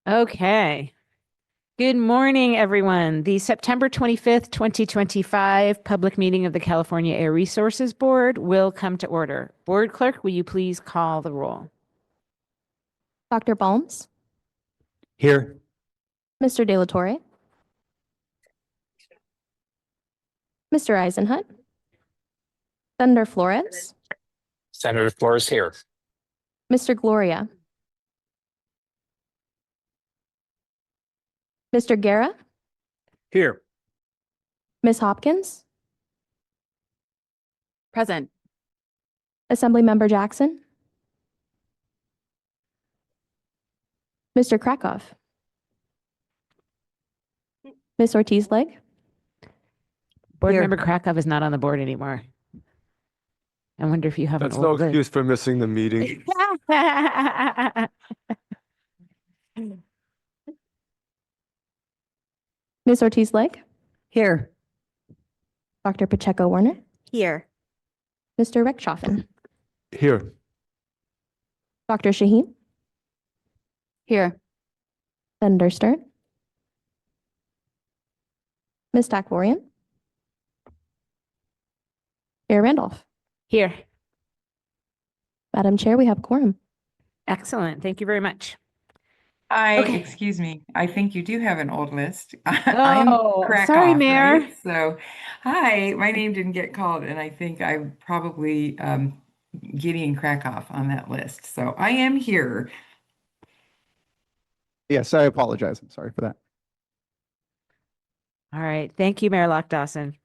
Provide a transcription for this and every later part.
Okay. Good morning, everyone. The September 25th, 2025 public meeting of the California Air Resources Board will come to order. Board Clerk, will you please call the roll? Dr. Balmes, Here. Mr. De La Torre, Mr. Eisenhut, Senator Flores, Senator Flores here. Mr. Gloria, Mr. Guerra, Here. Ms. Hopkins, Present. Assemblymember Jackson, Mr. Krakow, Ms. Ortiz-Legg, Board Here. Member Krakow is not on the board anymore. I wonder if you have That's an no old list. excuse for missing the meeting. Ms. Ortiz-Legg, Here. Dr. Pacheco-Werner, Here. Mr. Rechtschaffen, Here. Dr. Shaheen, Here. Senator Stern, Ms. Takvorian, Chair Randolph. Here. Madam Chair, we have quorum. Excellent. Thank you very much. Okay. Okay. Me. I think you do have an old list. Oh, I'm Krakow, sorry, Mayor. right? So, hi, my name didn't get called, and I think I'm probably Gideon Krakow on that list. So I am here. Yes, I apologize. I'm sorry for that. All right. Thank you, Mayor Lock-Dawson.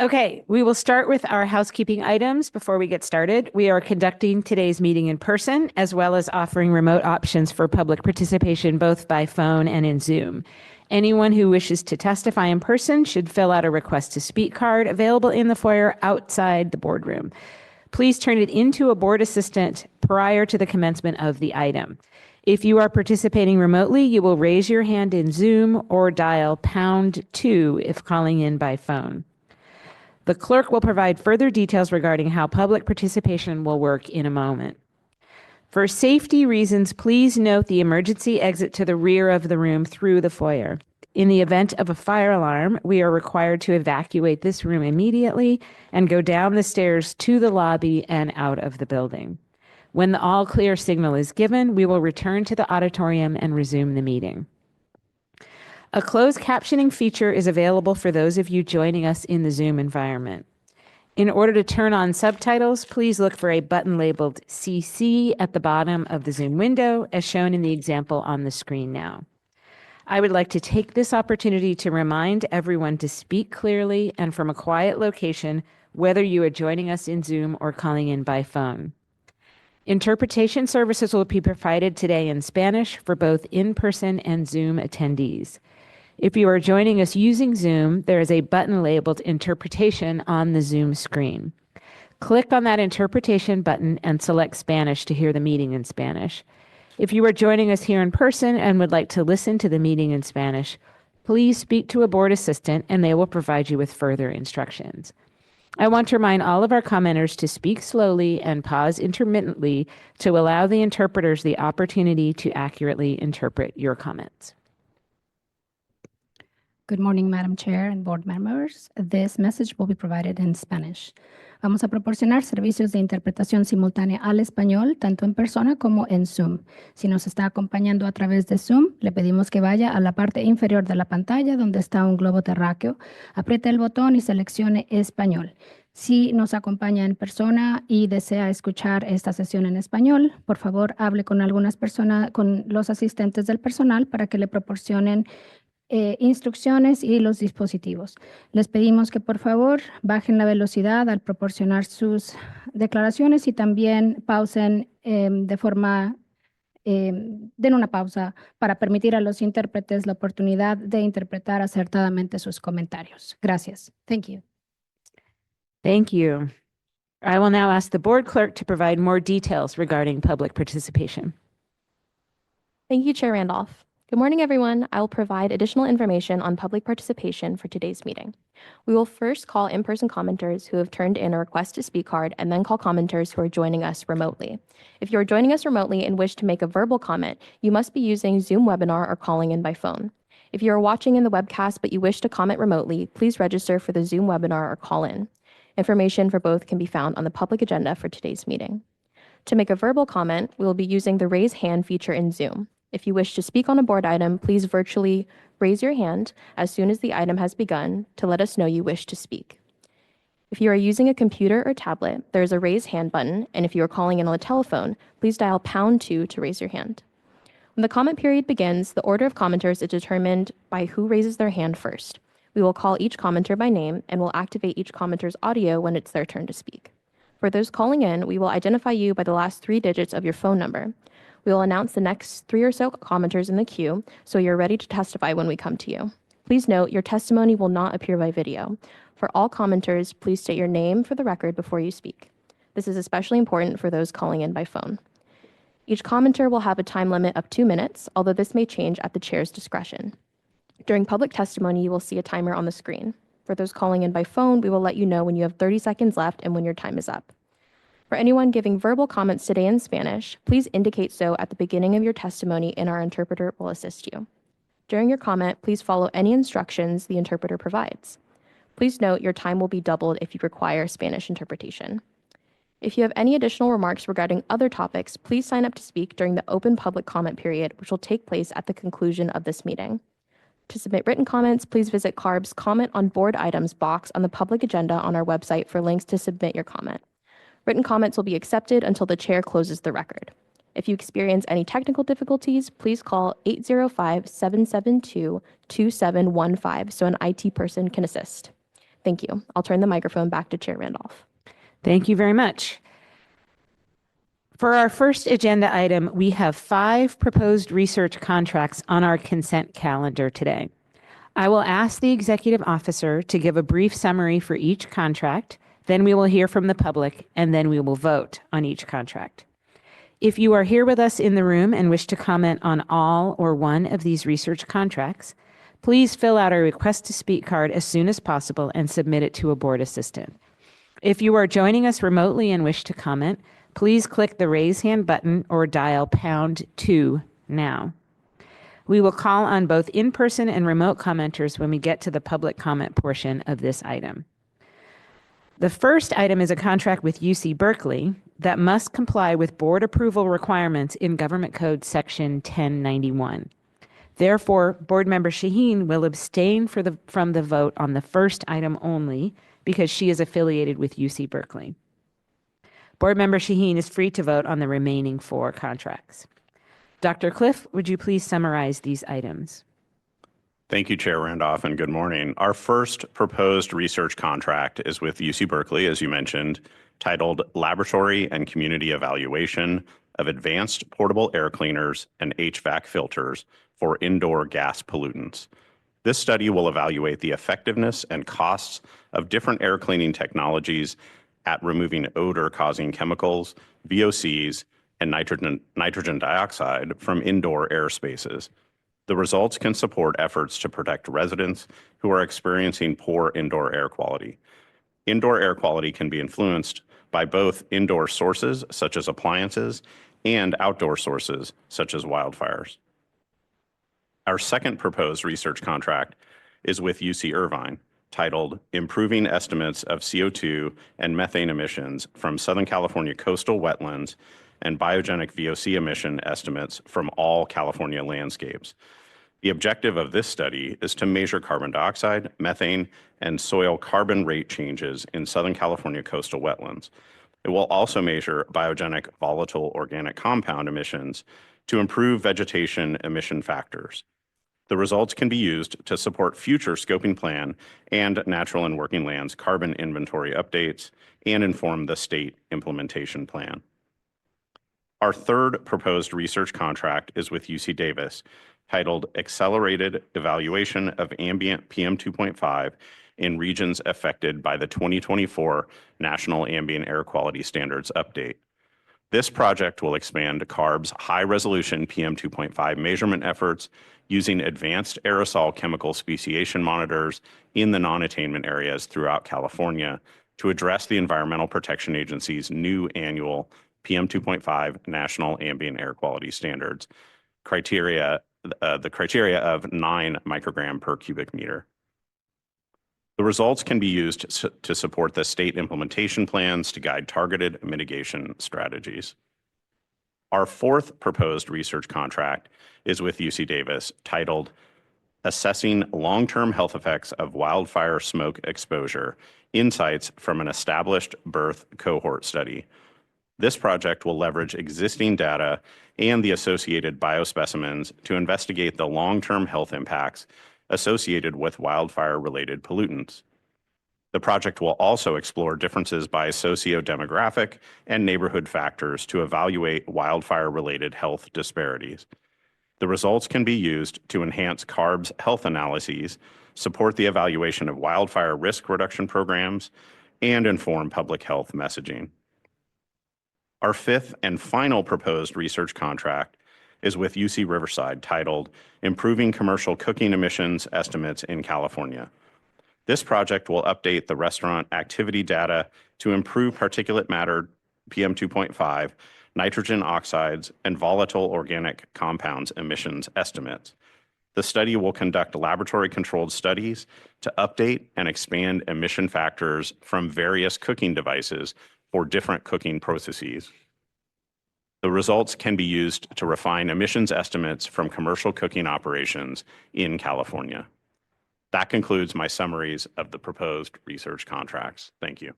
Okay, we will start with our housekeeping items before we get started. We are conducting today's meeting in person, as well as offering remote options for public participation, both by phone and in Zoom. Anyone who wishes to testify in person should fill out a request to speak card available in the foyer outside the boardroom. Please turn it into a board assistant prior to the commencement of the item. If you are participating remotely, you will raise your hand in Zoom or dial #2 if calling in by phone. The clerk will provide further details regarding how public participation will work in a moment. For safety reasons, please note the emergency exit to the rear of the room through the foyer. In the event of a fire alarm, we are required to evacuate this room immediately and go down the stairs to the lobby and out of the building. When the all clear signal is given, we will return to the auditorium and resume the meeting. A closed captioning feature is available for those of you joining us in the Zoom environment. In order to turn on subtitles, please look for a button labeled CC at the bottom of the Zoom window, as shown in the example on the screen now. I would like to take this opportunity to remind everyone to speak clearly and from a quiet location, whether you are joining us in Zoom or calling in by phone. Interpretation services will be provided today in Spanish for both in-person and Zoom attendees. If you are joining us using Zoom, there is a button labeled Interpretation on the Zoom screen. Click on that interpretation button and select Spanish to hear the meeting in Spanish. If you are joining us here in person and would like to listen to the meeting in Spanish, please speak to a board assistant and they will provide you with further instructions. I want to remind all of our commenters to speak slowly and pause intermittently to allow the interpreters the opportunity to accurately interpret your comments. Good morning, Madam Chair and board members. This message will be provided in Spanish. Vamos a proporcionar servicios de interpretación simultánea al español, tanto en persona como en Zoom. Si nos está acompañando a través de Zoom, le pedimos que vaya a la parte inferior de la pantalla donde está un globo terráqueo, apriete el botón y seleccione español. Si nos acompaña en persona y desea escuchar esta sesión en español, por favor, hable con algunas personas, con los asistentes del personal para que le proporcionen instrucciones y los dispositivos. Les pedimos que por favor bajen la velocidad al proporcionar sus declaraciones y también pausen den una pausa para permitir a los intérpretes la oportunidad de interpretar acertadamente sus comentarios. Gracias. Thank you. Thank you. I will now ask the board clerk to provide more details regarding public participation. Thank you, Chair Randolph. Good morning, everyone. I will provide additional information on public participation for today's meeting. We will first call in-person commenters who have turned in a request to speak card and then call commenters who are joining us remotely. If you are joining us remotely and wish to make a verbal comment, you must be using Zoom webinar or calling in by phone. If you are watching in the webcast but you wish to comment remotely, please register for the Zoom webinar or call in. Information for both can be found on the public agenda for today's meeting. To make a verbal comment, we will be using the raise hand feature in Zoom. If you wish to speak on a board item, please virtually raise your hand as soon as the item has begun to let us know you wish to speak. If you are using a computer or tablet, there is a raise hand button, and if you are calling in on the telephone, please dial #2 to raise your hand. When the comment period begins, the order of commenters is determined by who raises their hand first. We will call each commenter by name and will activate each commenter's audio when it's their turn to speak. For those calling in, we will identify you by the last 3 digits of your phone number. We will announce the next 3 or so commenters in the queue, so you're ready to testify when we come to you. Please note, your testimony will not appear by video. For all commenters, please state your name for the record before you speak. This is especially important for those calling in by phone. Each commenter will have a time limit of 2 minutes, although this may change at the chair's discretion. During public testimony, you will see a timer on the screen. For those calling in by phone, we will let you know when you have 30 seconds left and when your time is up. For anyone giving verbal comments today in Spanish, please indicate so at the beginning of your testimony and our interpreter will assist you. During your comment, please follow any instructions the interpreter provides. Please note your time will be doubled if you require Spanish interpretation. If you have any additional remarks regarding other topics, please sign up to speak during the open public comment period, which will take place at the conclusion of this meeting. To submit written comments, please visit CARB's Comment on Board Items box on the public agenda on our website for links to submit your comment. Written comments will be accepted until the chair closes the record. If you experience any technical difficulties, please call 805-772-2715 so an IT person can assist. Thank you. I'll turn the microphone back to Chair Randolph. Thank you very much. For our first agenda item, we have 5 proposed research contracts on our consent calendar today. I will ask the executive officer to give a brief summary for each contract. Then we will hear from the public, and then we will vote on each contract. If you are here with us in the room and wish to comment on all or one of these research contracts, please fill out a request to speak card as soon as possible and submit it to a board assistant. If you are joining us remotely and wish to comment, please click the raise hand button or dial #2 now. We will call on both in-person and remote commenters when we get to the public comment portion of this item. The first item is a contract with UC Berkeley that must comply with board approval requirements in Government Code Section 1091. Therefore, Board Member Shaheen will abstain from the vote on the first item only because she is affiliated with UC Berkeley. Board Member Shaheen is free to vote on the remaining 4 contracts. Dr. Cliff, would you please summarize these items? Thank you, Chair Randolph, and good morning. Our first proposed research contract is with UC Berkeley, as you mentioned, titled Laboratory and Community Evaluation of Advanced Portable Air Cleaners and HVAC Filters for Indoor Gas Pollutants. This study will evaluate the effectiveness and costs of different air cleaning technologies at removing odor-causing chemicals, VOCs, and nitrogen dioxide from indoor air spaces. The results can support efforts to protect residents who are experiencing poor indoor air quality. Indoor air quality can be influenced by both indoor sources, such as appliances, and outdoor sources, such as wildfires. Our second proposed research contract is with UC Irvine, titled Improving Estimates of CO2 and Methane Emissions from Southern California Coastal Wetlands and Biogenic VOC Emission Estimates from All California Landscapes. The objective of this study is to measure carbon dioxide, methane, and soil carbon rate changes in Southern California coastal wetlands. It will also measure biogenic volatile organic compound emissions to improve vegetation emission factors. The results can be used to support future scoping plan and natural and working lands carbon inventory updates and inform the state implementation plan. Our third proposed research contract is with UC Davis, titled Accelerated Evaluation of Ambient PM 2.5 in Regions Affected by the 2024 National Ambient Air Quality Standards Update. This project will expand CARB's high-resolution PM 2.5 measurement efforts using advanced aerosol chemical speciation monitors in the non-attainment areas throughout California to address the Environmental Protection Agency's new annual PM 2.5 National Ambient Air Quality Standards criteria, the criteria of 9 microgram per cubic meter. The results can be used to support the state implementation plans to guide targeted mitigation strategies. Our fourth proposed research contract is with UC Davis, titled Assessing Long-Term Health Effects of Wildfire Smoke Exposure, Insights from an Established Birth Cohort Study. This project will leverage existing data and the associated biospecimens to investigate the long-term health impacts associated with wildfire-related pollutants. The project will also explore differences by socio-demographic and neighborhood factors to evaluate wildfire-related health disparities. The results can be used to enhance CARB's health analyses, support the evaluation of wildfire risk reduction programs, and inform public health messaging. Our fifth and final proposed research contract is with UC Riverside, titled Improving Commercial Cooking Emissions Estimates in California. This project will update the restaurant activity data to improve particulate matter, PM 2.5, nitrogen oxides, and volatile organic compounds emissions estimates. The study will conduct laboratory-controlled studies to update and expand emission factors from various cooking devices for different cooking processes. The results can be used to refine emissions estimates from commercial cooking operations in California. That concludes my summaries of the proposed research contracts. Thank you.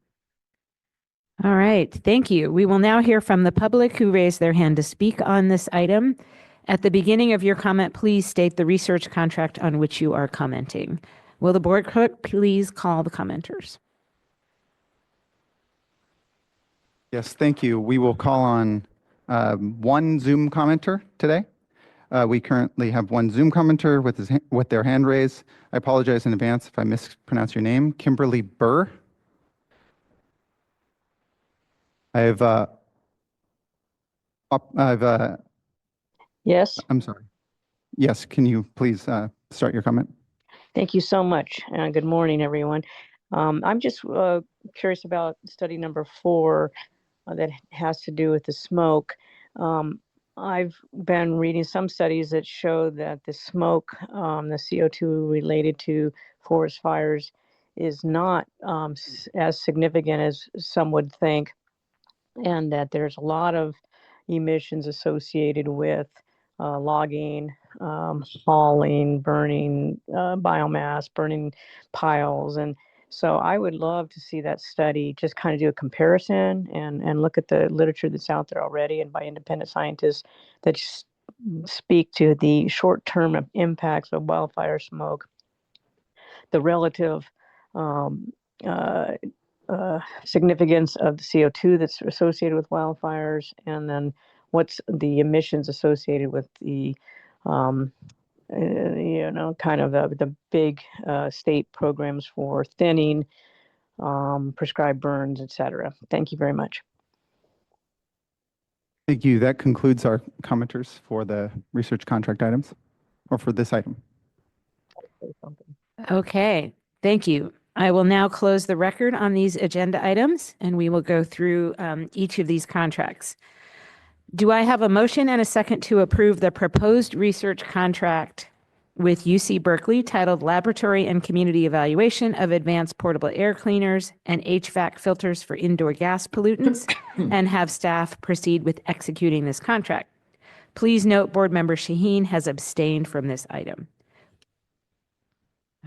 All right, thank you. We will now hear from the public who raised their hand to speak on this item. At the beginning of your comment, please state the research contract on which you are commenting. Will the board clerk please call the commenters? Yes, thank you. We will call on one Zoom commenter today. We currently have one Zoom commenter with their hand raised. I apologize in advance if I mispronounce your name. Kimberly Burr. Yes, I'm sorry. Yes, can you please start your comment? thank you so much. Good morning, everyone. I'm just curious about study number 4 that has to do with the smoke. I've been reading some studies that show that the smoke, the CO2 related to forest fires, is not as significant as some would think, and that there's a lot of emissions associated with logging, hauling, burning biomass, burning piles. And so I would love to see that study, just kind of do a comparison and look at the literature that's out there already and by independent scientists that speak to the short-term impacts of wildfire smoke, the relative significance of the CO2 that's associated with wildfires, and then what's the emissions associated with the kind of the big state programs for thinning, prescribed burns, et cetera. Thank you very much. Thank you. That concludes our commenters for the research contract items, or for this item. Okay, thank you. I will now close the record on these agenda items, and we will go through each of these contracts. Do I have a motion and a second to approve the proposed research contract with UC Berkeley titled Laboratory and Community Evaluation of Advanced Portable Air Cleaners and HVAC Filters for Indoor Gas Pollutants, and have staff proceed with executing this contract? Please note Board Member Shaheen has abstained from this item.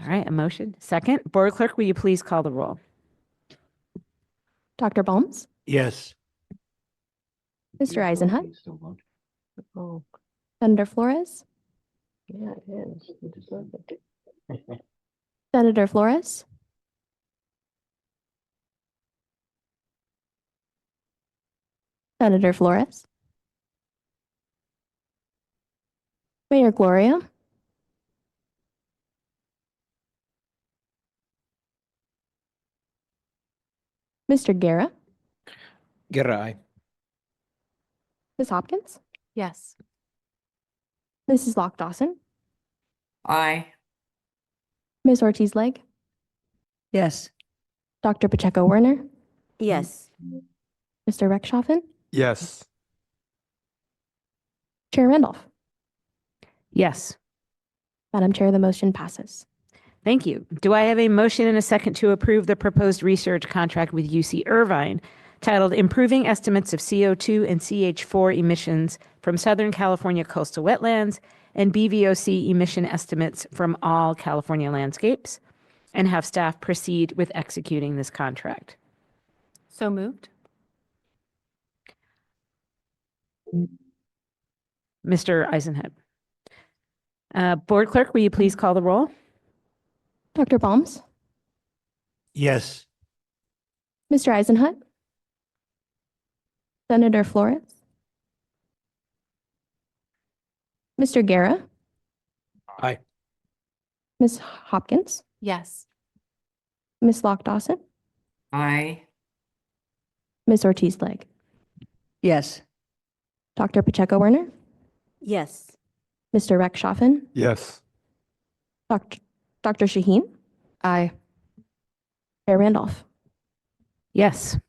All right, a motion. Second, Board Clerk, will you please call the roll? Dr. Balms, Yes. Mr. Eisenhut, Oh, Senator Flores, yeah, it is. It is perfect. Senator Flores, Senator Flores, Mayor Gloria, Mr. Guerra, Guerra, aye. Ms. Hopkins, Yes. Mrs. Locke Dawson, Aye. Ms. Ortiz-Legg, Yes. Dr. Pacheco Werner, Yes. Mr. Rechtschaffen, Yes. Chair Randolph. Yes. Madam Chair, the motion passes. Thank you. Do I have a motion and a second to approve the proposed research contract with UC Irvine titled Improving Estimates of CO2 and CH4 Emissions from Southern California Coastal Wetlands and BVOC emission estimates from all California landscapes, and have staff proceed with executing this contract? So moved. Mr. Eisenhut. Board Clerk, will you please call the roll? Dr. Balms, Yes. Mr. Eisenhut, Senator Flores, Mr. Guerra, Aye. Ms. Hopkins, Yes. Ms. Locke Dawson, Aye. Ms. Ortiz-Legg, Yes. Dr. Pacheco Werner, Yes. Mr. Rechtschaffen, Yes. Dr. Shaheen, Aye. Chair Randolph. Yes.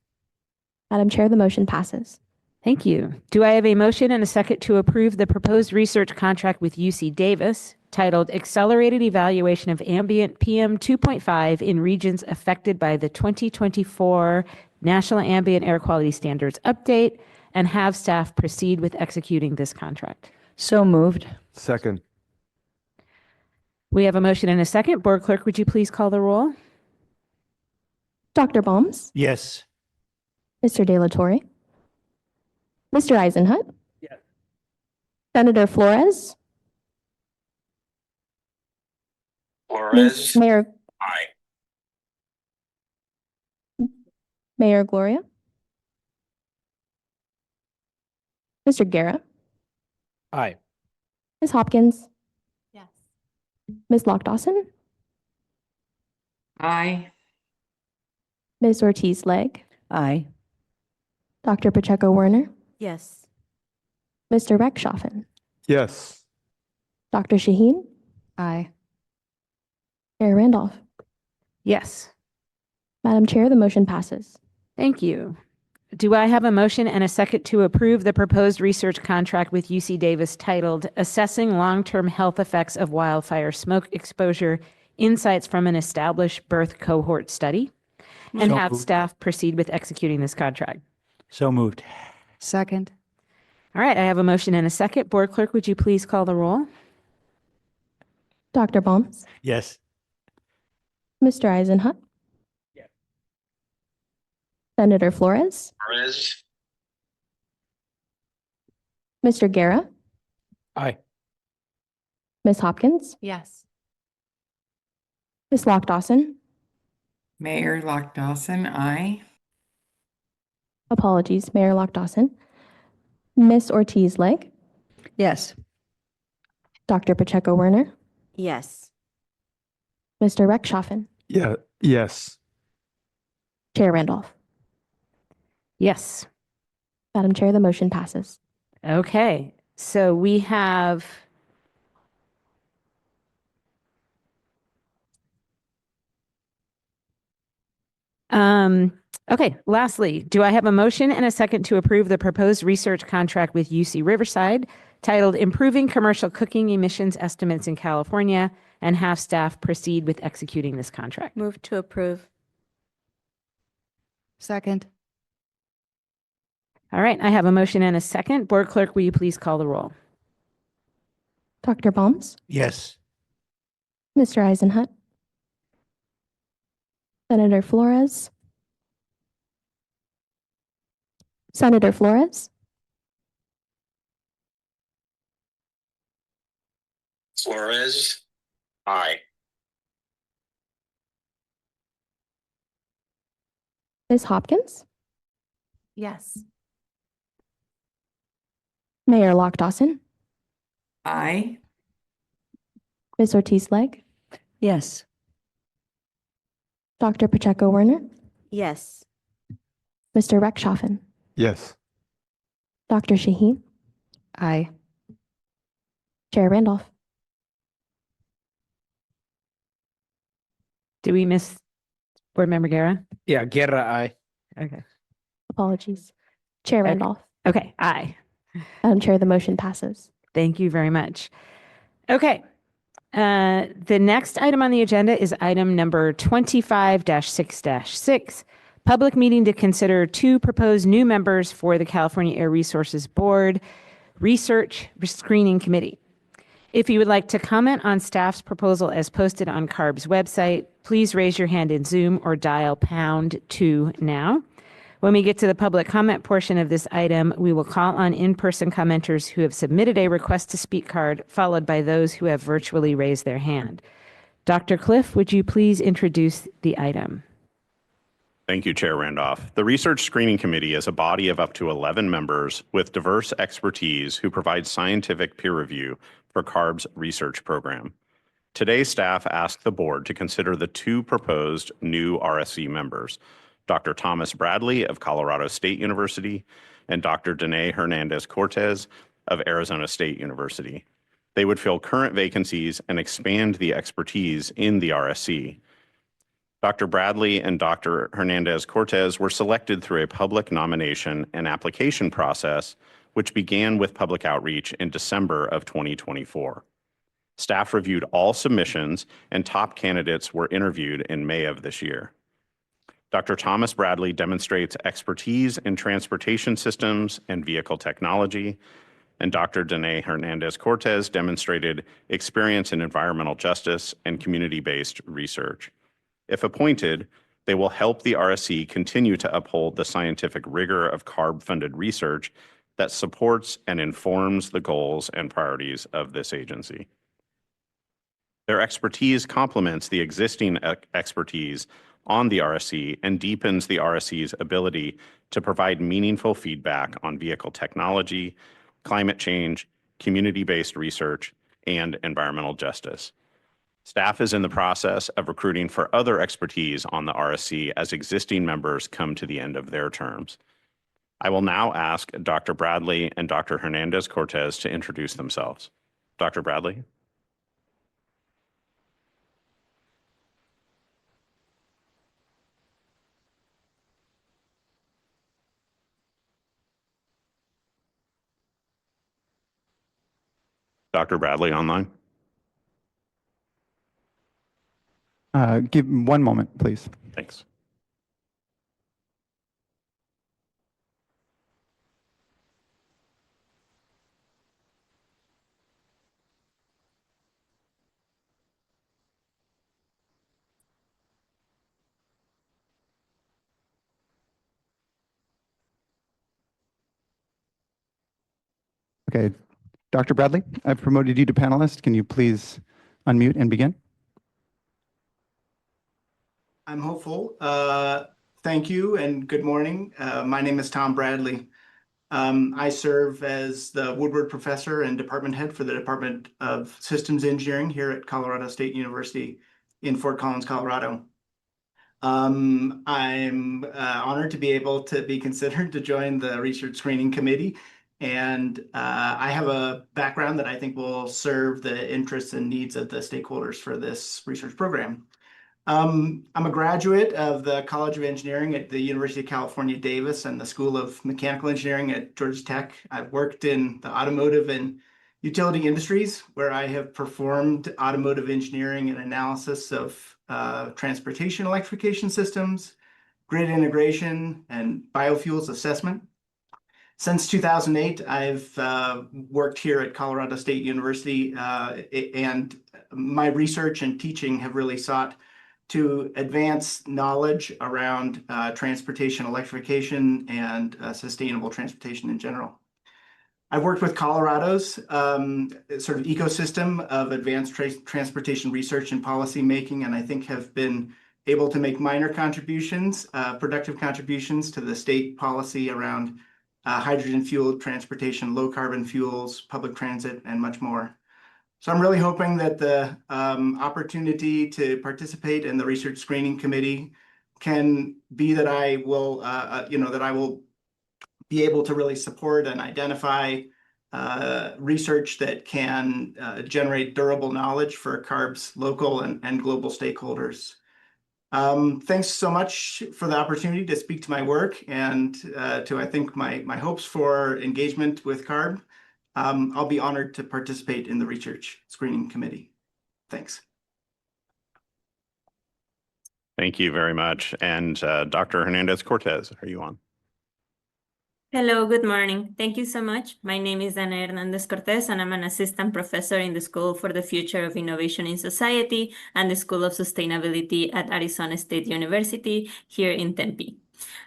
Madam Chair, the motion passes. Thank you. Do I have a motion and a second to approve the proposed research contract with UC Davis titled Accelerated Evaluation of Ambient PM 2.5 in Regions Affected by the 2024 National Ambient Air Quality Standards Update, and have staff proceed with executing this contract? So moved. Second. We have a motion and a second. Board Clerk, would you please call the roll? Dr. Balms, Yes. Mr. De La Torre, Mr. Eisenhut, Yes. Senator Flores, Mayor Aye. Mayor Gloria, Mr. Guerra, Aye. Ms. Hopkins, Yes. Ms. Locke Dawson, Aye. Ms. Ortiz-Legg, Aye. Dr. Pacheco Werner, Yes. Mr. Rechtschaffen, Yes. Dr. Shaheen, Aye. Chair Randolph. Yes. Madam Chair, the motion passes. Thank you. Do I have a motion and a second to approve the proposed research contract with UC Davis titled Assessing Long-Term Health Effects of Wildfire Smoke Exposure Insights from an Established Birth Cohort Study, and So have moved. staff proceed with executing this contract? So moved. Second. All right, I have a motion and a second. Board Clerk, would you please call the roll? Dr. Balms, Yes. Mr. Eisenhut, Yes. Senator Flores, Mr. Guerra, Aye. Ms. Hopkins, Yes. Ms. Locke Dawson, Mayor Locke Dawson, aye. apologies, Mayor Locke Dawson, Ms. Ortiz-Legg, Yes. Dr. Pacheco Werner, Yes. Mr. Rechtschaffen, Yeah. Yes. Chair Randolph. Yes. Madam Chair, the motion passes. Okay, so we have okay, lastly, do I have a motion and a second to approve the proposed research contract with UC Riverside titled Improving Commercial Cooking Emissions Estimates in California, and have staff proceed with executing this contract? Move to approve. Second. All right, I have a motion and a second. Board Clerk, will you please call the roll? Dr. Balms, Yes. Mr. Eisenhut, Senator Flores, Senator Flores, Aye. Ms. Hopkins, Yes. Mayor Locke Dawson, Aye. Ms. Ortiz-Legg, Yes. Dr. Pacheco Werner, Yes. Mr. Rechtschaffen, Yes. Dr. Shaheen, Aye. Chair Randolph. Do we miss Board Member Guerra? Yeah, Guerra, aye. Okay. Apologies. Chair Okay. Randolph. Okay, aye. Madam Chair, the motion passes. Thank you very much. Okay. The next item on the agenda is item number 25-6-6, public meeting to consider 2 proposed new members for the California Air Resources Board Research Screening Committee. If you would like to comment on staff's proposal as posted on CARB's website, please raise your hand in Zoom or dial #2 now. When we get to the public comment portion of this item, we will call on in-person commenters who have submitted a request to speak card, followed by those who have virtually raised their hand. Dr. Cliff, would you please introduce the item? Thank you, Chair Randolph. The Research Screening Committee is a body of up to 11 members with diverse expertise who provide scientific peer review for CARB's research program. Today, staff asked the board to consider the 2 proposed new RSC members, Dr. Thomas Bradley of Colorado State University and Dr. Danae Hernandez-Cortez of Arizona State University. They would fill current vacancies and expand the expertise in the RSC. Dr. Bradley and Dr. Hernandez-Cortez were selected through a public nomination and application process, which began with public outreach in December of 2024. Staff reviewed all submissions and top candidates were interviewed in May of this year. Dr. Thomas Bradley demonstrates expertise in transportation systems and vehicle technology, and Dr. Danae Hernandez-Cortez demonstrated experience in environmental justice and community-based research. If appointed, they will help the RSC continue to uphold the scientific rigor of CARB-funded research that supports and informs the goals and priorities of this agency. Their expertise complements the existing expertise on the RSC and deepens the RSC's ability to provide meaningful feedback on vehicle technology, climate change, community-based research, and environmental justice. Staff is in the process of recruiting for other expertise on the RSC as existing members come to the end of their terms. I will now ask Dr. Bradley and Dr. Hernandez-Cortez to introduce themselves. Dr. Bradley? Dr. Bradley online? Give 1 moment, please. Thanks. Okay, Dr. Bradley, I've promoted you to panelist. Can you please unmute and begin? I'm hopeful. Thank you and good morning. My name is Tom Bradley. I serve as the Woodward Professor and Department Head for the Department of Systems Engineering here at Colorado State University in Fort Collins, Colorado. I'm honored to be able to be considered to join the Research Screening Committee. And I have a background that I think will serve the interests and needs of the stakeholders for this research program. I'm a graduate of the College of Engineering at the University of California, Davis, and the School of Mechanical Engineering at Georgia Tech. I've worked in the automotive and utility industries, where I have performed automotive engineering and analysis of transportation electrification systems, grid integration, and biofuels assessment. Since 2008, I've worked here at Colorado State University, and my research and teaching have really sought to advance knowledge around transportation electrification and sustainable transportation in general. I've worked with Colorado's sort of ecosystem of advanced transportation research and policy making, and I think have been able to make minor contributions, productive contributions to the state policy around hydrogen-fueled transportation, low-carbon fuels, public transit, and much more. So I'm really hoping that the opportunity to participate in the Research Screening Committee can be that I will, that I will be able to really support and identify research that can generate durable knowledge for CARB's local and global stakeholders. Thanks so much for the opportunity to speak to my work and to, I think, my hopes for engagement with CARB. I'll be honored to participate in the research screening committee. Thanks. Thank you very much. And Dr. Hernandez-Cortez, are you on? Hello, good morning. Thank you so much. My name is Ana Hernandez Cortez, and I'm an assistant professor in the School for the Future of Innovation in Society and the School of Sustainability at Arizona State University here in Tempe.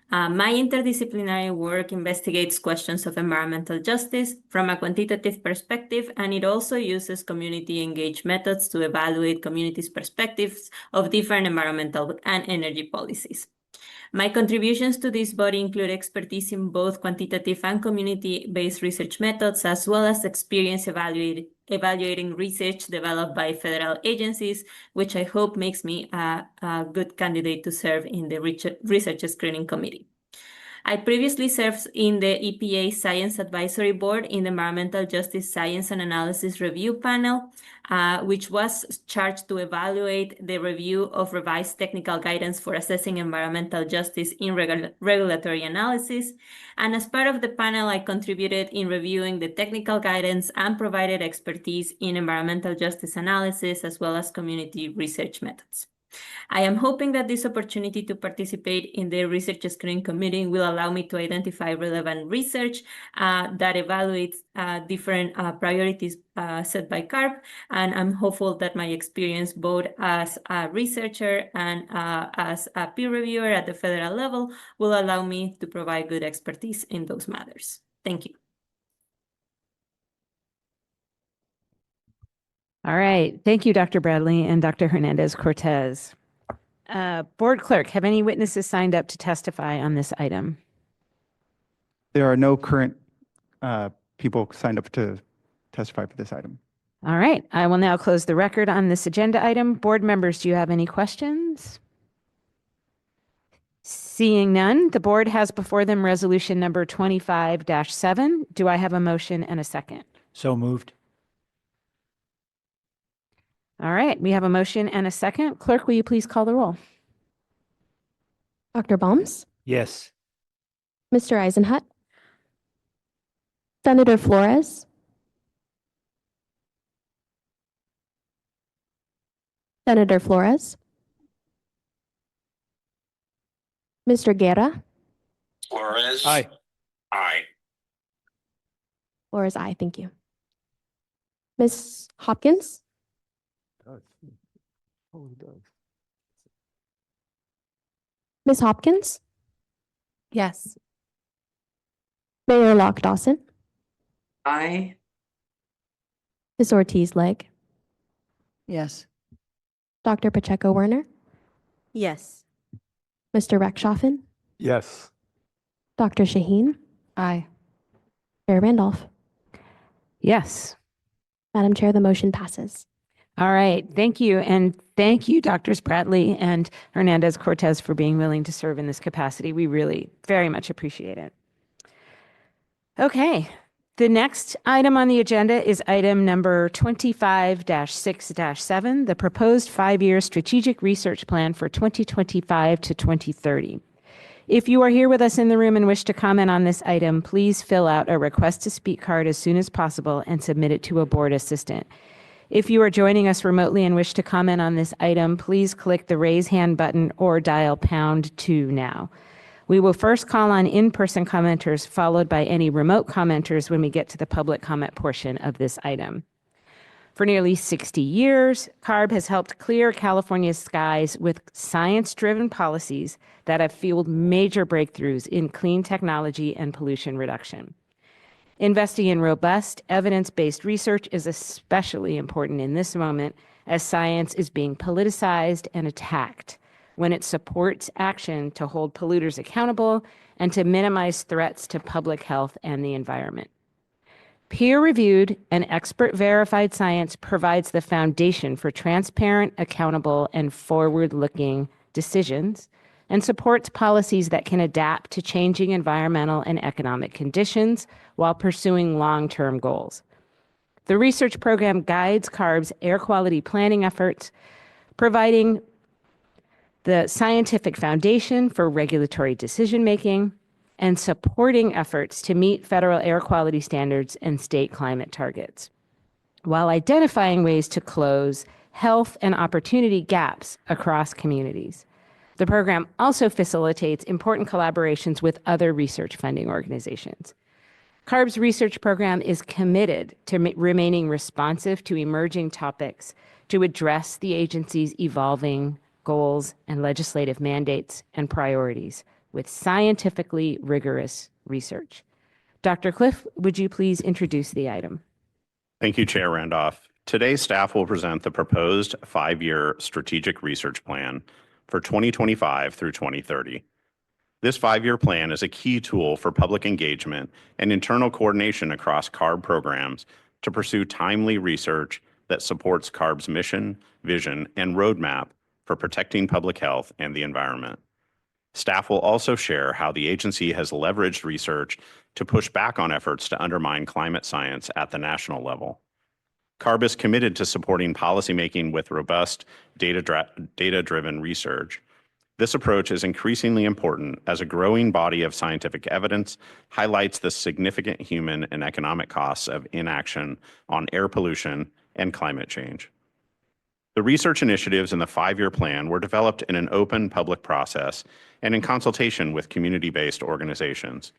My interdisciplinary work investigates questions of environmental justice from a quantitative perspective, and it also uses community engaged methods to evaluate communities' perspectives of different environmental and energy policies. My contributions to this body include expertise in both quantitative and community-based research methods, as well as experience evaluating research developed by federal agencies, which I hope makes me a good candidate to serve in the research screening committee. I previously served in the EPA Science Advisory Board in the Environmental Justice Science and Analysis Review Panel, which was charged to evaluate the review of revised technical guidance for assessing environmental justice in regulatory analysis. And as part of the panel, I contributed in reviewing the technical guidance and provided expertise in environmental justice analysis, as well as community research methods. I am hoping that this opportunity to participate in the research screening committee will allow me to identify relevant research that evaluates different priorities set by CARB, and I'm hopeful that my experience both as a researcher and as a peer reviewer at the federal level will allow me to provide good expertise in those matters. Thank you. All right. Thank you, Dr. Bradley and Dr. Hernandez-Cortez. Board Clerk, have any witnesses signed up to testify on this item? There are no current people signed up to testify for this item. All right. I will now close the record on this agenda item. Board members, do you have any questions? Seeing none, the board has before them resolution number 25-7. Do I have a motion and a second? So moved. All right, we have a motion and a second. Clerk, will you please call the roll? Dr. Balms, Yes. Mr. Eisenhut, Senator Flores, Senator Flores, Mr. Guerra, Flores. Aye. Aye. Flores, aye. Thank you. Ms. Hopkins, Ms. Hopkins, Yes. Mayor Locke Dawson, Aye. Ms. Ortiz-Legg, Yes. Dr. Pacheco Werner, Yes. Mr. Reckschaffen, Yes. Dr. Shaheen, Aye. Chair Randolph. Yes. Madam Chair, the motion passes. All right. Thank you. And thank you, Drs. Bradley and Hernandez-Cortez, for being willing to serve in this capacity. We really very much appreciate it. Okay. The next item on the agenda is item number 25-6-7, the proposed 5-year strategic research plan for 2025 to 2030. If you are here with us in the room and wish to comment on this item, please fill out a request to speak card as soon as possible and submit it to a board assistant. If you are joining us remotely and wish to comment on this item, please click the raise hand button or dial #2 now. We will first call on in-person commenters, followed by any remote commenters when we get to the public comment portion of this item. For nearly 60 years, CARB has helped clear California's skies with science-driven policies that have fueled major breakthroughs in clean technology and pollution reduction. Investing in robust, evidence-based research is especially important in this moment as science is being politicized and attacked when it supports action to hold polluters accountable and to minimize threats to public health and the environment. Peer-reviewed and expert-verified science provides the foundation for transparent, accountable, and forward-looking decisions and supports policies that can adapt to changing environmental and economic conditions while pursuing long-term goals. The research program guides CARB's air quality planning efforts, providing the scientific foundation for regulatory decision-making and supporting efforts to meet federal air quality standards and state climate targets, while identifying ways to close health and opportunity gaps across communities. The program also facilitates important collaborations with other research funding organizations. CARB's research program is committed to remaining responsive to emerging topics to address the agency's evolving goals and legislative mandates and priorities with scientifically rigorous research. Dr. Cliff, would you please introduce the item? Thank you, Chair Randolph. Today, staff will present the proposed 5-year strategic research plan for 2025 through 2030. This 5-year plan is a key tool for public engagement and internal coordination across CARB programs to pursue timely research that supports CARB's mission, vision, and roadmap for protecting public health and the environment. Staff will also share how the agency has leveraged research to push back on efforts to undermine climate science at the national level. CARB is committed to supporting policymaking with robust, data-driven research. This approach is increasingly important as a growing body of scientific evidence highlights the significant human and economic costs of inaction on air pollution and climate change. The research initiatives in the 5-year plan were developed in an open public process and in consultation with community-based organizations.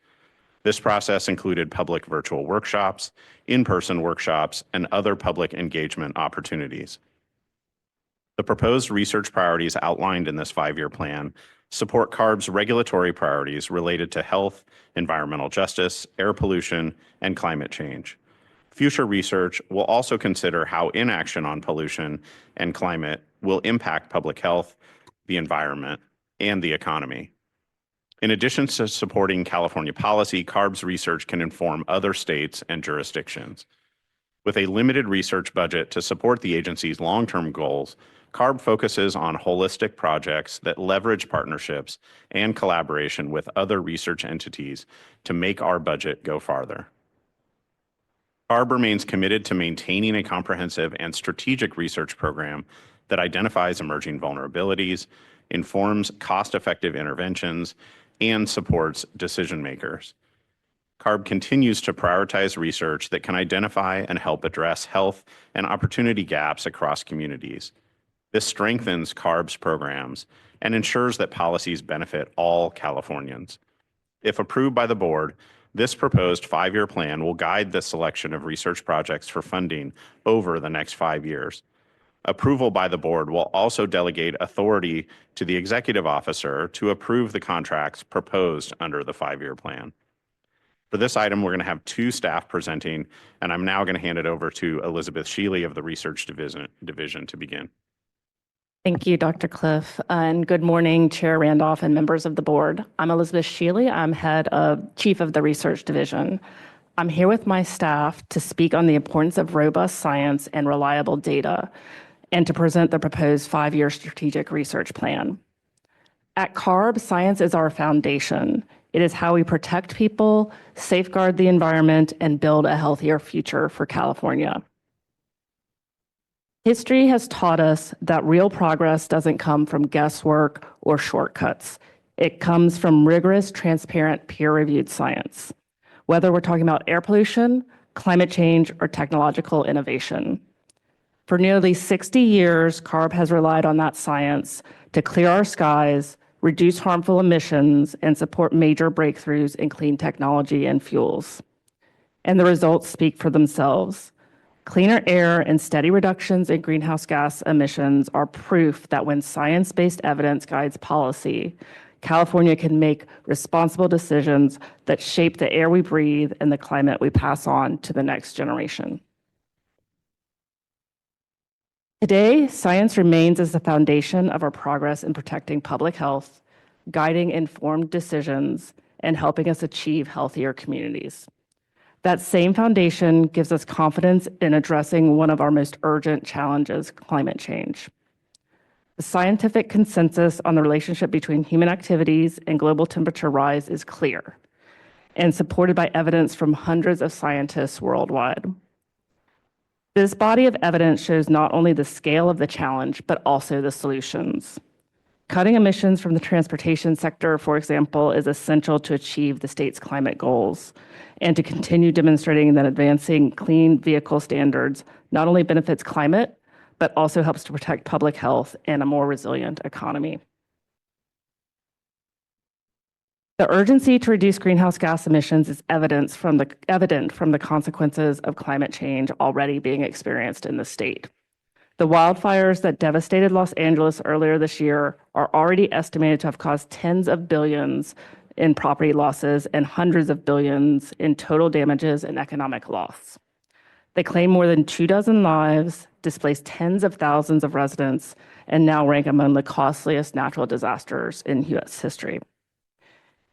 This process included public virtual workshops, in-person workshops, and other public engagement opportunities. The proposed research priorities outlined in this 5-year plan support CARB's regulatory priorities related to health, environmental justice, air pollution, and climate change. Future research will also consider how inaction on pollution and climate will impact public health, the environment, and the economy. In addition to supporting California policy, CARB's research can inform other states and jurisdictions. With a limited research budget to support the agency's long-term goals, CARB focuses on holistic projects that leverage partnerships and collaboration with other research entities to make our budget go farther. CARB remains committed to maintaining a comprehensive and strategic research program that identifies emerging vulnerabilities, informs cost-effective interventions, and supports decision makers. CARB continues to prioritize research that can identify and help address health and opportunity gaps across communities. This strengthens CARB's programs and ensures that policies benefit all Californians. If approved by the board, this proposed 5-year plan will guide the selection of research projects for funding over the next 5 years. Approval by the board will also delegate authority to the executive officer to approve the contracts proposed under the 5-year plan. For this item, we're going to have 2 staff presenting, and I'm now going to hand it over to Elizabeth Shealy of the Research Division to begin. Thank you, Dr. Cliff, and good morning, Chair Randolph and members of the board. I'm Elizabeth Shealy. I'm Chief of the Research Division. I'm here with my staff to speak on the importance of robust science and reliable data, and to present the proposed 5-year strategic research plan. At CARB, science is our foundation. It is how we protect people, safeguard the environment, and build a healthier future for California. History has taught us that real progress doesn't come from guesswork or shortcuts. It comes from rigorous, transparent, peer-reviewed science, whether we're talking about air pollution, climate change, or technological innovation. For nearly 60 years, CARB has relied on that science to clear our skies, reduce harmful emissions, and support major breakthroughs in clean technology and fuels. And the results speak for themselves. Cleaner air and steady reductions in greenhouse gas emissions are proof that when science-based evidence guides policy, California can make responsible decisions that shape the air we breathe and the climate we pass on to the next generation. Today, science remains as the foundation of our progress in protecting public health, guiding informed decisions, and helping us achieve healthier communities. That same foundation gives us confidence in addressing one of our most urgent challenges, climate change. The scientific consensus on the relationship between human activities and global temperature rise is clear and supported by evidence from hundreds of scientists worldwide. This body of evidence shows not only the scale of the challenge, but also the solutions. Cutting emissions from the transportation sector, for example, is essential to achieve the state's climate goals and to continue demonstrating that advancing clean vehicle standards not only benefits climate, but also helps to protect public health and a more resilient economy. The urgency to reduce greenhouse gas emissions is evident from the consequences of climate change already being experienced in the state. The wildfires that devastated Los Angeles earlier this year are already estimated to have caused tens of billions in property losses and hundreds of billions in total damages and economic loss. They claim more than 24 lives, displaced tens of thousands of residents, and now rank among the costliest natural disasters in U.S. history.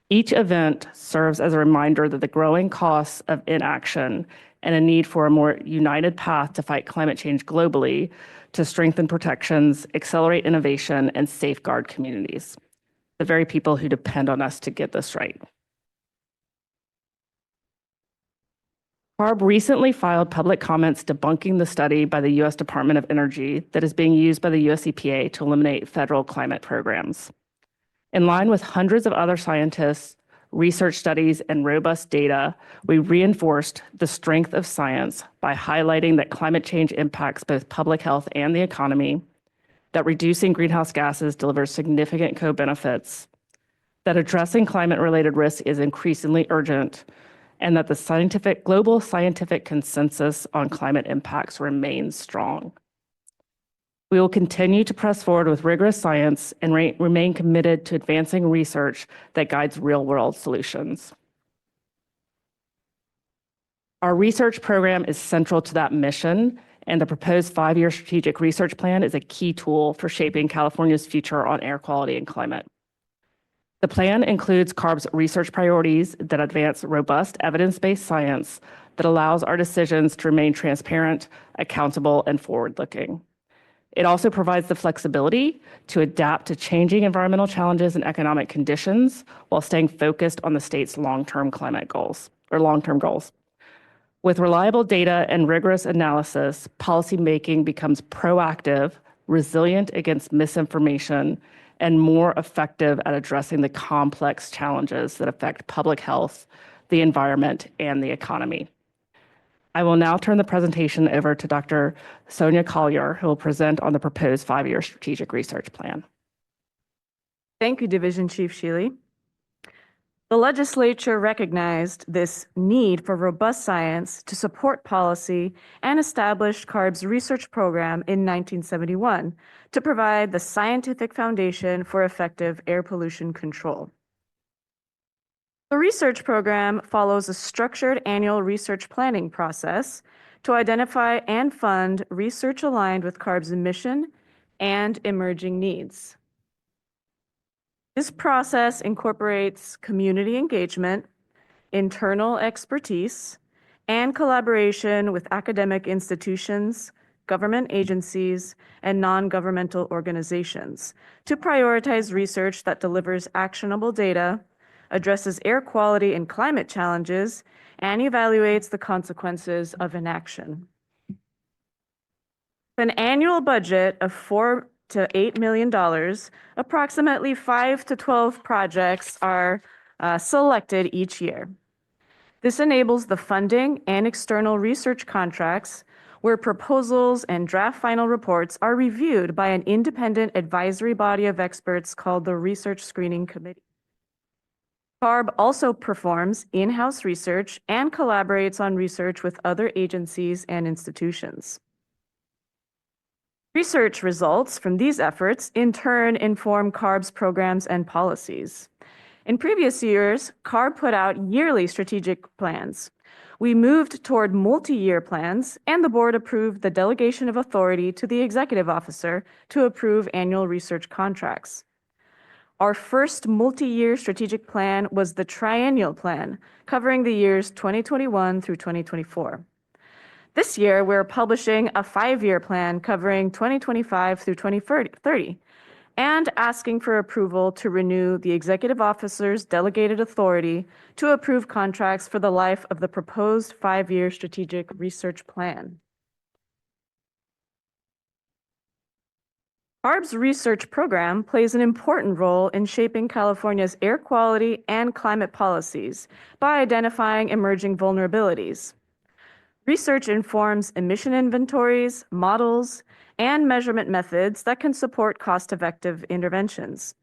Each event serves as a reminder that the growing costs of inaction and a need for a more united path to fight climate change globally to strengthen protections, accelerate innovation, and safeguard communities, the very people who depend on us to get this right. CARB recently filed public comments debunking the study by the U.S. Department of Energy that is being used by the U.S. EPA to eliminate federal climate programs. In line with hundreds of other scientists, research studies, and robust data, we reinforced the strength of science by highlighting that climate change impacts both public health and the economy, that reducing greenhouse gases delivers significant co-benefits, that addressing climate-related risk is increasingly urgent, and that the global scientific consensus on climate impacts remains strong. We will continue to press forward with rigorous science and remain committed to advancing research that guides real-world solutions. Our research program is central to that mission, and the proposed 5-year strategic research plan is a key tool for shaping California's future on air quality and climate. The plan includes CARB's research priorities that advance robust evidence-based science that allows our decisions to remain transparent, accountable, and forward-looking. It also provides the flexibility to adapt to changing environmental challenges and economic conditions while staying focused on the state's long-term climate goals, or long-term goals. With reliable data and rigorous analysis, policymaking becomes proactive, resilient against misinformation, and more effective at addressing the complex challenges that affect public health, the environment, and the economy. I will now turn the presentation over to Dr. Sonia Collier, who will present on the proposed 5-year strategic research plan. Thank you, Division Chief Shealy. The legislature recognized this need for robust science to support policy and established CARB's research program in 1971 to provide the scientific foundation for effective air pollution control. The research program follows a structured annual research planning process to identify and fund research aligned with CARB's mission and emerging needs. This process incorporates community engagement, internal expertise, and collaboration with academic institutions, government agencies, and non-governmental organizations to prioritize research that delivers actionable data, addresses air quality and climate challenges, and evaluates the consequences of inaction. An annual budget of $4 to $8 million, approximately 5 to 12 projects are selected each year. This enables the funding and external research contracts where proposals and draft final reports are reviewed by an independent advisory body of experts called the Research Screening Committee. CARB also performs in-house research and collaborates on research with other agencies and institutions. Research results from these efforts in turn inform CARB's programs and policies. In previous years, CARB put out yearly strategic plans. We moved toward multi-year plans, and the board approved the delegation of authority to the executive officer to approve annual research contracts. Our first multi-year strategic plan was the triennial plan, covering the years 2021 through 2024. This year, we're publishing a 5-year plan covering 2025 through 2030, and asking for approval to renew the executive officer's delegated authority to approve contracts for the life of the proposed 5-year strategic research plan. CARB's research program plays an important role in shaping California's air quality and climate policies by identifying emerging vulnerabilities. Research informs emission inventories, models, and measurement methods that can support cost-effective interventions.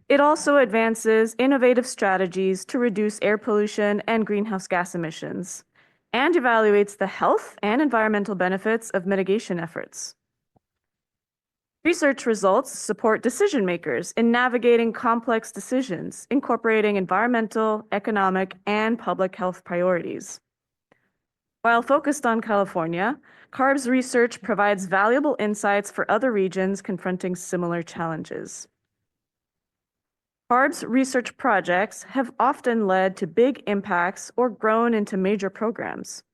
It also advances innovative strategies to reduce air pollution and greenhouse gas emissions, and evaluates the health and environmental benefits of mitigation efforts. Research results support decision makers in navigating complex decisions, incorporating environmental, economic, and public health priorities. While focused on California, CARB's research provides valuable insights for other regions confronting similar challenges. CARB's research projects have often led to big impacts or grown into major programs.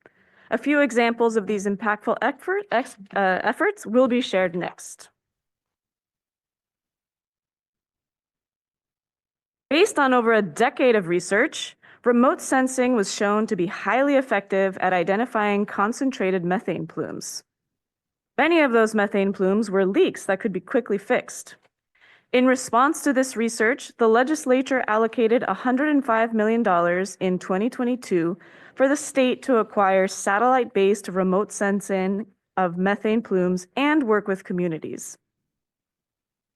A few examples of these impactful efforts will be shared next. Based on over a decade of research, remote sensing was shown to be highly effective at identifying concentrated methane plumes. Many of those methane plumes were leaks that could be quickly fixed. In response to this research, the legislature allocated $105 million in 2022 for the state to acquire satellite-based remote sensing of methane plumes and work with communities.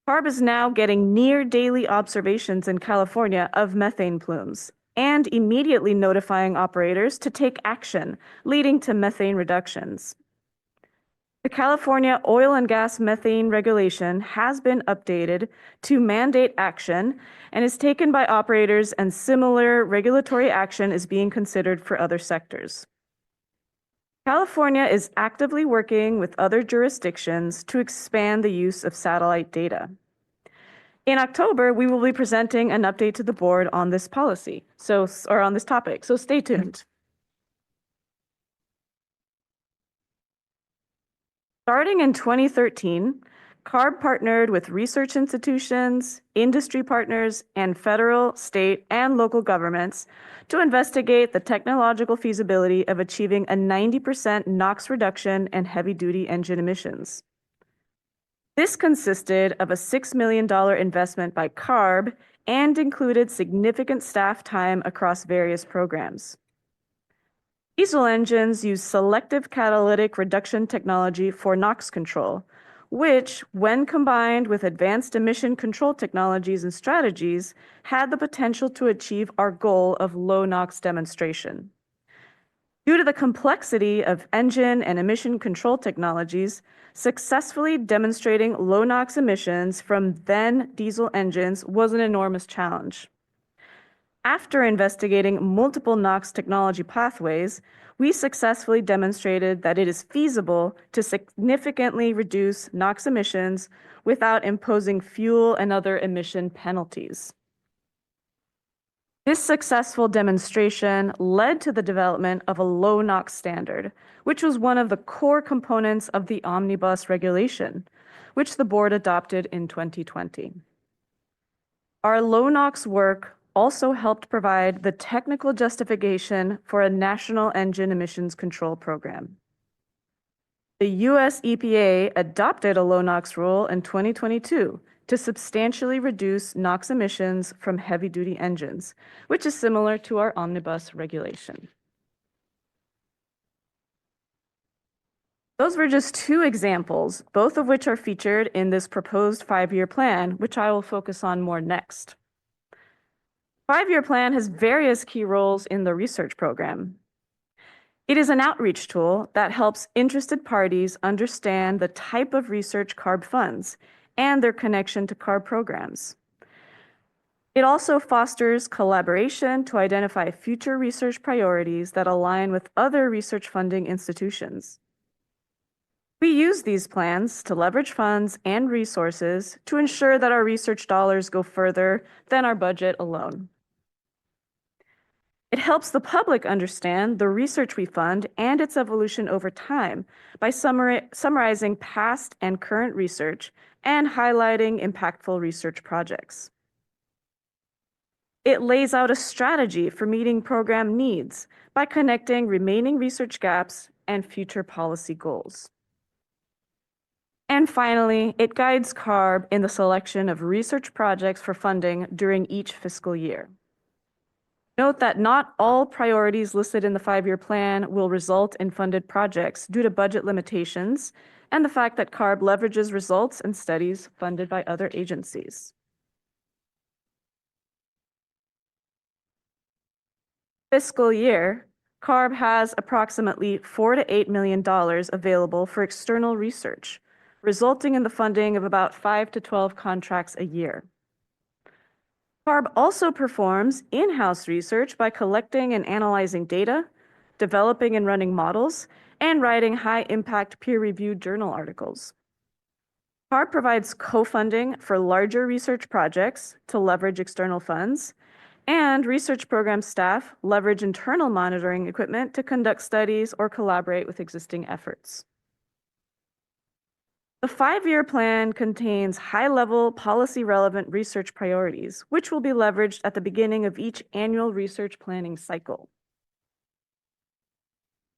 CARB is now getting near daily observations in California of methane plumes and immediately notifying operators to take action, leading to methane reductions. The California Oil and Gas Methane Regulation has been updated to mandate action and is taken by operators, and similar regulatory action is being considered for other sectors. California is actively working with other jurisdictions to expand the use of satellite data. In October, we will be presenting an update to the board on this policy, or on this topic, so stay tuned. Starting in 2013, CARB partnered with research institutions, industry partners, and federal, state, and local governments to investigate the technological feasibility of achieving a 90% NOx reduction in heavy-duty engine emissions. This consisted of a $6 million investment by CARB and included significant staff time across various programs. Diesel engines use selective catalytic reduction technology for NOx control, which, when combined with advanced emission control technologies and strategies, had the potential to achieve our goal of low NOx demonstration. Due to the complexity of engine and emission control technologies, successfully demonstrating low NOx emissions from then diesel engines was an enormous challenge. After investigating multiple NOx technology pathways, we successfully demonstrated that it is feasible to significantly reduce NOx emissions without imposing fuel and other emission penalties. This successful demonstration led to the development of a low NOx standard, which was one of the core components of the Omnibus regulation, which the board adopted in 2020. Our low NOx work also helped provide the technical justification for a national engine emissions control program. The US EPA adopted a low NOx rule in 2022 to substantially reduce NOx emissions from heavy-duty engines, which is similar to our Omnibus regulation. Those were just two examples, both of which are featured in this proposed 5-year plan, which I will focus on more next. 5-year plan has various key roles in the research program. It is an outreach tool that helps interested parties understand the type of research CARB funds and their connection to CARB programs. It also fosters collaboration to identify future research priorities that align with other research funding institutions. We use these plans to leverage funds and resources to ensure that our research dollars go further than our budget alone. It helps the public understand the research we fund and its evolution over time by summarizing past and current research and highlighting impactful research projects. It lays out a strategy for meeting program needs by connecting remaining research gaps and future policy goals. And finally, it guides CARB in the selection of research projects for funding during each fiscal year. Note that not all priorities listed in the 5-year plan will result in funded projects due to budget limitations and the fact that CARB leverages results and studies funded by other agencies. Fiscal year, CARB has approximately $4 to $8 million available for external research, resulting in the funding of about 5 to 12 contracts a year. CARB also performs in-house research by collecting and analyzing data, developing and running models, and writing high-impact peer-reviewed journal articles. CARB provides co-funding for larger research projects to leverage external funds, and research program staff leverage internal monitoring equipment to conduct studies or collaborate with existing efforts. The 5-year plan contains high-level policy-relevant research priorities, which will be leveraged at the beginning of each annual research planning cycle.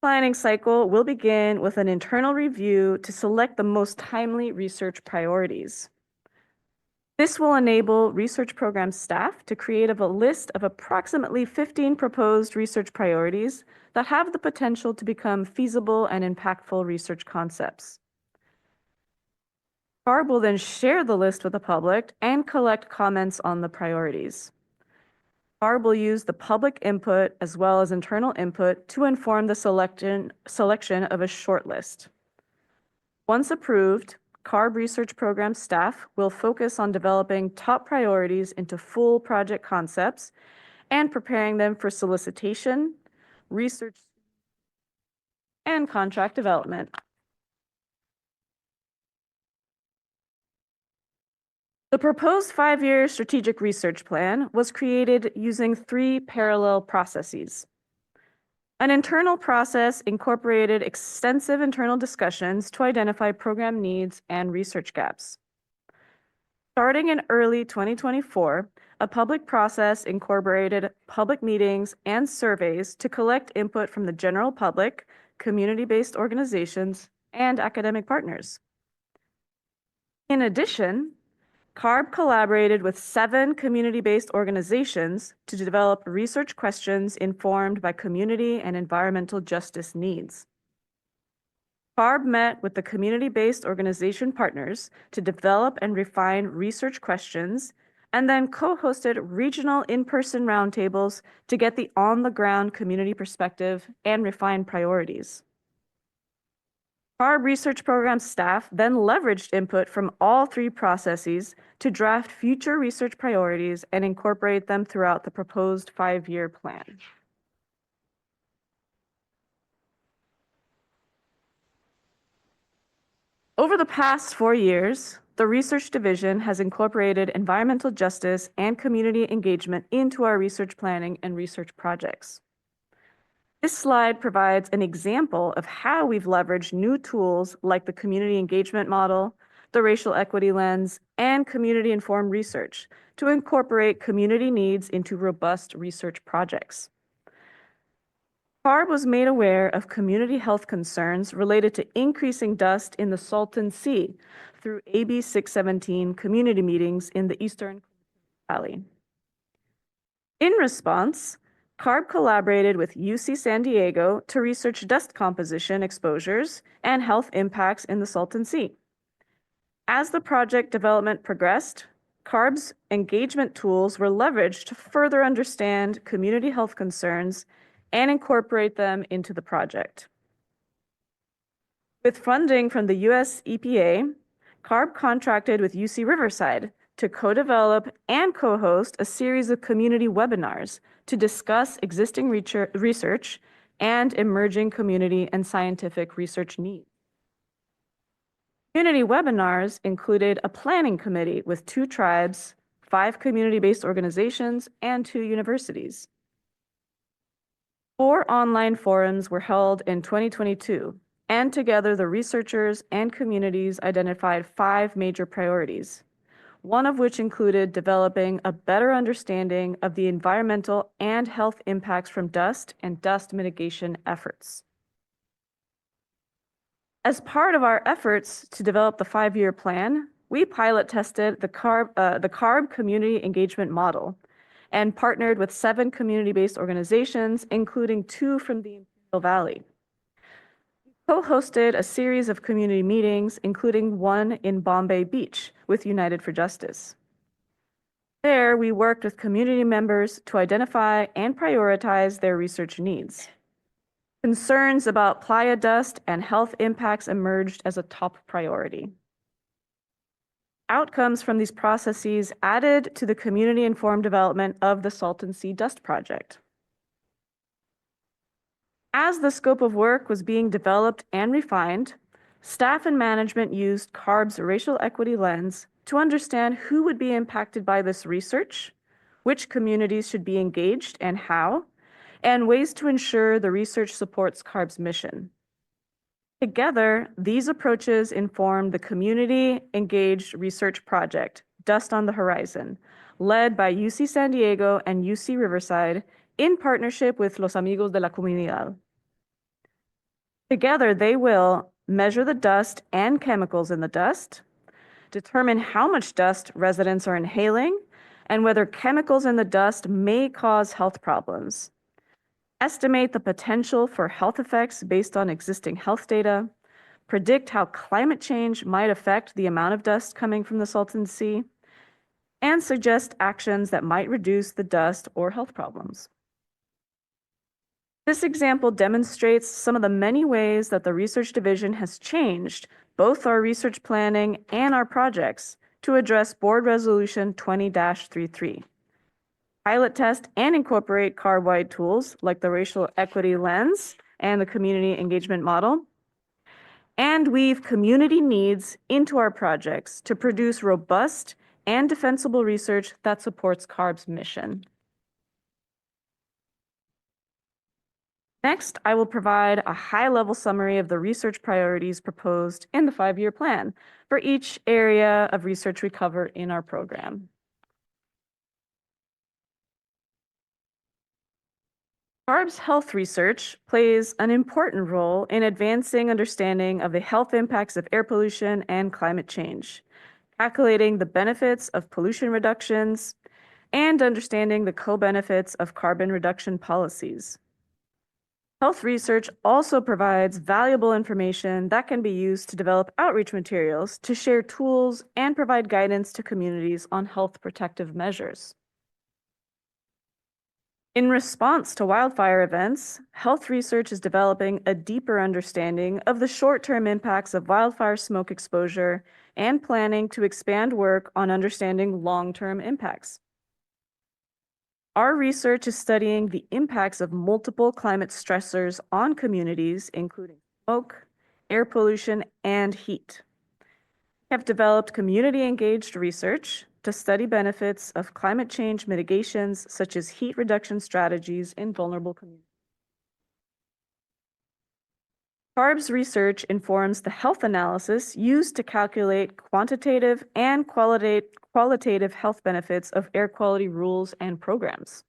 Planning cycle will begin with an internal review to select the most timely research priorities. This will enable research program staff to create a list of approximately 15 proposed research priorities that have the potential to become feasible and impactful research concepts. CARB will then share the list with the public and collect comments on the priorities. CARB will use the public input as well as internal input to inform the selection of a shortlist. Once approved, CARB research program staff will focus on developing top priorities into full project concepts and preparing them for solicitation, research, and contract development. The proposed 5-year strategic research plan was created using 3 parallel processes. An internal process incorporated extensive internal discussions to identify program needs and research gaps. Starting in early 2024, a public process incorporated public meetings and surveys to collect input from the general public, community-based organizations, and academic partners. In addition, CARB collaborated with 7 community-based organizations to develop research questions informed by community and environmental justice needs. CARB met with the community-based organization partners to develop and refine research questions, and then co-hosted regional in-person roundtables to get the on-the-ground community perspective and refine priorities. CARB research program staff then leveraged input from all 3 processes to draft future research priorities and incorporate them throughout the proposed 5-year plan. Over the past 4 years, the research division has incorporated environmental justice and community engagement into our research planning and research projects. This slide provides an example of how we've leveraged new tools like the community engagement model, the racial equity lens, and community-informed research to incorporate community needs into robust research projects. CARB was made aware of community health concerns related to increasing dust in the Salton Sea through AB 617 community meetings in the Eastern Valley. In response, CARB collaborated with UC San Diego to research dust composition exposures and health impacts in the Salton Sea. As the project development progressed, CARB's engagement tools were leveraged to further understand community health concerns and incorporate them into the project. With funding from the US EPA, CARB contracted with UC Riverside to co-develop and co-host a series of community webinars to discuss existing research and emerging community and scientific research needs. Community webinars included a planning committee with 2 tribes, 5 community-based organizations, and 2 universities. 4 online forums were held in 2022, and together the researchers and communities identified 5 major priorities, one of which included developing a better understanding of the environmental and health impacts from dust and dust mitigation efforts. As part of our efforts to develop the 5-year plan, we pilot tested the CARB community engagement model and partnered with 7 community-based organizations, including 2 from the Imperial Valley. We co-hosted a series of community meetings, including one in Bombay Beach with United for Justice. There, we worked with community members to identify and prioritize their research needs. Concerns about playa dust and health impacts emerged as a top priority. Outcomes from these processes added to the community-informed development of the Salton Sea Dust Project. As the scope of work was being developed and refined, staff and management used CARB's racial equity lens to understand who would be impacted by this research, which communities should be engaged and how, and ways to ensure the research supports CARB's mission. Together, these approaches informed the community-engaged research project, Dust on the Horizon, led by UC San Diego and UC Riverside in partnership with Los Amigos de la Comunidad. Together, they will measure the dust and chemicals in the dust, determine how much dust residents are inhaling, and whether chemicals in the dust may cause health problems, estimate the potential for health effects based on existing health data, predict how climate change might affect the amount of dust coming from the Salton Sea, and suggest actions that might reduce the dust or health problems. This example demonstrates some of the many ways that the research division has changed both our research planning and our projects to address Board Resolution 20-33. Pilot test and incorporate CARB-wide tools like the racial equity lens and the community engagement model, and weave community needs into our projects to produce robust and defensible research that supports CARB's mission. Next, I will provide a high-level summary of the research priorities proposed in the 5-year plan for each area of research we cover in our program. CARB's health research plays an important role in advancing understanding of the health impacts of air pollution and climate change, calculating the benefits of pollution reductions, and understanding the co-benefits of carbon reduction policies. Health research also provides valuable information that can be used to develop outreach materials to share tools and provide guidance to communities on health protective measures. In response to wildfire events, health research is developing a deeper understanding of the short-term impacts of wildfire smoke exposure and planning to expand work on understanding long-term impacts. Our research is studying the impacts of multiple climate stressors on communities, including smoke, air pollution, and heat. We have developed community-engaged research to study benefits of climate change mitigations, such as heat reduction strategies in vulnerable communities. CARB's research informs the health analysis used to calculate quantitative and qualitative health benefits of air quality rules and programs.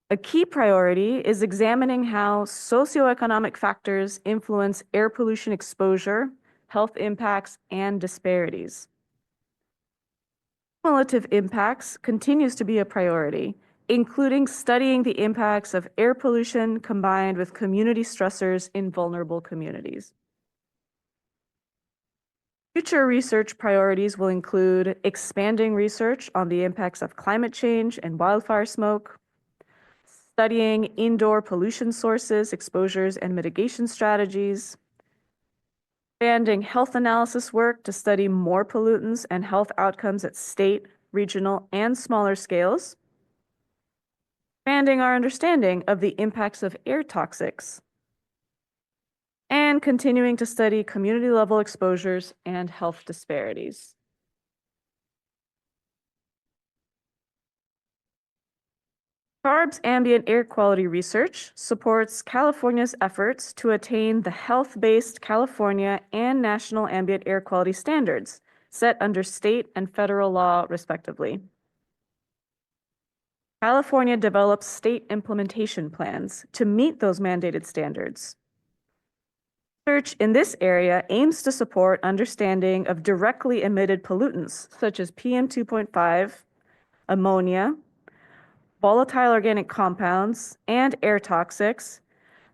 A key priority is examining how socioeconomic factors influence air pollution exposure, health impacts, and disparities. Cumulative impacts continues to be a priority, including studying the impacts of air pollution combined with community stressors in vulnerable communities. Future research priorities will include expanding research on the impacts of climate change and wildfire smoke, studying indoor pollution sources, exposures, and mitigation strategies, expanding health analysis work to study more pollutants and health outcomes at state, regional, and smaller scales, expanding our understanding of the impacts of air toxics, and continuing to study community-level exposures and health disparities. CARB's ambient air quality research supports California's efforts to attain the health-based California and national ambient air quality standards set under state and federal law, respectively. California develops state implementation plans to meet those mandated standards. Research in this area aims to support understanding of directly emitted pollutants such as PM 2.5, ammonia, volatile organic compounds, and air toxics,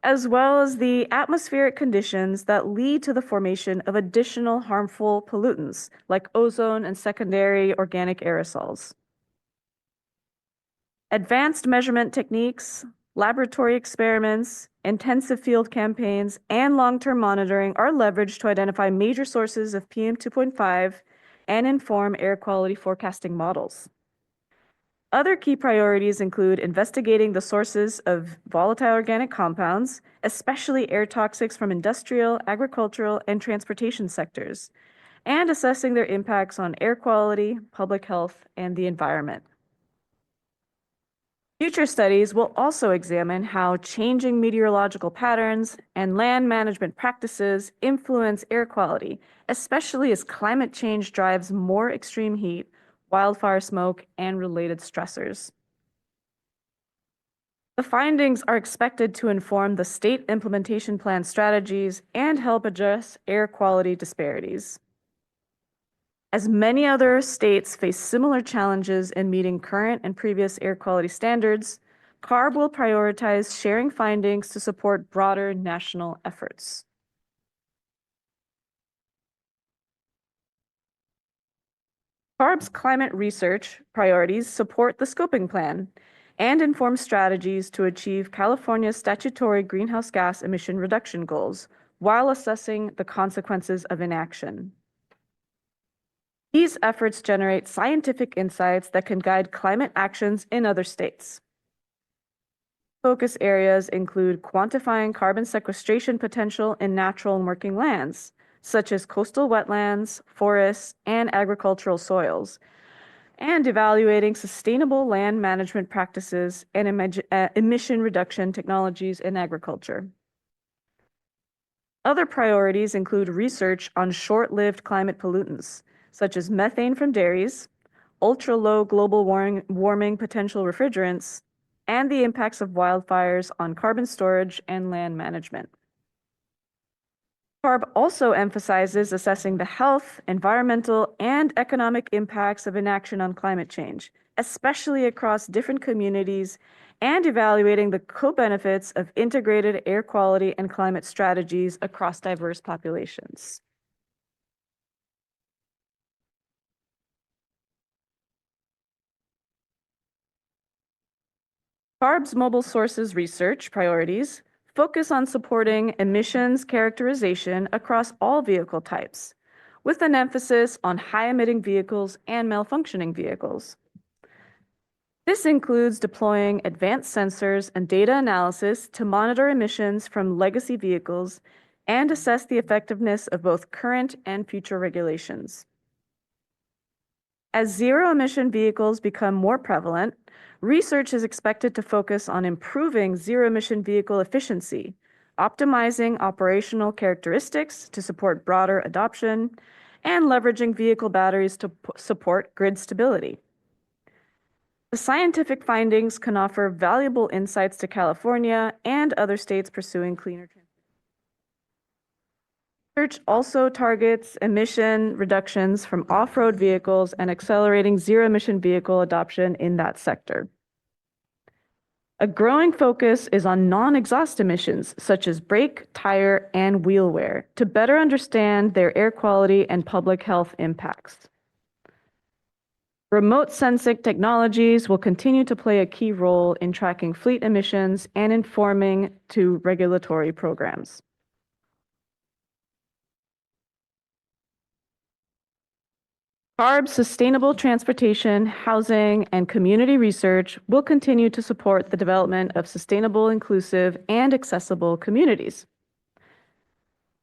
as well as the atmospheric conditions that lead to the formation of additional harmful pollutants like ozone and secondary organic aerosols. Advanced measurement techniques, laboratory experiments, intensive field campaigns, and long-term monitoring are leveraged to identify major sources of PM 2.5 and inform air quality forecasting models. Other key priorities include investigating the sources of volatile organic compounds, especially air toxics from industrial, agricultural, and transportation sectors, and assessing their impacts on air quality, public health, and the environment. Future studies will also examine how changing meteorological patterns and land management practices influence air quality, especially as climate change drives more extreme heat, wildfire smoke, and related stressors. The findings are expected to inform the state implementation plan strategies and help address air quality disparities. As many other states face similar challenges in meeting current and previous air quality standards, CARB will prioritize sharing findings to support broader national efforts. CARB's climate research priorities support the scoping plan and inform strategies to achieve California's statutory greenhouse gas emission reduction goals while assessing the consequences of inaction. These efforts generate scientific insights that can guide climate actions in other states. Focus areas include quantifying carbon sequestration potential in natural and working lands, such as coastal wetlands, forests, and agricultural soils, and evaluating sustainable land management practices and emission reduction technologies in agriculture. Other priorities include research on short-lived climate pollutants, such as methane from dairies, ultra-low global warming potential refrigerants, and the impacts of wildfires on carbon storage and land management. CARB also emphasizes assessing the health, environmental, and economic impacts of inaction on climate change, especially across different communities, and evaluating the co-benefits of integrated air quality and climate strategies across diverse populations. CARB's mobile sources research priorities focus on supporting emissions characterization across all vehicle types, with an emphasis on high-emitting vehicles and malfunctioning vehicles. This includes deploying advanced sensors and data analysis to monitor emissions from legacy vehicles and assess the effectiveness of both current and future regulations. As zero-emission vehicles become more prevalent, research is expected to focus on improving zero-emission vehicle efficiency, optimizing operational characteristics to support broader adoption, and leveraging vehicle batteries to support grid stability. The scientific findings can offer valuable insights to California and other states pursuing cleaner transportation. Research also targets emission reductions from off-road vehicles and accelerating zero-emission vehicle adoption in that sector. A growing focus is on non-exhaust emissions, such as brake, tire, and wheel wear, to better understand their air quality and public health impacts. Remote sensing technologies will continue to play a key role in tracking fleet emissions and informing to regulatory programs. CARB's sustainable transportation, housing, and community research will continue to support the development of sustainable, inclusive, and accessible communities.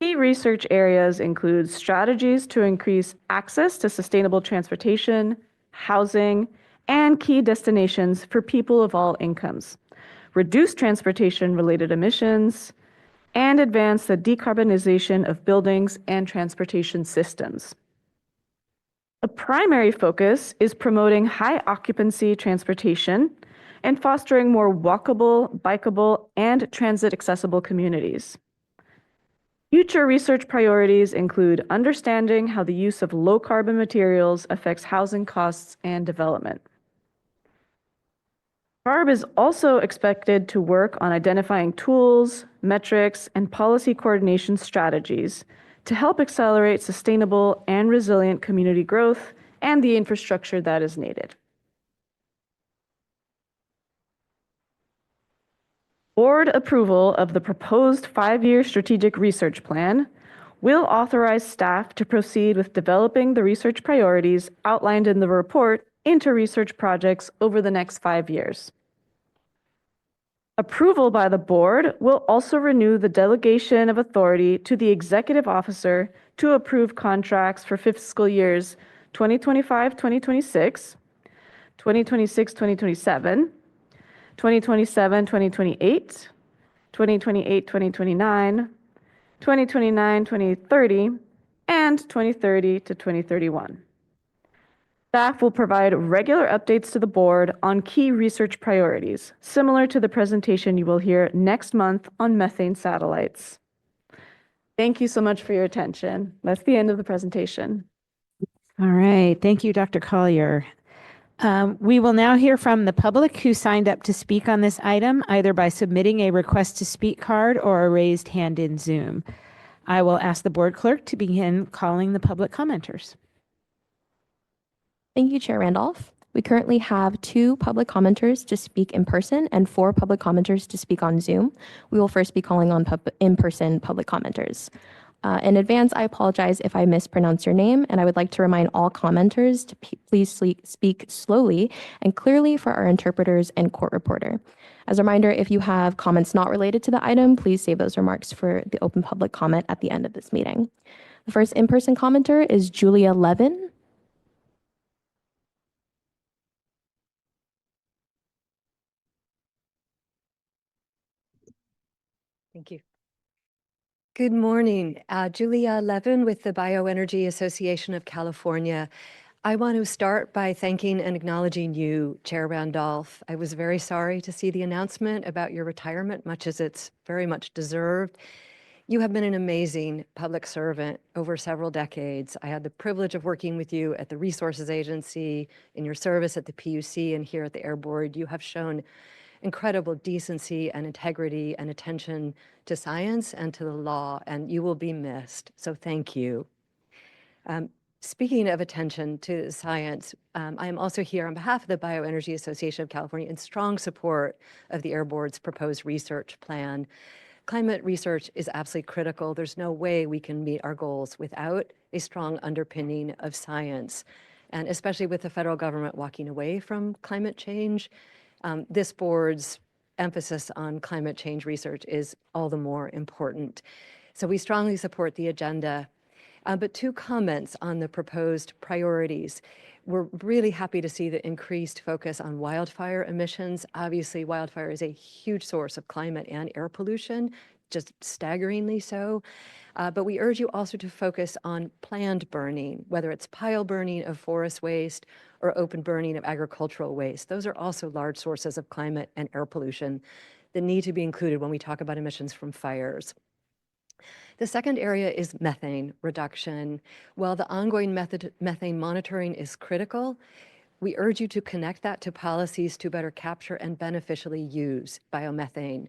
Key research areas include strategies to increase access to sustainable transportation, housing, and key destinations for people of all incomes, reduce transportation-related emissions, and advance the decarbonization of buildings and transportation systems. A primary focus is promoting high occupancy transportation and fostering more walkable, bikeable, and transit accessible communities. Future research priorities include understanding how the use of low carbon materials affects housing costs and development. CARB is also expected to work on identifying tools, metrics, and policy coordination strategies to help accelerate sustainable and resilient community growth and the infrastructure that is needed. Board approval of the proposed 5-year strategic research plan will authorize staff to proceed with developing the research priorities outlined in the report into research projects over the next 5 years. Approval by the board will also renew the delegation of authority to the executive officer to approve contracts for fiscal years 2025-2026, 2026-2027, 2027-2028, 2028-2029, 2029-2030, and 2030-2031. Staff will provide regular updates to the board on key research priorities, similar to the presentation you will hear next month on methane satellites. Thank you so much for your attention. That's the end of the presentation. All right. Thank you, Dr. Collier. We will now hear from the public who signed up to speak on this item, either by submitting a request to speak card or a raised hand in Zoom. I will ask the board clerk to begin calling the public commenters. Thank you, Chair Randolph. We currently have 2 public commenters to speak in person and 4 public commenters to speak on Zoom. We will first be calling on in-person public commenters. In advance, I apologize if I mispronounce your name, and I would like to remind all commenters to please speak slowly and clearly for our interpreters and court reporter. As a reminder, if you have comments not related to the item, please save those remarks for the open public comment at the end of this meeting. The first in-person commenter is Julia Levin. Thank you. Good morning. Julia Levin with the Bioenergy Association of California. I want to start by thanking and acknowledging you, Chair Randolph. I was very sorry to see the announcement about your retirement, much as it's very much deserved. You have been an amazing public servant over several decades. I had the privilege of working with you at the Resources Agency, in your service at the PUC, and here at the Air Board. You have shown incredible decency and integrity and attention to science and to the law, and you will be missed. So thank you. Speaking of attention to science, I am also here on behalf of the Bioenergy Association of California in strong support of the Air Board's proposed research plan. Climate research is absolutely critical. There's no way we can meet our goals without a strong underpinning of science. And especially with the federal government walking away from climate change, this board's emphasis on climate change research is all the more important. So we strongly support the agenda. But 2 comments on the proposed priorities. We're really happy to see the increased focus on wildfire emissions. Obviously, wildfire is a huge source of climate and air pollution, just staggeringly so. But we urge you also to focus on planned burning, whether it's pile burning of forest waste or open burning of agricultural waste. Those are also large sources of climate and air pollution that need to be included when we talk about emissions from fires. The second area is methane reduction. While the ongoing methane monitoring is critical, we urge you to connect that to policies to better capture and beneficially use biomethane.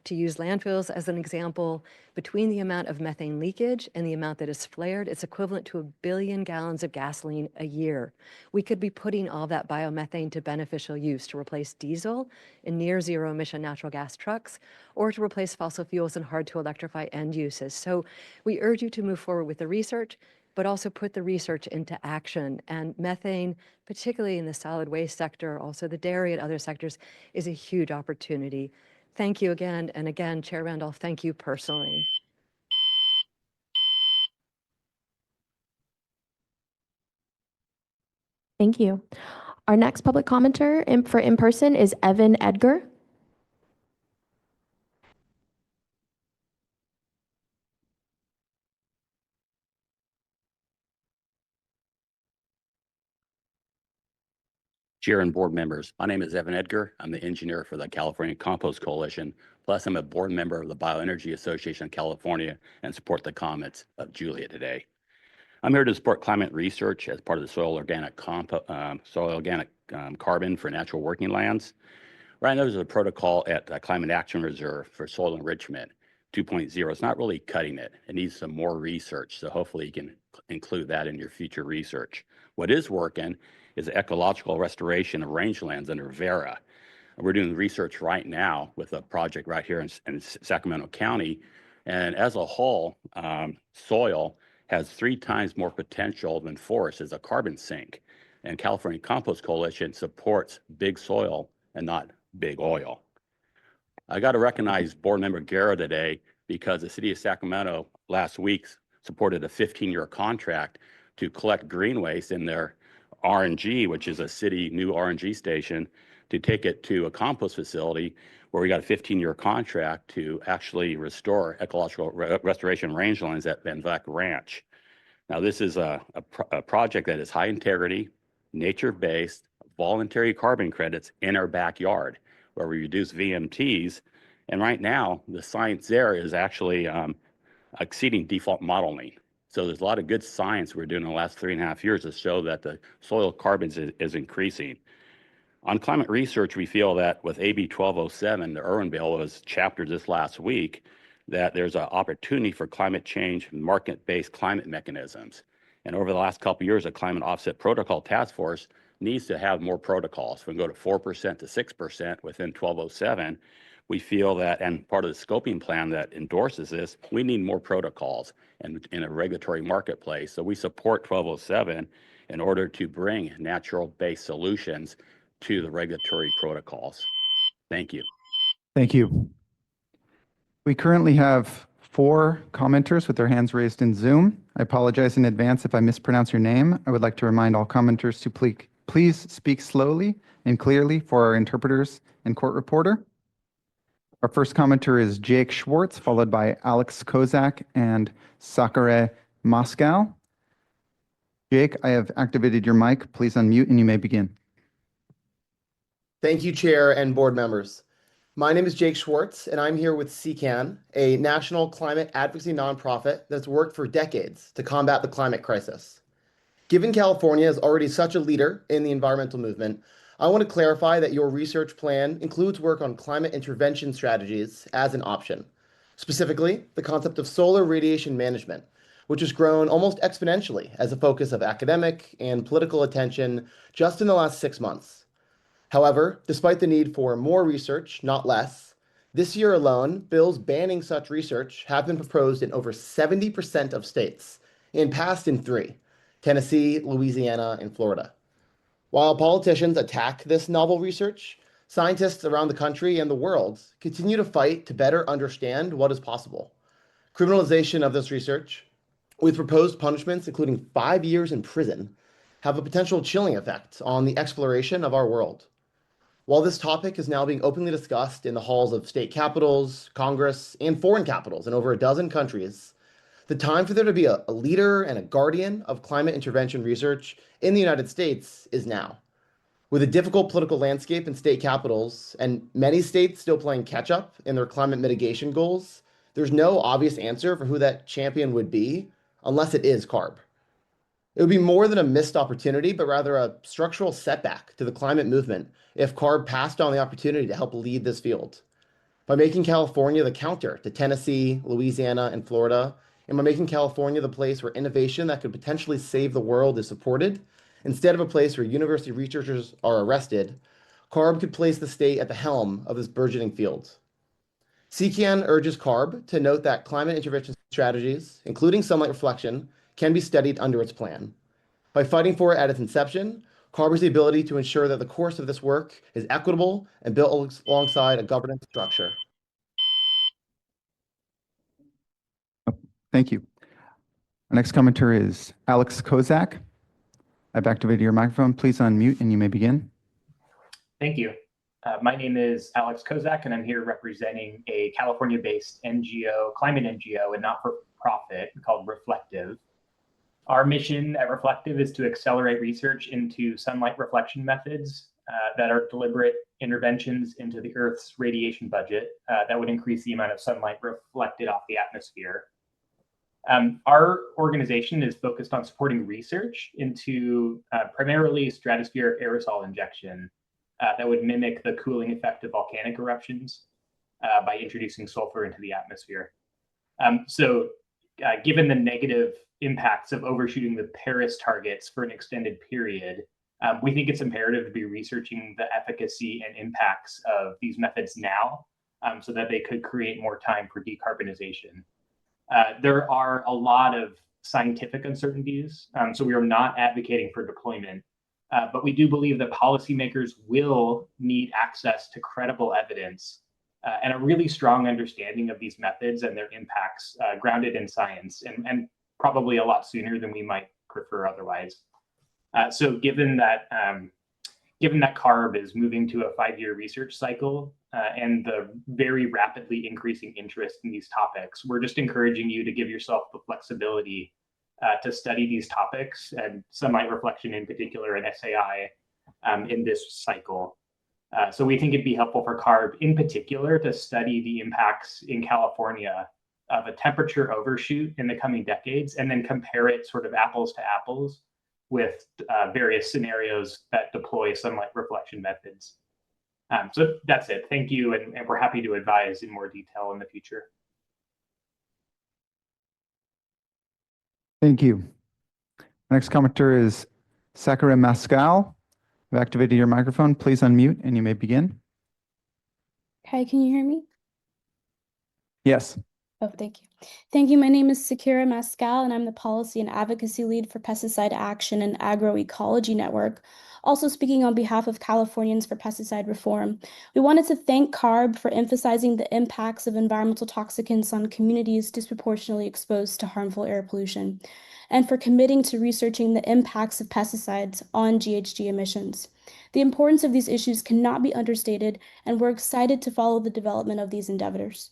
To use landfills as an example, between the amount of methane leakage and the amount that is flared, it's equivalent to 1 billion gallons of gasoline a year. We could be putting all that biomethane to beneficial use to replace diesel in near zero emission natural gas trucks, or to replace fossil fuels in hard to electrify end uses. So we urge you to move forward with the research, but also put the research into action. And methane, particularly in the solid waste sector, also the dairy and other sectors, is a huge opportunity. Thank you again. And again, Chair Randolph, thank you personally. Thank you. Our next public commenter for in-person is Evan Edgar. Chair and board members, my name is Evan Edgar. I'm the engineer for the California Compost Coalition. Plus, I'm a board member of the Bioenergy Association of California and support the comments of Julia today. I'm here to support climate research as part of the soil organic carbon for natural working lands. Right now, there's a protocol at Climate Action Reserve for soil enrichment 2.0. It's not really cutting it. It needs some more research. So hopefully you can include that in your future research. What is working is the ecological restoration of rangelands under Vera. We're doing research right now with a project right here in Sacramento County. And as a whole, soil has 3 times more potential than forest as a carbon sink. And California Compost Coalition supports big soil and not big oil. I got to recognize board member Guerra today because the city of Sacramento last week supported a 15-year contract to collect green waste in their RNG, which is a city new RNG station, to take it to a compost facility where we got a 15-year contract to actually restore ecological restoration rangelands at Van Vyck Ranch. Now, this is a project that is high integrity, nature-based, voluntary carbon credits in our backyard, where we reduce VMTs. And right now, the science there is actually exceeding default modeling. So there's a lot of good science we're doing in the last 3.5 years to show that the soil carbons is increasing. On climate research, we feel that with AB 1207, the Irvine bill was chaptered this last week, that there's an opportunity for climate change and market-based climate mechanisms. And over the last couple of years, the Climate Offset Protocol Task Force needs to have more protocols. We can go to 4% to 6% within 1207. We feel that, and part of the scoping plan that endorses this, we need more protocols in a regulatory marketplace. So we support 1207 in order to bring natural-based solutions to the regulatory protocols. Thank you. Thank you. We currently have 4 commenters with their hands raised in Zoom. I apologize in advance if I mispronounce your name. I would like to remind all commenters to please speak slowly and clearly for our interpreters and court reporter. Our first commenter is Jake Schwartz, followed by Alex Kozak and Sakare Moscow. Jake, I have activated your mic. Please unmute and you may begin. Thank you, Chair and board members. My name is Jake Schwartz, and I'm here with CCAN, a national climate advocacy nonprofit that's worked for decades to combat the climate crisis. Given California is already such a leader in the environmental movement, I want to clarify that your research plan includes work on climate intervention strategies as an option. Specifically, the concept of solar radiation management, which has grown almost exponentially as a focus of academic and political attention just in the last 6 months. However, despite the need for more research, not less, this year alone, bills banning such research have been proposed in over 70% of states and passed in 3, Tennessee, Louisiana, and Florida. While politicians attack this novel research, scientists around the country and the world continue to fight to better understand what is possible. Criminalization of this research, with proposed punishments including 5 years in prison, have a potential chilling effect on the exploration of our world. While this topic is now being openly discussed in the halls of state capitals, Congress, and foreign capitals in over a dozen countries, the time for there to be a leader and a guardian of climate intervention research in the United States is now. With a difficult political landscape in state capitals and many states still playing catch up in their climate mitigation goals, there's no obvious answer for who that champion would be unless it is CARB. It would be more than a missed opportunity, but rather a structural setback to the climate movement if CARB passed on the opportunity to help lead this field. By making California the counter to Tennessee, Louisiana, and Florida, and by making California the place where innovation that could potentially save the world is supported, instead of a place where university researchers are arrested, CARB could place the state at the helm of this burgeoning field. CCAN urges CARB to note that climate intervention strategies, including sunlight reflection, can be studied under its plan. By fighting for it at its inception, CARB has the ability to ensure that the course of this work is equitable and built alongside a governance structure. Thank you. Our next commenter is Alex Kozak. I've activated your microphone. Please unmute and you may begin. Thank you. My name is Alex Kozak, and I'm here representing a California-based NGO, climate NGO, and not-for-profit called Reflective. Our mission at Reflective is to accelerate research into sunlight reflection methods that are deliberate interventions into the Earth's radiation budget that would increase the amount of sunlight reflected off the atmosphere. Our organization is focused on supporting research into primarily stratospheric aerosol injection that would mimic the cooling effect of volcanic eruptions by introducing sulfur into the atmosphere. Given the negative impacts of overshooting the Paris targets for an extended period, we think it's imperative to be researching the efficacy and impacts of these methods now so that they could create more time for decarbonization. There are a lot of scientific uncertainties, so we are not advocating for deployment, but we do believe that policymakers will need access to credible evidence and a really strong understanding of these methods and their impacts grounded in science, and probably a lot sooner than we might prefer otherwise. So given that CARB is moving to a 5-year research cycle and the very rapidly increasing interest in these topics, we're just encouraging you to give yourself the flexibility to study these topics and sunlight reflection in particular and SAI in this cycle. So we think it'd be helpful for CARB in particular to study the impacts in California of a temperature overshoot in the coming decades and then compare it sort of apples to apples with various scenarios that deploy sunlight reflection methods. So that's it. Thank you, and we're happy to advise in more detail in the future. Thank you. Next commenter is Sacramento. I've activated your microphone. Please unmute and you may begin. Hi, can you hear me? Yes. Oh, thank you. Thank you. My name is Sakura Mascal, and I'm the Policy and Advocacy Lead for Pesticide Action and Agroecology Network, also speaking on behalf of Californians for Pesticide Reform. We wanted to thank CARB for emphasizing the impacts of environmental toxicants on communities disproportionately exposed to harmful air pollution, and for committing to researching the impacts of pesticides on GHG emissions. The importance of these issues cannot be understated, and we're excited to follow the development of these endeavors.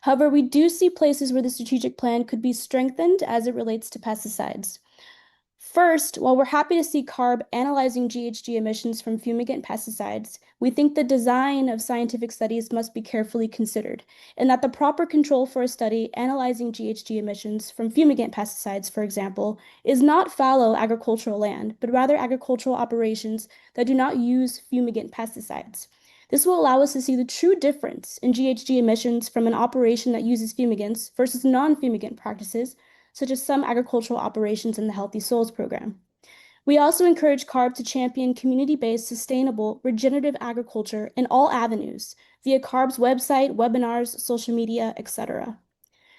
However, we do see places where the strategic plan could be strengthened as it relates to pesticides. First, while we're happy to see CARB analyzing GHG emissions from fumigant pesticides, we think the design of scientific studies must be carefully considered, and that the proper control for a study analyzing GHG emissions from fumigant pesticides, for example, is not fallow agricultural land, but rather agricultural operations that do not use fumigant pesticides. This will allow us to see the true difference in GHG emissions from an operation that uses fumigants versus non-fumigant practices, such as some agricultural operations in the Healthy Soils program. We also encourage CARB to champion community-based, sustainable, regenerative agriculture in all avenues via CARB's website, webinars, social media, etc.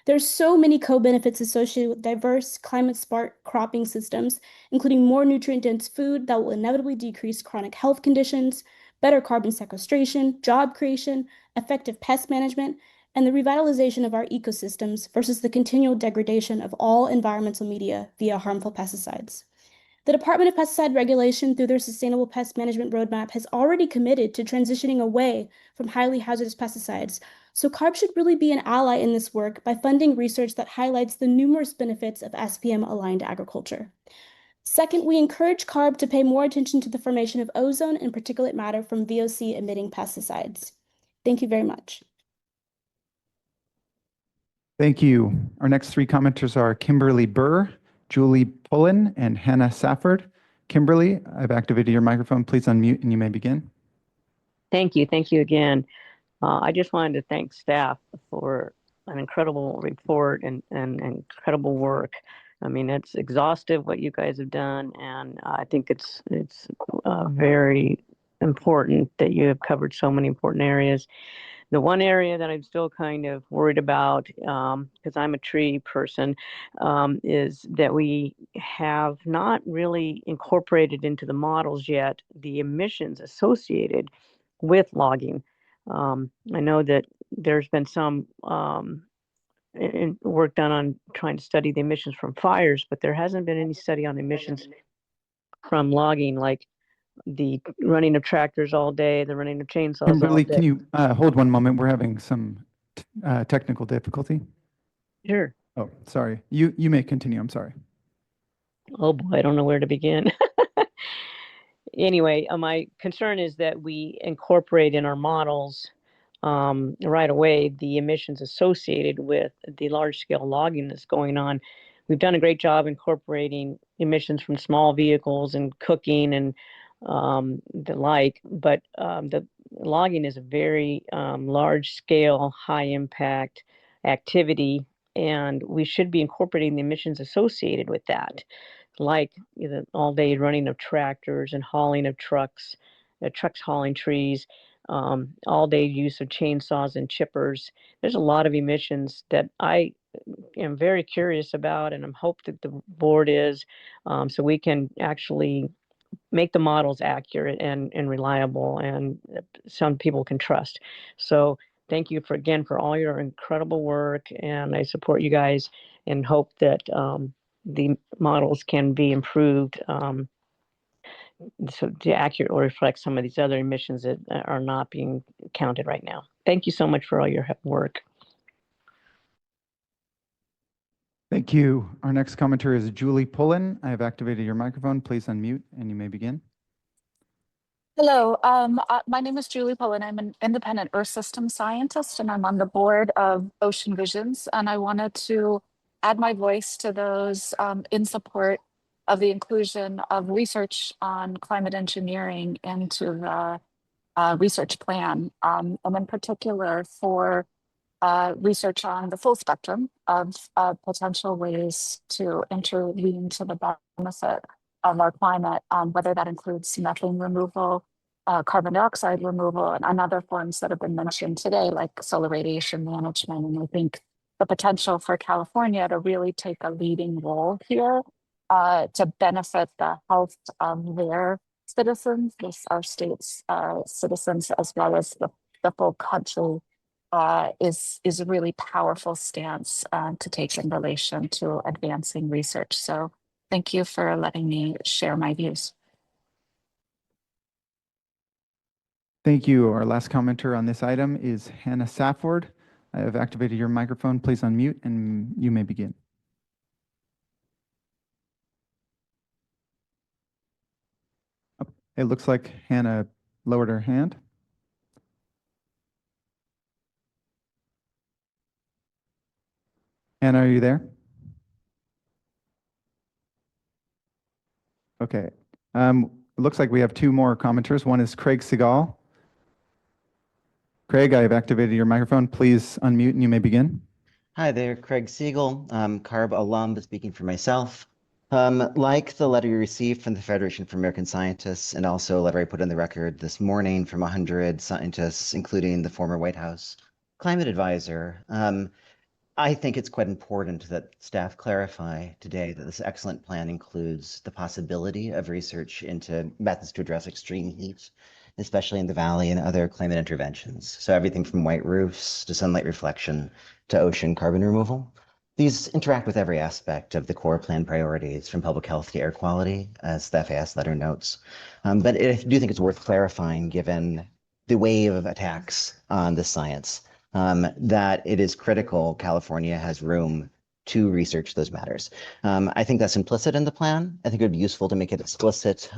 There's so many co-benefits associated with diverse, climate-smart cropping systems, including more nutrient-dense food that will inevitably decrease chronic health conditions, better carbon sequestration, job creation, effective pest management, and the revitalization of our ecosystems versus the continual degradation of all environmental media via harmful pesticides. The Department of Pesticide Regulation, through their Sustainable Pest Management Roadmap, has already committed to transitioning away from highly hazardous pesticides, so CARB should really be an ally in this work by funding research that highlights the numerous benefits of SPM-aligned agriculture. Second, we encourage CARB to pay more attention to the formation of ozone and particulate matter from VOC-emitting pesticides. Thank you very much. Thank you. Our next 3 commenters are Kimberly Burr, Julie Pullen, and Hannah Safford. Kimberly, I've activated your microphone. Please unmute and you may begin. Thank you. Thank you again. I just wanted to thank staff for an incredible report and incredible work. I mean, it's exhaustive what you guys have done, and I think it's very important that you have covered so many important areas. The one area that I'm still kind of worried about, because I'm a tree person, is that we have not really incorporated into the models yet the emissions associated with logging. I know that there's been some work done on trying to study the emissions from fires, but there hasn't been any study on emissions from logging, like the running of tractors all day, the running of chainsaws all Kimberly, day. can you hold one moment? We're having some technical difficulty. Sure. Oh, sorry. You may continue. I'm sorry. Oh boy, I don't know where to begin. Anyway, my concern is that we incorporate in our models right away the emissions associated with the large scale logging that's going on. We've done a great job incorporating emissions from small vehicles and cooking and the like, but the logging is a very large scale, high impact activity, and we should be incorporating the emissions associated with that, like the all day running of tractors and hauling of trucks, trucks hauling trees, all day use of chainsaws and chippers. There's a lot of emissions that I am very curious about, and I'm hope that the board is, so we can actually make the models accurate and reliable, and some people can trust. So thank you for all your incredible work, and I support you guys and hope that the models can be improved so to accurately reflect some of these other emissions that are not being counted right now. Thank you so much for all your work. Thank you. Our next commenter is Julie Pullen. I have activated your microphone. Please unmute and you may begin. Hello, my name is Julie Pullen. I'm an independent Earth system scientist, and I'm on the board of Ocean Visions. And I wanted to add my voice to those in support of the inclusion of research on climate engineering into the research plan, and in particular for research on the full spectrum of potential ways to intervene to the benefit of our climate, whether that includes methane removal, carbon dioxide removal, and other forms that have been mentioned today, like solar radiation management. And I think the potential for California to really take a leading role here to benefit the health of their citizens, our state's citizens, as well as the full country, is a really powerful stance to take in relation to advancing research. So thank you for letting me share my views. Thank you. Our last commenter on this item is Hannah Safford. I have activated your microphone. Please unmute and you may begin. Oh, it looks like Hannah lowered her hand. Hannah, are you there? Okay. It looks like we have two more commenters. One is Craig Segal. Craig, I have activated your microphone. Please unmute and you may begin. Hi there, Craig Siegel, CARB alum, but speaking for myself. Like the letter you received from the Federation for American Scientists, and also a letter I put in the record this morning from 100 scientists, including the former White House climate advisor, I think it's quite important that staff clarify today that this excellent plan includes the possibility of research into methods to address extreme heat, especially in the valley, and other climate interventions. So everything from white roofs to sunlight reflection to ocean carbon removal. These interact with every aspect of the core plan priorities, from public health to air quality, as the FAS letter notes. But I do think it's worth clarifying, given the wave of attacks on this science, that it is critical California has room to research those matters. I think that's implicit in the plan. I think it would be useful to make it explicit,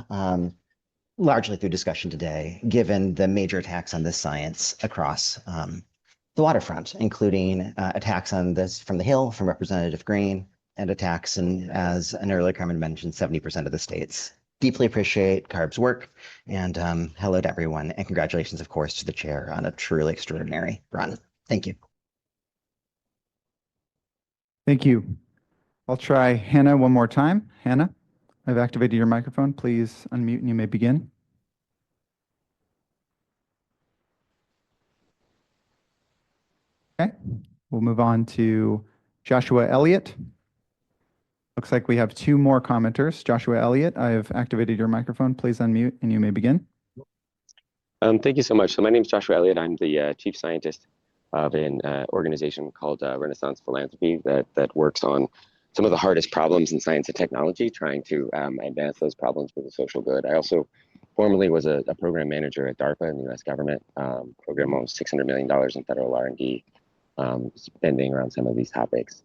largely through discussion today, given the major attacks on this science across the waterfront, including attacks on this from the Hill, from Representative Green, and attacks in, as an earlier comment mentioned, 70% of the states. Deeply appreciate CARB's work, and hello to everyone, and congratulations, of course, to the chair on a truly extraordinary run. Thank you. Thank you. I'll try Hannah one more time. Hannah, I've activated your microphone. Please unmute and you may begin. Okay, we'll move on to Joshua Elliott. Looks like we have two more commenters. Joshua Elliott, I have activated your microphone. Please unmute and you may begin. Thank you so much. So my name is Joshua Elliott. I'm the chief scientist of an organization called Renaissance Philanthropy that works on some of the hardest problems in science and technology, trying to advance those problems for the social good. I also formerly was a program manager at DARPA in the U.S. government, program almost $600 million in federal R&D spending around some of these topics.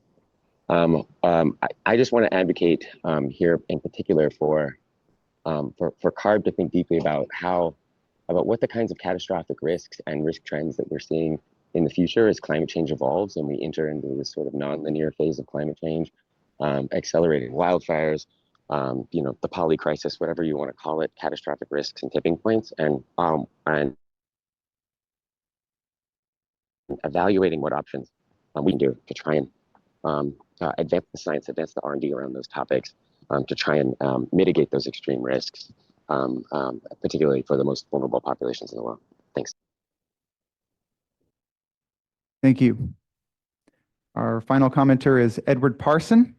I just want to advocate here in particular for CARB to think deeply about what the kinds of catastrophic risks and risk trends that we're seeing in the future as climate change evolves and we enter into this sort of non-linear phase of climate change, accelerating wildfires, the poly crisis, whatever you want to call it, catastrophic risks and tipping points, and evaluating what options we can do to try and advance the science, advance the R&D around those topics, to try and mitigate those extreme risks, particularly for the most vulnerable populations in the world. Thanks. Thank you. Our final commenter is Edward Parson.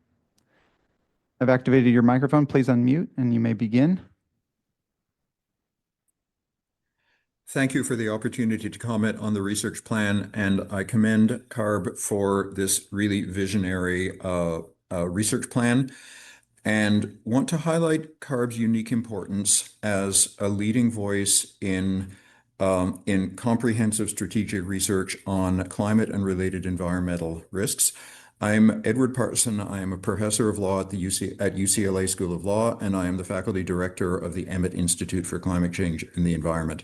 I've activated your microphone. Please unmute and you may begin. Thank you for the opportunity to comment on the research plan, and I commend CARB for this really visionary research plan, and want to highlight CARB's unique importance as a leading voice in comprehensive strategic research on climate and related environmental risks. I'm Edward Parson. I am a professor of law at UCLA School of Law, and I am the faculty director of the Ambient Institute for Climate Change and the Environment.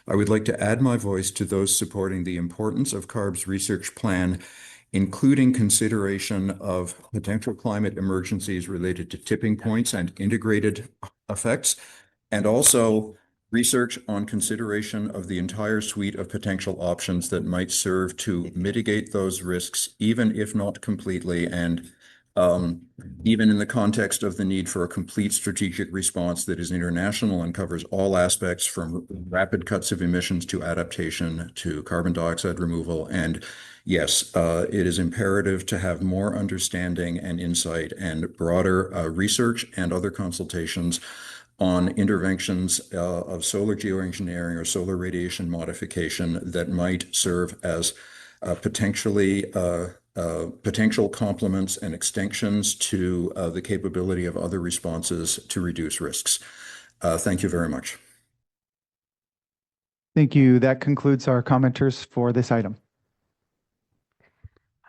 I would like to add my voice to those supporting the importance of CARB's research plan, including consideration of potential climate emergencies related to tipping points and integrated effects, and also research on consideration of the entire suite of potential options that might serve to mitigate those risks, even if not completely, and even in the context of the need for a complete strategic response that is international and covers all aspects from rapid cuts of emissions to adaptation to carbon dioxide removal. And yes, it is imperative to have more understanding and insight and broader research and other consultations on interventions of solar geoengineering or solar radiation modification that might serve as potential complements and extensions to the capability of other responses to reduce risks. Thank you very much. Thank you. That concludes our commenters for this item.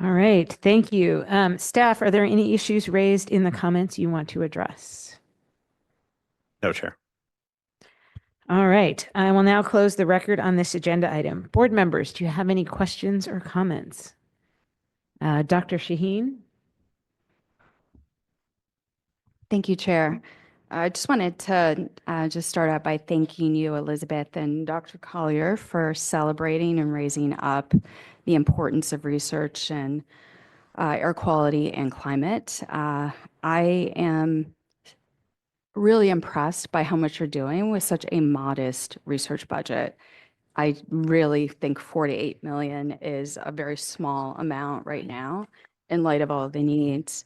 All right. Thank you. Staff, are there any issues raised in the comments you want to address? No, Chair. All right. I will now close the record on this agenda item. Board members, do you have any questions or comments? Dr. Shaheen? Thank you, Chair. I just wanted to just start out by thanking you, Elizabeth and Dr. Collier, for celebrating and raising up the importance of research in air quality and climate. I am really impressed by how much you're doing with such a modest research budget. I really think $4 to $8 million is a very small amount right now in light of all the needs.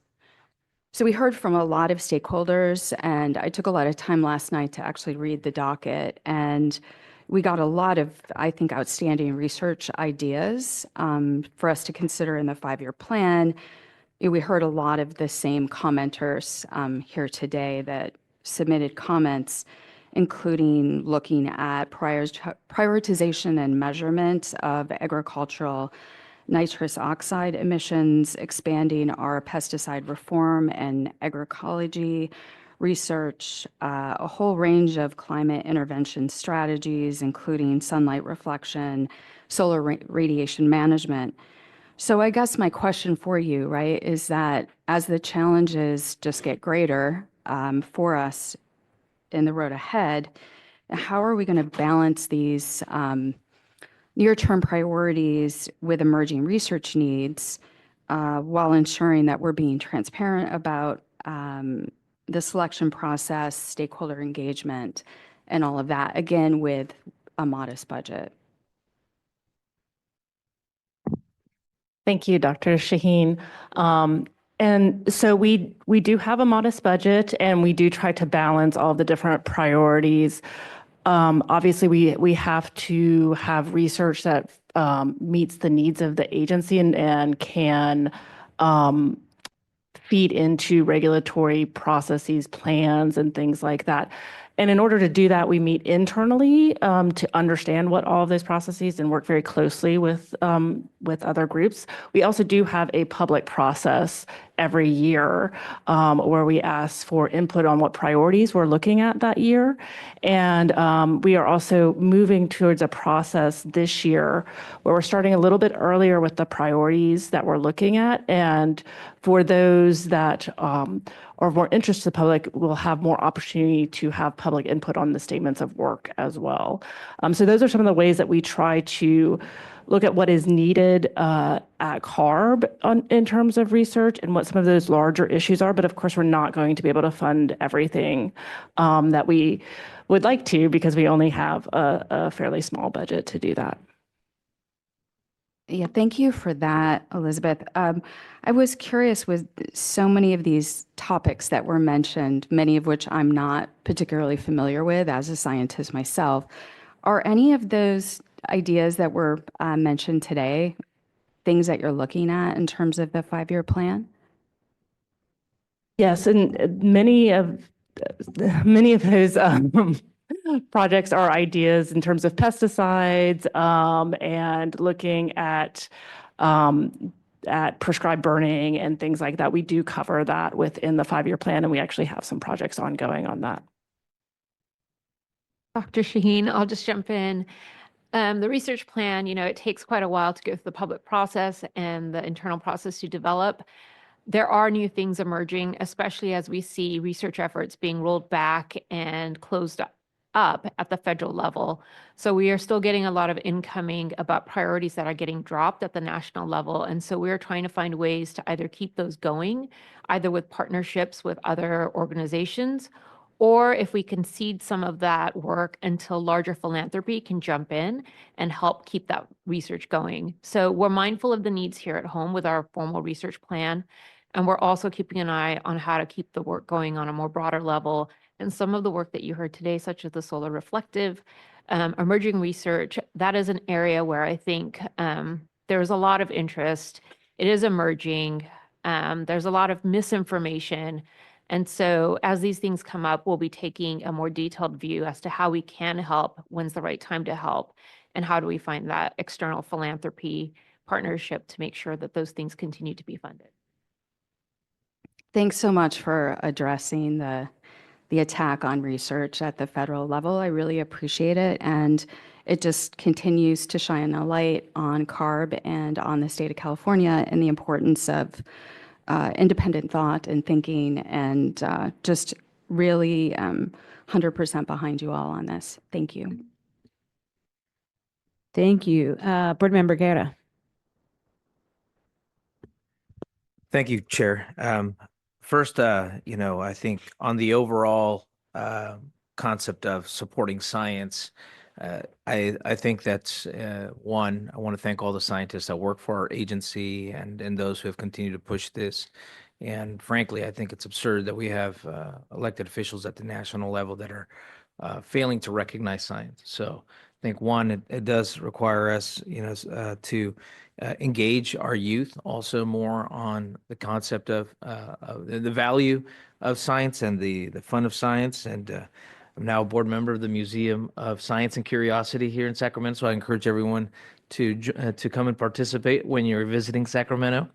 So we heard from a lot of stakeholders, and I took a lot of time last night to actually read the docket, and we got a lot of, I think, outstanding research ideas for us to consider in the 5-year plan. We heard a lot of the same commenters here today that submitted comments, including looking at prioritization and measurement of agricultural nitrous oxide emissions, expanding our pesticide reform and agroecology research, a whole range of climate intervention strategies, including sunlight reflection, solar radiation management. So I guess my question for you, right, is that as the challenges just get greater for us in the road ahead, how are we going to balance these near-term priorities with emerging research needs while ensuring that we're being transparent about the selection process, stakeholder engagement, and all of that, again, with a modest budget? Thank you, Dr. Shaheen. And so we do have a modest budget, and we do try to balance all the different priorities. Obviously, we have to have research that meets the needs of the agency and can feed into regulatory processes, plans, and things like that. And in order to do that, we meet internally to understand what all of those processes and work very closely with other groups. We also do have a public process every year where we ask for input on what priorities we're looking at that year. And we are also moving towards a process this year where we're starting a little bit earlier with the priorities that we're looking at. And for those that are more interested in the public, we'll have more opportunity to have public input on the statements of work as well. So those are some of the ways that we try to look at what is needed at CARB in terms of research and what some of those larger issues are. But of course, we're not going to be able to fund everything that we would like to because we only have a fairly small budget to do that. Yeah, thank you for that, Elizabeth. I was curious with so many of these topics that were mentioned, many of which I'm not particularly familiar with as a scientist myself. Are any of those ideas that were mentioned today things that you're looking at in terms of the 5-year plan? Yes, and many of those projects are ideas in terms of pesticides and looking at prescribed burning and things like that. We do cover that within the 5-year plan, and we actually have some projects ongoing on that. Dr. Shaheen, I'll just jump in. The research plan, it takes quite a while to go through the public process and the internal process to develop. There are new things emerging, especially as we see research efforts being rolled back and closed up at the federal level. So we are still getting a lot of incoming about priorities that are getting dropped at the national level. And so we're trying to find ways to either keep those going, either with partnerships with other organizations, or if we can seed some of that work until larger philanthropy can jump in and help keep that research going. So we're mindful of the needs here at home with our formal research plan. And we're also keeping an eye on how to keep the work going on a more broader level. And some of the work that you heard today, such as the solar reflective, emerging research, that is an area where I think there's a lot of interest. It is emerging. There's a lot of misinformation. And so as these things come up, we'll be taking a more detailed view as to how we can help, when's the right time to help, and how do we find that external philanthropy partnership to make sure that those things continue to be funded. Thanks so much for addressing the attack on research at the federal level. I really appreciate it. And it just continues to shine a light on CARB and on the state of California and the importance of independent thought and thinking, and just really 100% behind you all on this. Thank you. Thank you. Board Member Guerra. Thank you, Chair. First, I think on the overall concept of supporting science, I think that's one. I want to thank all the scientists that work for our agency and those who have continued to push this. And frankly, I think it's absurd that we have elected officials at the national level that are failing to recognize science. So I think one, it does require us, to engage our youth also more on the concept of the value of science and the fun of science. And I'm now a board member of the Museum of Science and Curiosity here in Sacramento, so I encourage everyone to come and participate when you're visiting Sacramento.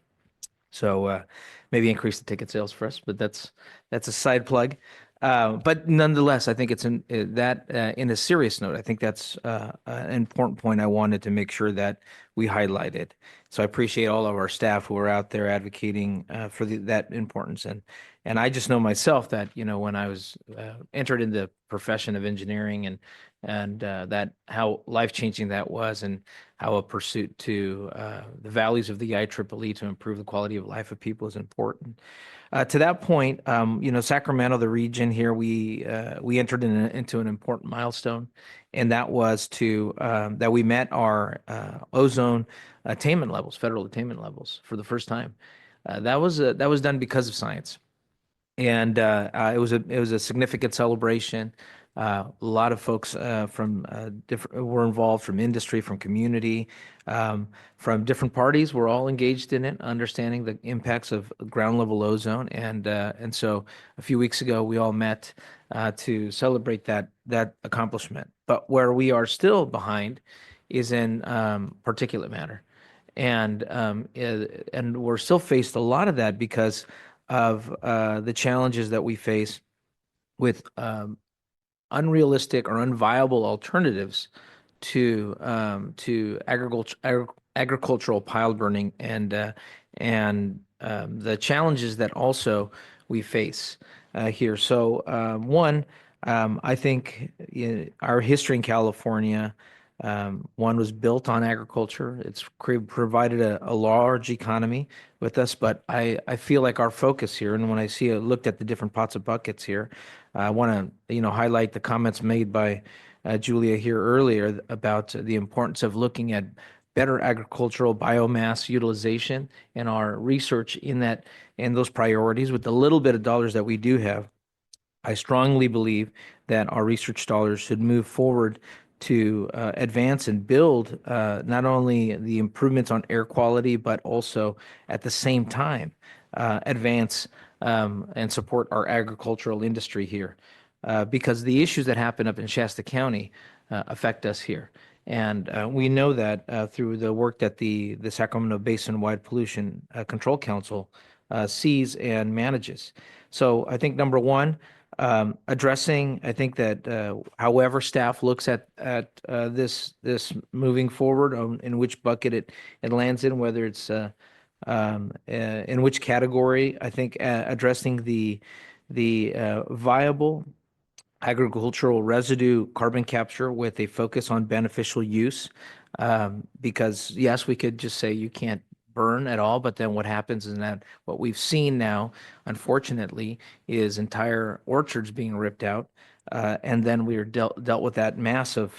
So maybe increase the ticket sales for us, but that's a side plug. But nonetheless, I think it's in a serious note. I think that's an important point I wanted to make sure that we highlighted. So I appreciate all of our staff who are out there advocating for that importance. And I just know myself that, when I was entered in the profession of engineering and that how life-changing that was, and how a pursuit to the values of the IEEE to improve the quality of life of people is important. To that point, Sacramento, the region here, we entered into an important milestone, and that was that we met our ozone attainment levels, federal attainment levels, for the first time. That was done because of science, and it was a significant celebration. A lot of folks from different were involved, from industry, from community, from different parties. We're all engaged in it, understanding the impacts of ground level ozone. And so a few weeks ago, we all met to celebrate that accomplishment. But where we are still behind is in particulate matter. And we're still faced a lot of that because of the challenges that we face with unrealistic or unviable alternatives to agricultural pile burning and the challenges that also we face here. So one, I think our history in California. One was built on agriculture. It's provided a large economy with us, but I feel like our focus here, and when I looked at the different pots of buckets here, I want to highlight the comments made by Julia here earlier about the importance of looking at better agricultural biomass utilization and our research in those priorities. With the little bit of dollars that we do have, I strongly believe that our research dollars should move forward to advance and build not only the improvements on air quality, but also at the same time advance and support our agricultural industry here. Because the issues that happen up in Shasta County affect us here. And we know that through the work that the Sacramento Basin-wide Pollution Control Council sees and manages. So I think number one, addressing, I think that however staff looks at this moving forward, in which bucket it lands in, whether it's in which category, I think addressing the viable agricultural residue carbon capture with a focus on beneficial use, because yes, we could just say you can't burn at all, but then what happens is that what we've seen now, unfortunately, is entire orchards being ripped out, and then we are dealt with that mass of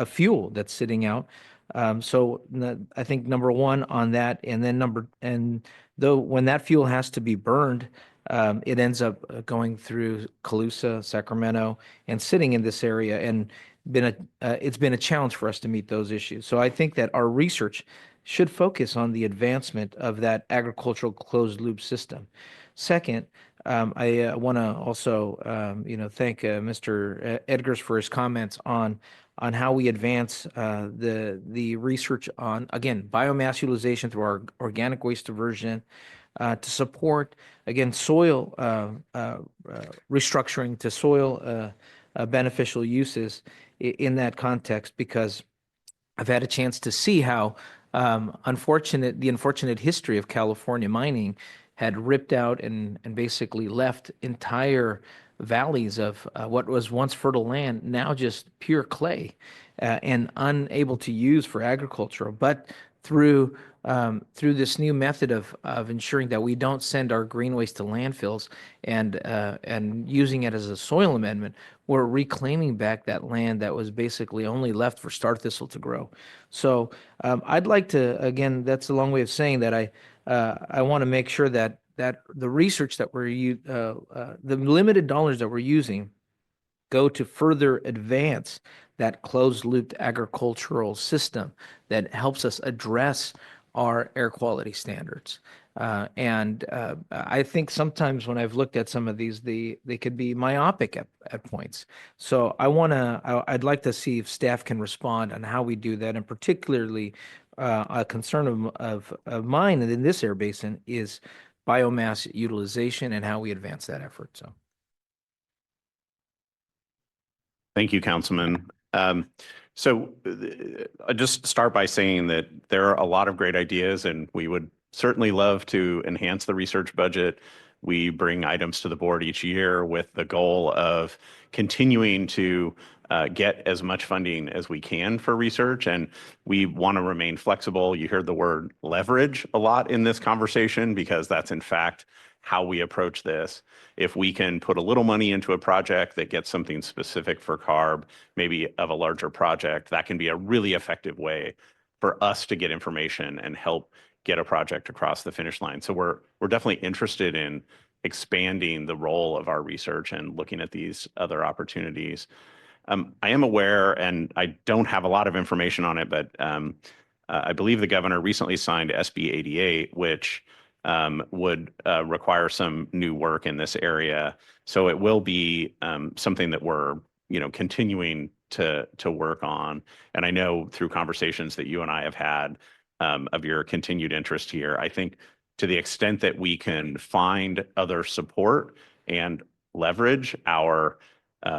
fuel that's sitting out. So I think number one on that, and then though when that fuel has to be burned, it ends up going through Colusa, Sacramento, and sitting in this area, and it's been a challenge for us to meet those issues. So I think that our research should focus on the advancement of that agricultural closed loop system. Second, I want to also thank Mr. Edgars for his comments on how we advance the research on, again, biomass utilization through our organic waste diversion, to support, again, soil restructuring to soil beneficial uses in that context, because I've had a chance to see how the unfortunate history of California mining had ripped out and basically left entire valleys of what was once fertile land, now just pure clay and unable to use for agriculture. But through this new method of ensuring that we don't send our green waste to landfills and using it as a soil amendment, we're reclaiming back that land that was basically only left for star thistle to grow. So I'd like to, again, that's a long way of saying that I want to make sure that the research that the limited dollars that we're using go to further advance that closed-loop agricultural system that helps us address our air quality standards. And I think sometimes when I've looked at some of these, they could be myopic at points. So I'd like to see if staff can respond on how we do that, and particularly a concern of mine in this air basin is biomass utilization and how we advance that effort. So. Thank you, Councilman. So I'll just start by saying that there are a lot of great ideas, and we would certainly love to enhance the research budget. We bring items to the board each year with the goal of continuing to get as much funding as we can for research, and we want to remain flexible. You heard the word leverage a lot in this conversation because that's in fact how we approach this. If we can put a little money into a project that gets something specific for CARB, maybe of a larger project, that can be a really effective way for us to get information and help get a project across the finish line. So we're definitely interested in expanding the role of our research and looking at these other opportunities. I am aware, and I don't have a lot of information on it, but I believe the governor recently signed SB 88, which would require some new work in this area. So it will be something that we're, continuing to work on. And I know through conversations that you and I have had of your continued interest here, I think to the extent that we can find other support and leverage our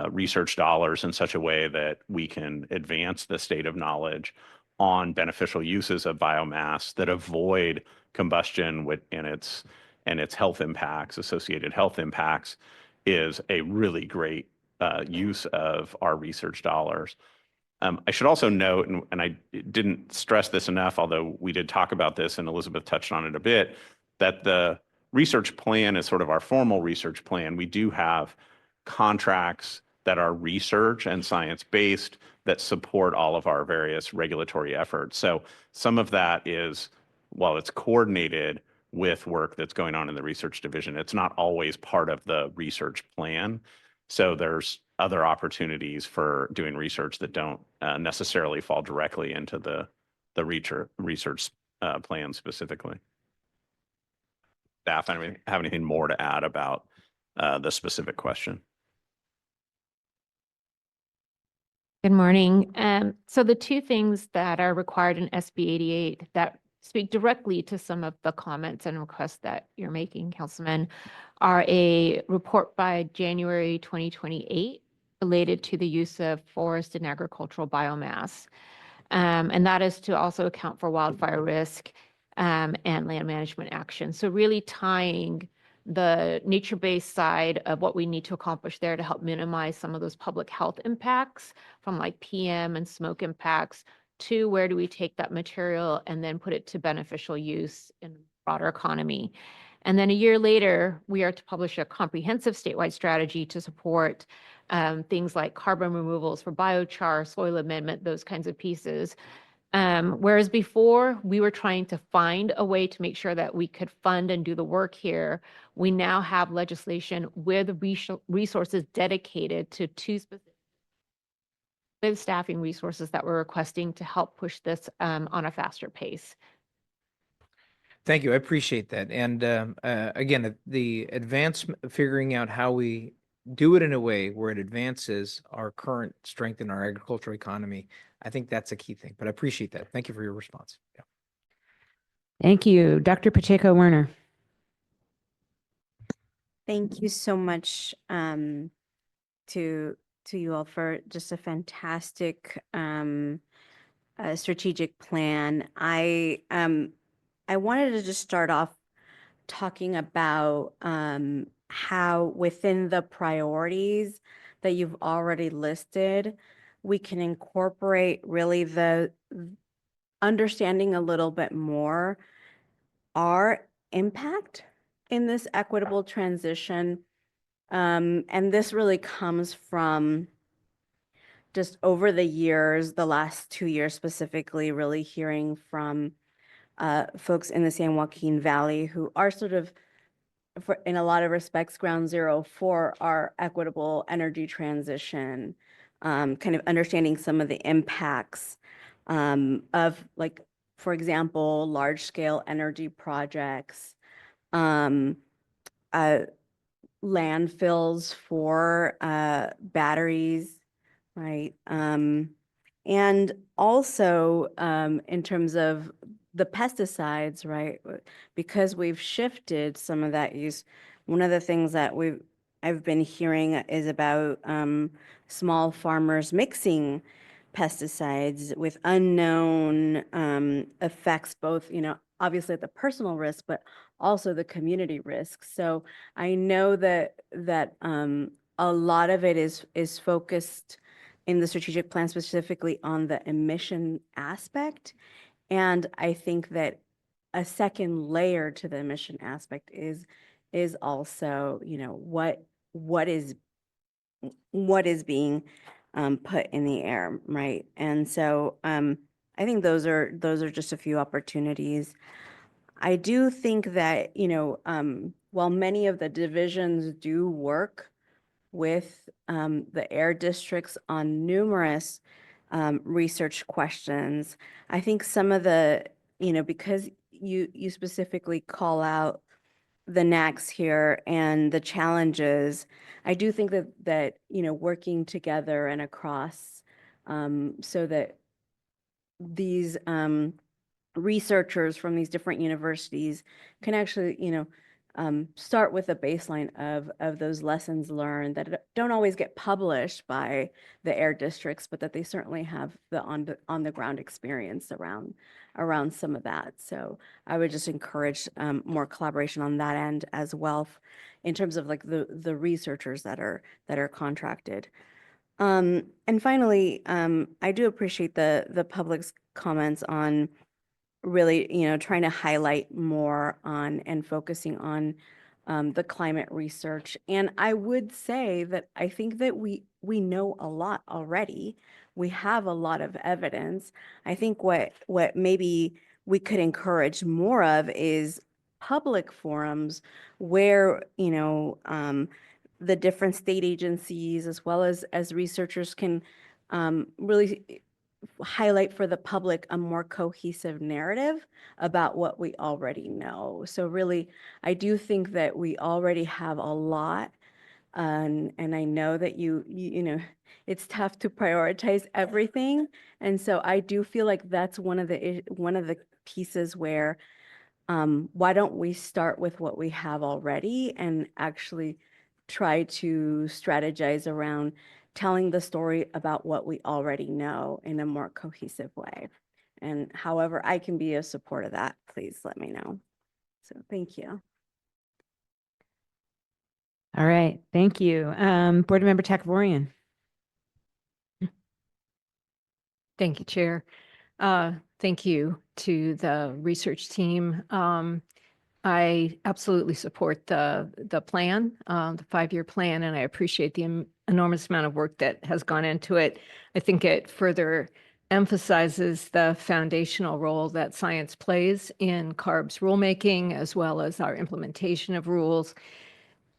research dollars in such a way that we can advance the state of knowledge on beneficial uses of biomass that avoid combustion and its health impacts, associated health impacts, is a really great use of our research dollars. I should also note, and I didn't stress this enough, although we did talk about this and Elizabeth touched on it a bit, that the research plan is sort of our formal research plan. We do have contracts that are research and science-based that support all of our various regulatory efforts. So some of that is, while it's coordinated with work that's going on in the research division, it's not always part of the research plan. So there's other opportunities for doing research that don't necessarily fall directly into the research plan specifically. Staff, have anything more to add about the specific question? Good morning. So the two things that are required in SB 88 that speak directly to some of the comments and requests that you're making, Councilman, are a report by January 2028 related to the use of forest and agricultural biomass. And that is to also account for wildfire risk and land management action. So really tying the nature-based side of what we need to accomplish there to help minimize some of those public health impacts from like PM and smoke impacts to where do we take that material and then put it to beneficial use in the broader economy. And then a year later, we are to publish a comprehensive statewide strategy to support things like carbon removals for biochar, soil amendment, those kinds of pieces. Whereas before we were trying to find a way to make sure that we could fund and do the work here, we now have legislation where the resources dedicated to two specific with staffing resources that we're requesting to help push this on a faster pace. Thank you. I appreciate that. And again, the figuring out how we do it in a way where it advances our current strength in our agricultural economy, I think that's a key thing. But I appreciate that. Thank you for your response. Yeah. Thank you. Dr. Pacheco-Werner. Thank you so much to you all for just a fantastic strategic plan. I wanted to just start off talking about how within the priorities that you've already listed, we can incorporate really the understanding a little bit more our impact in this equitable transition. And this really comes from just over the years, the last 2 years specifically, really hearing from folks in the San Joaquin Valley who are sort of, in a lot of respects, ground zero for our equitable energy transition, kind of understanding some of the impacts of, like, for example, large-scale energy projects, landfills for batteries, right? And also in terms of the pesticides, right? Because we've shifted some of that use. One of the things that I've been hearing is about small farmers mixing pesticides with unknown effects, both, obviously at the personal risk, but also the community risk. So I know that a lot of it is focused in the strategic plan specifically on the emission aspect. And I think that a second layer to the emission aspect is also, what is being put in the air, right? And so I think those are just a few opportunities. I do think that, while many of the divisions do work with the air districts on numerous research questions, I think some of the, because you specifically call out the NAAQS here and the challenges, I do think that working together and across so that these researchers from these different universities can actually, start with a baseline of those lessons learned that don't always get published by the air districts, but that they certainly have the on the ground experience around some of that. So I would just encourage more collaboration on that end as well, in terms of like the researchers that are contracted. And finally, I do appreciate the public's comments on really, trying to highlight more on and focusing on the climate research. And I would say that I think that we know a lot already. We have a lot of evidence. I think what maybe we could encourage more of is public forums where, the different state agencies as well as researchers can really highlight for the public a more cohesive narrative about what we already know. So really, I do think that we already have a lot, and I know that you know, it's tough to prioritize everything, and so I do feel like that's one of the pieces where why don't we start with what we have already and actually try to strategize around telling the story about what we already know in a more cohesive way. And however I can be a support of that, please let me know. So thank you. All right, thank you. Board Member Takavorian. Thank you, Chair. Thank you to the research team. I absolutely support the plan, the 5-year plan, and I appreciate the enormous amount of work that has gone into it. I think it further emphasizes the foundational role that science plays in CARB's rulemaking, as well as our implementation of rules.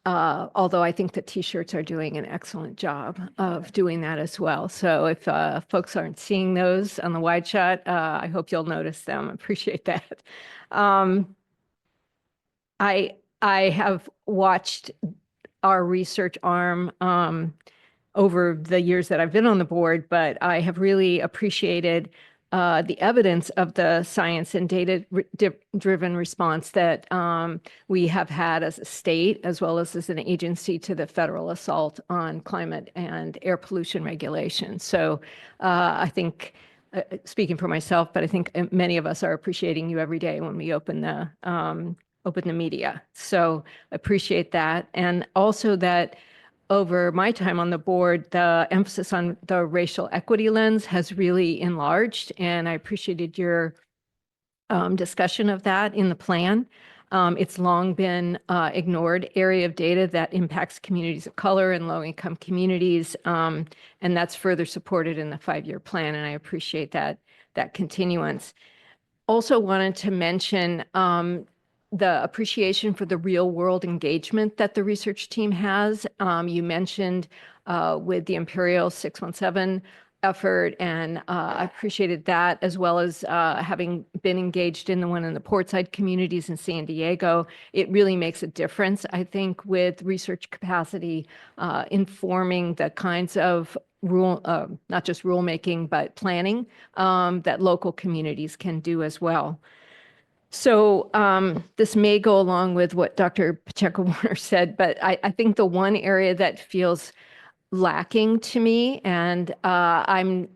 Although I think the T-shirts are doing an excellent job of doing that as well. So if folks aren't seeing those on the wide shot, I hope you'll notice them. Appreciate that. I have watched our research arm over the years that I've been on the board, but I have really appreciated the evidence of the science and data-driven response that we have had as a state, as well as an agency, to the federal assault on climate and air pollution regulation. So I think, speaking for myself, but I think many of us are appreciating you every day when we open the media. So appreciate that. And also that over my time on the board, the emphasis on the racial equity lens has really enlarged, and I appreciated your discussion of that in the plan. It's long been ignored area of data that impacts communities of color and low-income communities, and that's further supported in the 5-year plan, and I appreciate that continuance. Also wanted to mention the appreciation for the real-world engagement that the research team has. You mentioned with the Imperial 617 effort, and I appreciated that, as well as having been engaged in the one in the portside communities in San Diego. It really makes a difference, I think, with research capacity informing the kinds of not just rulemaking, but planning that local communities can do as well. So this may go along with what Dr. Pacheco-Warner said, but I think the one area that feels lacking to me, and I'm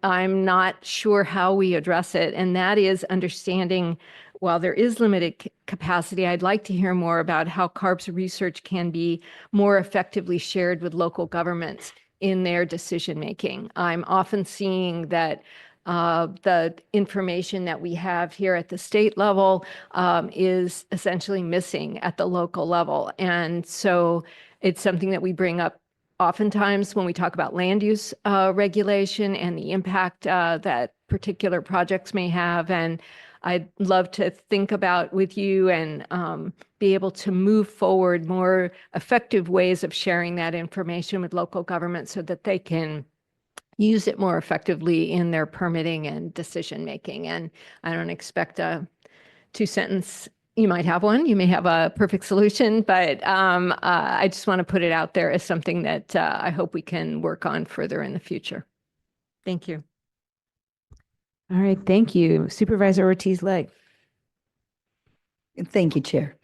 not sure how we address it, and that is understanding, while there is limited capacity, I'd like to hear more about how CARB's research can be more effectively shared with local governments in their decision-making. I'm often seeing that the information that we have here at the state level is essentially missing at the local level. And so it's something that we bring up oftentimes when we talk about land use regulation and the impact that particular projects may have. And I'd love to think about with you and be able to move forward more effective ways of sharing that information with local governments so that they can use it more effectively in their permitting and decision making. And I don't expect a 2-sentence. You might have one, you may have a perfect solution, but I just want to put it out there as something that I hope we can work on further in the future. Thank you. All right, thank you. Supervisor Ortiz-Legg. Thank you, Chair.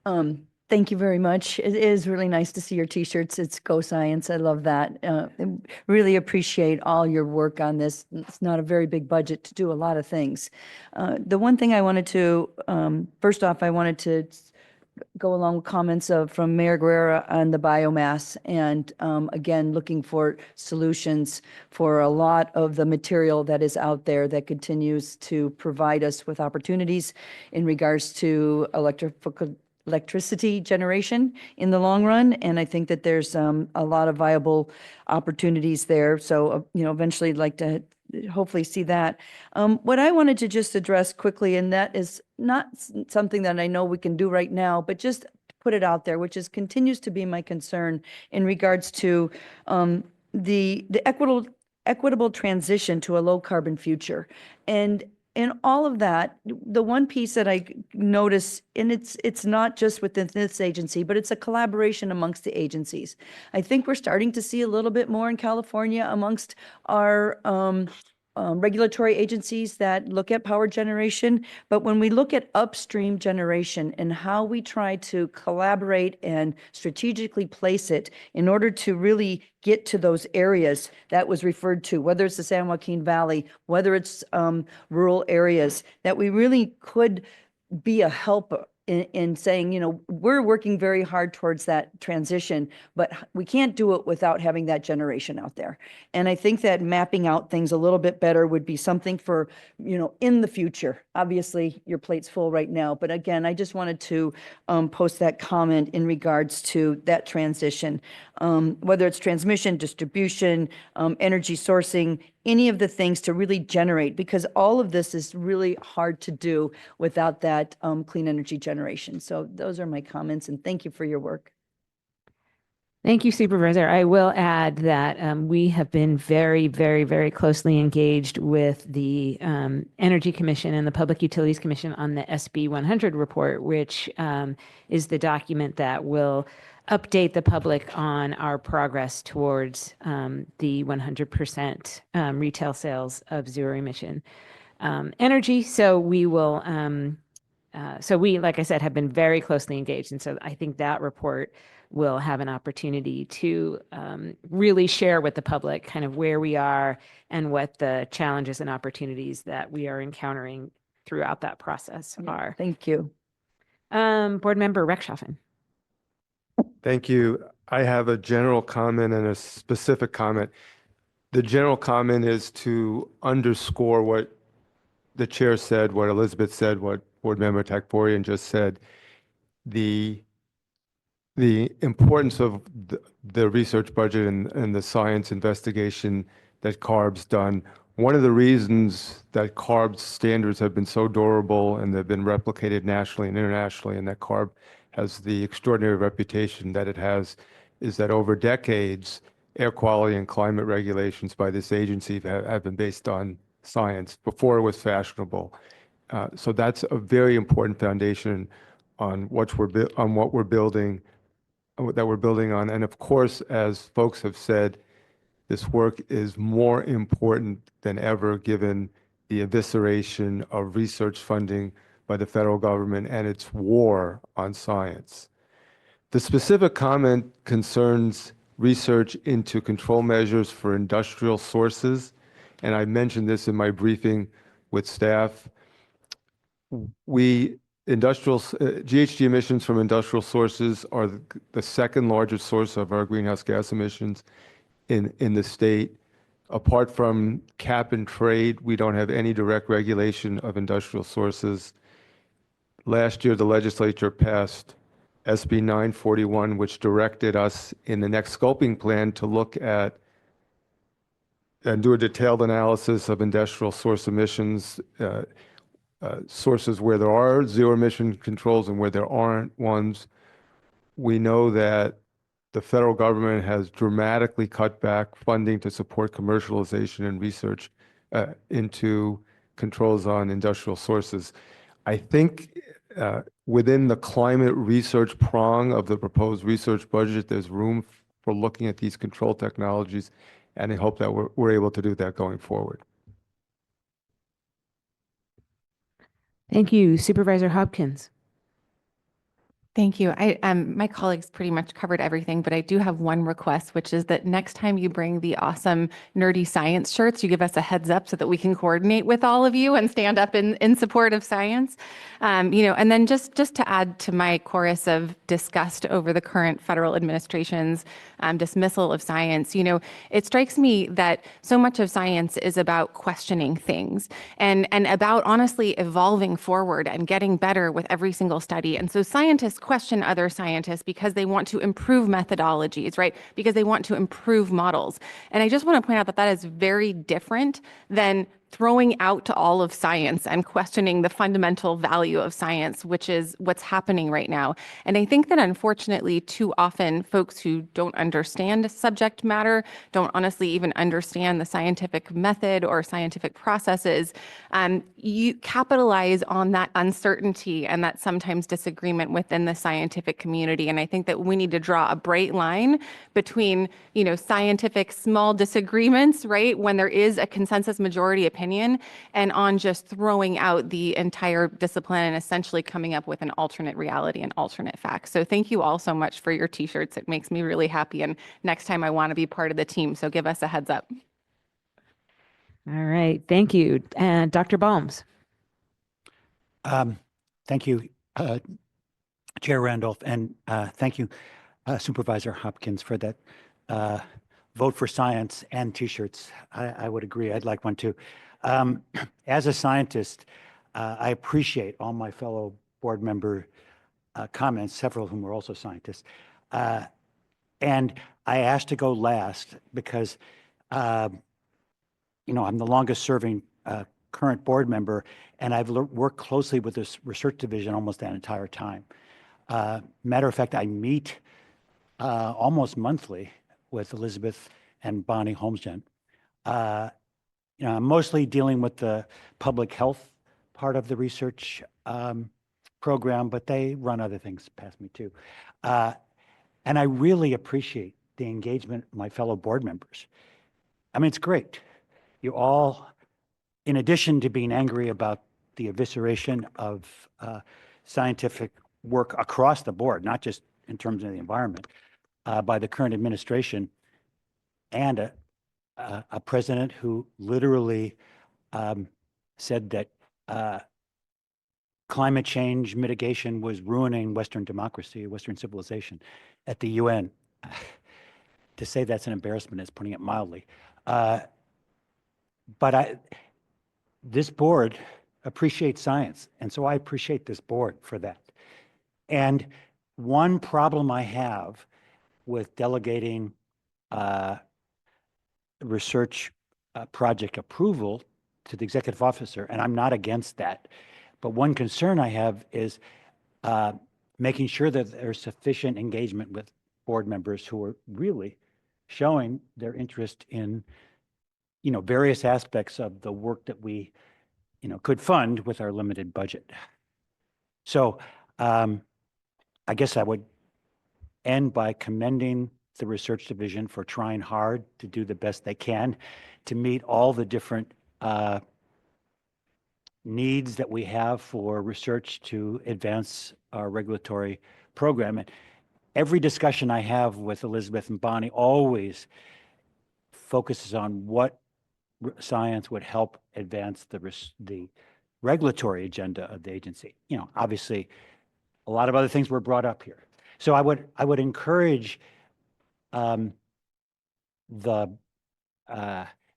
Thank you very much. It is really nice to see your t-shirts. It's Go Science. I love that. Really appreciate all your work on this. It's not a very big budget to do a lot of things. The one thing I wanted to, first off, I wanted to go along with comments from Mayor Guerra on the biomass, and again, looking for solutions for a lot of the material that is out there that continues to provide us with opportunities in regards to electricity generation in the long run. And I think that there's a lot of viable opportunities there. So, eventually I'd like to hopefully see that. What I wanted to just address quickly, and that is not something that I know we can do right now, but just put it out there, which continues to be my concern in regards to the equitable transition to a low carbon future. And in all of that, the one piece that I notice, and it's not just within this agency, but it's a collaboration amongst the agencies. I think we're starting to see a little bit more in California amongst our regulatory agencies that look at power generation. But when we look at upstream generation and how we try to collaborate and strategically place it in order to really get to those areas that was referred to, whether it's the San Joaquin Valley, whether it's rural areas, that we really could be a helper in saying, we're working very hard towards that transition, but we can't do it without having that generation out there. And I think that mapping out things a little bit better would be something for, in the future. Obviously, your plate's full right now, but again, I just wanted to post that comment in regards to that transition, whether it's transmission, distribution, energy sourcing, any of the things to really generate, because all of this is really hard to do without that clean energy generation. So those are my comments, and thank you for your work. Thank you, Supervisor. I will add that we have been very, very, very closely engaged with the Energy Commission and the Public Utilities Commission on the SB 100 report, which is the document that will update the public on our progress towards the 100% retail sales of zero emission energy. So we will, like I said, have been very closely engaged. And so I think that report will have an opportunity to really share with the public kind of where we are and what the challenges and opportunities that we are encountering throughout that process are. Thank you. Board Member Rechtschaffen. Thank you. I have a general comment and a specific comment. The general comment is to underscore what the chair said, what Elizabeth said, what Board Member Takborian just said. The importance of the research budget and the science investigation that CARB's done. One of the reasons that CARB's standards have been so durable and they've been replicated nationally and internationally, and that CARB has the extraordinary reputation that it has, is that over decades, air quality and climate regulations by this agency have been based on science before it was fashionable. So that's a very important foundation on what we're building, that we're building on. And of course, as folks have said, this work is more important than ever given the evisceration of research funding by the federal government and its war on science. The specific comment concerns research into control measures for industrial sources, and I mentioned this in my briefing with staff. GHG emissions from industrial sources are the second largest source of our greenhouse gas emissions in the state. Apart from cap and trade, we don't have any direct regulation of industrial sources. Last year, the legislature passed SB 941, which directed us in the next scoping plan to look at and do a detailed analysis of industrial source emissions sources where there are zero emission controls and where there aren't ones. We know that the federal government has dramatically cut back funding to support commercialization and research into controls on industrial sources. I think within the climate research prong of the proposed research budget, there's room for looking at these control technologies, and I hope that we're able to do that going forward. Thank you. Supervisor Hopkins. Thank you. My colleagues pretty much covered everything, but I do have one request, which is that next time you bring the awesome nerdy science shirts, you give us a heads up so that we can coordinate with all of you and stand up in support of science. And then just to add to my chorus of disgust over the current federal administration's dismissal of science, it strikes me that so much of science is about questioning things and about honestly evolving forward and getting better with every single study. And so scientists question other scientists because they want to improve methodologies, right? Because they want to improve models. And I just want to point out that that is very different than throwing out all of science and questioning the fundamental value of science, which is what's happening right now. And I think that unfortunately, too often, folks who don't understand subject matter, don't honestly even understand the scientific method or scientific processes, you capitalize on that uncertainty and that sometimes disagreement within the scientific community. And I think that we need to draw a bright line between, scientific small disagreements, right, when there is a consensus majority opinion, and on just throwing out the entire discipline and essentially coming up with an alternate reality and alternate facts. So thank you all so much for your t-shirts. It makes me really happy. And next time I want to be part of the team. So give us a heads up. All right. Thank you. And Dr. Balmes. Thank you, Chair Randolph, and thank you, Supervisor Hopkins, for that vote for science and t-shirts. I would agree. I'd like one too. As a scientist, I appreciate all my fellow board member comments, several of whom are also scientists. And I asked to go last because, I'm the longest serving current board member, and I've worked closely with this research division almost that entire time. Matter of fact, I meet almost monthly with Elizabeth and Bonnie Holmesgen. I'm mostly dealing with the public health part of the research program, but they run other things past me too. And I really appreciate the engagement of my fellow board members. I mean, it's great. You all, in addition to being angry about the evisceration of scientific work across the board, not just in terms of the environment, by the current administration, and a president who literally said that climate change mitigation was ruining Western democracy, Western civilization at the UN. To say that's an embarrassment is putting it mildly. But this board appreciates science, and so I appreciate this board for that. And one problem I have with delegating research project approval to the executive officer, and I'm not against that, but one concern I have is making sure that there's sufficient engagement with board members who are really showing their interest in various aspects of the work that we could fund with our limited budget. So I guess I would end by commending the research division for trying hard to do the best they can to meet all the different needs that we have for research to advance our regulatory program. And every discussion I have with Elizabeth and Bonnie always focuses on what science would help advance the regulatory agenda of the agency. Obviously, a lot of other things were brought up here. So I would encourage the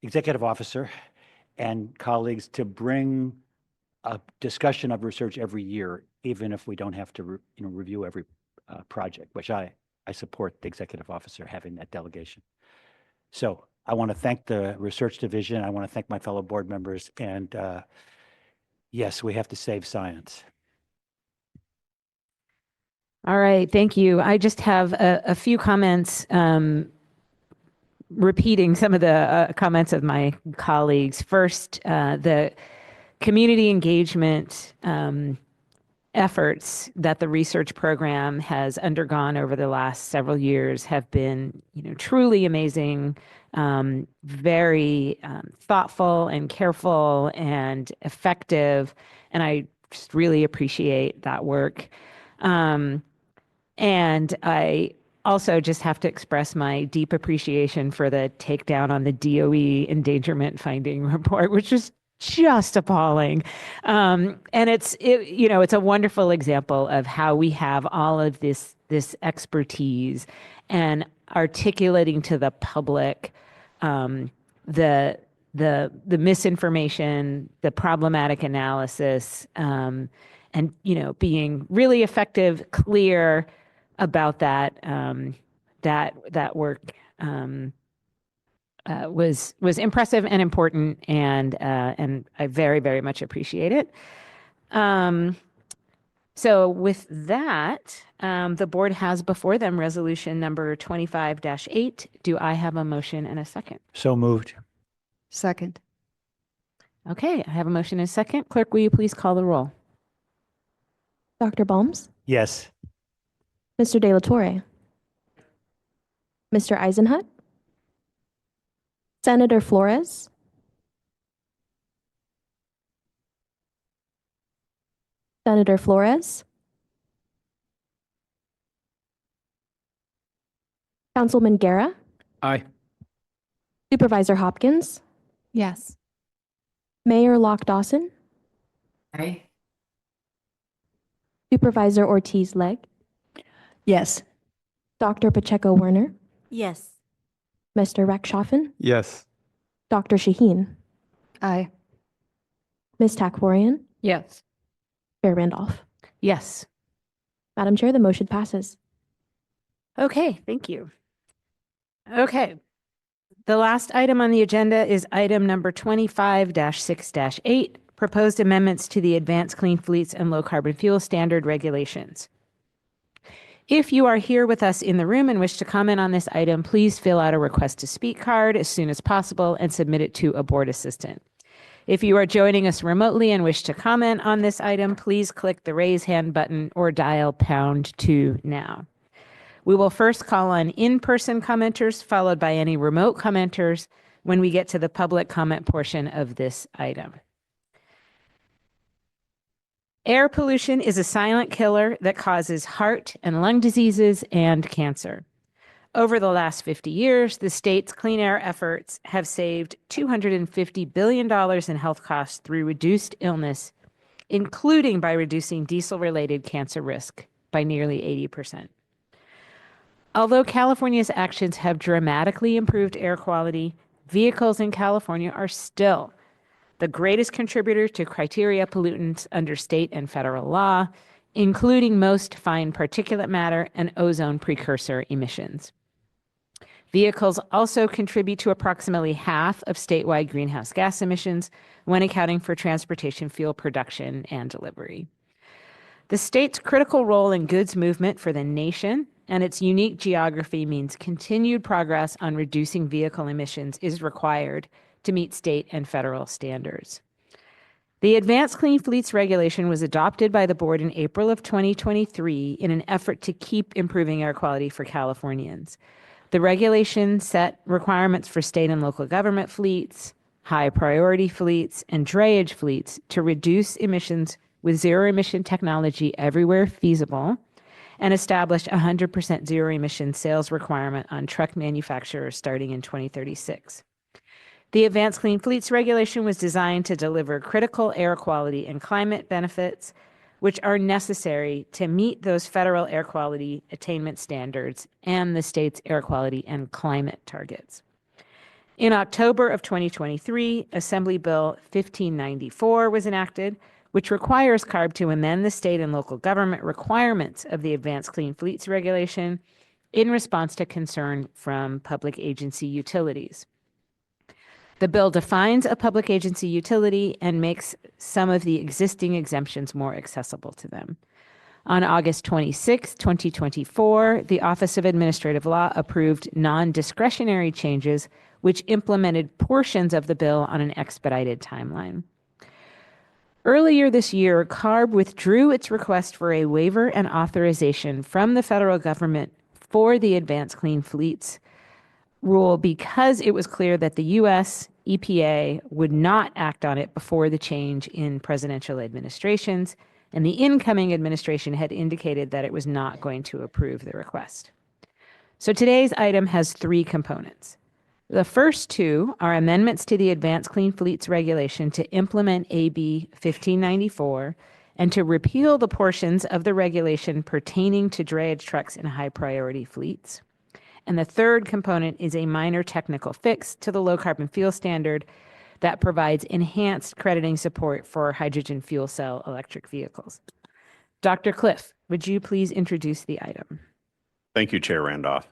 executive officer and colleagues to bring a discussion of research every year, even if we don't have to review every project, which I support the executive officer having that delegation. So I want to thank the research division. I want to thank my fellow board members, and Yes, we have to save science. All right, thank you. I just have a few comments, repeating some of the comments of my colleagues. First, the community engagement efforts that the research program has undergone over the last several years have been, truly amazing, very thoughtful and careful and effective, and I just really appreciate that work. And I also just have to express my deep appreciation for the takedown on the DOE endangerment finding report, which is just appalling. And it's a wonderful example of how we have all of this expertise and articulating to the public the misinformation, the problematic analysis, and being really effective, clear about that. That work was impressive and important, and I very, very much appreciate it. So with that, the board has before them resolution number 25-8. Do I have a motion and a second? So moved. Second. Okay, I have a motion and a second. Clerk, will you please call the roll? Dr. Balms, Yes. Mr. De La Torre, Mr. Eisenhut, Senator Flores, Senator Flores, Councilman Guerra, Aye. Supervisor Hopkins, Yes. Mayor Locke Dawson, Aye. Supervisor Ortiz Legg, Yes. Dr. Pacheco Werner, Yes. Mr. Rekshoffen, Yes. Dr. Shaheen, Aye. Ms. Takvorian, Yes. Chair Randolph. Yes. Madam Chair, the motion passes. Okay, thank you. Okay. The last item on the agenda is item number 25-6-8, proposed amendments to the Advanced Clean Fleets and Low Carbon Fuel Standard Regulations. If you are here with us in the room and wish to comment on this item, please fill out a request to speak card as soon as possible and submit it to a board assistant. If you are joining us remotely and wish to comment on this item, please click the raise hand button or dial #2 now. We will first call on in-person commenters, followed by any remote commenters when we get to the public comment portion of this item. Air pollution is a silent killer that causes heart and lung diseases and cancer. Over the last 50 years, the state's clean air efforts have saved $250 billion in health costs through reduced illness, including by reducing diesel-related cancer risk by nearly 80%. Although California's actions have dramatically improved air quality, vehicles in California are still the greatest contributor to criteria pollutants under state and federal law, including most fine particulate matter and ozone precursor emissions. Vehicles also contribute to approximately half of statewide greenhouse gas emissions when accounting for transportation fuel production and delivery. The state's critical role in goods movement for the nation and its unique geography means continued progress on reducing vehicle emissions is required to meet state and federal standards. The Advanced Clean Fleets regulation was adopted by the board in April of 2023 in an effort to keep improving air quality for Californians. The regulation set requirements for state and local government fleets, high priority fleets, and drayage fleets to reduce emissions with zero emission technology everywhere feasible, and established a 100% zero emission sales requirement on truck manufacturers starting in 2036. The Advanced Clean Fleets regulation was designed to deliver critical air quality and climate benefits, which are necessary to meet those federal air quality attainment standards and the state's air quality and climate targets. In October of 2023, Assembly Bill 1594 was enacted, which requires CARB to amend the state and local government requirements of the Advanced Clean Fleets regulation in response to concern from public agency utilities. The bill defines a public agency utility and makes some of the existing exemptions more accessible to them. On August 26, 2024, the Office of Administrative Law approved non-discretionary changes which implemented portions of the bill on an expedited timeline. Earlier this year, CARB withdrew its request for a waiver and authorization from the federal government for the Advanced Clean Fleets rule because it was clear that the U.S. EPA would not act on it before the change in presidential administrations, and the incoming administration had indicated that it was not going to approve the request. So today's item has three components. The first two are amendments to the Advanced Clean Fleets regulation to implement AB 1594 and to repeal the portions of the regulation pertaining to drayage trucks and high priority fleets. And the third component is a minor technical fix to the low carbon fuel standard that provides enhanced crediting support for hydrogen fuel cell electric vehicles. Dr. Cliff, would you please introduce the item? Thank you, Chair Randolph.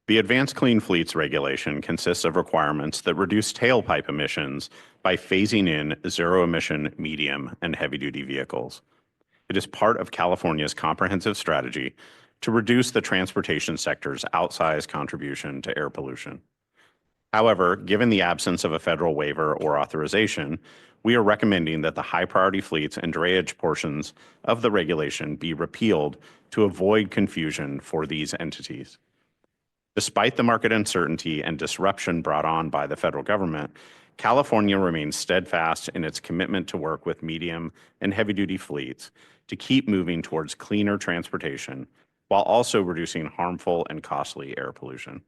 The Advanced Clean Fleets regulation consists of requirements that reduce tailpipe emissions by phasing in zero-emission medium and heavy-duty vehicles. It is part of California's comprehensive strategy to reduce the transportation sector's outsized contribution to air pollution. However, given the absence of a federal waiver or authorization, we are recommending that the high-priority fleets and drayage portions of the regulation be repealed to avoid confusion for these entities. Despite the market uncertainty and disruption brought on by the federal government, California remains steadfast in its commitment to work with medium and heavy-duty fleets to keep moving towards cleaner transportation while also reducing harmful and costly air pollution.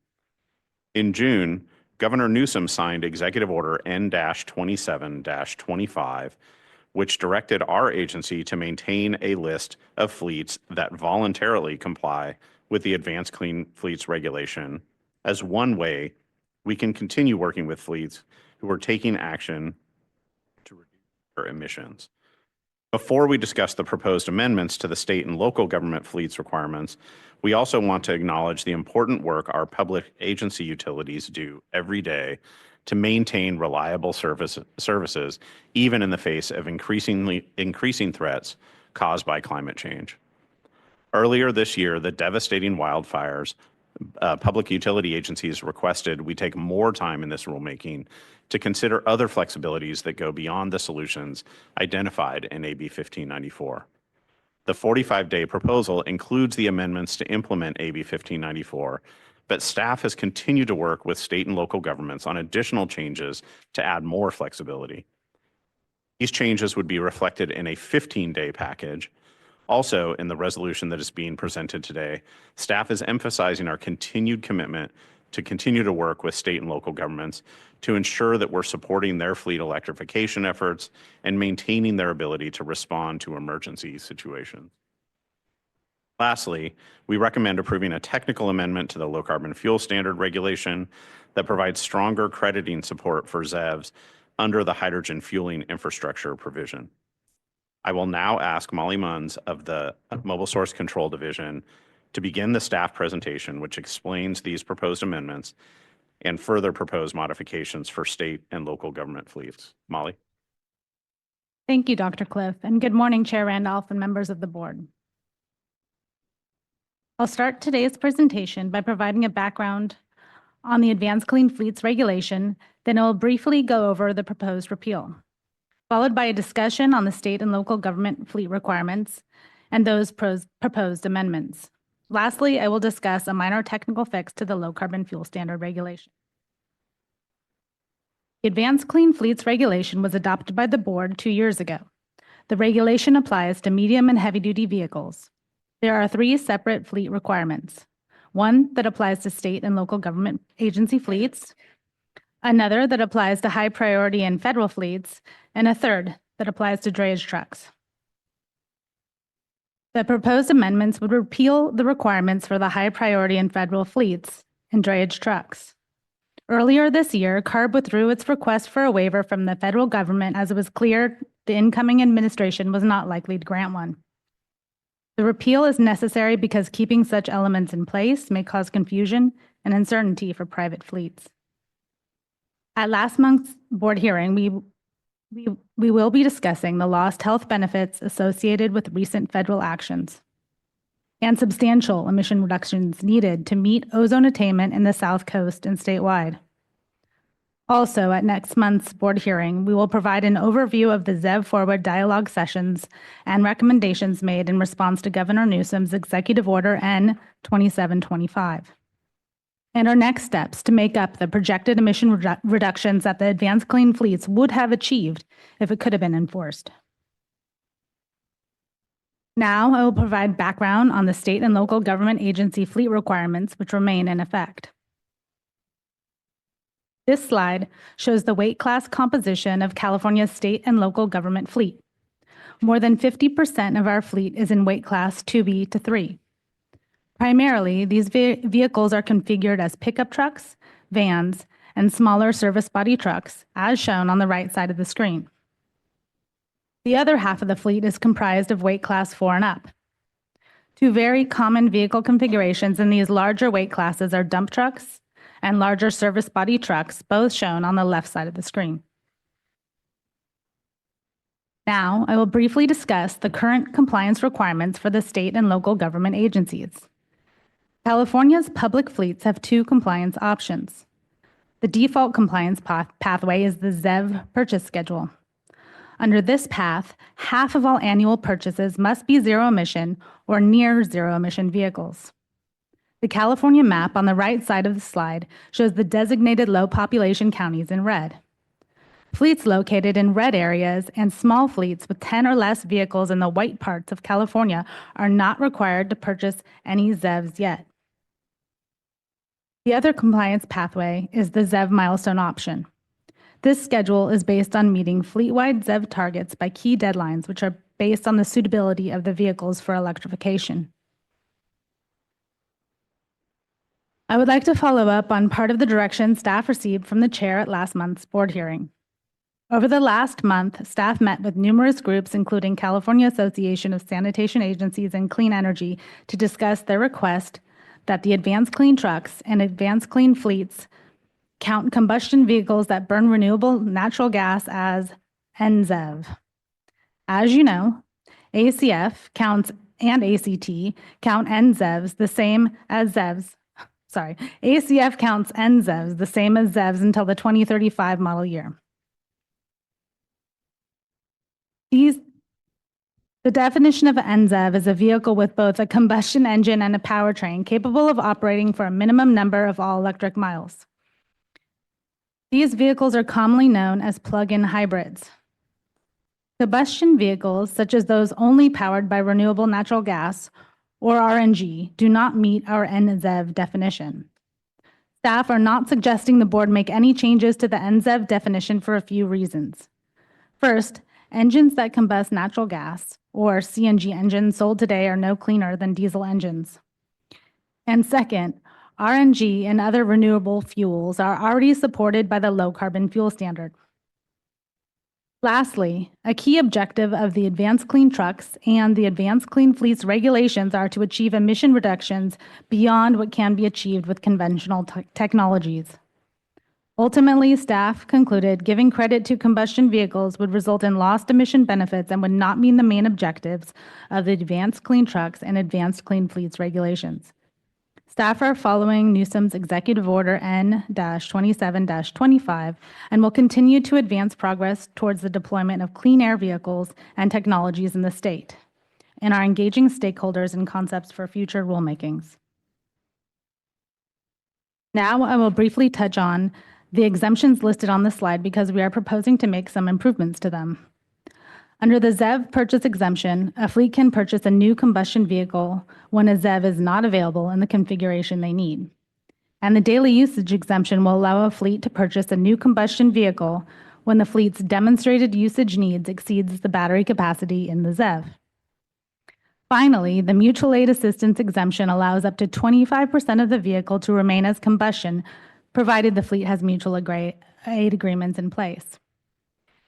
In June, Governor Newsom signed Executive Order N-27-25, which directed our agency to maintain a list of fleets that voluntarily comply with the Advanced Clean Fleets regulation as one way we can continue working with fleets who are taking action to reduce their emissions. Before we discuss the proposed amendments to the state and local government fleets requirements, we also want to acknowledge the important work our public agency utilities do every day to maintain reliable services, even in the face of increasing threats caused by climate change. Earlier this year, the devastating wildfires, public utility agencies requested we take more time in this rulemaking to consider other flexibilities that go beyond the solutions identified in AB 1594. The 45-day proposal includes the amendments to implement AB 1594, but staff has continued to work with state and local governments on additional changes to add more flexibility. These changes would be reflected in a 15-day package. Also, in the resolution that is being presented today, staff is emphasizing our continued commitment to continue to work with state and local governments to ensure that we're supporting their fleet electrification efforts and maintaining their ability to respond to emergency situations. Lastly, we recommend approving a technical amendment to the low carbon fuel standard regulation that provides stronger crediting support for ZEVs under the hydrogen fueling infrastructure provision. I will now ask Molly Munns of the Mobile Source Control Division to begin the staff presentation, which explains these proposed amendments and further proposed modifications for state and local government fleets. Molly. Thank you, Dr. Cliff, and good morning, Chair Randolph and members of the board. I'll start today's presentation by providing a background on the Advanced Clean Fleets regulation, then I'll briefly go over the proposed repeal, followed by a discussion on the state and local government fleet requirements and those proposed amendments. Lastly, I will discuss a minor technical fix to the low carbon fuel standard regulation. The Advanced Clean Fleets regulation was adopted by the board 2 years ago. The regulation applies to medium and heavy duty vehicles. There are 3 separate fleet requirements. One that applies to state and local government agency fleets, another that applies to high priority and federal fleets, and a third that applies to drayage trucks. The proposed amendments would repeal the requirements for the high priority and federal fleets and drayage trucks. Earlier this year, CARB withdrew its request for a waiver from the federal government as it was clear the incoming administration was not likely to grant one. The repeal is necessary because keeping such elements in place may cause confusion and uncertainty for private fleets. At last month's board hearing, we will be discussing the lost health benefits associated with recent federal actions and substantial emission reductions needed to meet ozone attainment in the South Coast and statewide. Also, at next month's board hearing, we will provide an overview of the ZEV Forward dialogue sessions and recommendations made in response to Governor Newsom's Executive Order N 2725. And our next steps to make up the projected emission reductions that the advanced clean fleets would have achieved if it could have been enforced. Now, I will provide background on the state and local government agency fleet requirements which remain in effect. This slide shows the weight class composition of California's state and local government fleet. More than 50% of our fleet is in weight class 2B to 3. Primarily, these vehicles are configured as pickup trucks, vans, and smaller service body trucks, as shown on the right side of the screen. The other half of the fleet is comprised of weight class 4 and up. Two very common vehicle configurations in these larger weight classes are dump trucks and larger service body trucks, both shown on the left side of the screen. Now, I will briefly discuss the current compliance requirements for the state and local government agencies. California's public fleets have two compliance options. The default compliance pathway is the ZEV purchase schedule. Under this path, half of all annual purchases must be zero emission or near zero emission vehicles. The California map on the right side of the slide shows the designated low population counties in red. Fleets located in red areas and small fleets with 10 or less vehicles in the white parts of California are not required to purchase any ZEVs yet. The other compliance pathway is the ZEV milestone option. This schedule is based on meeting fleet-wide ZEV targets by key deadlines, which are based on the suitability of the vehicles for electrification. I would like to follow up on part of the direction staff received from the chair at last month's board hearing. Over the last month, staff met with numerous groups, including California Association of Sanitation Agencies and Clean Energy, to discuss their request that the advanced clean trucks and advanced clean fleets count combustion vehicles that burn renewable natural gas as NZEV. As you know, ACF counts and ACT count NZEVs the same as ZEVs. ACF counts NZEVs the same as ZEVs until the 2035 model year. The definition of an NZEV is a vehicle with both a combustion engine and a powertrain capable of operating for a minimum number of all-electric miles. These vehicles are commonly known as plug-in hybrids. Combustion vehicles, such as those only powered by renewable natural gas or RNG, do not meet our NZEV definition. Staff are not suggesting the board make any changes to the NZEV definition for a few reasons. First, engines that combust natural gas or CNG engines sold today are no cleaner than diesel engines. And second, RNG and other renewable fuels are already supported by the low carbon fuel standard. Lastly, a key objective of the Advanced Clean Trucks and the Advanced Clean Fleets regulations are to achieve emission reductions beyond what can be achieved with conventional technologies. Ultimately, staff concluded giving credit to combustion vehicles would result in lost emission benefits and would not meet the main objectives of the Advanced Clean Trucks and Advanced Clean Fleets regulations. Staff are following Newsom's Executive Order N-27-25 and will continue to advance progress towards the deployment of clean air vehicles and technologies in the state, and are engaging stakeholders in concepts for future rulemakings. Now I will briefly touch on the exemptions listed on the slide because we are proposing to make some improvements to them. Under the ZEV purchase exemption, a fleet can purchase a new combustion vehicle when a ZEV is not available in the configuration they need. And the daily usage exemption will allow a fleet to purchase a new combustion vehicle when the fleet's demonstrated usage needs exceeds the battery capacity in the ZEV. Finally, the mutual aid assistance exemption allows up to 25% of the vehicle to remain as combustion, provided the fleet has mutual aid agreements in place.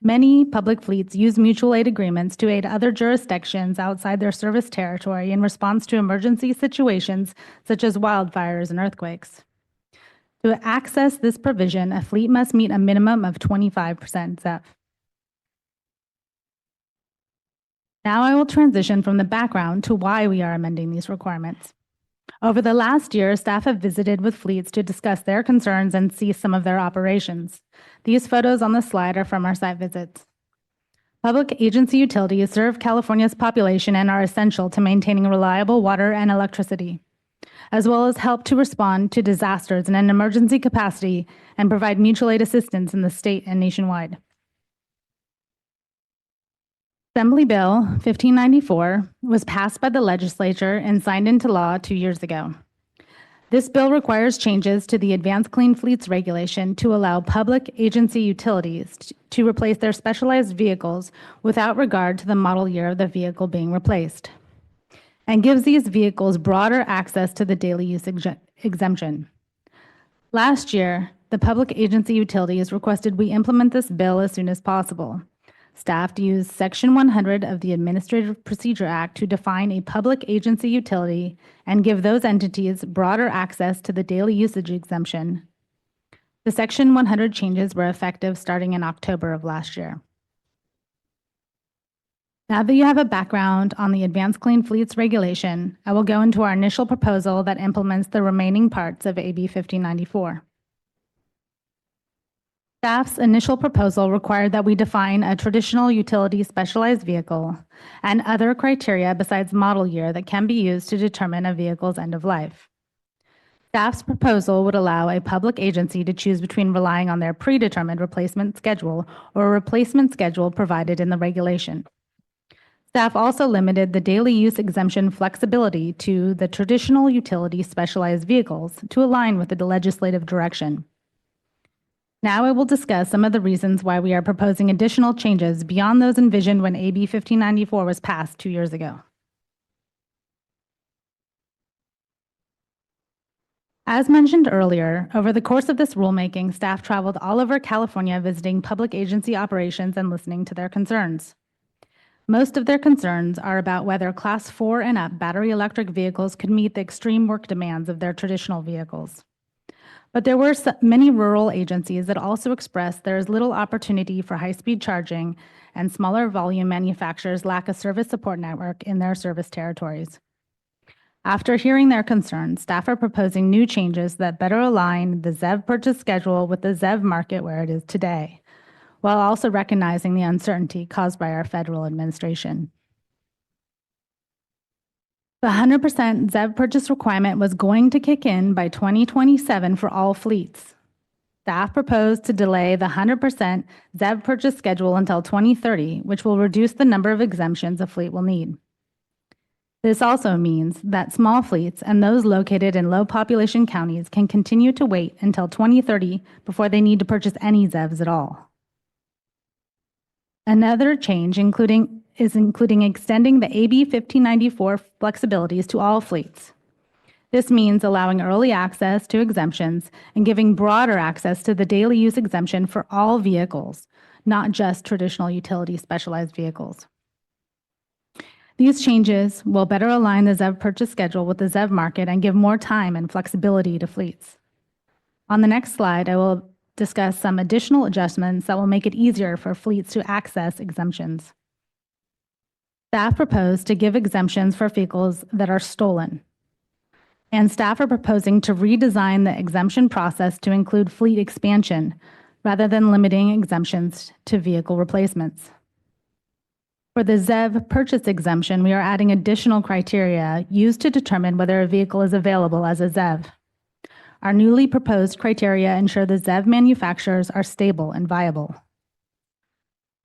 Many public fleets use mutual aid agreements to aid other jurisdictions outside their service territory in response to emergency situations such as wildfires and earthquakes. To access this provision, a fleet must meet a minimum of 25% ZEV. Now I will transition from the background to why we are amending these requirements. Over the last year, staff have visited with fleets to discuss their concerns and see some of their operations. These photos on the slide are from our site visits. Public agency utilities serve California's population and are essential to maintaining reliable water and electricity, as well as help to respond to disasters in an emergency capacity and provide mutual aid assistance in the state and nationwide. Assembly Bill 1594 was passed by the legislature and signed into law 2 years ago. This bill requires changes to the Advanced Clean Fleets regulation to allow public agency utilities to replace their specialized vehicles without regard to the model year of the vehicle being replaced, and gives these vehicles broader access to the daily use exemption. Last year, the public agency utilities requested we implement this bill as soon as possible. Staff used Section 100 of the Administrative Procedure Act to define a public agency utility and give those entities broader access to the daily usage exemption. The Section 100 changes were effective starting in October of last year. Now that you have a background on the Advanced Clean Fleets regulation, I will go into our initial proposal that implements the remaining parts of AB 1594. Staff's initial proposal required that we define a traditional utility specialized vehicle and other criteria besides model year that can be used to determine a vehicle's end of life. Staff's proposal would allow a public agency to choose between relying on their predetermined replacement schedule or a replacement schedule provided in the regulation. Staff also limited the daily use exemption flexibility to the traditional utility specialized vehicles to align with the legislative direction. Now I will discuss some of the reasons why we are proposing additional changes beyond those envisioned when AB 1594 was passed 2 years ago. As mentioned earlier, over the course of this rulemaking, staff traveled all over California visiting public agency operations and listening to their concerns. Most of their concerns are about whether Class 4 and up battery electric vehicles could meet the extreme work demands of their traditional vehicles. But there were many rural agencies that also expressed there is little opportunity for high-speed charging and smaller volume manufacturers lack a service support network in their service territories. After hearing their concerns, staff are proposing new changes that better align the ZEV purchase schedule with the ZEV market where it is today, while also recognizing the uncertainty caused by our federal administration. The 100% ZEV purchase requirement was going to kick in by 2027 for all fleets. Staff proposed to delay the 100% ZEV purchase schedule until 2030, which will reduce the number of exemptions a fleet will need. This also means that small fleets and those located in low population counties can continue to wait until 2030 before they need to purchase any ZEVs at all. Another change including extending the AB 1594 flexibilities to all fleets. This means allowing early access to exemptions and giving broader access to the daily use exemption for all vehicles, not just traditional utility specialized vehicles. These changes will better align the ZEV purchase schedule with the ZEV market and give more time and flexibility to fleets. On the next slide, I will discuss some additional adjustments that will make it easier for fleets to access exemptions. Staff proposed to give exemptions for vehicles that are stolen. And staff are proposing to redesign the exemption process to include fleet expansion rather than limiting exemptions to vehicle replacements. For the ZEV purchase exemption, we are adding additional criteria used to determine whether a vehicle is available as a ZEV. Our newly proposed criteria ensure the ZEV manufacturers are stable and viable.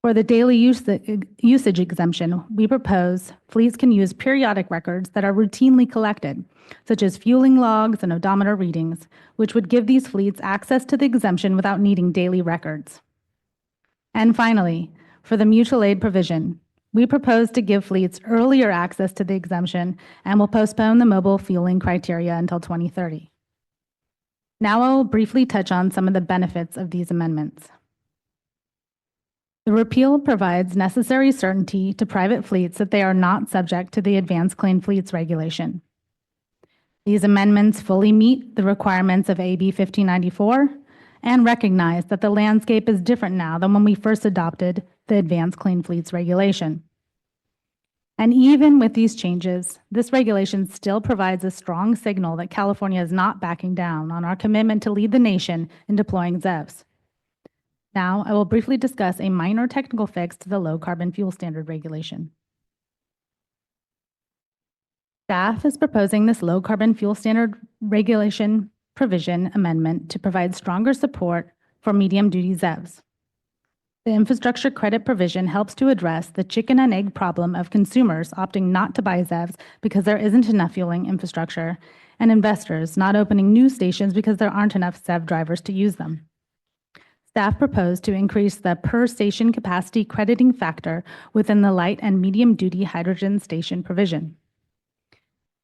For the daily usage exemption, we propose fleets can use periodic records that are routinely collected, such as fueling logs and odometer readings, which would give these fleets access to the exemption without needing daily records. And finally, for the mutual aid provision, we propose to give fleets earlier access to the exemption and will postpone the mobile fueling criteria until 2030. Now I will briefly touch on some of the benefits of these amendments. The repeal provides necessary certainty to private fleets that they are not subject to the Advanced Clean Fleets regulation. These amendments fully meet the requirements of AB 1594 and recognize that the landscape is different now than when we first adopted the Advanced Clean Fleets regulation. And even with these changes, this regulation still provides a strong signal that California is not backing down on our commitment to lead the nation in deploying ZEVs. Now, I will briefly discuss a minor technical fix to the low carbon fuel standard regulation. Staff is proposing this low carbon fuel standard regulation provision amendment to provide stronger support for medium duty ZEVs. The infrastructure credit provision helps to address the chicken and egg problem of consumers opting not to buy ZEVs because there isn't enough fueling infrastructure, and investors not opening new stations because there aren't enough ZEV drivers to use them. Staff proposed to increase the per station capacity crediting factor within the light and medium duty hydrogen station provision,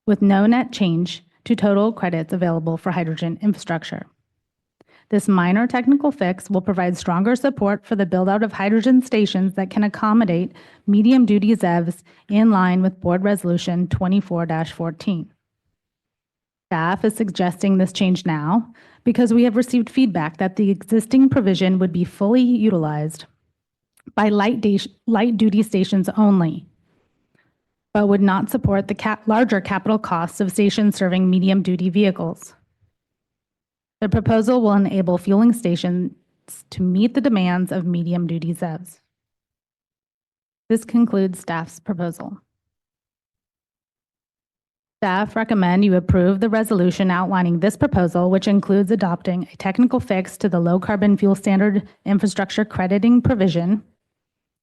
with no net change to total credits available for hydrogen infrastructure. This minor technical fix will provide stronger support for the build-out of hydrogen stations that can accommodate medium-duty ZEVs in line with Board Resolution 24-14. Staff is suggesting this change now because we have received feedback that the existing provision would be fully utilized by light-duty stations only, but would not support the larger capital costs of stations serving medium-duty vehicles. The proposal will enable fueling stations to meet the demands of medium-duty ZEVs. This concludes staff's proposal. Staff recommend you approve the resolution outlining this proposal, which includes adopting a technical fix to the low carbon fuel standard infrastructure crediting provision,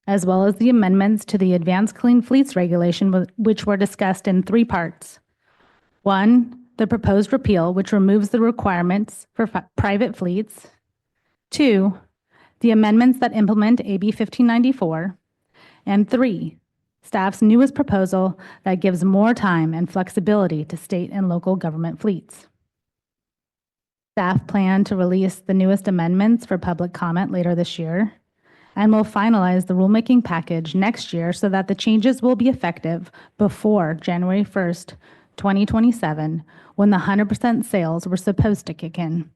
as well as the amendments to the Advanced Clean Fleets regulation, which were discussed in 3 parts. 1, the proposed repeal, which removes the requirements for private fleets. 2, the amendments that implement AB 1594. And 3, staff's newest proposal that gives more time and flexibility to state and local government fleets. Staff plan to release the newest amendments for public comment later this year, and will finalize the rulemaking package next year so that the changes will be effective before January 1st, 2027, when the 100% sales were supposed to kick in.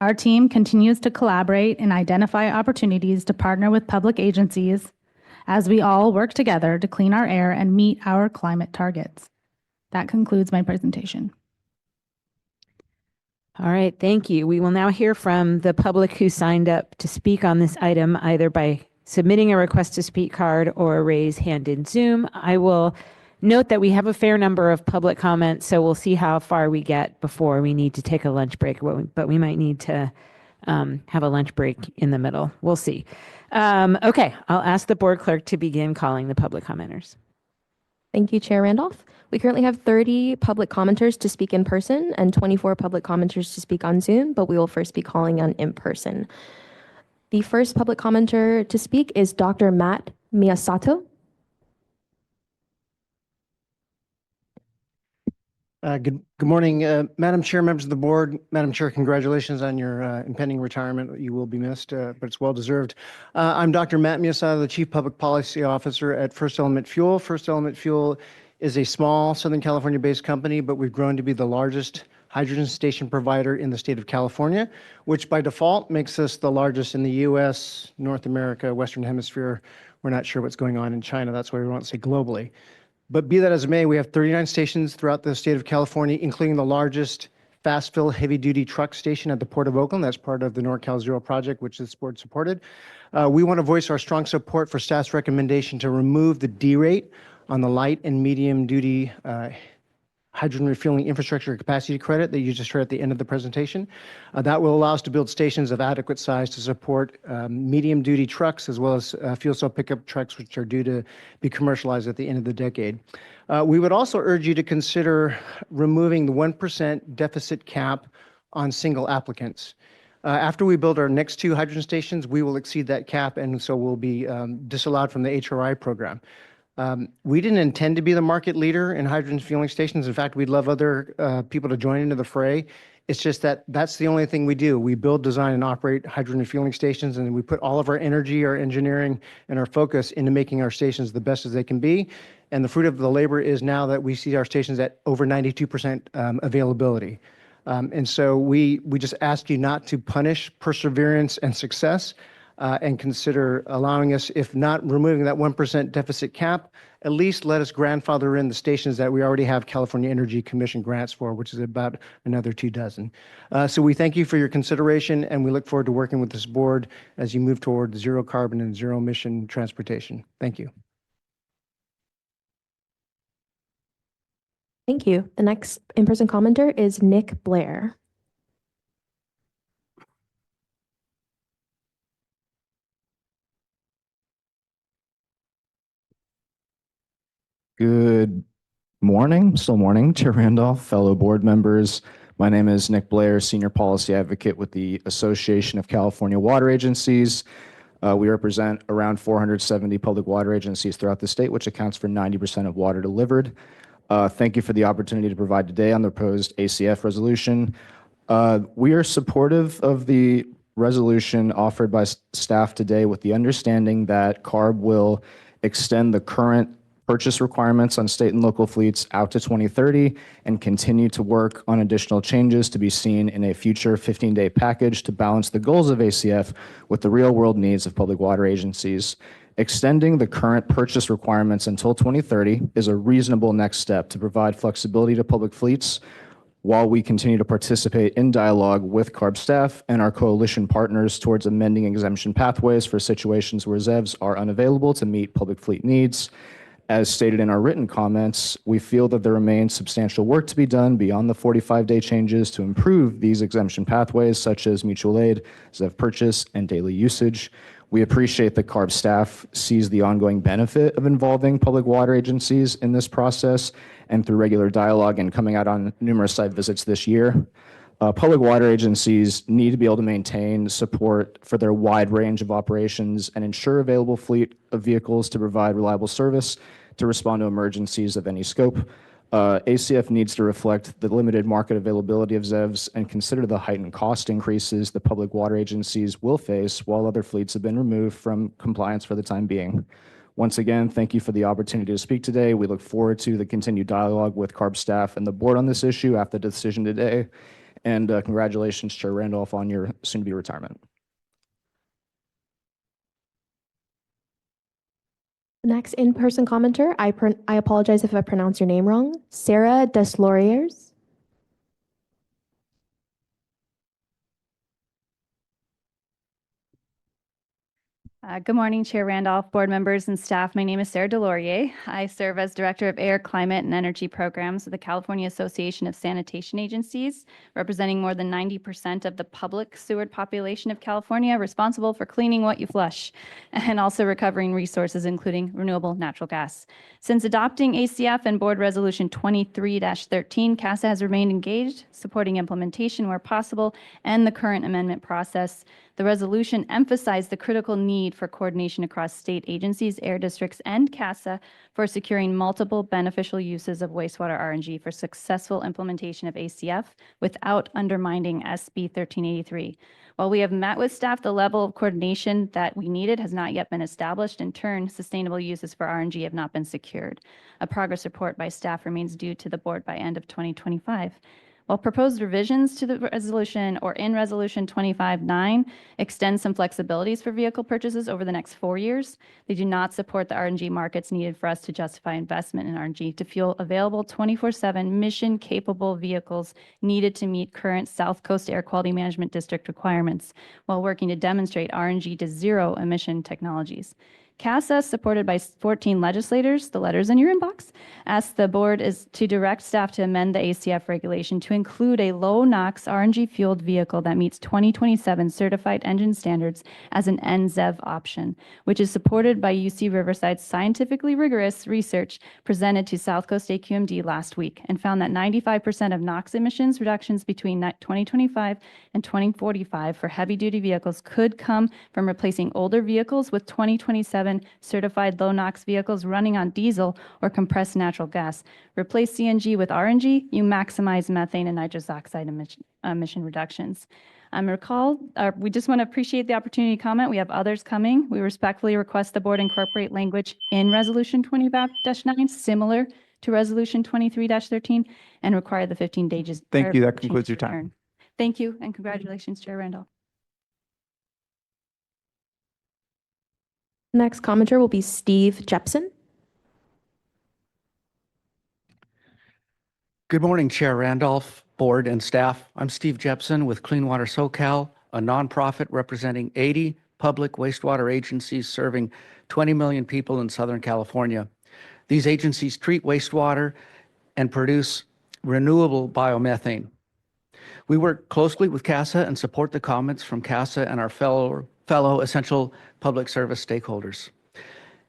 Our team continues to collaborate and identify opportunities to partner with public agencies as we all work together to clean our air and meet our climate targets. That concludes my presentation. All right, thank you. We will now hear from the public who signed up to speak on this item, either by submitting a request to speak card or a raise hand in Zoom. I will note that we have a fair number of public comments, so we'll see how far we get before we need to take a lunch break, but we might need to have a lunch break in the middle. We'll see. Okay, I'll ask the board clerk to begin calling the public commenters. Thank you, Chair Randolph. We currently have 30 public commenters to speak in person and 24 public commenters to speak on Zoom, but we will first be calling on in person. The first public commenter to speak is Dr. Matt Miyasato. Good morning, Madam Chair, members of the board. Madam Chair, congratulations on your impending retirement. You will be missed, but it's well-deserved. I'm Dr. Matt Miyasato, the Chief Public Policy Officer at First Element Fuel. First Element Fuel is a small Southern California-based company, but we've grown to be the largest hydrogen station provider in the state of California, which by default makes us the largest in the U.S., North America, Western Hemisphere. We're not sure what's going on in China. That's why we want to say globally. But be that as it may, we have 39 stations throughout the state of California, including the largest fast fill heavy duty truck station at the Port of Oakland. That's part of the NorCal Zero project, which this board supported. We want to voice our strong support for staff's recommendation to remove the D rate on the light and medium duty hydrogen refueling infrastructure capacity credit that you just heard at the end of the presentation. That will allow us to build stations of adequate size to support medium duty trucks as well as fuel cell pickup trucks, which are due to be commercialized at the end of the decade. We would also urge you to consider removing the 1% deficit cap on single applicants. After we build our next 2 hydrogen stations, we will exceed that cap, and so we'll be disallowed from the HRI program. We didn't intend to be the market leader in hydrogen fueling stations. In fact, we'd love other people to join into the fray It's just that that's the only thing we do. We build, design, and operate hydrogen refueling stations, and we put all of our energy, our engineering, and our focus into making our stations the best as they can be. And the fruit of the labor is now that we see our stations at over 92% availability. And so we just ask you not to punish perseverance and success, and consider allowing us, if not removing that 1% deficit cap, at least let us grandfather in the stations that we already have California Energy Commission grants for, which is about another 24. So we thank you for your consideration, and we look forward to working with this board as you move toward zero carbon and zero emission transportation. Thank you. Thank you. The next in-person commenter is Nick Blair. Good morning, still morning, Chair Randolph, fellow board members. My name is Nick Blair, Senior Policy Advocate with the Association of California Water Agencies. We represent around 470 public water agencies throughout the state, which accounts for 90% of water delivered. Thank you for the opportunity to provide today on the proposed ACF resolution. We are supportive of the resolution offered by staff today with the understanding that CARB will extend the current purchase requirements on state and local fleets out to 2030 and continue to work on additional changes to be seen in a future 15-day package to balance the goals of ACF with the real-world needs of public water agencies. Extending the current purchase requirements until 2030 is a reasonable next step to provide flexibility to public fleets while we continue to participate in dialogue with CARB staff and our coalition partners towards amending exemption pathways for situations where ZEVs are unavailable to meet public fleet needs. As stated in our written comments, we feel that there remains substantial work to be done beyond the 45-day changes to improve these exemption pathways, such as mutual aid, ZEV purchase, and daily usage. We appreciate that CARB staff sees the ongoing benefit of involving public water agencies in this process and through regular dialogue and coming out on numerous site visits this year. Public water agencies need to be able to maintain support for their wide range of operations and ensure available fleet of vehicles to provide reliable service to respond to emergencies of any scope. ACF needs to reflect the limited market availability of ZEVs and consider the heightened cost increases the public water agencies will face while other fleets have been removed from compliance for the time being. Once again, thank you for the opportunity to speak today. We look forward to the continued dialogue with CARB staff and the board on this issue after the decision today. And congratulations, Chair Randolph, on your soon-to-be retirement. Next in-person commenter, I apologize if I pronounce your name wrong, Sarah Deslauriers. Good morning, Chair Randolph, board members, and staff. My name is Sarah Deslauriers. I serve as Director of Air, Climate, and Energy Programs with the California Association of Sanitation Agencies, representing more than 90% of the public sewer population of California, responsible for cleaning what you flush, and also recovering resources, including renewable natural gas. Since adopting ACF and Board Resolution 23-13, CASA has remained engaged, supporting implementation where possible, and the current amendment process. The resolution emphasized the critical need for coordination across state agencies, air districts, and CASA for securing multiple beneficial uses of wastewater RNG for successful implementation of ACF without undermining SB 1383. While we have met with staff, the level of coordination that we needed has not yet been established. In turn, sustainable uses for RNG have not been secured. A progress report by staff remains due to the board by end of 2025. While proposed revisions to the resolution or in Resolution 25-9 extend some flexibilities for vehicle purchases over the next 4 years, they do not support the RNG markets needed for us to justify investment in RNG to fuel available 24/7 mission-capable vehicles needed to meet current South Coast Air Quality Management District requirements while working to demonstrate RNG to zero emission technologies. CASA, supported by 14 legislators, the letters in your inbox, asked the board to direct staff to amend the ACF regulation to include a low NOx RNG fueled vehicle that meets 2027 certified engine standards as an NZEV option, which is supported by UC Riverside's scientifically rigorous research presented to South Coast AQMD last week and found that 95% of NOx emissions reductions between 2025 and 2045 for heavy duty vehicles could come from replacing older vehicles with 2027 2027 certified low NOx vehicles running on diesel or compressed natural gas. Replace CNG with RNG, you maximize methane and nitrous oxide emission reductions. We just want to appreciate the opportunity to comment. We have others coming. We respectfully request the board incorporate language in Resolution 20-9, similar to Resolution 23-13, and require the 15 days. Thank you. That concludes your time. Return. Thank you, and congratulations, Chair Randolph. Next commenter will be Steve Jepson. Good morning, Chair Randolph, board, and staff. I'm Steve Jepson with Clean Water SoCal, a nonprofit representing 80 public wastewater agencies serving 20 million people in Southern California. These agencies treat wastewater and produce renewable biomethane. We work closely with CASA and support the comments from CASA and our fellow essential public service stakeholders.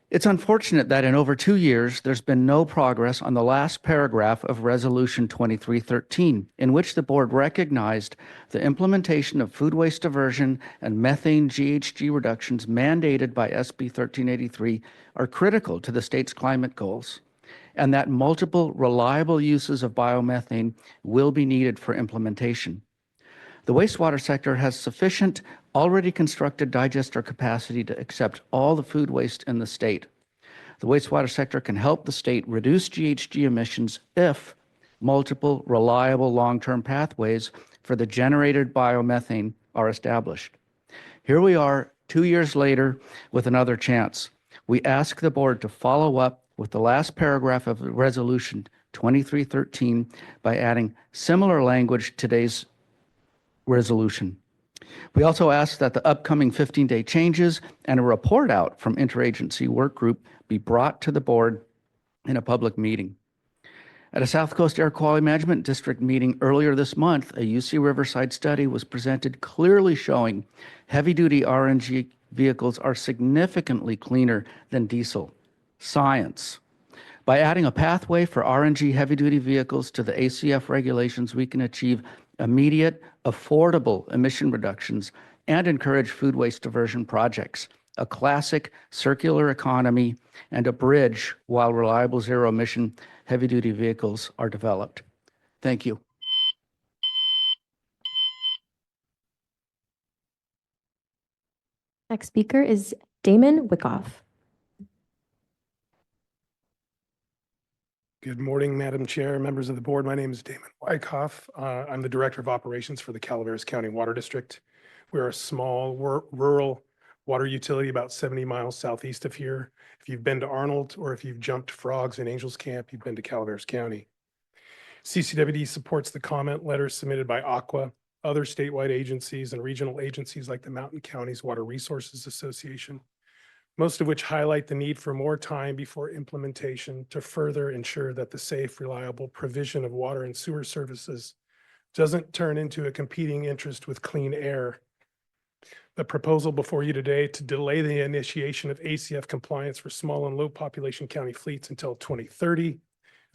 It's unfortunate that in over 2 years, there's been no progress on the last paragraph of Resolution 2313, in which the board recognized the implementation of food waste diversion and methane GHG reductions mandated by SB 1383 are critical to the state's climate goals, and that multiple reliable uses of biomethane will be needed for implementation. The wastewater sector has sufficient already constructed digester capacity to accept all the food waste in the state. The wastewater sector can help the state reduce GHG emissions if multiple reliable long-term pathways for the generated biomethane are established. Here we are 2 years later with another chance. We ask the board to follow up with the last paragraph of Resolution 2313 by adding similar language to today's resolution. We also ask that the upcoming 15-day changes and a report out from interagency work group be brought to the board in a public meeting. At a South Coast Air Quality Management District meeting earlier this month, a UC Riverside study was presented clearly showing heavy-duty RNG vehicles are significantly cleaner than diesel. Science. By adding a pathway for RNG heavy-duty vehicles to the ACF regulations, we can achieve immediate, affordable emission reductions and encourage food waste diversion projects, a classic circular economy and a bridge while reliable zero-emission heavy-duty vehicles are developed. Thank you. Next speaker is Damon Wyckoff. Good morning, Madam Chair, members of the board. My name is Damon Wyckoff. I'm the Director of Operations for the Calaveras County Water District. We're a small rural water utility about 70 miles southeast of here. If you've been to Arnold or if you've jumped frogs in Angels Camp, you've been to Calaveras County. CCWD supports the comment letters submitted by AQUA, other statewide agencies, and regional agencies like the Mountain Counties Water Resources Association, most of which highlight the need for more time before implementation to further ensure that the safe, reliable provision of water and sewer services doesn't turn into a competing interest with clean air. The proposal before you today to delay the initiation of ACF compliance for small and low population county fleets until 2030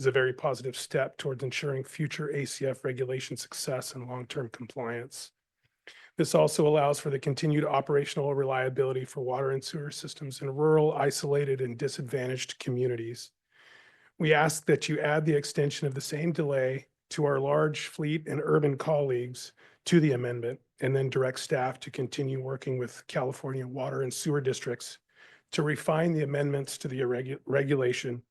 is a very positive step towards ensuring future ACF regulation success and long-term compliance. This also allows for the continued operational reliability for water and sewer systems in rural, isolated, and disadvantaged communities. We ask that you add the extension of the same delay to our large fleet and urban colleagues to the amendment, and then direct staff to continue working with California water and sewer districts to refine the amendments to the regulation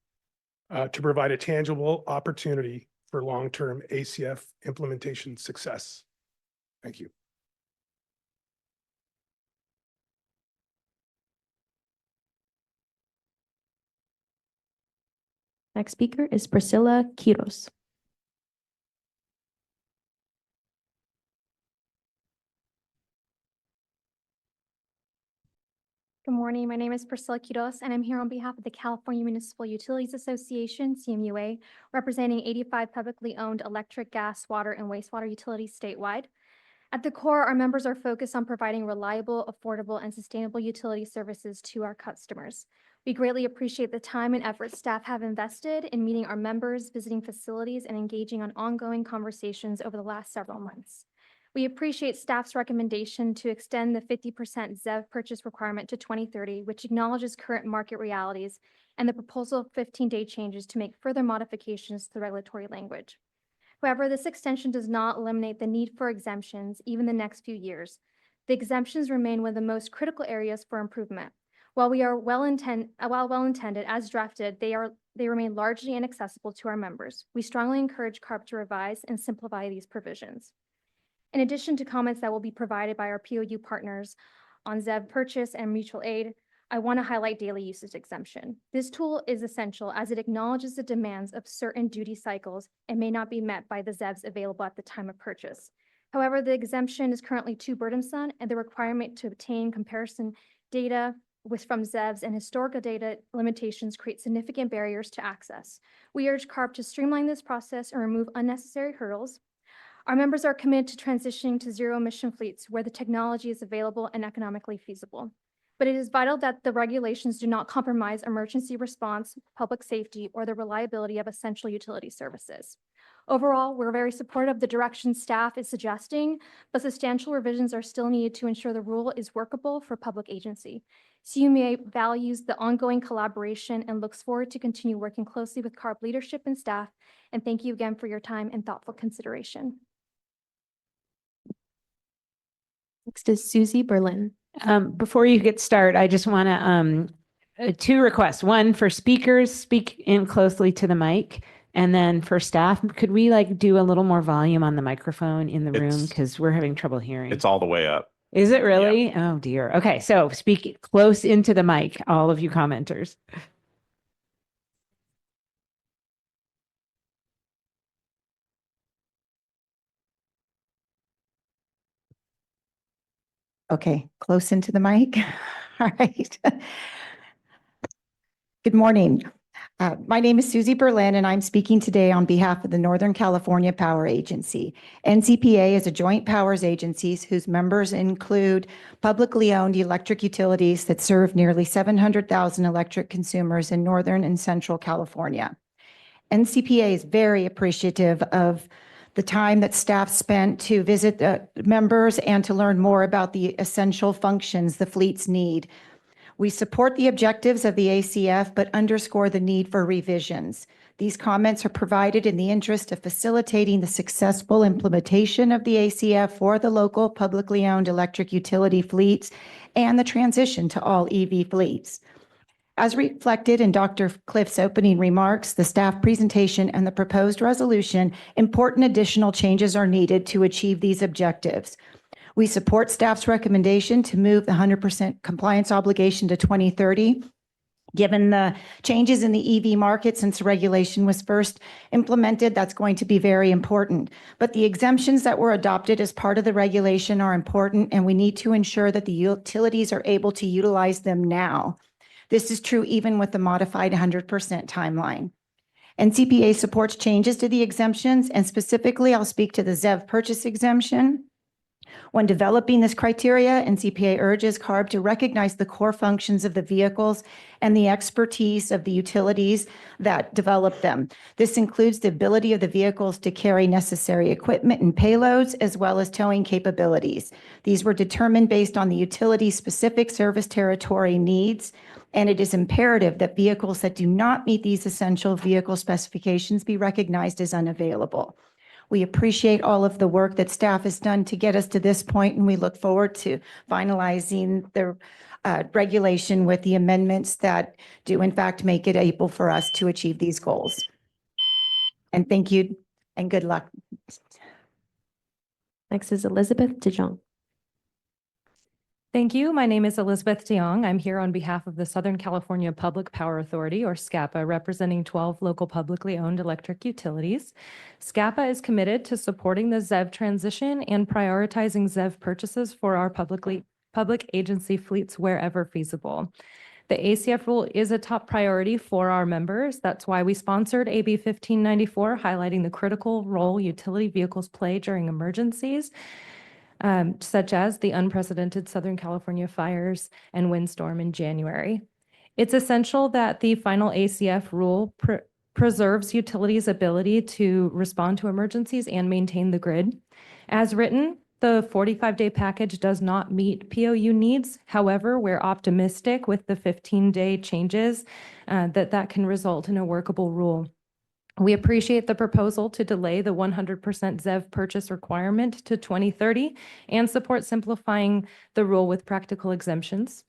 to provide a tangible opportunity for long-term ACF implementation success. Thank you. Next speaker is Priscilla Quiros. Good morning. My name is Priscilla Quiros, and I'm here on behalf of the California Municipal Utilities Association, CMUA, representing 85 publicly owned electric, gas, water, and wastewater utilities statewide. At the core, our members are focused on providing reliable, affordable, and sustainable utility services to our customers. We greatly appreciate the time and effort staff have invested in meeting our members, visiting facilities, and engaging on ongoing conversations over the last several months. We appreciate staff's recommendation to extend the 50% ZEV purchase requirement to 2030, which acknowledges current market realities, and the proposal of 15-day changes to make further modifications to the regulatory language. However, this extension does not eliminate the need for exemptions even the next few years. The exemptions remain one of the most critical areas for improvement. While well-intended as drafted, they remain largely inaccessible to our members. We strongly encourage CARB to revise and simplify these provisions. In addition to comments that will be provided by our POU partners on ZEV purchase and mutual aid, I want to highlight daily usage exemption. This tool is essential as it acknowledges the demands of certain duty cycles and may not be met by the ZEVs available at the time of purchase. However, the exemption is currently too burdensome, and the requirement to obtain comparison data from ZEVs and historical data limitations create significant barriers to access. We urge CARB to streamline this process and remove unnecessary hurdles. Our members are committed to transitioning to zero-emission fleets where the technology is available and economically feasible. But it is vital that the regulations do not compromise emergency response, public safety, or the reliability of essential utility services. Overall, we're very supportive of the direction staff is suggesting, but substantial revisions are still needed to ensure the rule is workable for public agency. CUMA values the ongoing collaboration and looks forward to continue working closely with CARB leadership and staff. And thank you again for your time and thoughtful consideration. Next is Susie Berlin. Before you get started, I just want to two requests. One, for speakers, speak in closely to the mic. And then for staff, could we do a little more volume on the microphone in the room? Because we're having trouble hearing. It's all the way up. Is it really? Yeah. Oh, dear. Okay, so speak close into the mic, all of you commenters. Okay, close into the mic. All right. Good morning. My name is Susie Berlin, and I'm speaking today on behalf of the Northern California Power Agency. NCPA is a joint powers agency whose members include publicly owned electric utilities that serve nearly 700,000 electric consumers in Northern and Central California. NCPA is very appreciative of the time that staff spent to visit the members and to learn more about the essential functions the fleets need. We support the objectives of the ACF, but underscore the need for revisions. These comments are provided in the interest of facilitating the successful implementation of the ACF for the local publicly owned electric utility fleets and the transition to all EV fleets. As reflected in Dr. Cliff's opening remarks, the staff presentation, and the proposed resolution, important additional changes are needed to achieve these objectives. We support staff's recommendation to move the 100% compliance obligation to 2030. Given the changes in the EV market since the regulation was first implemented, that's going to be very important. But the exemptions that were adopted as part of the regulation are important, and we need to ensure that the utilities are able to utilize them now. This is true even with the modified 100% timeline. NCPA supports changes to the exemptions, and specifically, I'll speak to the ZEV purchase exemption. When developing this criteria, NCPA urges CARB to recognize the core functions of the vehicles and the expertise of the utilities that develop them. This includes the ability of the vehicles to carry necessary equipment and payloads, as well as towing capabilities. These were determined based on the utility's specific service territory needs, and it is imperative that vehicles that do not meet these essential vehicle specifications be recognized as unavailable. We appreciate all of the work that staff has done to get us to this point, and we look forward to finalizing the regulation with the amendments that do in fact make it able for us to achieve these goals. And thank you and good luck. Next is Elizabeth DeJong. Thank you. My name is Elizabeth DeYoung. I'm here on behalf of the Southern California Public Power Authority, or SCAPA, representing 12 local publicly owned electric utilities. SCAPA is committed to supporting the ZEV transition and prioritizing ZEV purchases for our public agency fleets wherever feasible. The ACF rule is a top priority for our members. That's why we sponsored AB 1594, highlighting the critical role utility vehicles play during emergencies, such as the unprecedented Southern California fires and windstorm in January. It's essential that the final ACF rule preserves utilities' ability to respond to emergencies and maintain the grid. As written, The 45-day package does not meet POU needs. However, we're optimistic with the 15-day changes that can result in a workable rule. We appreciate the proposal to delay the 100% ZEV purchase requirement to 2030 and support simplifying the rule with practical exemptions.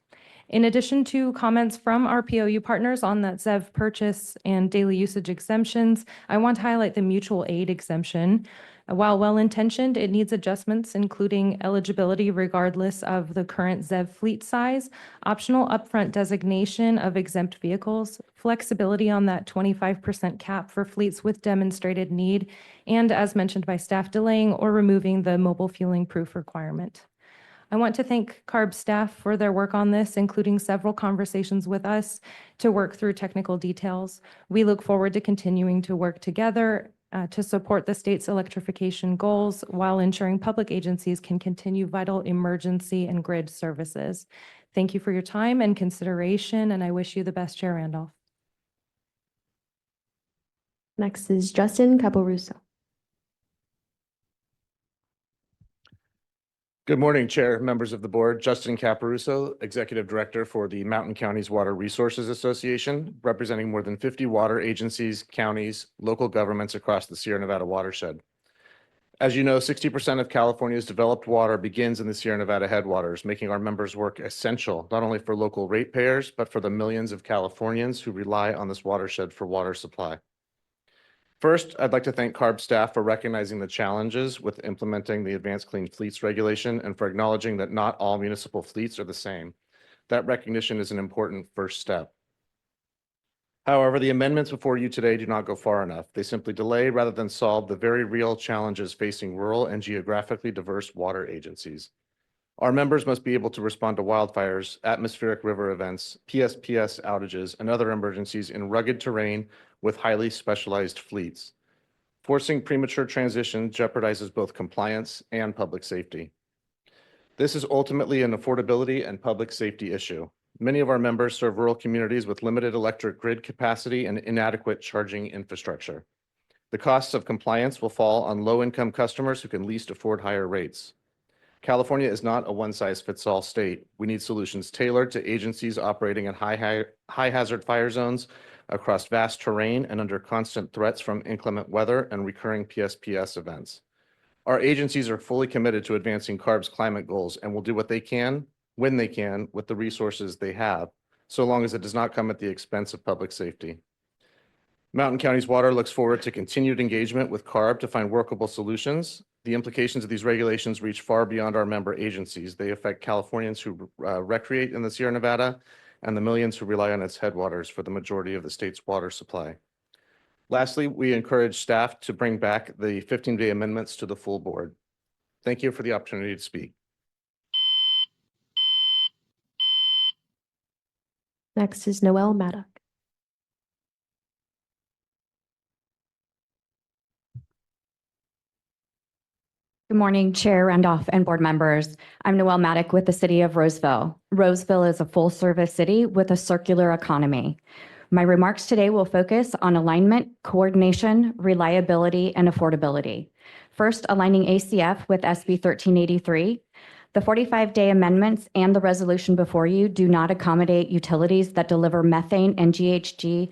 In addition to comments from our POU partners on that ZEV purchase and daily usage exemptions, I want to highlight the mutual aid exemption. While well-intentioned, it needs adjustments, including eligibility regardless of the current ZEV fleet size, optional upfront designation of exempt vehicles, flexibility on that 25% cap for fleets with demonstrated need, and as mentioned by staff, delaying or removing the mobile fueling proof requirement. I want to thank CARB staff for their work on this, including several conversations with us to work through technical details. We look forward to continuing to work together to support the state's electrification goals while ensuring public agencies can continue vital emergency and grid services. Thank you for your time and consideration, and I wish you the best, Chair Randolph. Next is Justin Caporusso. Good morning, Chair, members of the board. Justin Caporusso, Executive Director for the Mountain Counties Water Resources Association, representing more than 50 water agencies, counties, local governments across the Sierra Nevada watershed. As you know, 60% of California's developed water begins in the Sierra Nevada headwaters, making our members' work essential, not only for local ratepayers, but for the millions of Californians who rely on this watershed for water supply. First, I'd like to thank CARB staff for recognizing the challenges with implementing the Advanced Clean Fleets regulation and for acknowledging that not all municipal fleets are the same. That recognition is an important first step. However, the amendments before you today do not go far enough. They simply delay rather than solve the very real challenges facing rural and geographically diverse water agencies. Our members must be able to respond to wildfires, atmospheric river events, PSPS outages, and other emergencies in rugged terrain with highly specialized fleets. Forcing premature transition jeopardizes both compliance and public safety. This is ultimately an affordability and public safety issue. Many of our members serve rural communities with limited electric grid capacity and inadequate charging infrastructure. The costs of compliance will fall on low-income customers who can least afford higher rates. California is not a one-size-fits-all state. We need solutions tailored to agencies operating in high-hazard fire zones across vast terrain and under constant threats from inclement weather and recurring PSPS events. Our agencies are fully committed to advancing CARB's climate goals and will do what they can, when they can, with the resources they have, so long as it does not come at the expense of public safety. Mountain Counties Water looks forward to continued engagement with CARB to find workable solutions. The implications of these regulations reach far beyond our member agencies. They affect Californians who recreate in the Sierra Nevada and the millions who rely on its headwaters for the majority of the state's water supply. Lastly, we encourage staff to bring back the 15-day amendments to the full board. Thank you for the opportunity to speak. Next is Noel Maddock. Good morning, Chair Randolph and board members. I'm Noelle Maddock with the City of Roseville. Roseville is a full-service city with a circular economy. My remarks today will focus on alignment, coordination, reliability, and affordability. First, aligning ACF with SB 1383. The 45-day amendments and the resolution before you do not accommodate utilities that deliver methane and GHG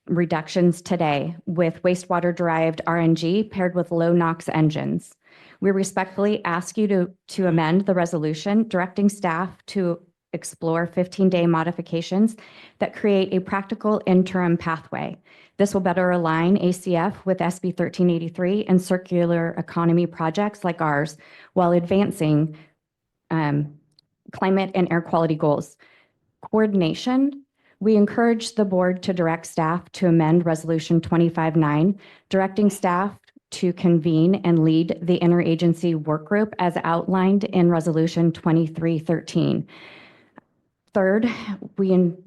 reductions today with wastewater-derived RNG paired with low NOx engines. We respectfully ask you to amend the resolution, directing staff to explore 15-day modifications that create a practical interim pathway. This will better align ACF with SB 1383 and circular economy projects like ours while advancing climate and air quality goals. Coordination. We encourage the board to direct staff to amend Resolution 25-9, directing staff to convene and lead the interagency work group as outlined in Resolution 2313. Third,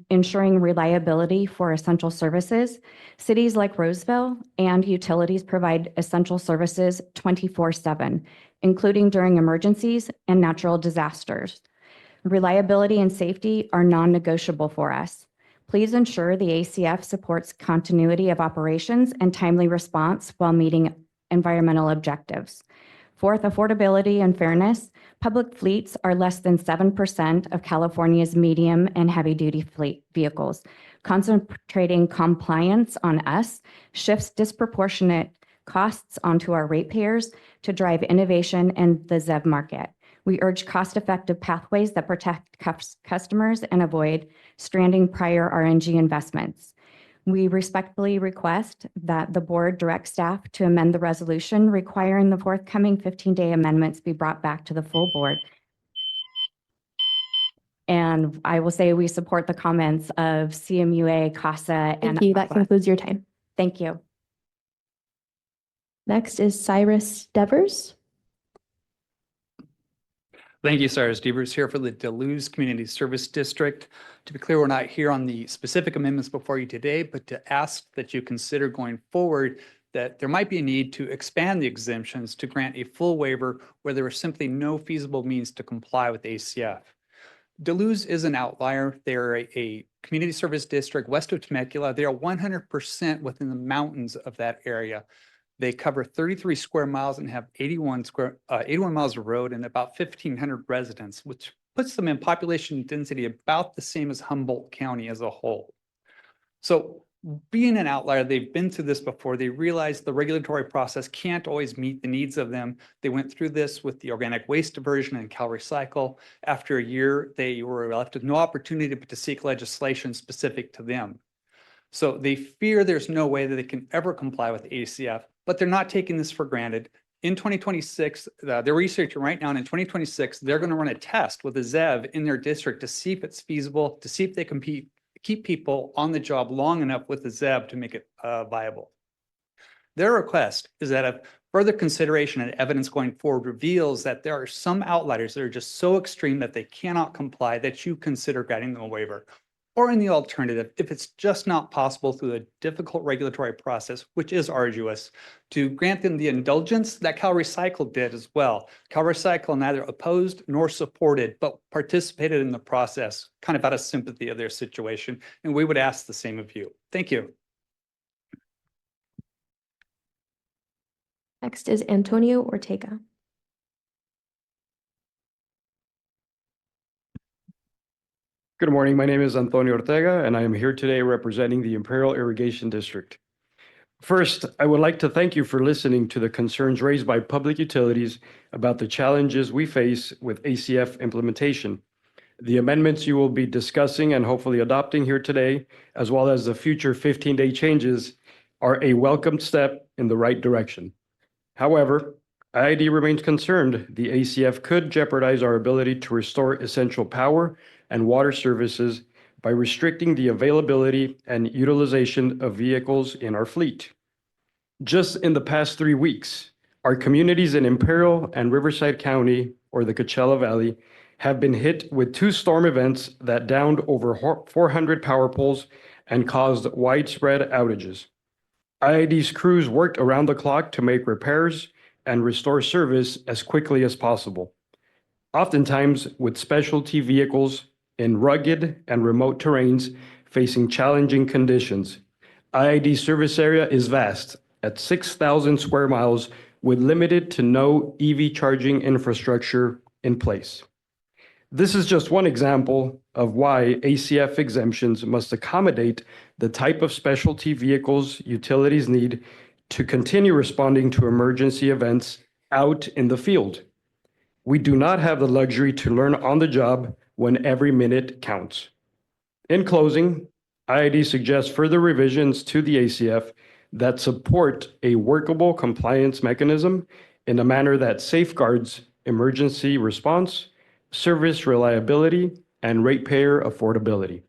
ensuring reliability for essential services. Cities like Roseville and utilities provide essential services 24/7, including during emergencies and natural disasters. Reliability and safety are non-negotiable for us. Please ensure the ACF supports continuity of operations and timely response while meeting environmental objectives. Fourth, affordability and fairness. Public fleets are less than 7% of California's medium and heavy-duty fleet vehicles. Concentrating compliance on us shifts disproportionate costs onto our ratepayers to drive innovation in the ZEV market. We urge cost-effective pathways that protect customers and avoid stranding prior RNG investments. We respectfully request that the board direct staff to amend the resolution requiring the forthcoming 15-day amendments be brought back to the full board. And I will say we support the comments of CMUA, CASA, and Thank you. That AQUA. concludes your time. Thank you. Next is Cyrus Devers. Thank you, Cyrus Devers, here for the Deleuze Community Service District. To be clear, we're not here on the specific amendments before you today, but to ask that you consider going forward that there might be a need to expand the exemptions to grant a full waiver where there is simply no feasible means to comply with ACF. Deleuze is an outlier. They're a community service district west of Temecula. They are 100% within the mountains of that area. They cover 33 square miles and have 81 miles of road and about 1,500 residents, which puts them in population density about the same as Humboldt County as a whole. So being an outlier, they've been through this before. They realized the regulatory process can't always meet the needs of them. They went through this with the organic waste diversion and CalRecycle. After a year, they were left with no opportunity to seek legislation specific to them. So they fear there's no way that they can ever comply with ACF, but they're not taking this for granted. In 2026, they're researching right now, and in 2026, they're going to run a test with a ZEV in their district to see if it's feasible, to see if they can keep people on the job long enough with the ZEV to make it viable. Their request is that if further consideration and evidence going forward reveals that there are some outliers that are just so extreme that they cannot comply, that you consider granting them a waiver. Or in the alternative, if it's just not possible through a difficult regulatory process, which is arduous, to grant them the indulgence that CalRecycle did as well. CalRecycle neither opposed nor supported, but participated in the process, kind of out of sympathy of their situation. And we would ask the same of you. Thank you. Next is Antonio Ortega. Good morning. My name is Antonio Ortega, and I am here today representing the Imperial Irrigation District. First, I would like to thank you for listening to the concerns raised by public utilities about the challenges we face with ACF implementation. The amendments you will be discussing and hopefully adopting here today, as well as the future 15-day changes, are a welcome step in the right direction. However, IID remains concerned the ACF could jeopardize our ability to restore essential power and water services by restricting the availability and utilization of vehicles in our fleet. Just in the past 3 weeks, our communities in Imperial and Riverside County, or the Coachella Valley, have been hit with 2 storm events that downed over 400 power poles and caused widespread outages. IID's crews worked around the clock to make repairs and restore service as quickly as possible, oftentimes with specialty vehicles in rugged and remote terrains facing challenging conditions. IID service area is vast at 6,000 square miles with limited to no EV charging infrastructure in place. This is just one example of why ACF exemptions must accommodate the type of specialty vehicles utilities need to continue responding to emergency events out in the field. We do not have the luxury to learn on the job when every minute counts. In closing, IID suggests further revisions to the ACF that support a workable compliance mechanism in a manner that safeguards emergency response, service reliability, and ratepayer affordability.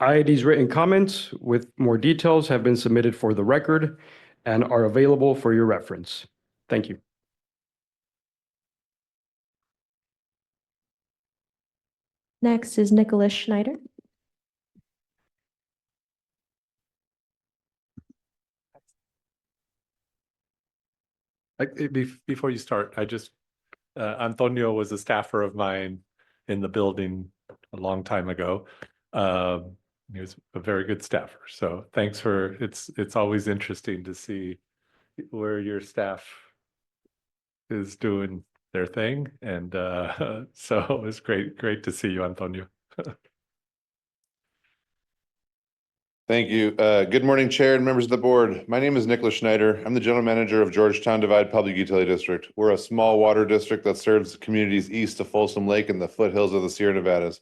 IID's written comments with more details have been submitted for the record and are available for your reference. Thank you. Next is Nicholas Schneider. Before you start, Antonio was a staffer of mine in the building a long time ago. He was a very good staffer. So thanks it's always interesting to see where your staff is doing their thing. And so it was great to see you, Antonio. Thank you. Good morning, Chair and members of the board. My name is Nicholas Schneider. I'm the General Manager of Georgetown Divide Public Utility District. We're a small water district that serves the communities east of Folsom Lake and the foothills of the Sierra Nevadas.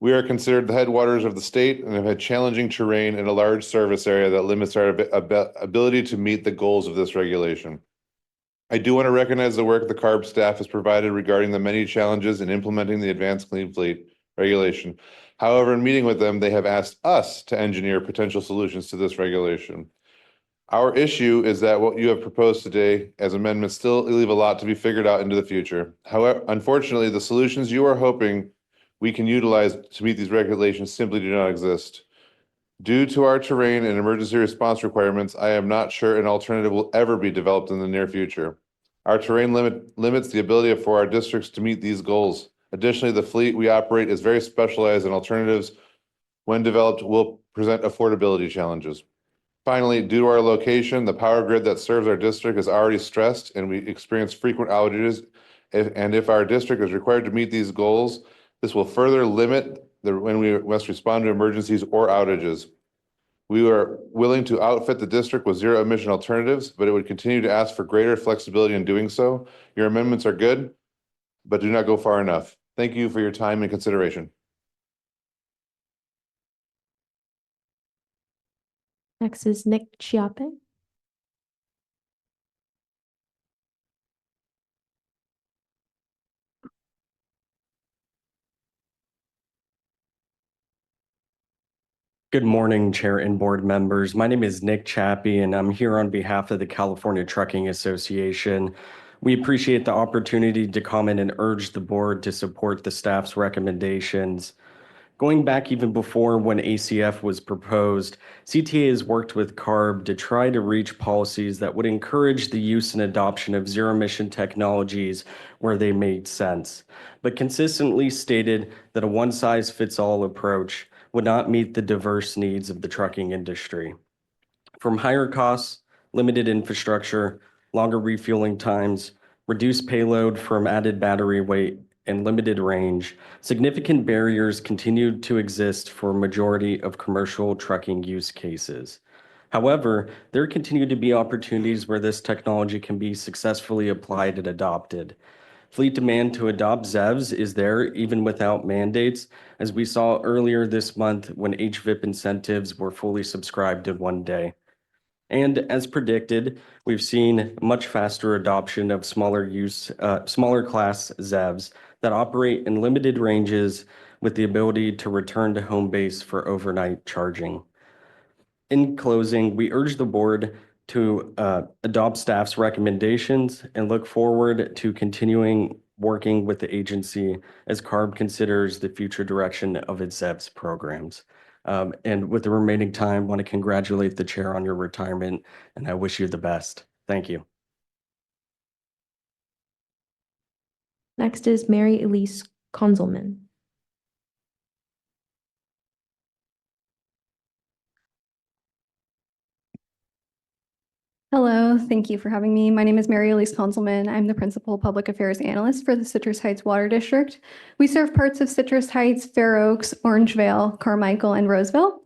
We are considered the headwaters of the state and have had challenging terrain in a large service area that limits our ability to meet the goals of this regulation. I do want to recognize the work the CARB staff has provided regarding the many challenges in implementing the Advanced Clean Fleet regulation. However, in meeting with them, they have asked us to engineer potential solutions to this regulation. Our issue is that what you have proposed today as amendments still leave a lot to be figured out into the future. However, unfortunately, the solutions you are hoping we can utilize to meet these regulations simply do not exist. Due to our terrain and emergency response requirements, I am not sure an alternative will ever be developed in the near future. Our terrain limits the ability for our districts to meet these goals. Additionally, the fleet we operate is very specialized, and alternatives, when developed, will present affordability challenges. Finally, due to our location, the power grid that serves our district is already stressed, and we experience frequent outages. If our district is required to meet these goals, this will further limit when we must respond to emergencies or outages. We are willing to outfit the district with zero emission alternatives, but it would continue to ask for greater flexibility in doing so. Your amendments are good, but do not go far enough. Thank you for your time and consideration. Next is Nick Chiappe. Good morning, Chair and board members. My name is Nick Chappie, and I'm here on behalf of the California Trucking Association. We appreciate the opportunity to comment and urge the board to support the staff's recommendations. Going back even before when ACF was proposed, CTA has worked with CARB to try to reach policies that would encourage the use and adoption of zero-emission technologies where they made sense, but consistently stated that a one-size-fits-all approach would not meet the diverse needs of the trucking industry. From higher costs, limited infrastructure, longer refueling times, reduced payload from added battery weight, and limited range, significant barriers continue to exist for a majority of commercial trucking use cases. However, there continue to be opportunities where this technology can be successfully applied and adopted. Fleet demand to adopt ZEVs is there even without mandates, as we saw earlier this month when HVIP incentives were fully subscribed in one day. And as predicted, we've seen much faster adoption of smaller class ZEVs that operate in limited ranges with the ability to return to home base for overnight charging. In closing, we urge the board to adopt staff's recommendations and look forward to continuing working with the agency as CARB considers the future direction of its ZEVs programs. And with the remaining time, I want to congratulate the chair on your retirement, and I wish you the best. Thank you. Next is Mary Elise Konzelman. Hello, thank you for having me. My name is Mary Elise Konzelman. I'm the Principal Public Affairs Analyst for the Citrus Heights Water District. We serve parts of Citrus Heights, Fair Oaks, Orangevale, Carmichael, and Roseville.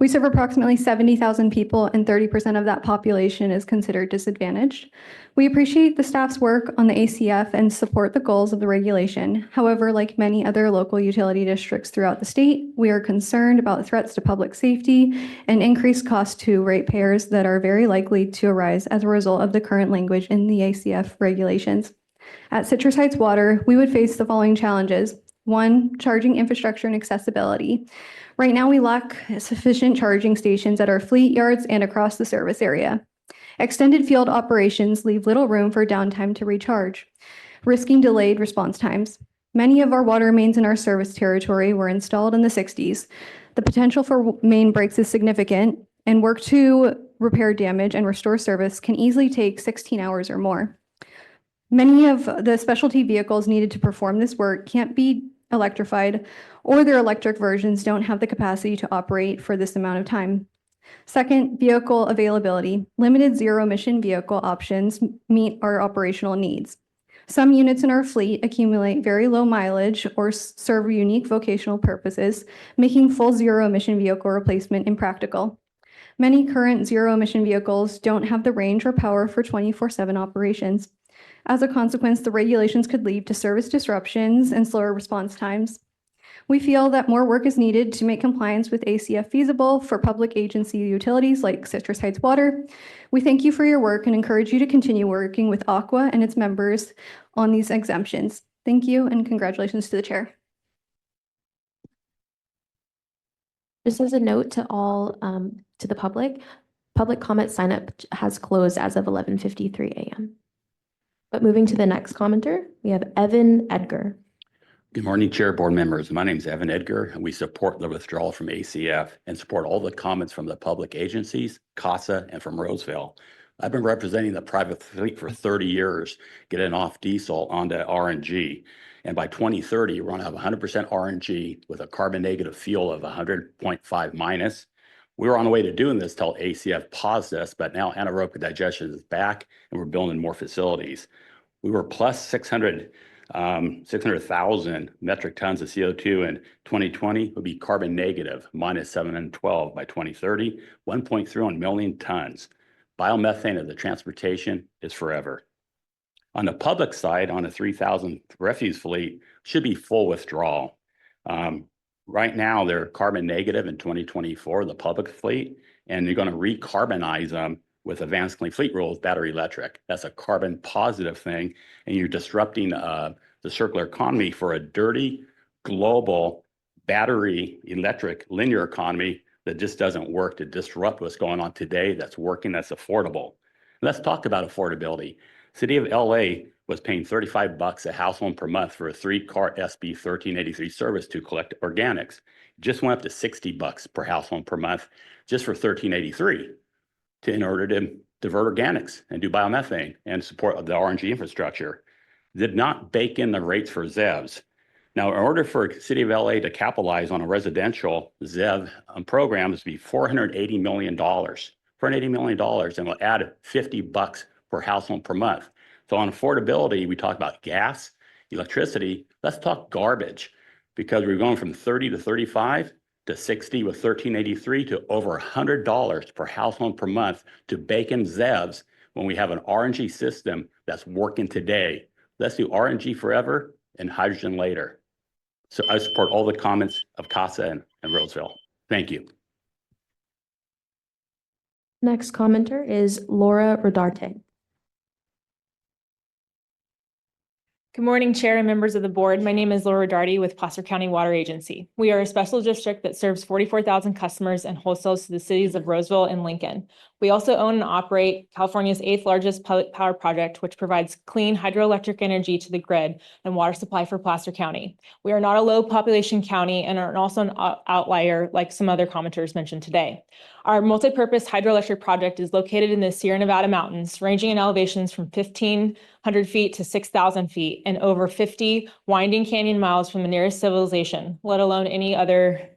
We serve approximately 70,000 people, and 30% of that population is considered disadvantaged. We appreciate the staff's work on the ACF and support the goals of the regulation. However, like many other local utility districts throughout the state, we are concerned about threats to public safety and increased costs to ratepayers that are very likely to arise as a result of the current language in the ACF regulations. At Citrus Heights Water, we would face the following challenges. 1, charging infrastructure and accessibility. Right now, we lack sufficient charging stations at our fleet yards and across the service area. Extended field operations leave little room for downtime to recharge, risking delayed response times. Many of our water mains in our service territory were installed in the 60s. The potential for main breaks is significant, and work to repair damage and restore service can easily take 16 hours or more. Many of the specialty vehicles needed to perform this work can't be electrified, or their electric versions don't have the capacity to operate for this amount of time. Second, vehicle availability. Limited zero-emission vehicle options meet our operational needs. Some units in our fleet accumulate very low mileage or serve unique vocational purposes, making full zero-emission vehicle replacement impractical. Many current zero-emission vehicles don't have the range or power for 24/7 operations. As a consequence, the regulations could lead to service disruptions and slower response times. We feel that more work is needed to make compliance with ACF feasible for public agency utilities like Citrus Heights Water. We thank you for your work and encourage you to continue working with AQUA and its members on these exemptions. Thank you and congratulations to the chair. Just as a note to all, to the public comment sign up has closed as of 11:53 a.m. But moving to the next commenter, we have Evan Edgar. Good morning, Chair, board members. My name is Evan Edgar, and we support the withdrawal from ACF and support all the comments from the public agencies, CASA, and from Roseville. I've been representing the private fleet for 30 years, getting off diesel onto RNG. And by 2030, we're going to have 100% RNG with a carbon negative fuel of 100.5 minus. We were on the way to doing this till ACF paused us, but now anaerobic digestion is back and we're building more facilities. We were plus 600,000 metric tons of CO2 in 2020 would be carbon negative, minus 7 and 12 by 2030, 1.3 million tons. Biomethane of the transportation is forever. On the public side, on a 3,000 refuse fleet, should be full withdrawal. Right now, they're carbon negative in 2024, the public fleet, and you're going to recarbonize them with advanced clean fleet rules, battery electric. That's a carbon positive thing, and you're disrupting the circular economy for a dirty, global, battery electric linear economy that just doesn't work to disrupt what's going on today that's working, that's affordable. Let's talk about affordability. City of LA was paying $35 a household per month for a 3-car SB 1383 service to collect organics. It just went up to $60 per household per month just for 1383 in order to divert organics and do biomethane and support the RNG infrastructure. Did not bake in the rates for ZEVs. Now, in order for City of LA to capitalize on a residential ZEV program, it's be $480 million. $480 million, and we'll add $50 per household per month. So on affordability, we talk about gas, electricity. Let's talk garbage, because we're going from 30 to 35 to 60 with 1383 to over $100 per household per month to bake in ZEVs when we have an RNG system that's working today. Let's do RNG forever and hydrogen later. So I support all the comments of CASA and Roseville. Thank you. Next commenter is Laura Rodarte. Good morning, Chair and members of the board. My name is Laura Darty with Placer County Water Agency. We are a special district that serves 44,000 customers and wholesales to the cities of Roseville and Lincoln. We also own and operate California's 8th largest public power project, which provides clean hydroelectric energy to the grid and water supply for Placer County. We are not a low population county and are also an outlier like some other commenters mentioned today. Our multi-purpose hydroelectric project is located in the Sierra Nevada mountains, ranging in elevations from 1,500 feet to 6,000 feet and over 50 winding canyon miles from the nearest civilization, let alone any other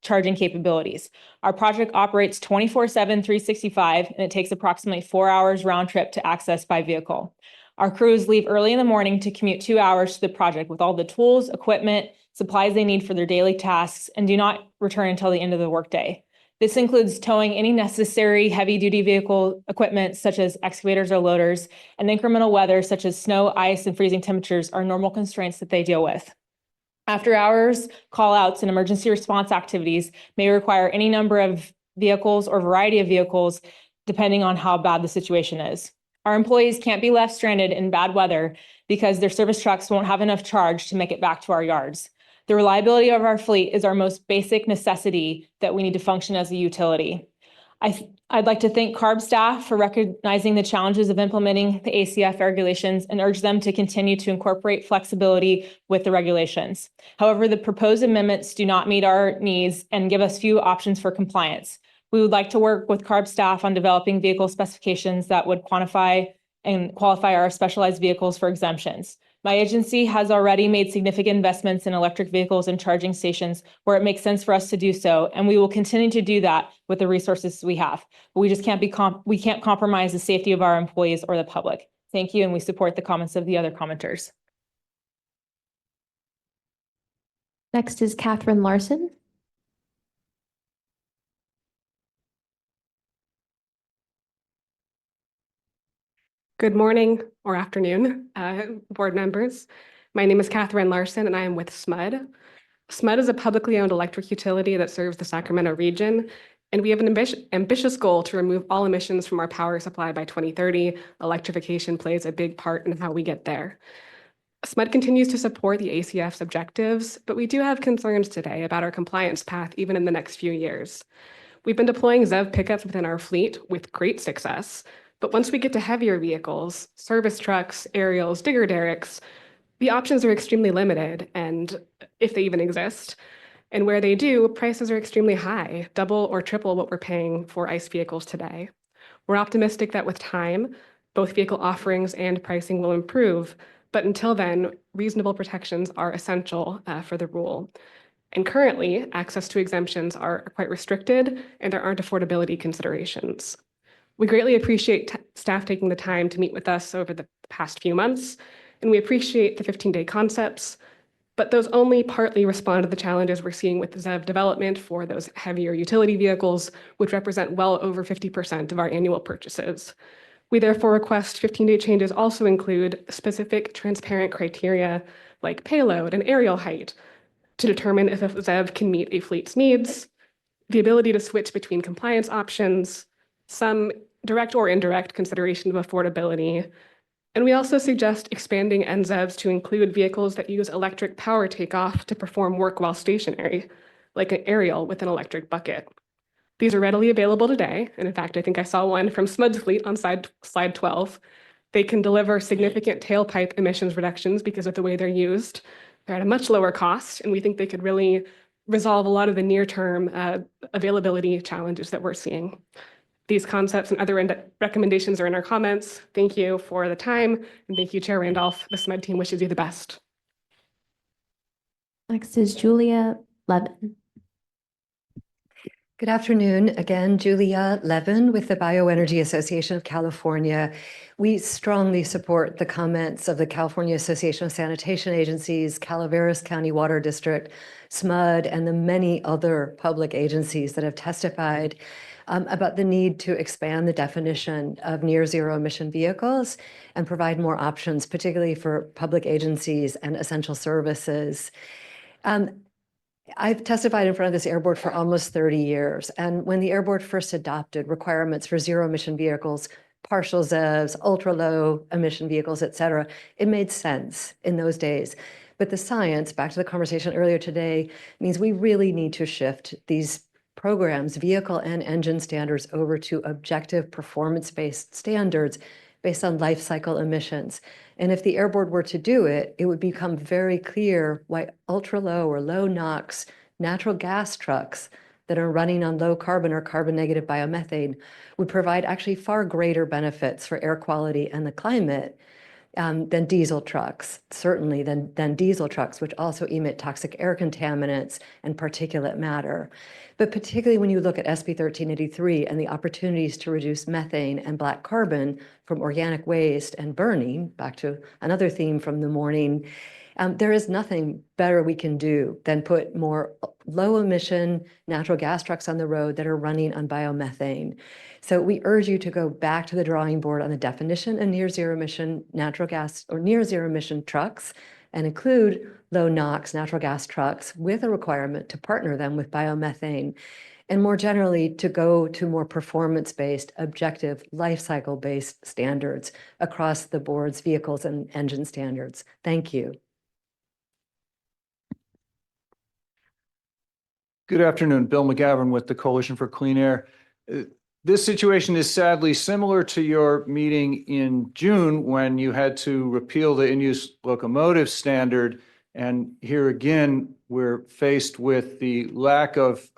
charging capabilities. Our project operates 24/7, 365, and it takes approximately 4 hours round trip to access by vehicle. Our crews leave early in the morning to commute 2 hours to the project with all the tools, equipment, supplies they need for their daily tasks, and do not return until the end of the workday. This includes towing any necessary heavy-duty vehicle equipment such as excavators or loaders, and incremental weather such as snow, ice, and freezing temperatures are normal constraints that they deal with. After hours, call-outs, and emergency response activities may require any number of vehicles or variety of vehicles depending on how bad the situation is. Our employees can't be left stranded in bad weather because their service trucks won't have enough charge to make it back to our yards. The reliability of our fleet is our most basic necessity that we need to function as a utility. I'd like to thank CARB staff for recognizing the challenges of implementing the ACF regulations and urge them to continue to incorporate flexibility with the regulations. However, the proposed amendments do not meet our needs and give us few options for compliance. We would like to work with CARB staff on developing vehicle specifications that would quantify and qualify our specialized vehicles for exemptions. My agency has already made significant investments in electric vehicles and charging stations where it makes sense for us to do so, and we will continue to do that with the resources we have. But we just can't we can't compromise the safety of our employees or the public. Thank you, and we support the comments of the other commenters. Next is Catherine Larson. Good morning or afternoon, board members. My name is Catherine Larson and I am with SMUD. SMUD is a publicly owned electric utility that serves the Sacramento region, and we have an ambitious goal to remove all emissions from our power supply by 2030. Electrification plays a big part in how we get there. SMUD continues to support the ACF's objectives, but we do have concerns today about our compliance path even in the next few years. We've been deploying ZEV pickups within our fleet with great success. But once we get to heavier vehicles, service trucks, aerials, digger derricks, the options are extremely limited, and if they even exist. And where they do, prices are extremely high, double or triple what we're paying for ICE vehicles today. We're optimistic that with time, both vehicle offerings and pricing will improve, but until then, reasonable protections are essential for the rule. And currently, access to exemptions are quite restricted, and there aren't affordability considerations. We greatly appreciate staff taking the time to meet with us over the past few months, and we appreciate the 15-day concepts, but those only partly respond to the challenges we're seeing with the ZEV development for those heavier utility vehicles, which represent well over 50% of our annual purchases. We therefore request 15-day changes also include specific transparent criteria like payload and aerial height to determine if a ZEV can meet a fleet's needs, the ability to switch between compliance options, some direct or indirect consideration of affordability. And we also suggest expanding NZEVs to include vehicles that use electric power takeoff to perform work while stationary, like an aerial with an electric bucket. These are readily available today. And in fact, I think I saw one from SMUD's fleet on slide 12. They can deliver significant tailpipe emissions reductions because of the way they're used. They're at a much lower cost, and we think they could really resolve a lot of the near-term availability challenges that we're seeing. These concepts and other recommendations are in our comments. Thank you for the time, and thank you, Chair Randolph. The SMUD team wishes you the best. Next is Julia Levin. Good afternoon. Again, Julia Levin with the Bioenergy Association of California. We strongly support the comments of the California Association of Sanitation Agencies, Calaveras County Water District, SMUD, and the many other public agencies that have testified about the need to expand the definition of near zero emission vehicles and provide more options, particularly for public agencies and essential services. I've testified in front of this Air Board for almost 30 years. And when the Air Board first adopted requirements for zero emission vehicles, partial ZEVs, ultra low emission vehicles, et cetera, it made sense in those days. But the science, back to the conversation earlier today, means we really need to shift these programs, vehicle and engine standards, over to objective performance-based standards based on life cycle emissions. And if the Air Board were to do it, it would become very clear why ultra low or low NOx natural gas trucks that are running on low carbon or carbon negative biomethane would provide actually far greater benefits for air quality and the climate than diesel trucks, certainly than diesel trucks, which also emit toxic air contaminants and particulate matter. But particularly when you look at SB 1383 and the opportunities to reduce methane and black carbon from organic waste and burning, back to another theme from the morning, there is nothing better we can do than put more low emission natural gas trucks on the road that are running on biomethane. So we urge you to go back to the drawing board on the definition of near zero emission natural gas or near zero emission trucks and include low NOx natural gas trucks with a requirement to partner them with biomethane, and more generally to go to more performance-based, objective, life cycle-based standards across the board's vehicles and engine standards. Thank you. Good afternoon, Bill McGavin with the Coalition for Clean Air. This situation is sadly similar to your meeting in June when you had to repeal the in-use locomotive standard. And here again, we're faced with the lack of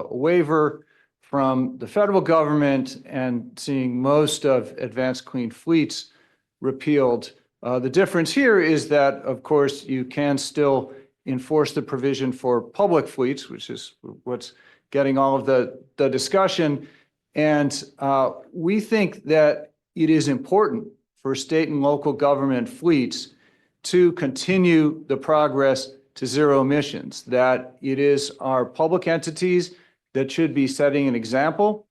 waiver from the federal government and seeing most of advanced clean fleets repealed The difference here is that, of course, you can still enforce the provision for public fleets, which is what's getting all of the discussion. And we think that it is important for state and local government fleets to continue the progress to zero emissions, that it is our public entities that should be setting an example,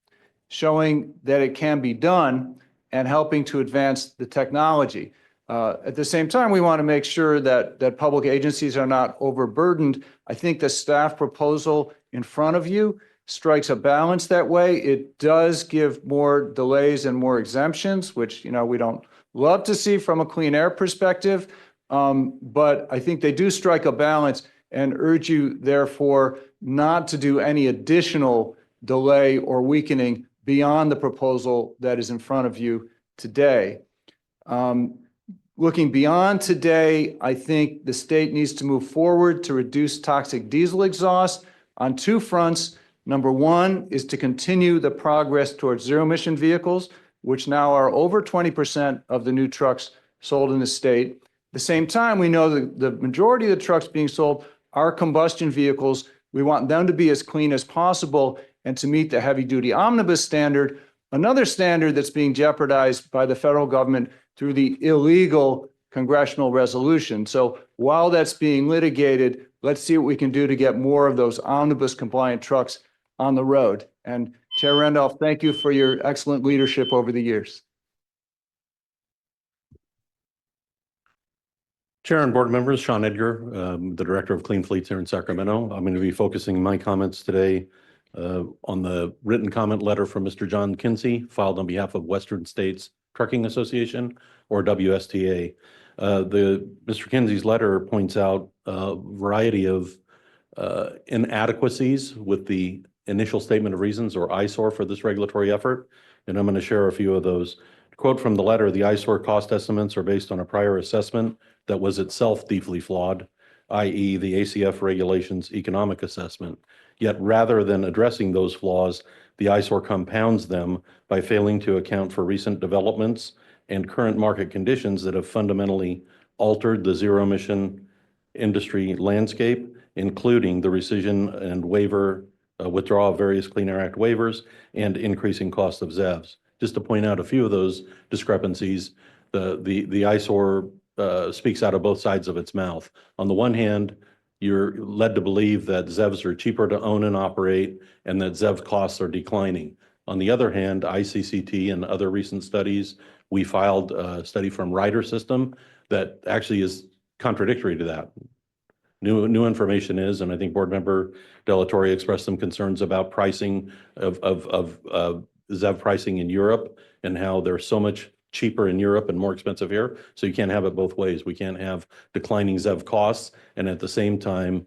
showing that it can be done and helping to advance the technology. At the same time, we want to make sure that public agencies are not overburdened. I think the staff proposal in front of you strikes a balance that way. It does give more delays and more exemptions, which, we don't love to see from a clean air perspective. But I think they do strike a balance and urge you, therefore, not to do any additional delay or weakening beyond the proposal that is in front of you today. Looking beyond today, I think the state needs to move forward to reduce toxic diesel exhaust on two fronts. Number one is to continue the progress towards zero emission vehicles, which now are over 20% of the new trucks sold in the state. At the same time, we know that the majority of the trucks being sold are combustion vehicles. We want them to be as clean as possible and to meet the heavy duty omnibus standard, another standard that's being jeopardized by the federal government through the illegal congressional resolution. So while that's being litigated, let's see what we can do to get more of those omnibus compliant trucks on the road. And Chair Randolph, thank you for your excellent leadership over the years. Chair and board members, Sean Edgar, the Director of Clean Fleets here in Sacramento. I'm going to be focusing my comments today on the written comment letter from Mr. John Kinsey, filed on behalf of Western States Trucking Association, or WSTA. Mr. Kinsey's letter points out a variety of inadequacies with the initial statement of reasons, or ISOR, for this regulatory effort, and I'm going to share a few of those. Quote from the letter: the ISOR cost estimates are based on a prior assessment that was itself deeply flawed, i.e. the ACF regulations economic assessment. Yet rather than addressing those flaws, the ISOR compounds them by failing to account for recent developments and current market conditions that have fundamentally altered the zero emission industry landscape, including the rescission and withdrawal of various Clean Air Act waivers and increasing cost of ZEVs. Just to point out a few of those discrepancies, the ISOR speaks out of both sides of its mouth. On the one hand, you're led to believe that ZEVs are cheaper to own and operate and that ZEV costs are declining. On the other hand, ICCT and other recent studies, we filed a study from Ryder System that actually is contradictory to that. New information is, and I think Board Member Delatorre expressed some concerns about pricing of ZEV pricing in Europe and how they're so much cheaper in Europe and more expensive here. So you can't have it both ways. We can't have declining ZEV costs and at the same time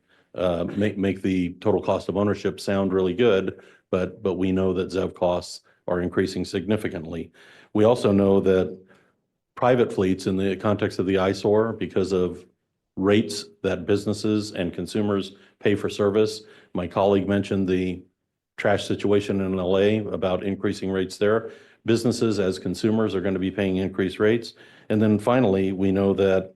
make the total cost of ownership sound really good, but we know that ZEV costs are increasing significantly. We also know that private fleets, in the context of the ISOR, because of rates that businesses and consumers pay for service. My colleague mentioned the trash situation in LA about increasing rates there. Businesses as consumers are going to be paying increased rates. And then finally, we know that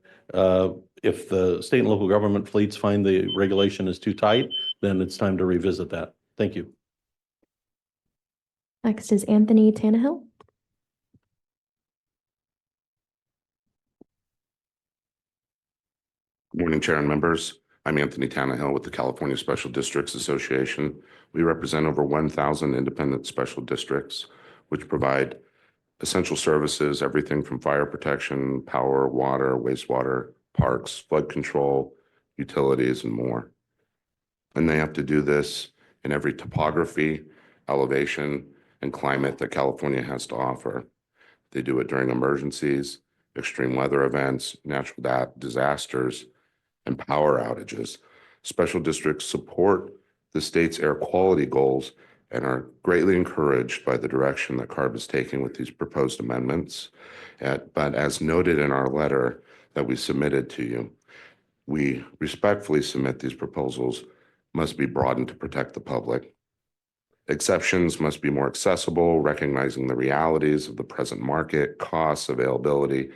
if the state and local government fleets find the regulation is too tight, then it's time to revisit that. Thank you. Next is Anthony Tannehill. Good morning, Chair and members. I'm Anthony Tannehill with the California Special Districts Association. We represent over 1,000 independent special districts, which provide essential services, everything from fire protection, power, water, wastewater, parks, flood control, utilities, and more. And they have to do this in every topography, elevation, and climate that California has to offer. They do it during emergencies, extreme weather events, natural disasters, and power outages. Special districts support the state's air quality goals and are greatly encouraged by the direction that CARB is taking with these proposed amendments. But as noted in our letter that we submitted to you, we respectfully submit these proposals must be broadened to protect the public. Exceptions must be more accessible, recognizing the realities of the present market, costs, availability.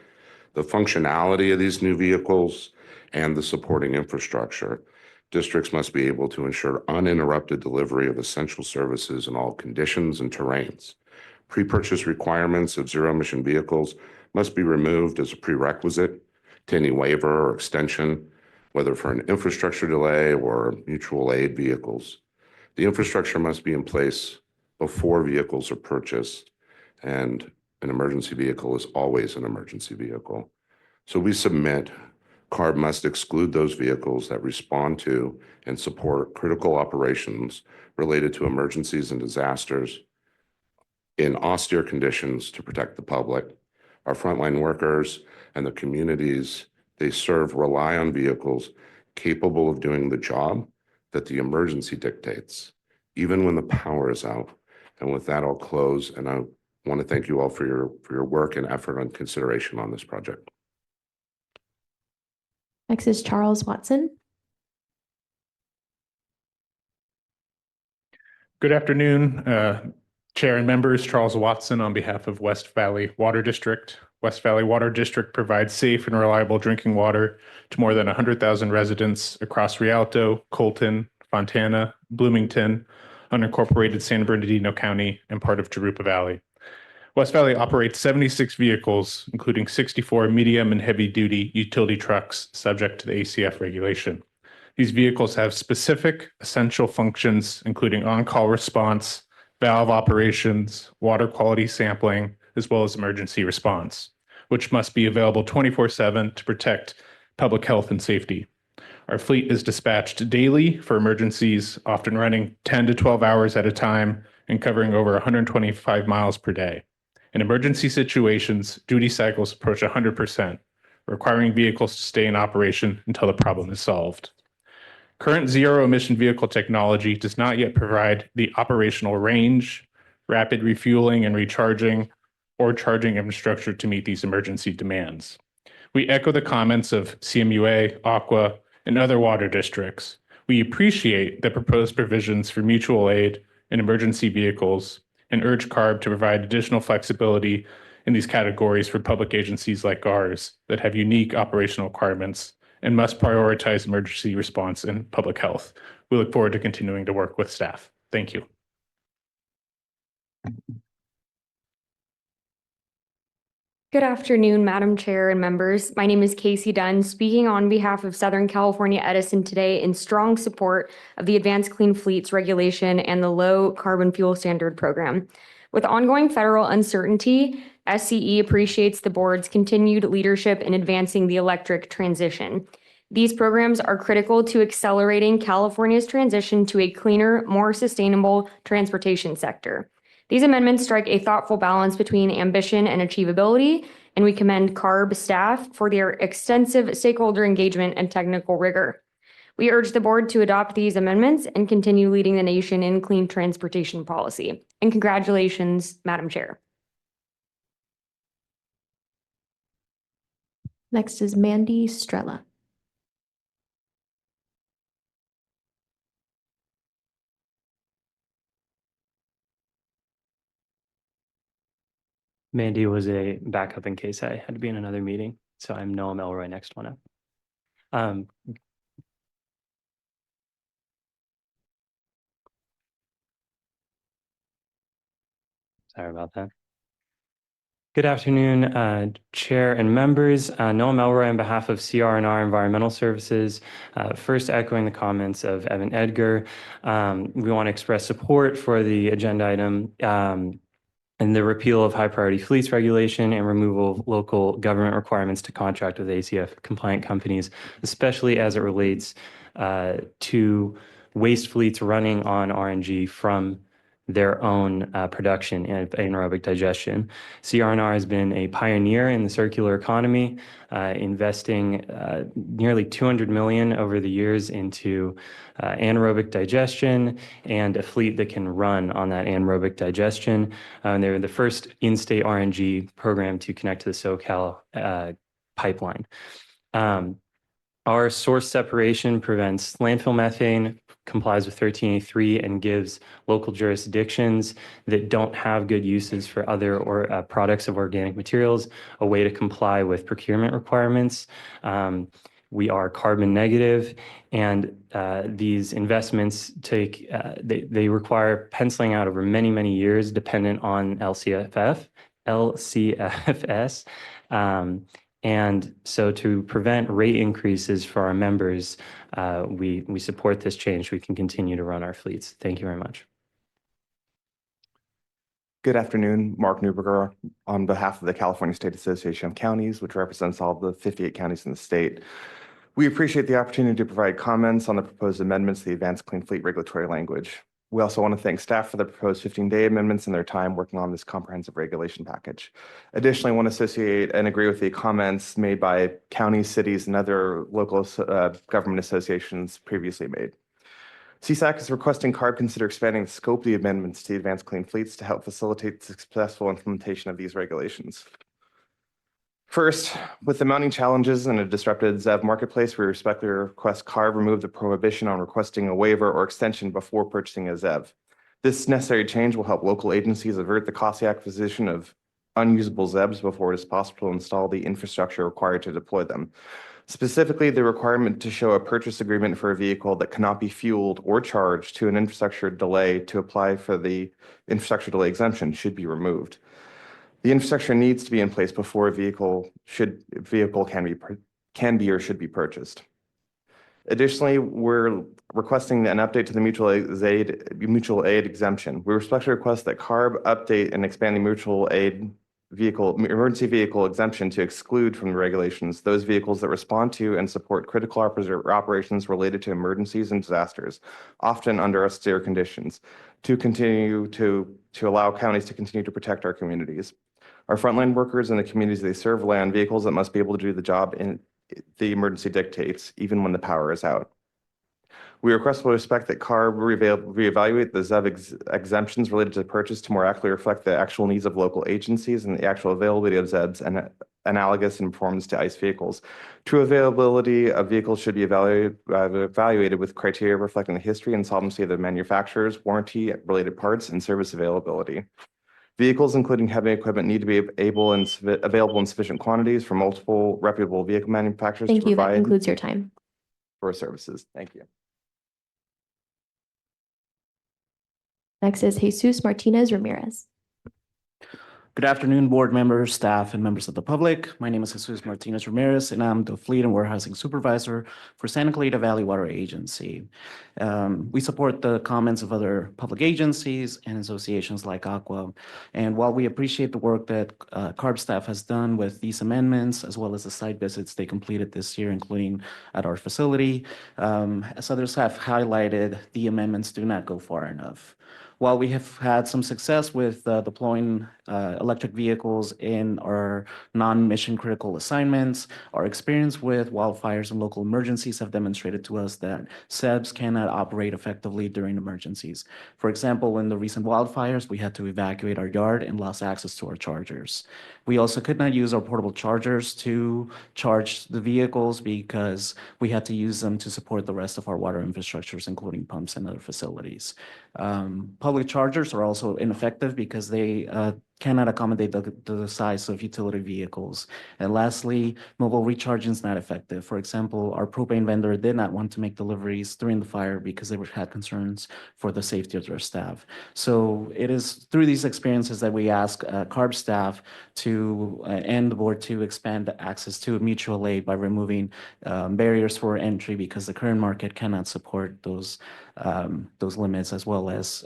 the functionality of these new vehicles, and the supporting infrastructure. Districts must be able to ensure uninterrupted delivery of essential services in all conditions and terrains. Pre-purchase requirements of zero-emission vehicles must be removed as a prerequisite to any waiver or extension, whether for an infrastructure delay or mutual aid vehicles. The infrastructure must be in place before vehicles are purchased, and an emergency vehicle is always an emergency vehicle. So we submit CARB must exclude those vehicles that respond to and support critical operations related to emergencies and disasters in austere conditions to protect the public. Our frontline workers and the communities they serve rely on vehicles capable of doing the job that the emergency dictates, even when the power is out. And with that, I'll close, and I want to thank you all for your work and effort and consideration on this project. Next is Charles Watson. Good afternoon, Chair and members. Charles Watson on behalf of West Valley Water District. West Valley Water District provides safe and reliable drinking water to more than 100,000 residents across Rialto, Colton, Fontana, Bloomington, unincorporated San Bernardino County, and part of Jurupa Valley. West Valley operates 76 vehicles, including 64 medium and heavy-duty utility trucks subject to the ACF regulation. These vehicles have specific essential functions, including on-call response, valve operations, water quality sampling, as well as emergency response, which must be available 24/7 to protect public health and safety. Our fleet is dispatched daily for emergencies, often running 10 to 12 hours at a time and covering over 125 miles per day. In emergency situations, duty cycles approach 100%, requiring vehicles to stay in operation until the problem is solved. Current zero-emission vehicle technology does not yet provide the operational range, rapid refueling and recharging, or charging infrastructure to meet these emergency demands. We echo the comments of CMUA, Aqua, and other water districts. We appreciate the proposed provisions for mutual aid and emergency vehicles and urge CARB to provide additional flexibility in these categories for public agencies like ours that have unique operational requirements and must prioritize emergency response and public health. We look forward to continuing to work with staff. Thank you. Good afternoon, Madam Chair and members. My name is Casey Dunn, speaking on behalf of Southern California Edison today in strong support of the Advanced Clean Fleets regulation and the Low Carbon Fuel Standard program. With ongoing federal uncertainty, SCE appreciates the board's continued leadership in advancing the electric transition. These programs are critical to accelerating California's transition to a cleaner, more sustainable transportation sector. These amendments strike a thoughtful balance between ambition and achievability, and we commend CARB staff for their extensive stakeholder engagement and technical rigor. We urge the board to adopt these amendments and continue leading the nation in clean transportation policy. And congratulations, Madam Chair. Next is Mandy Strella. Mandy was a backup in case I had to be in another meeting. So I'm Noam Elroy, next one up. Sorry about that. Good afternoon, Chair and members. Noam Elroy on behalf of CR&R Environmental Services. First echoing the comments of Evan Edgar. We want to express support for the agenda item and the repeal of high priority fleets regulation and removal of local government requirements to contract with ACF compliant companies, especially as it relates to waste fleets running on RNG from their own production and anaerobic digestion. CR&R has been a pioneer in the circular economy, investing nearly $200 million over the years into anaerobic digestion and a fleet that can run on that anaerobic digestion. They're the first in-state RNG program to connect to the SoCal pipeline. Our source separation prevents landfill methane complies with 1383 and gives local jurisdictions that don't have good uses for other products of organic materials a way to comply with procurement requirements. We are carbon negative, and these investments they require penciling out over many, many years, dependent on LCFS. And so to prevent rate increases for our members, we support this change. We can continue to run our fleets. Thank you very much. Good afternoon, Mark Newberger on behalf of the California State Association of Counties, which represents all the 58 counties in the state. We appreciate the opportunity to provide comments on the proposed amendments to the Advanced Clean Fleet regulatory language. We also want to thank staff for the proposed 15-day amendments and their time working on this comprehensive regulation package. Additionally, I want to associate and agree with the comments made by counties, cities, and other local government associations previously made. CSAC is requesting CARB consider expanding the scope of the amendments to the Advanced Clean Fleets to help facilitate the successful implementation of these regulations. First, with the mounting challenges in a disrupted ZEV marketplace, we respectfully request CARB remove the prohibition on requesting a waiver or extension before purchasing a ZEV. This necessary change will help local agencies avert the costly acquisition of unusable ZEVs before it is possible to install the infrastructure required to deploy them. Specifically, the requirement to show a purchase agreement for a vehicle that cannot be fueled or charged to an infrastructure delay to apply for the infrastructure delay exemption should be removed. The infrastructure needs to be in place before a vehicle can be or should be purchased. Additionally, we're requesting an update to the mutual aid exemption. We respectfully request that CARB update and expand the mutual aid emergency vehicle exemption to exclude from the regulations those vehicles that respond to and support critical operations related to emergencies and disasters, often under austere conditions, to continue to allow counties to continue to protect our communities. Our frontline workers and the communities they serve rely on vehicles that must be able to do the job the emergency dictates, even when the power is out. We request with respect that CARB reevaluate the ZEV exemptions related to the purchase to more accurately reflect the actual needs of local agencies and the actual availability of ZEVs and analogous in performance to ICE vehicles. True availability of vehicles should be evaluated with criteria reflecting the history and solvency of the manufacturers, warranty-related parts, and service availability. Vehicles, including heavy equipment, need to be available in sufficient quantities from multiple reputable vehicle manufacturers Thank to you. That provide concludes your time. for services. Thank you. Next is Jesus Martinez Ramirez. Good afternoon, board members, staff, and members of the public. My name is Jesus Martinez Ramirez, and I'm the Fleet and Warehousing Supervisor for Santa Clarita Valley Water Agency. We support the comments of other public agencies and associations like Aqua. And while we appreciate the work that CARB staff has done with these amendments, as well as the site visits they completed this year, including at our facility, as others have highlighted, the amendments do not go far enough. While we have had some success with deploying electric vehicles in our non-mission critical assignments, our experience with wildfires and local emergencies have demonstrated to us that ZEVs cannot operate effectively during emergencies. For example, in the recent wildfires, we had to evacuate our yard and lost access to our chargers. We also could not use our portable chargers to charge the vehicles because we had to use them to support the rest of our water infrastructures, including pumps and other facilities. Public chargers are also ineffective because they cannot accommodate the size of utility vehicles. And lastly, mobile recharging is not effective. For example, our propane vendor did not want to make deliveries during the fire because they had concerns for the safety of their staff. So it is through these experiences that we ask CARB staff to and the board to expand the access to mutual aid by removing barriers for entry because the current market cannot support those limits, as well as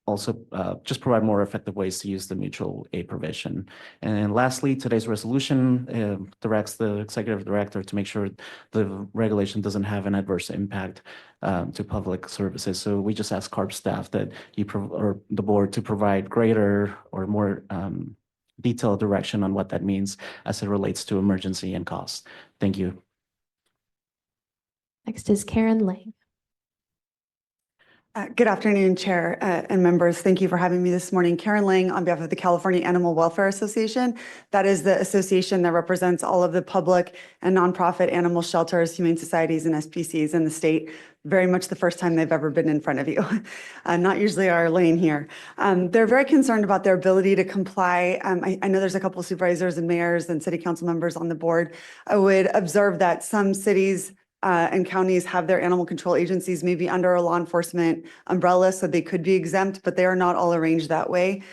also just provide more effective ways to use the mutual aid provision. And lastly, today's resolution directs the executive director to make sure the regulation doesn't have an adverse impact to public services. So we just ask CARB staff that or the board to provide greater or more detailed direction on what that means as it relates to emergency and costs. Thank you. Next is Karen Lang. Good afternoon, Chair and members. Thank you for having me this morning. Karen Lang on behalf of the California Animal Welfare Association. That is the association that represents all of the public and nonprofit animal shelters, humane societies, and SPCs in the state. Very much the first time they've ever been in front of you. Not usually our lane here. They're very concerned about their ability to comply. I know there's a couple of supervisors and mayors and city council members on the board. I would observe that some cities and counties have their animal control agencies maybe under a law enforcement umbrella, so they could be exempt, but they are not all arranged that way.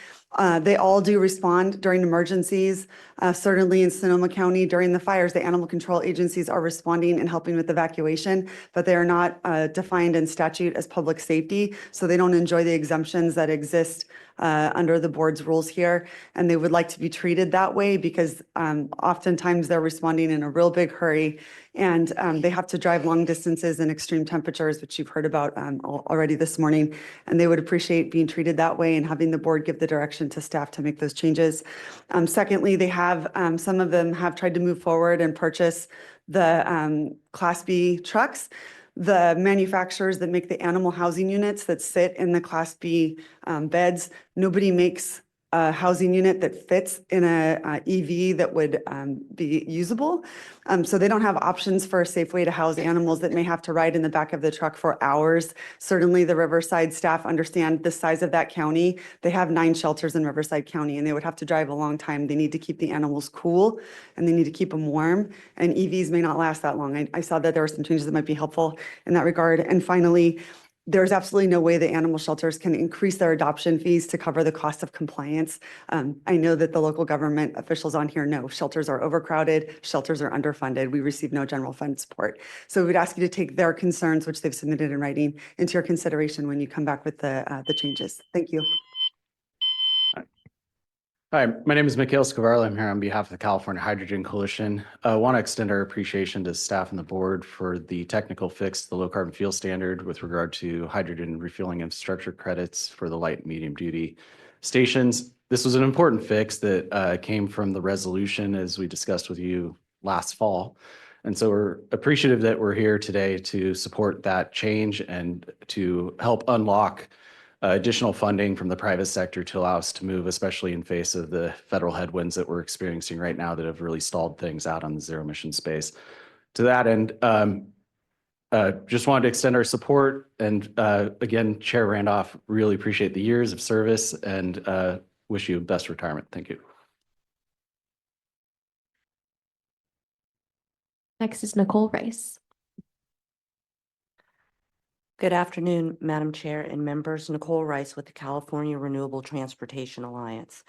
They all do respond during emergencies. Certainly in Sonoma County during the fires, the animal control agencies are responding and helping with evacuation, but they are not defined in statute as public safety, so they don't enjoy the exemptions that exist under the board's rules here. And they would like to be treated that way because oftentimes they're responding in a real big hurry, and they have to drive long distances in extreme temperatures, which you've heard about already this morning. And they would appreciate being treated that way and having the board give the direction to staff to make those changes. Secondly, they have, some of them have tried to move forward and purchase the Class B trucks. The manufacturers that make the animal housing units that sit in the Class B beds, nobody makes a housing unit that fits in a EV that would be usable. So they don't have options for a safe way to house animals that may have to ride in the back of the truck for hours. Certainly the Riverside staff understand the size of that county. They have 9 shelters in Riverside County, and they would have to drive a long time. They need to keep the animals cool, and they need to keep them warm, and EVs may not last that long. I saw that there were some changes that might be helpful in that regard. And finally, there's absolutely no way the animal shelters can increase their adoption fees to cover the cost of compliance. I know that the local government officials on here know shelters are overcrowded, shelters are underfunded, we receive no general fund support. So we'd ask you to take their concerns, which they've submitted in writing, into your consideration when you come back with the changes. Thank you. Hi, my name is Mikhail Scavarla. I'm here on behalf of the California Hydrogen Coalition. I want to extend our appreciation to staff and the board for the technical fix to the low carbon fuel standard with regard to hydrogen refueling infrastructure credits for the light and medium duty stations. This was an important fix that came from the resolution as we discussed with you last fall. And so we're appreciative that we're here today to support that change and to help unlock additional funding from the private sector to allow us to move, especially in face of the federal headwinds that we're experiencing right now that have really stalled things out on the zero emission space. To that end, just wanted to extend our support. And again, Chair Randolph, really appreciate the years of service and wish you best retirement. Thank you. Next is Nicole Rice. Good afternoon, Madam Chair and members. Nicole Rice with the California Renewable Transportation Alliance.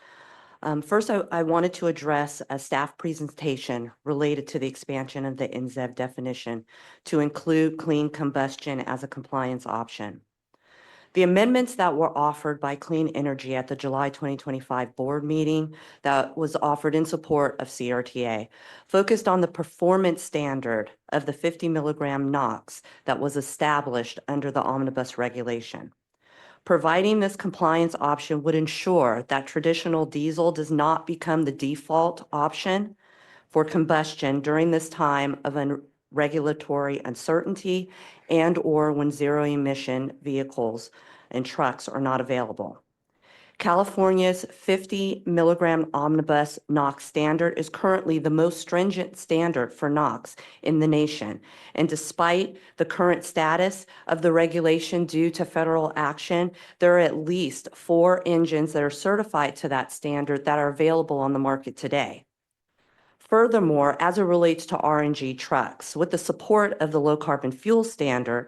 First, I wanted to address a staff presentation related to the expansion of the NZEV definition to include clean combustion as a compliance option. The amendments that were offered by Clean Energy at the July 2025 board meeting that was offered in support of CRTA focused on the performance standard of the 50 milligram NOx that was established under the omnibus regulation. Providing this compliance option would ensure that traditional diesel does not become the default option for combustion during this time of regulatory uncertainty and/or when zero-emission vehicles and trucks are not available. California's 50 milligram omnibus NOx standard is currently the most stringent standard for NOx in the nation. And despite the current status of the regulation due to federal action, there are at least 4 engines that are certified to that standard that are available on the market today. Furthermore, as it relates to RNG trucks, with the support of the low carbon fuel standard,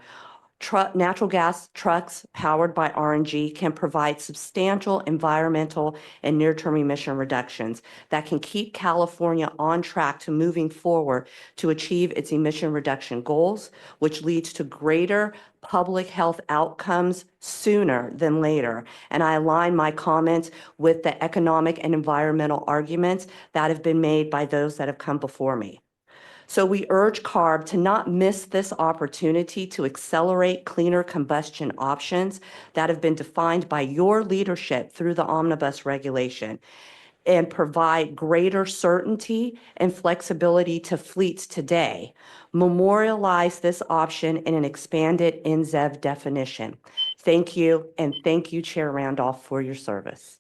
natural gas trucks powered by RNG can provide substantial environmental and near-term emission reductions that can keep California on track to moving forward to achieve its emission reduction goals, which leads to greater public health outcomes sooner than later. And I align my comments with the economic and environmental arguments that have been made by those that have come before me. So we urge CARB to not miss this opportunity to accelerate cleaner combustion options that have been defined by your leadership through the omnibus regulation and provide greater certainty and flexibility to fleets today. Memorialize this option in an expanded NZEV definition. Thank you, and thank you, Chair Randolph, for your service.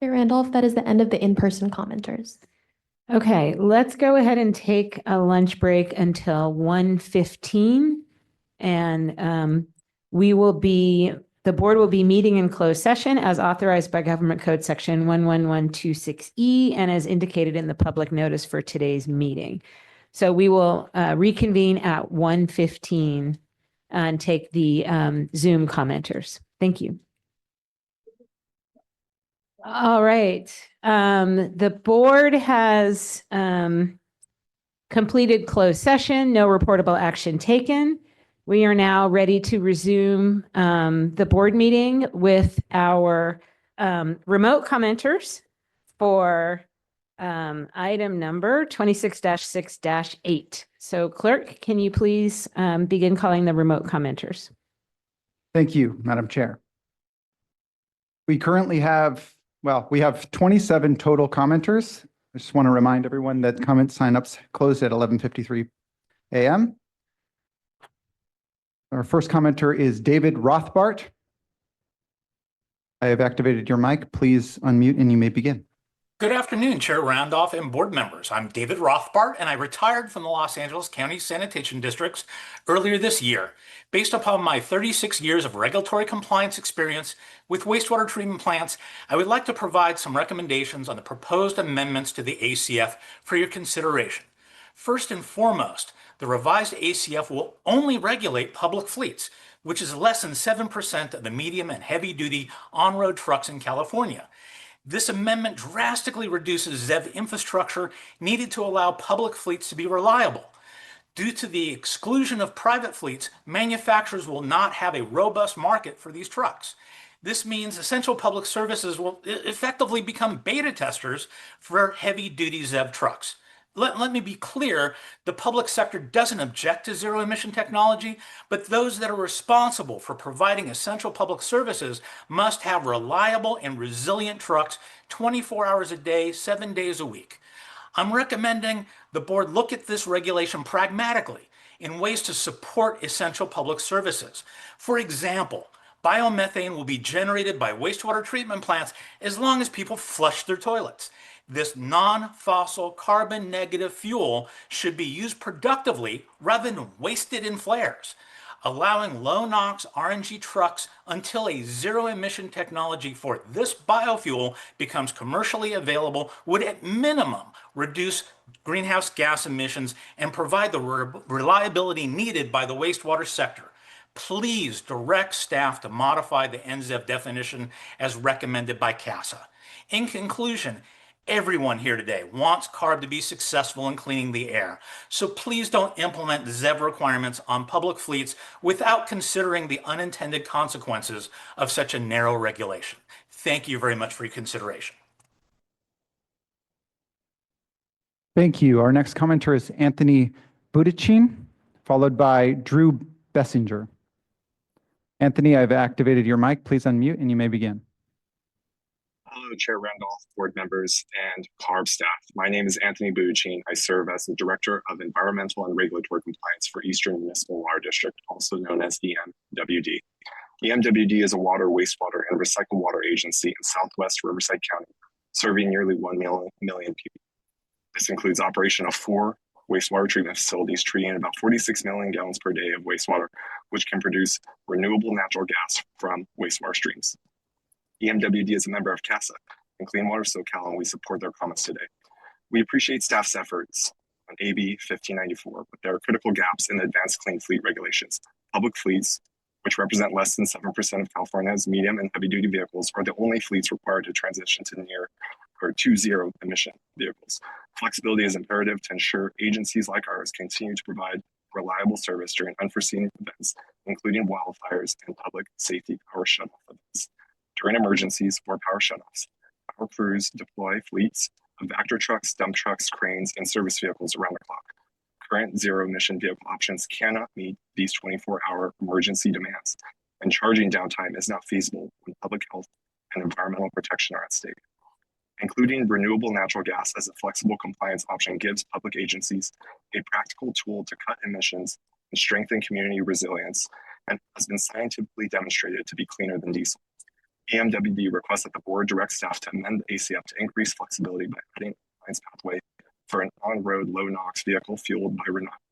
Chair Randolph, that is the end of the in-person commenters. Okay, let's go ahead and take a lunch break until 1:15. And the board will be meeting in closed session as authorized by Government Code Section 11126E and as indicated in the public notice for today's meeting. So we will reconvene at 1:15 and take the Zoom commenters. Thank you. All right. The board has completed closed session, no reportable action taken. We are now ready to resume the board meeting with our remote commenters for item number 26-6-8. So clerk, can you please begin calling the remote commenters? Thank you, Madam Chair. We currently have, we have 27 total commenters. I just want to remind everyone that comment signups closed at 11:53 a.m. Our first commenter is David Rothbart. I have activated your mic. Please unmute and you may begin. Good afternoon, Chair Randolph and board members. I'm David Rothbart, and I retired from the Los Angeles County Sanitation Districts earlier this year. Based upon my 36 years of regulatory compliance experience with wastewater treatment plants, I would like to provide some recommendations on the proposed amendments to the ACF for your consideration. First and foremost, the revised ACF will only regulate public fleets, which is less than 7% of the medium and heavy-duty on-road trucks in California. This amendment drastically reduces ZEV infrastructure needed to allow public fleets to be reliable. Due to the exclusion of private fleets, manufacturers will not have a robust market for these trucks. This means essential public services will effectively become beta testers for heavy-duty ZEV trucks. Let me be clear, the public sector doesn't object to zero-emission technology, but those that are responsible for providing essential public services must have reliable and resilient trucks 24 hours a day, 7 days a week. I'm recommending the board look at this regulation pragmatically in ways to support essential public services. For example, biomethane will be generated by wastewater treatment plants as long as people flush their toilets. This non-fossil carbon negative fuel should be used productively rather than wasted in flares. Allowing low NOx RNG trucks until a zero emission technology for this biofuel becomes commercially available would at minimum reduce greenhouse gas emissions and provide the reliability needed by the wastewater sector. Please direct staff to modify the NZEV definition as recommended by CASA. In conclusion, everyone here today wants CARB to be successful in cleaning the air. So please don't implement ZEV requirements on public fleets without considering the unintended consequences of such a narrow regulation. Thank you very much for your consideration. Thank you. Our next commenter is Anthony Budichin, followed by Drew Bessinger. Anthony, I've activated your mic. Please unmute and you may begin. Hello, Chair Randolph, board members, and CARB staff. My name is Anthony Budichin. I serve as the Director of Environmental and Regulatory Compliance for Eastern Municipal Water District, also known as EMWD. EMWD is a water, wastewater, and recycled water agency in Southwest Riverside County, serving nearly 1 million people. This includes operation of 4 wastewater treatment facilities treating about 46 million gallons per day of wastewater, which can produce renewable natural gas from wastewater streams. EMWD is a member of CASA and Clean Water SoCal, and we support their comments today. We appreciate staff's efforts on AB 1594, but there are critical gaps in the advanced clean fleet regulations. Public fleets, which represent less than 7% of California's medium and heavy-duty vehicles, are the only fleets required to transition to zero emission vehicles. Flexibility is imperative to ensure agencies like ours continue to provide reliable service during unforeseen events, including wildfires and public safety power shutoff events. During emergencies or power shutoffs, our crews deploy fleets of Vector trucks, dump trucks, cranes, and service vehicles around the clock. Current zero-emission vehicle options cannot meet these 24-hour emergency demands, and charging downtime is not feasible when public health and environmental protection are at stake. Including renewable natural gas as a flexible compliance option gives public agencies a practical tool to cut emissions and strengthen community resilience and has been scientifically demonstrated to be cleaner than diesel. EMWD requests that the board direct staff to amend the ACF to increase flexibility by adding a compliance pathway for an on-road low NOx vehicle fueled by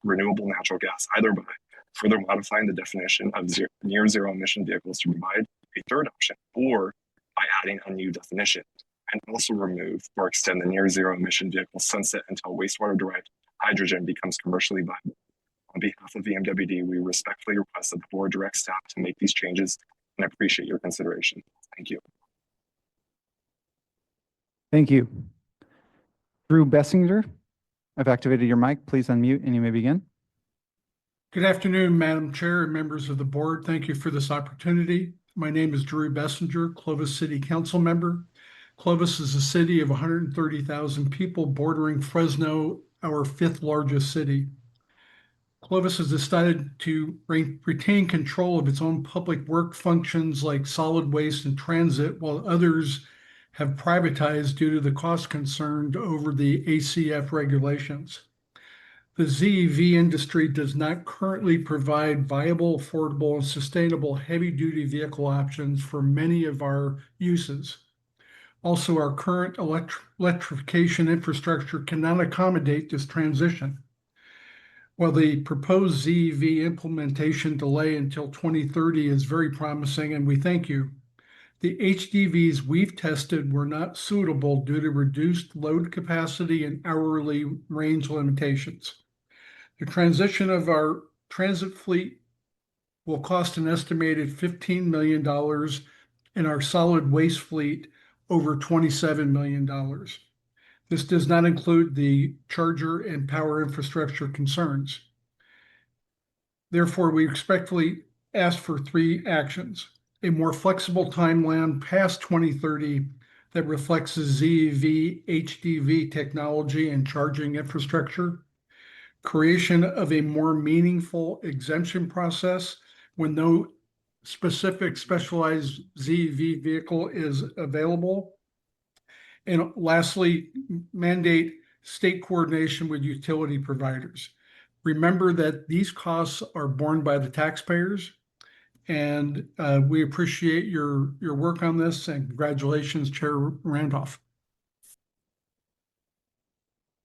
renewable natural gas, either by further modifying the definition of near zero emission vehicles to provide a third option, or by adding a new definition, and also remove or extend the near zero emission vehicle sunset until wastewater derived hydrogen becomes commercially viable. On behalf of the EMWD, we respectfully request that the board direct staff to make these changes and appreciate your consideration. Thank you. Thank you. Drew Bessinger, I've activated your mic. Please unmute and you may begin. Good afternoon, Madam Chair and members of the board. Thank you for this opportunity. My name is Drew Bessinger, Clovis City Council member. Clovis is a city of 130,000 people bordering Fresno, our 5th largest city. Clovis has decided to retain control of its own public work functions like solid waste and transit, while others have privatized due to the cost concerned over the ACF regulations. The ZEV industry does not currently provide viable, affordable, and sustainable heavy-duty vehicle options for many of our uses. Also, our current electrification infrastructure cannot accommodate this transition. While the proposed ZEV implementation delay until 2030 is very promising, and we thank you, the HDVs we've tested were not suitable due to reduced load capacity and hourly range limitations. The transition of our transit fleet will cost an estimated $15 million and our solid waste fleet over $27 million. This does not include the charger and power infrastructure concerns. Therefore, we respectfully ask for 3 actions: a more flexible timeline past 2030 that reflects the ZEV HDV technology and charging infrastructure, creation of a more meaningful exemption process when no specific specialized ZEV vehicle is available, and lastly, mandate state coordination with utility providers. Remember that these costs are borne by the taxpayers, and we appreciate your work on this, and congratulations, Chair Randolph.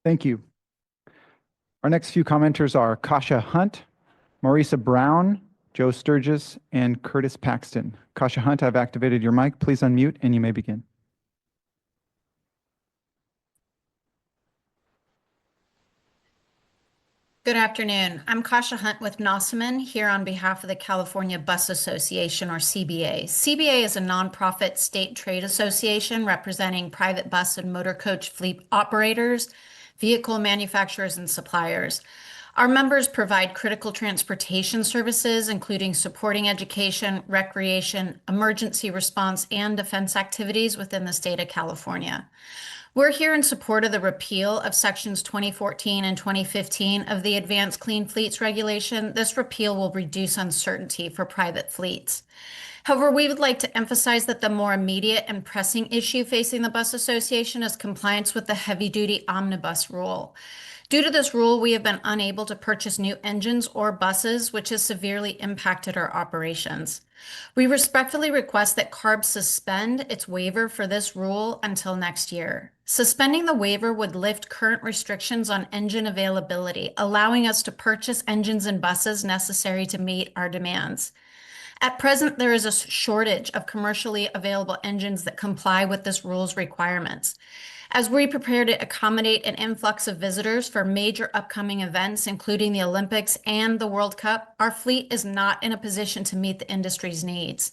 Thank you. Our next few commenters are Kasha Hunt, Marisa Brown, Joe Sturgis, and Curtis Paxton. Kasha Hunt, I've activated your mic. Please unmute and you may begin. Good afternoon. I'm Kasha Hunt with Nossaman here on behalf of the California Bus Association, or CBA. CBA is a nonprofit state trade association representing private bus and motor coach fleet operators, vehicle manufacturers, and suppliers. Our members provide critical transportation services, including supporting education, recreation, emergency response, and defense activities within the state of California. We're here in support of the repeal of sections 2014 and 2015 of the Advanced Clean Fleets Regulation. This repeal will reduce uncertainty for private fleets. However, we would like to emphasize that the more immediate and pressing issue facing the Bus Association is compliance with the heavy-duty omnibus rule. Due to this rule, we have been unable to purchase new engines or buses, which has severely impacted our operations. We respectfully request that CARB suspend its waiver for this rule until next year. Suspending the waiver would lift current restrictions on engine availability, allowing us to purchase engines and buses necessary to meet our demands. At present, there is a shortage of commercially available engines that comply with this rule's requirements. As we prepare to accommodate an influx of visitors for major upcoming events, including the Olympics and the World Cup, our fleet is not in a position to meet the industry's needs.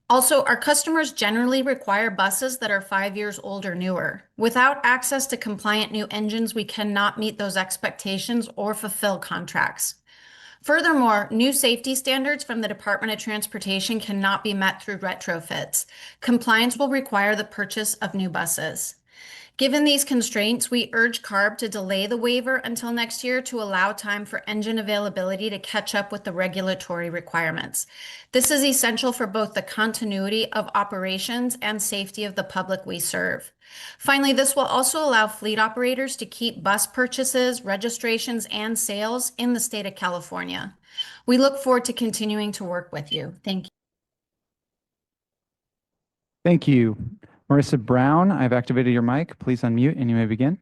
Also, our customers generally require buses that are 5 years old or newer. Without access to compliant new engines, we cannot meet those expectations or fulfill contracts. Furthermore, new safety standards from the Department of Transportation cannot be met through retrofits. Compliance will require the purchase of new buses. Given these constraints, we urge CARB to delay the waiver until next year to allow time for engine availability to catch up with the regulatory requirements. This is essential for both the continuity of operations and safety of the public we serve. Finally, this will also allow fleet operators to keep bus purchases, registrations, and sales in the state of California. We look forward to continuing to work with you. Thank you. Thank you. Marissa Brown, I've activated your mic. Please unmute and you may begin.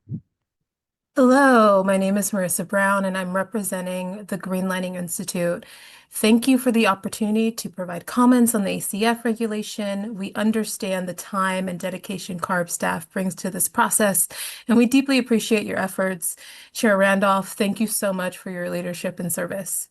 Hello, my name is Marissa Brown, and I'm representing the Greenlining Institute. Thank you for the opportunity to provide comments on the ACF regulation. We understand the time and dedication CARB staff brings to this process, and we deeply appreciate your efforts. Chair Randolph, thank you so much for your leadership and service.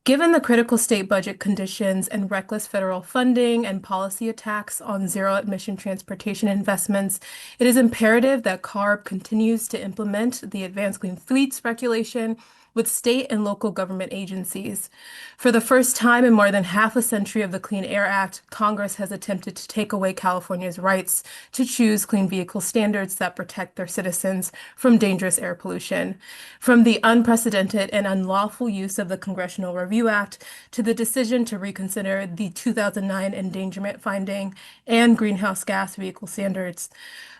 Given the critical state budget conditions and reckless federal funding and policy attacks on zero-emission transportation investments, it is imperative that CARB continues to implement the Advanced Clean Fleets regulation with state and local government agencies. For the first time in more than half a century of the Clean Air Act, Congress has attempted to take away California's rights to choose clean vehicle standards that protect their citizens from dangerous air pollution. From the unprecedented and unlawful use of the Congressional Review Act to the decision to reconsider the 2009 endangerment finding and greenhouse gas vehicle standards,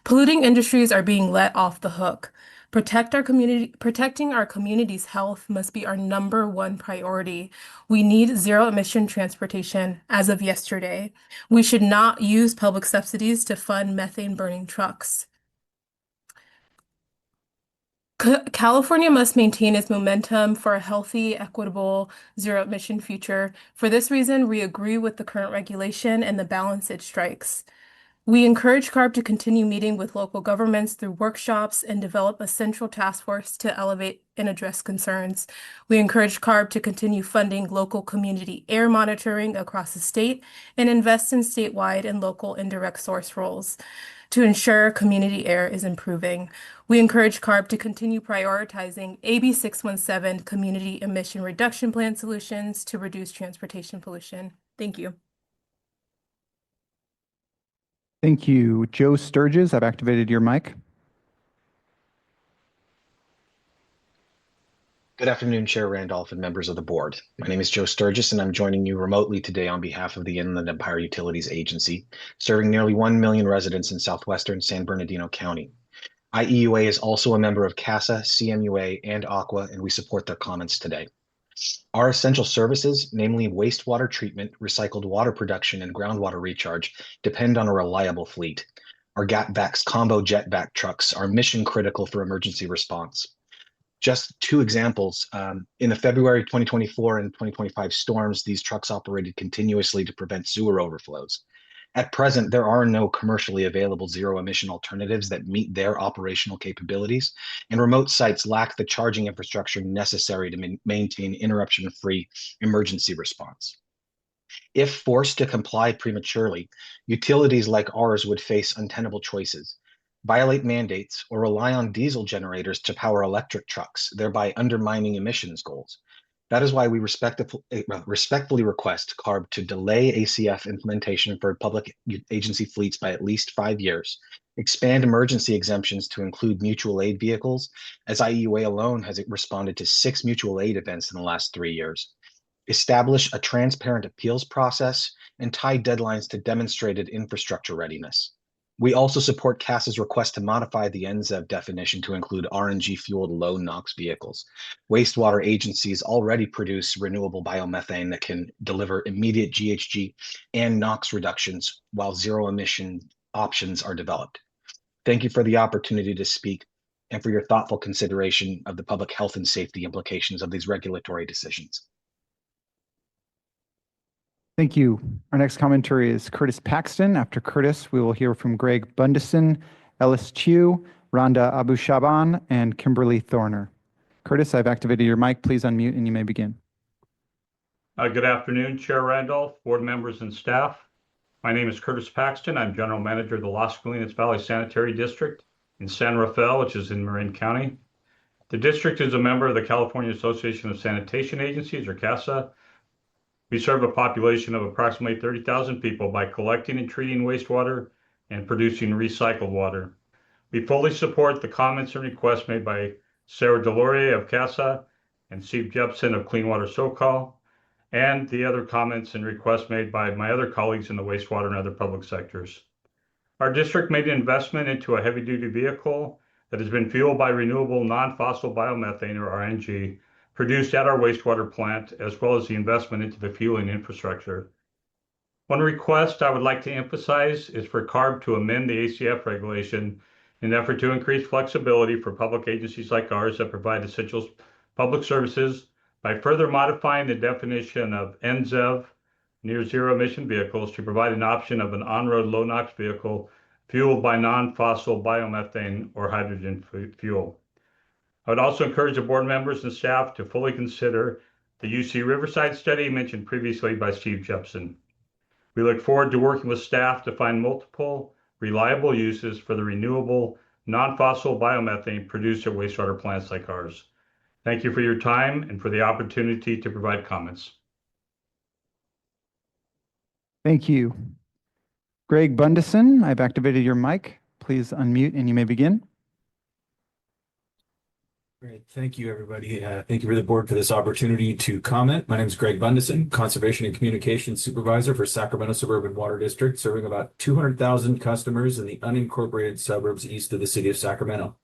polluting industries are being let off the hook. Protecting our community's health must be our #1 priority. We need zero-emission transportation as of yesterday. We should not use public subsidies to fund methane-burning trucks. California must maintain its momentum for a healthy, equitable, zero-emission future. For this reason, we agree with the current regulation and the balance it strikes. We encourage CARB to continue meeting with local governments through workshops and develop a central task force to elevate and address concerns. We encourage CARB to continue funding local community air monitoring across the state and invest in statewide and local indirect source roles to ensure community air is improving. We encourage CARB to continue prioritizing AB 617 community emission reduction plan solutions to reduce transportation pollution. Thank you. Thank you. Joe Sturgis, I've activated your mic. Good afternoon, Chair Randolph and members of the board. My name is Joe Sturgis, and I'm joining you remotely today on behalf of the Inland Empire Utilities Agency, serving nearly 1 million residents in southwestern San Bernardino County. IEUA is also a member of CASA, CMUA, and AQUA, and we support their comments today. Our essential services, namely wastewater treatment, recycled water production, and groundwater recharge, depend on a reliable fleet. Our GATVAX combo jetback trucks are mission critical for emergency response. Just 2 examples, in the February 2024 and 2025 storms, these trucks operated continuously to prevent sewer overflows. At present, there are no commercially available zero-emission alternatives that meet their operational capabilities, and remote sites lack the charging infrastructure necessary to maintain interruption-free emergency response. If forced to comply prematurely, utilities like ours would face untenable choices: violate mandates or rely on diesel generators to power electric trucks, thereby undermining emissions goals. That is why we respectfully request CARB to delay ACF implementation for public agency fleets by at least 5 years, expand emergency exemptions to include mutual aid vehicles, as IEUA alone has responded to 6 mutual aid events in the last 3 years, establish a transparent appeals process, and tie deadlines to demonstrated infrastructure readiness. We also support CASA's request to modify the NZEV definition to include RNG-fueled low NOx vehicles. Wastewater agencies already produce renewable biomethane that can deliver immediate GHG and NOx reductions while zero-emission options are developed. Thank you for the opportunity to speak and for your thoughtful consideration of the public health and safety implications of these regulatory decisions. Thank you. Our next commentary is Curtis Paxton. After Curtis, we will hear from Greg Bundison, Ellis Chu, Rhonda Abu-Shaban, and Kimberly Thorner. Curtis, I've activated your mic. Please unmute and you may begin. Good afternoon, Chair Randolph, board members, and staff. My name is Curtis Paxton. I'm General Manager of the Las Colinas Valley Sanitary District in San Rafael, which is in Marin County. The district is a member of the California Association of Sanitation Agencies, or CASA. We serve a population of approximately 30,000 people by collecting and treating wastewater and producing recycled water. We fully support the comments and requests made by Sarah Deloria of CASA and Steve Jepson of Clean Water SoCal, and the other comments and requests made by my other colleagues in the wastewater and other public sectors. Our district made an investment into a heavy-duty vehicle that has been fueled by renewable non-fossil biomethane, or RNG, produced at our wastewater plant, as well as the investment into the fueling infrastructure. One request I would like to emphasize is for CARB to amend the ACF regulation in an effort to increase flexibility for public agencies like ours that provide essential public services by further modifying the definition of NZEV, near zero emission vehicles, to provide an option of an on-road low NOx vehicle fueled by non-fossil biomethane or hydrogen fuel. I would also encourage the board members and staff to fully consider the UC Riverside study mentioned previously by Steve Jepson. We look forward to working with staff to find multiple reliable uses for the renewable non-fossil biomethane produced at wastewater plants like ours. Thank you for your time and for the opportunity to provide comments. Thank you. Greg Bundison, I've activated your mic. Please unmute and you may begin. Great. Thank you, everybody. Thank you for the board for this opportunity to comment. My name is Greg Bundison, Conservation and Communications Supervisor for Sacramento Suburban Water District, serving about 200,000 customers in the unincorporated suburbs east of the city of Sacramento.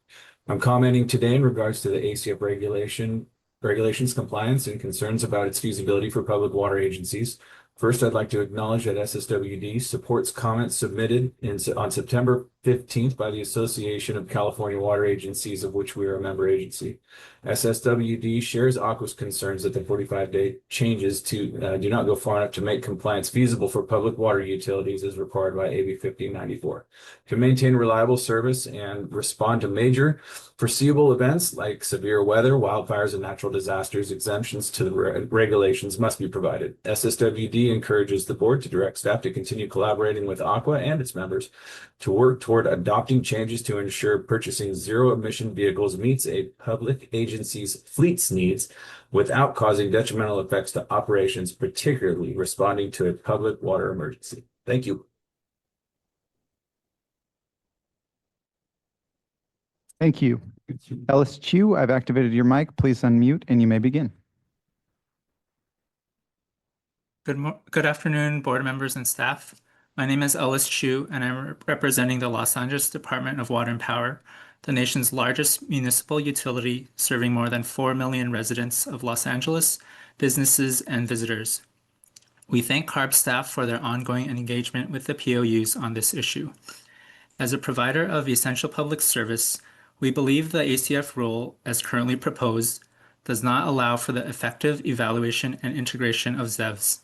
I'm commenting today in regards to the ACF regulations compliance and concerns about its feasibility for public water agencies. First, I'd like to acknowledge that SSWD supports comments submitted on September 15th by the Association of California Water Agencies, of which we are a member agency. SSWD shares AQUA's concerns that the 45-day changes do not go far enough to make compliance feasible for public water utilities as required by AB 1594. To maintain reliable service and respond to major foreseeable events like severe weather, wildfires, and natural disasters, exemptions to the regulations must be provided. SSWD encourages the board to direct staff to continue collaborating with AQUA and its members to work toward adopting changes to ensure purchasing zero-emission vehicles meets a public agency's fleet's needs without causing detrimental effects to operations, particularly responding to a public water emergency. Thank you. Thank you. Ellis Chu, I've activated your mic. Please unmute and you may begin. Good afternoon, board members and staff. My name is Ellis Chu, and I'm representing the Los Angeles Department of Water and Power, the nation's largest municipal utility serving more than 4 million residents of Los Angeles, businesses, and visitors. We thank CARB staff for their ongoing engagement with the POUs on this issue. As a provider of essential public service, we believe the ACF rule, as currently proposed, does not allow for the effective evaluation and integration of ZEVs.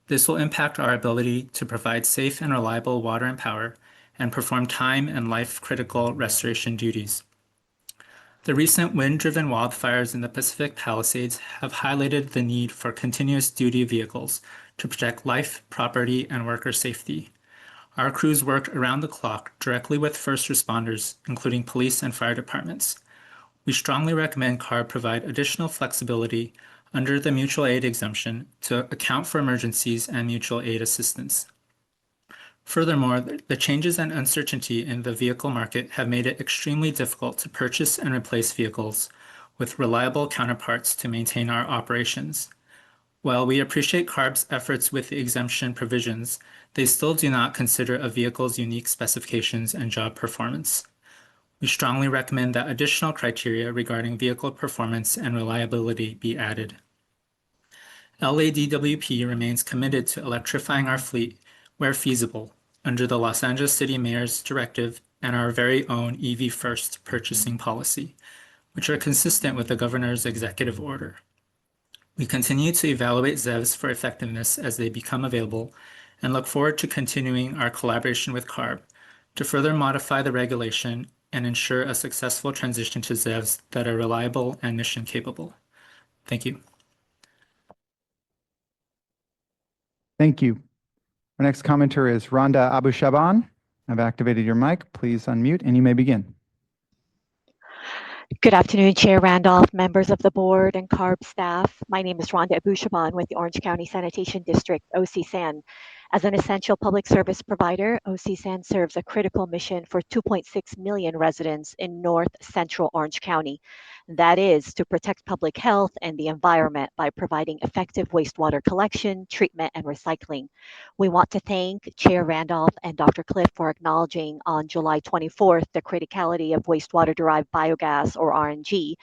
This will impact our ability to provide safe and reliable water and power and perform time and life-critical restoration duties. The recent wind-driven wildfires in the Pacific Palisades have highlighted the need for continuous duty vehicles to protect life, property, and worker safety. Our crews work around the clock directly with first responders, including police and fire departments. We strongly recommend CARB provide additional flexibility under the mutual aid exemption to account for emergencies and mutual aid assistance. Furthermore, the changes and uncertainty in the vehicle market have made it extremely difficult to purchase and replace vehicles with reliable counterparts to maintain our operations. While we appreciate CARB's efforts with the exemption provisions, they still do not consider a vehicle's unique specifications and job performance. We strongly recommend that additional criteria regarding vehicle performance and reliability be added. LADWP remains committed to electrifying our fleet where feasible under the Los Angeles City Mayor's directive and our very own EV First purchasing policy, which are consistent with the governor's executive order. We continue to evaluate ZEVs for effectiveness as they become available and look forward to continuing our collaboration with CARB to further modify the regulation and ensure a successful transition to ZEVs that are reliable and mission capable. Thank you. Thank you. Our next commenter is Rhonda Abu-Shaban. I've activated your mic. Please unmute and you may begin. Good afternoon, Chair Randolph, members of the board, and CARB staff. My name is Rhonda Abu-Shaban with the Orange County Sanitation District, OCSAN. As an essential public service provider, OCSAN serves a critical mission for 2.6 million residents in North Central Orange County. That is to protect public health and the environment by providing effective wastewater collection, treatment, and recycling. We want to thank Chair Randolph and Dr. Cliff for acknowledging on July 24th the criticality of wastewater-derived biogas, or RNG,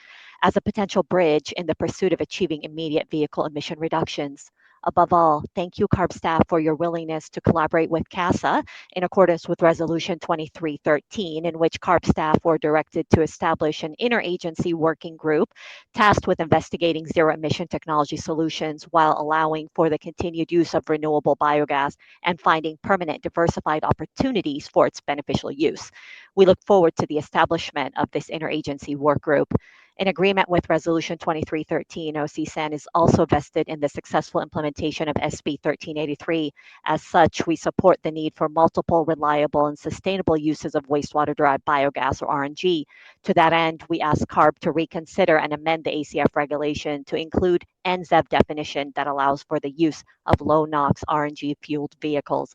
as a potential bridge in the pursuit of achieving immediate vehicle emission reductions. Above all, thank you, CARB staff, for your willingness to collaborate with CASA in accordance with Resolution 2313, in which CARB staff were directed to establish an interagency working group tasked with investigating zero-emission technology solutions while allowing for the continued use of renewable biogas and finding permanent diversified opportunities for its beneficial use. We look forward to the establishment of this interagency work group. In agreement with Resolution 2313, OCSAN is also vested in the successful implementation of SB 1383. As such, we support the need for multiple, reliable, and sustainable uses of wastewater-derived biogas, or RNG. To that end, we ask CARB to reconsider and amend the ACF regulation to include NZEV definition that allows for the use of low-NOx RNG-fueled vehicles.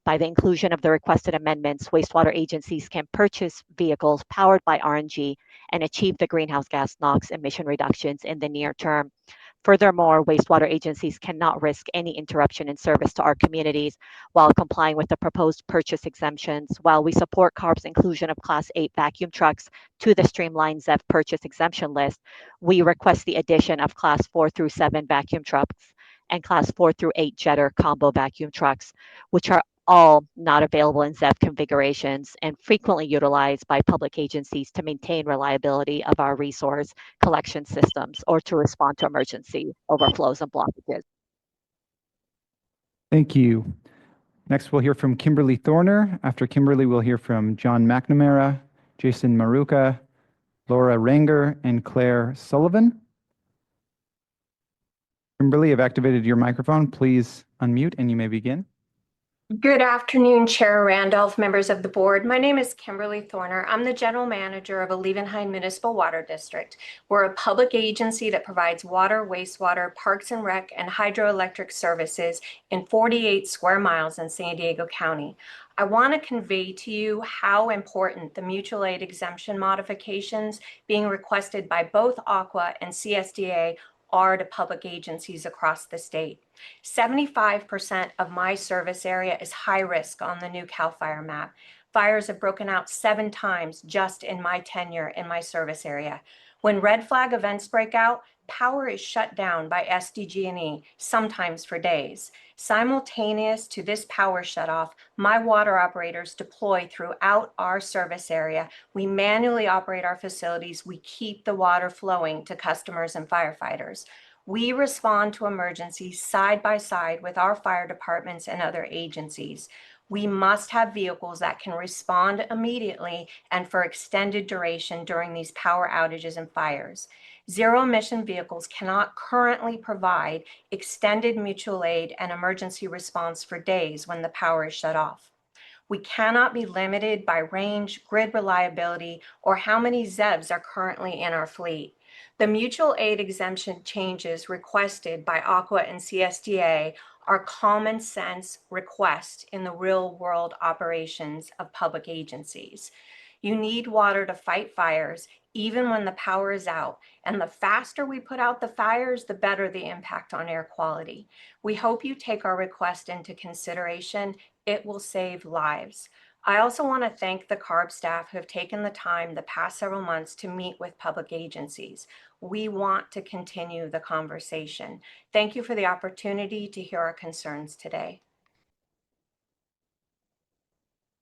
By the inclusion of the requested amendments, wastewater agencies can purchase vehicles powered by RNG and achieve the greenhouse gas NOx emission reductions in the near term. Furthermore, wastewater agencies cannot risk any interruption in service to our communities while complying with the proposed purchase exemptions. While we support CARB's inclusion of Class 8 vacuum trucks to the streamlined ZEV purchase exemption list, we request the addition of Class 4 through 7 vacuum trucks and Class 4 through 8 jetter combo vacuum trucks, which are all not available in ZEV configurations and frequently utilized by public agencies to maintain reliability of our resource collection systems or to respond to emergency overflows and blockages. Thank you. Next, we'll hear from Kimberly Thorner. After Kimberly, we'll hear from John McNamara, Jason Maruka, Laura Ranger, and Claire Sullivan. Kimberly, I've activated your microphone. Please unmute and you may begin. Good afternoon, Chair Randolph, members of the board. My name is Kimberly Thorner. I'm the general manager of Irvine Municipal Water District. We're a public agency that provides water, wastewater, parks and rec, and hydroelectric services in 48 square miles in San Diego County. I want to convey to you how important the mutual aid exemption modifications being requested by both AQUA and CSDA are to public agencies across the state. 75% of my service area is high risk on the new CAL FIRE map. Fires have broken out 7 times just in my tenure in my service area. When red flag events break out, power is shut down by SDG&E, sometimes for days. Simultaneous to this power shutoff, my water operators deploy throughout our service area. We manually operate our facilities. We keep the water flowing to customers and firefighters. We respond to emergencies side by side with our fire departments and other agencies. We must have vehicles that can respond immediately and for extended duration during these power outages and fires. Zero-emission vehicles cannot currently provide extended mutual aid and emergency response for days when the power is shut off. We cannot be limited by range, grid reliability, or how many ZEVs are currently in our fleet. The mutual aid exemption changes requested by AQUA and CSDA are common sense requests in the real world operations of public agencies. You need water to fight fires even when the power is out, and the faster we put out the fires, the better the impact on air quality. We hope you take our request into consideration. It will save lives. I also want to thank the CARB staff who have taken the time the past several months to meet with public agencies. We want to continue the conversation. Thank you for the opportunity to hear our concerns today.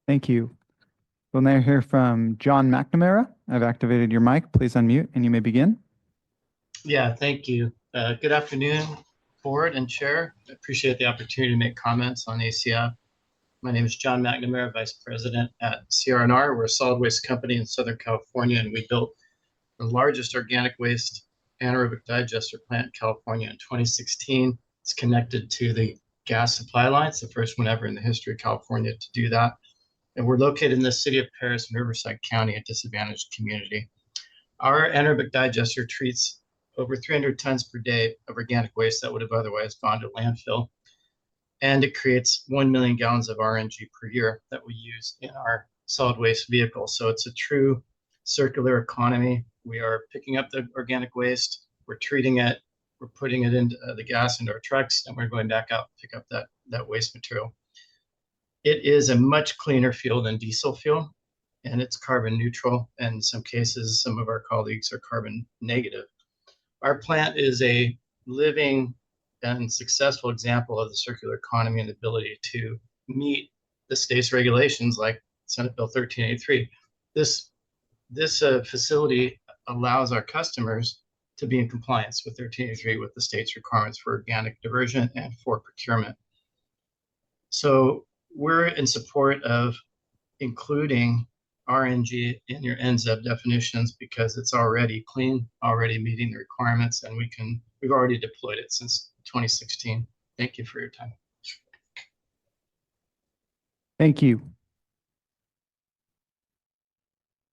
Thank you. We'll now hear from John McNamara. I've activated your mic. Please unmute and you may begin. Yeah, thank you. Good afternoon, board and chair. I appreciate the opportunity to make comments on ACF. My name is John McNamara, Vice President at CRNR. We're a solid waste company in Southern California, and we built the largest organic waste anaerobic digester plant in California in 2016. It's connected to the gas supply line. It's the first one ever in the history of California to do that. And we're located in the city of Paris and Riverside County, a disadvantaged community. Our anaerobic digester treats over 300 tons per day of organic waste that would have otherwise gone to landfill. And it creates 1 million gallons of RNG per year that we use in our solid waste vehicles. So it's a true circular economy. We are picking up the organic waste, we're treating it, we're putting it into the gas into our trucks, and we're going back out to pick up that waste material. It is a much cleaner fuel than diesel fuel, and it's carbon neutral. And in some cases, some of our colleagues are carbon negative. Our plant is a living and successful example of the circular economy and the ability to meet the state's regulations like Senate Bill 1383. This facility allows our customers to be in compliance with 1383 with the state's requirements for organic diversion and for procurement. So we're in support of including RNG in your NZEB definitions because it's already clean, already meeting the requirements, and we've already deployed it since 2016. Thank you for your time. Thank you.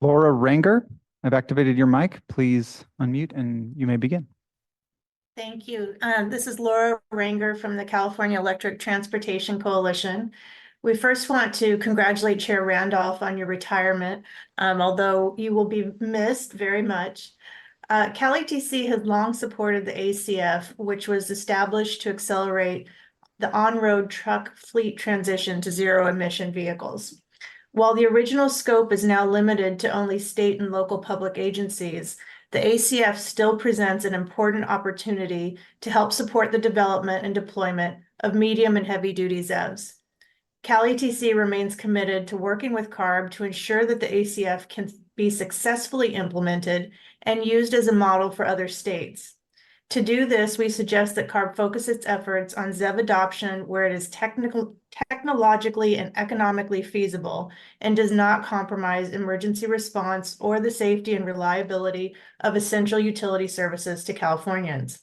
Laura Ranger, I've activated your mic. Please unmute and you may begin. Thank you. This is Laura Ranger from the California Electric Transportation Coalition. We first want to congratulate Chair Randolph on your retirement, although you will be missed very much. CalETC has long supported the ACF, which was established to accelerate the on-road truck fleet transition to zero-emission vehicles. While the original scope is now limited to only state and local public agencies, the ACF still presents an important opportunity to help support the development and deployment of medium and heavy-duty ZEVs. CalETC remains committed to working with CARB to ensure that the ACF can be successfully implemented and used as a model for other states. To do this, we suggest that CARB focus its efforts on ZEV adoption where it is technologically and economically feasible and does not compromise emergency response or the safety and reliability of essential utility services to Californians.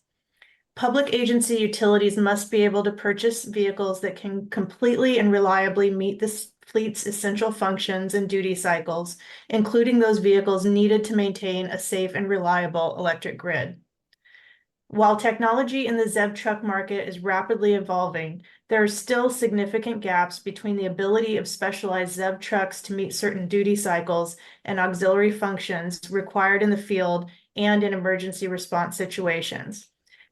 Public agency utilities must be able to purchase vehicles that can completely and reliably meet the fleet's essential functions and duty cycles, including those vehicles needed to maintain a safe and reliable electric grid. While technology in the ZEV truck market is rapidly evolving, there are still significant gaps between the ability of specialized ZEV trucks to meet certain duty cycles and auxiliary functions required in the field and in emergency response situations.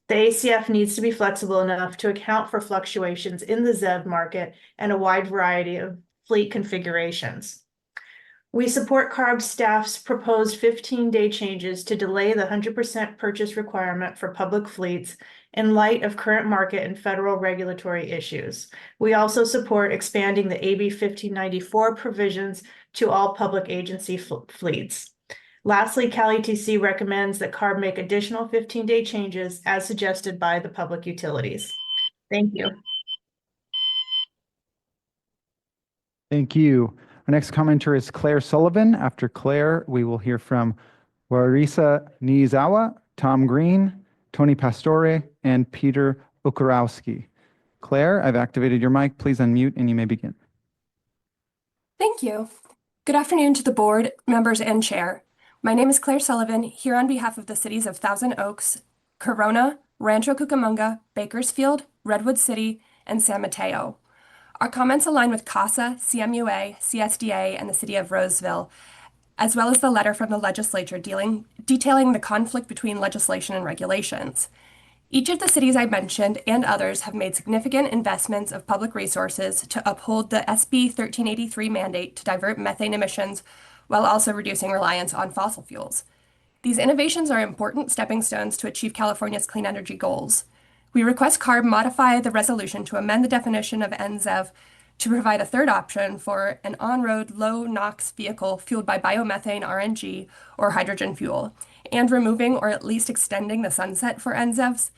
The ACF needs to be flexible enough to account for fluctuations in the ZEV market and a wide variety of fleet configurations. We support CARB staff's proposed 15-day changes to delay the 100% purchase requirement for public fleets in light of current market and federal regulatory issues. We also support expanding the AB 1594 provisions to all public agency fleets. Lastly, CalETC recommends that CARB make additional 15-day changes as suggested by the public utilities. Thank you. Thank you. Our next commenter is Claire Sullivan. After Claire, we will hear from Warisa Niizawa, Tom Green, Tony Pastore, and Peter Okurowski. Claire, I've activated your mic. Please unmute and you may begin. Thank you. Good afternoon to the board, members, and chair. My name is Claire Sullivan, here on behalf of the cities of Thousand Oaks, Corona, Rancho Cucamonga, Bakersfield, Redwood City, and San Mateo. Our comments align with CASA, CMUA, CSDA, and the City of Roseville, as well as the letter from the legislature detailing the conflict between legislation and regulations. Each of the cities I mentioned and others have made significant investments of public resources to uphold the SB 1383 mandate to divert methane emissions while also reducing reliance on fossil fuels. These innovations are important stepping stones to achieve California's clean energy goals. We request CARB modify the resolution to amend the definition of NZEV to provide a third option for an on-road low NOx vehicle fueled by biomethane, RNG, or hydrogen fuel, and removing or at least extending the sunset for NZEVs.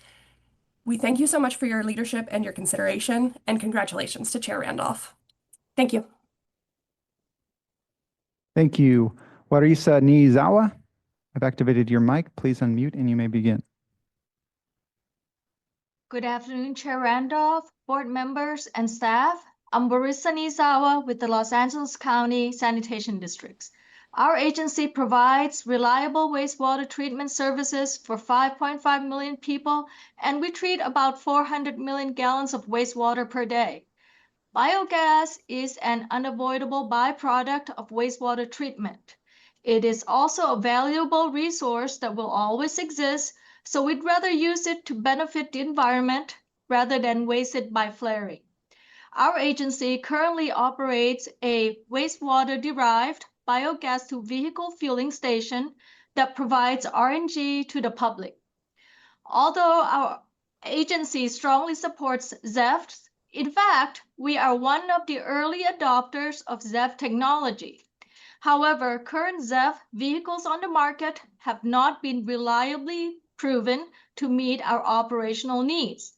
We thank you so much for your leadership and your consideration, and congratulations to Chair Randolph. Thank you. Thank you. Warisa Niizawa, I've activated your mic. Please unmute and you may begin. Good afternoon, Chair Randolph, board members, and staff. I'm Warisa Niizawa with the Los Angeles County Sanitation Districts. Our agency provides reliable wastewater treatment services for 5.5 million people, and we treat about 400 million gallons of wastewater per day. Biogas is an unavoidable byproduct of wastewater treatment. It is also a valuable resource that will always exist, so we'd rather use it to benefit the environment rather than waste it by flaring. Our agency currently operates a wastewater-derived biogas to vehicle fueling station that provides RNG to the public. Although our agency strongly supports ZEFs, in fact, we are one of the early adopters of ZEF technology. However, current ZEF vehicles on the market have not been reliably proven to meet our operational needs.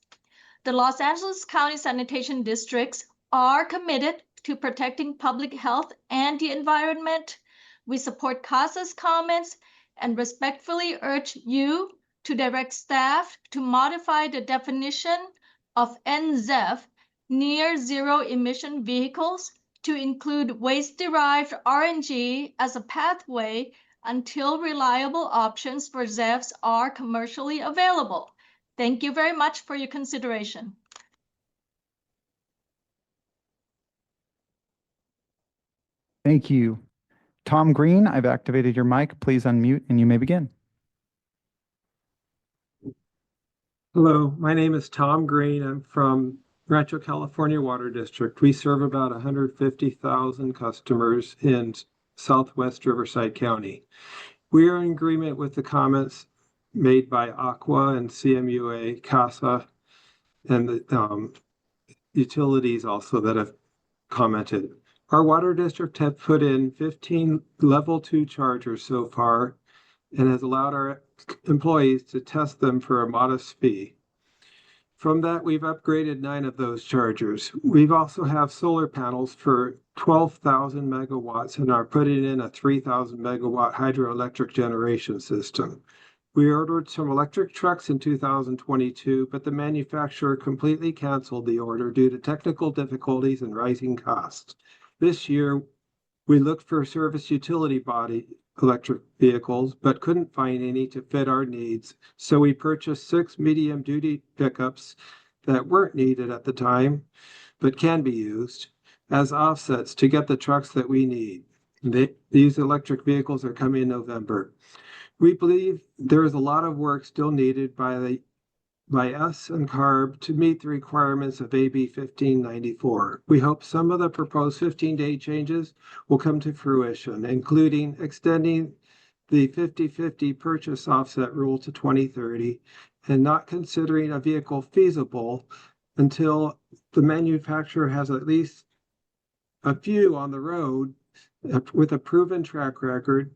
The Los Angeles County Sanitation Districts are committed to protecting public health and the environment. We support CASA's comments and respectfully urge you to direct staff to modify the definition of NZEF, near zero emission vehicles, to include waste-derived RNG as a pathway until reliable options for ZEFs are commercially available. Thank you very much for your consideration. Thank you. Tom Green, I've activated your mic. Please unmute and you may begin. Hello, my name is Tom Green. I'm from Rancho California Water District. We serve about 150,000 customers in Southwest Riverside County. We are in agreement with the comments made by Aqua and CMUA, CASA, and the utilities also that have commented. Our water district has put in 15 level 2 chargers so far and has allowed our employees to test them for a modest fee. From that, we've upgraded 9 of those chargers. We've also have solar panels for 12,000 megawatts and are putting in a 3,000 megawatt hydroelectric generation system. We ordered some electric trucks in 2022, but the manufacturer completely canceled the order due to technical difficulties and rising costs. This year, we looked for service utility body electric vehicles, but couldn't find any to fit our needs. So we purchased 6 medium-duty pickups that weren't needed at the time, but can be used as offsets to get the trucks that we need. These electric vehicles are coming in November. We believe there is a lot of work still needed by us and CARB to meet the requirements of AB 1594. We hope some of the proposed 15-day changes will come to fruition, including extending the 50-50 purchase offset rule to 2030 and not considering a vehicle feasible until the manufacturer has at least a few on the road with a proven track record,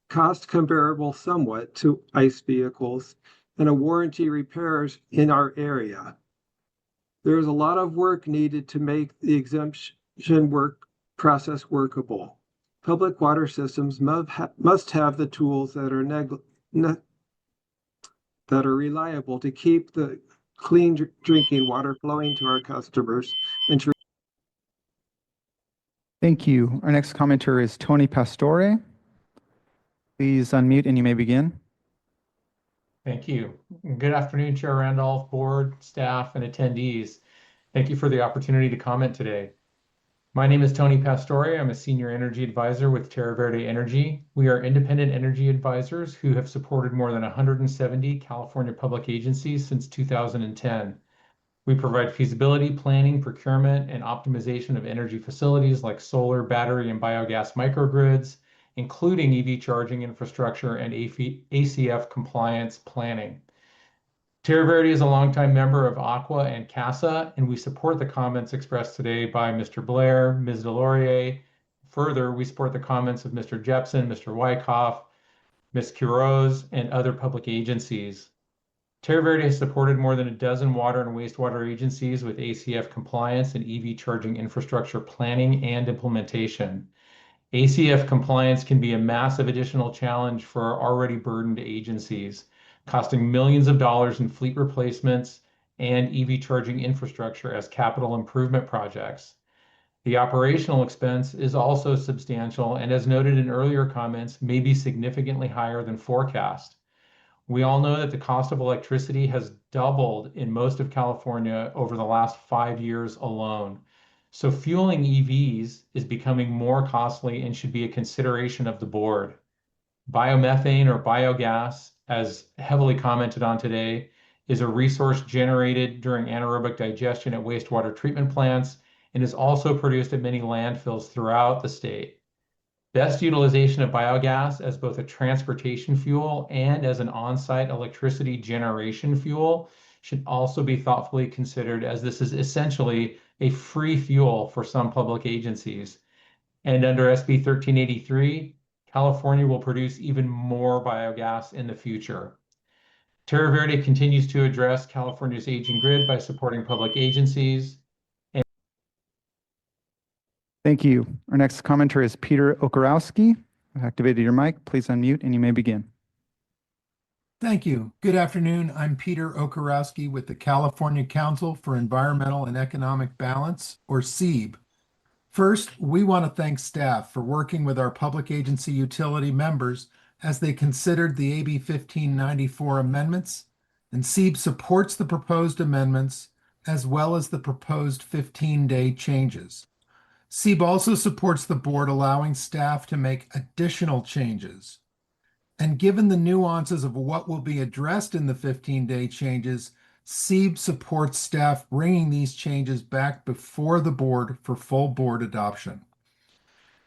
cost comparable somewhat to ICE vehicles, and a warranty repairs in our area. There is a lot of work needed to make the exemption process workable. Public water systems must have the tools that are reliable to keep the clean drinking water flowing to our customers and to. Thank you. Our next commenter is Tony Pastore. Please unmute and you may begin. Thank you. Good afternoon, Chair Randolph, board, staff, and attendees. Thank you for the opportunity to comment today. My name is Tony Pastore. I'm a senior energy advisor with Terra Verde Energy. We are independent energy advisors who have supported more than 170 California public agencies since 2010. We provide feasibility, planning, procurement, and optimization of energy facilities like solar, battery, and biogas microgrids, including EV charging infrastructure and ACF compliance planning. Terra Verde is a longtime member of Aqua and CASA, and we support the comments expressed today by Mr. Blair, Ms. Delorier. Further, we support the comments of Mr. Jepson, Mr. Wyckoff, Ms. Quiroz, and other public agencies. Terra Verde has supported more than a dozen water and wastewater agencies with ACF compliance and EV charging infrastructure planning and implementation. ACF compliance can be a massive additional challenge for our already burdened agencies, costing millions of dollars in fleet replacements and EV charging infrastructure as capital improvement projects. The operational expense is also substantial and, as noted in earlier comments, may be significantly higher than forecast. We all know that the cost of electricity has doubled in most of California over the last 5 years alone. So fueling EVs is becoming more costly and should be a consideration of the board. Biomethane or biogas, as heavily commented on today, is a resource generated during anaerobic digestion at wastewater treatment plants and is also produced at many landfills throughout the state. Best utilization of biogas as both a transportation fuel and as an on-site electricity generation fuel should also be thoughtfully considered, as this is essentially a free fuel for some public agencies. And under SB 1383, California will produce even more biogas in the future. Terra Verde continues to address California's aging grid by supporting public agencies. Thank you. Our next commenter is Peter Okarowski. I've activated your mic. Please unmute and you may begin. Thank you. Good afternoon. I'm Peter Okarowski with the California Council for Environmental and Economic Balance, or CEEB. First, we want to thank staff for working with our public agency utility members as they considered the AB 1594 amendments, and CEEB supports the proposed amendments as well as the proposed 15-day changes. CEEB also supports the board allowing staff to make additional changes. And given the nuances of what will be addressed in the 15-day changes, CEEB supports staff bringing these changes back before the board for full board adoption.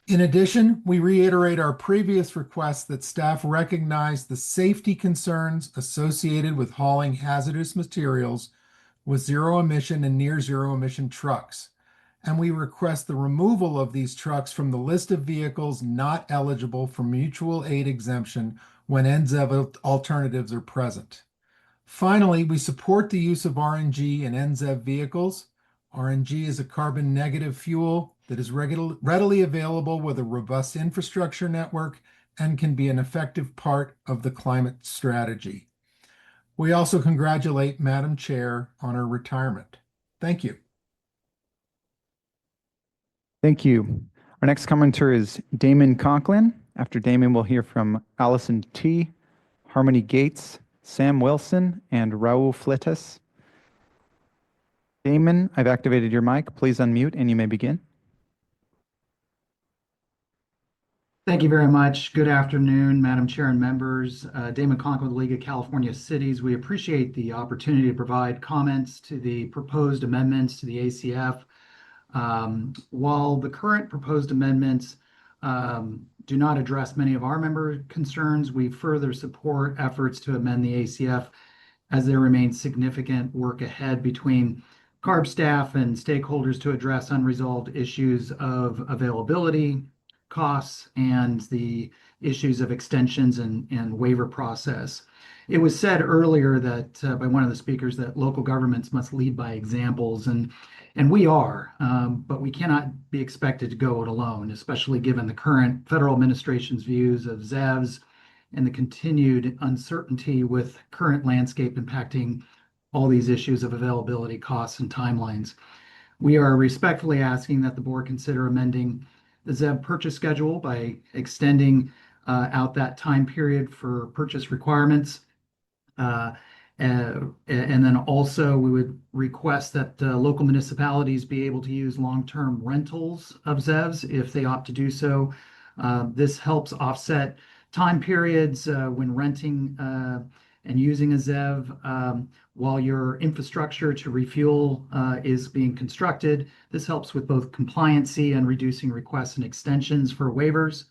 In addition, we reiterate our previous request that staff recognize the safety concerns associated with hauling hazardous materials with zero emission and near zero emission trucks. And we request the removal of these trucks from the list of vehicles not eligible for mutual aid exemption when NZEV alternatives are present. Finally, we support the use of RNG in NZEV vehicles. RNG is a carbon negative fuel that is readily available with a robust infrastructure network and can be an effective part of the climate strategy. We also congratulate Madam Chair on her retirement. Thank you. Thank you. Our next commenter is Damon Conklin. After Damon, we'll hear from Allison T., Harmony Gates, Sam Wilson, and Raul Flitas. Damon, I've activated your mic. Please unmute and you may begin. Thank you very much. Good afternoon, Madam Chair and members. Damon Conklin with the League of California Cities. We appreciate the opportunity to provide comments to the proposed amendments to the ACF. While the current proposed amendments do not address many of our member concerns, we further support efforts to amend the ACF as there remains significant work ahead between CARB staff and stakeholders to address unresolved issues of availability, costs, and the issues of extensions and waiver process. It was said earlier that by one of the speakers that local governments must lead by examples, and we are, but we cannot be expected to go it alone, especially given the current federal administration's views of ZEVs and the continued uncertainty with current landscape impacting all these issues of availability, costs, and timelines. We are respectfully asking that the board consider amending the ZEV purchase schedule by extending out that time period for purchase requirements. And then also we would request that local municipalities be able to use long-term rentals of ZEVs if they opt to do so. This helps offset time periods when renting and using a ZEV while your infrastructure to refuel is being constructed. This helps with both compliancy and reducing requests and extensions for waivers.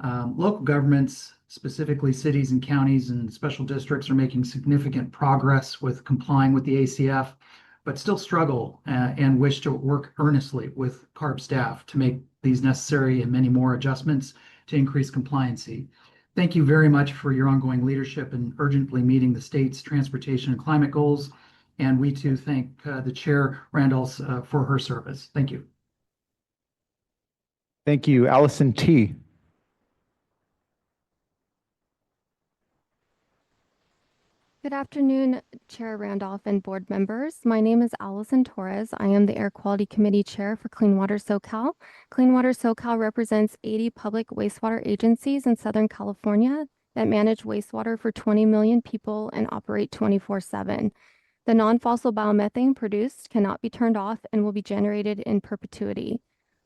Local governments, specifically cities and counties and special districts, are making significant progress with complying with the ACF, but still struggle and wish to work earnestly with CARB staff to make these necessary and many more adjustments to increase compliancy. Thank you very much for your ongoing leadership in urgently meeting the state's transportation and climate goals. And we too thank the Chair Randolph for her service. Thank you. Thank you. Allison T. Good afternoon, Chair Randolph and board members. My name is Allison Torres. I am the Air Quality Committee Chair for Clean Water SoCal. Clean Water SoCal represents 80 public wastewater agencies in Southern California that manage wastewater for 20 million people and operate 24/7. The non-fossil biomethane produced cannot be turned off and will be generated in perpetuity.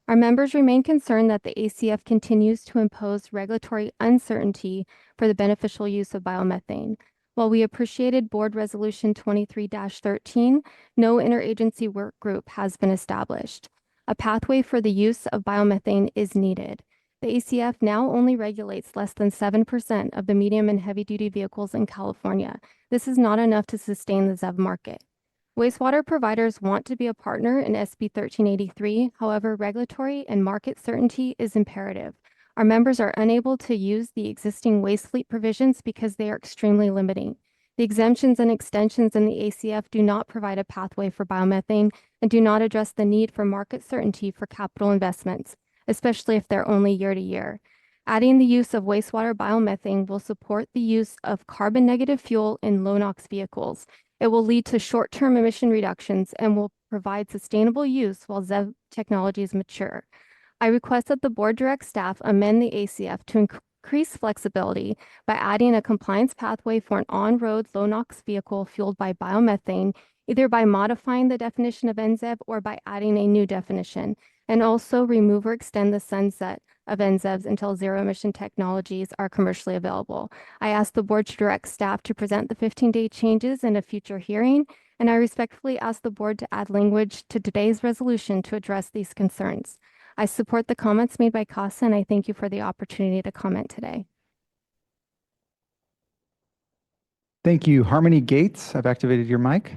Our members remain concerned that the ACF continues to impose regulatory uncertainty for the beneficial use of biomethane. While we appreciated Board Resolution 23-13, no interagency work group has been established. A pathway for the use of biomethane is needed. The ACF now only regulates less than 7% of the medium and heavy-duty vehicles in California. This is not enough to sustain the ZEV market. Wastewater providers want to be a partner in SB 1383. However, regulatory and market certainty is imperative. Our members are unable to use the existing waste fleet provisions because they are extremely limiting. The exemptions and extensions in the ACF do not provide a pathway for biomethane and do not address the need for market certainty for capital investments, especially if they're only year to year. Adding the use of wastewater biomethane will support the use of carbon negative fuel in low NOx vehicles. It will lead to short-term emission reductions and will provide sustainable use while ZEV technologies mature. I request that the board direct staff amend the ACF to increase flexibility by adding a compliance pathway for an on-road low NOx vehicle fueled by biomethane, either by modifying the definition of NZEV or by adding a new definition, and also remove or extend the sunset of NZEVs until zero-emission technologies are commercially available. I ask the board to direct staff to present the 15-day changes in a future hearing, and I respectfully ask the board to add language to today's resolution to address these concerns. I support the comments made by CASA, and I thank you for the opportunity to comment today. Thank you. Harmony Gates, I've activated your mic.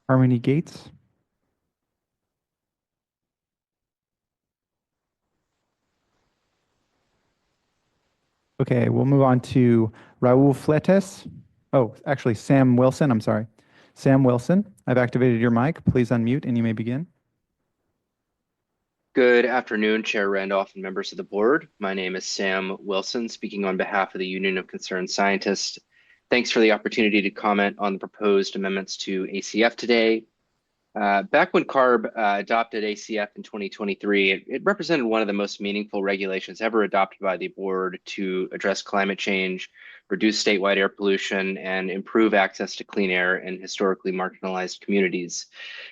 Harmony Gates. Okay, we'll move on to Raul Fletes. Oh, actually, Sam Wilson, I'm sorry. Sam Wilson, I've activated your mic. Please unmute and you may begin. Good afternoon, Chair Randolph and members of the board. My name is Sam Wilson, speaking on behalf of the Union of Concerned Scientists. Thanks for the opportunity to comment on the proposed amendments to ACF today. Back when CARB adopted ACF in 2023, it represented one of the most meaningful regulations ever adopted by the board to address climate change, reduce statewide air pollution, and improve access to clean air in historically marginalized communities.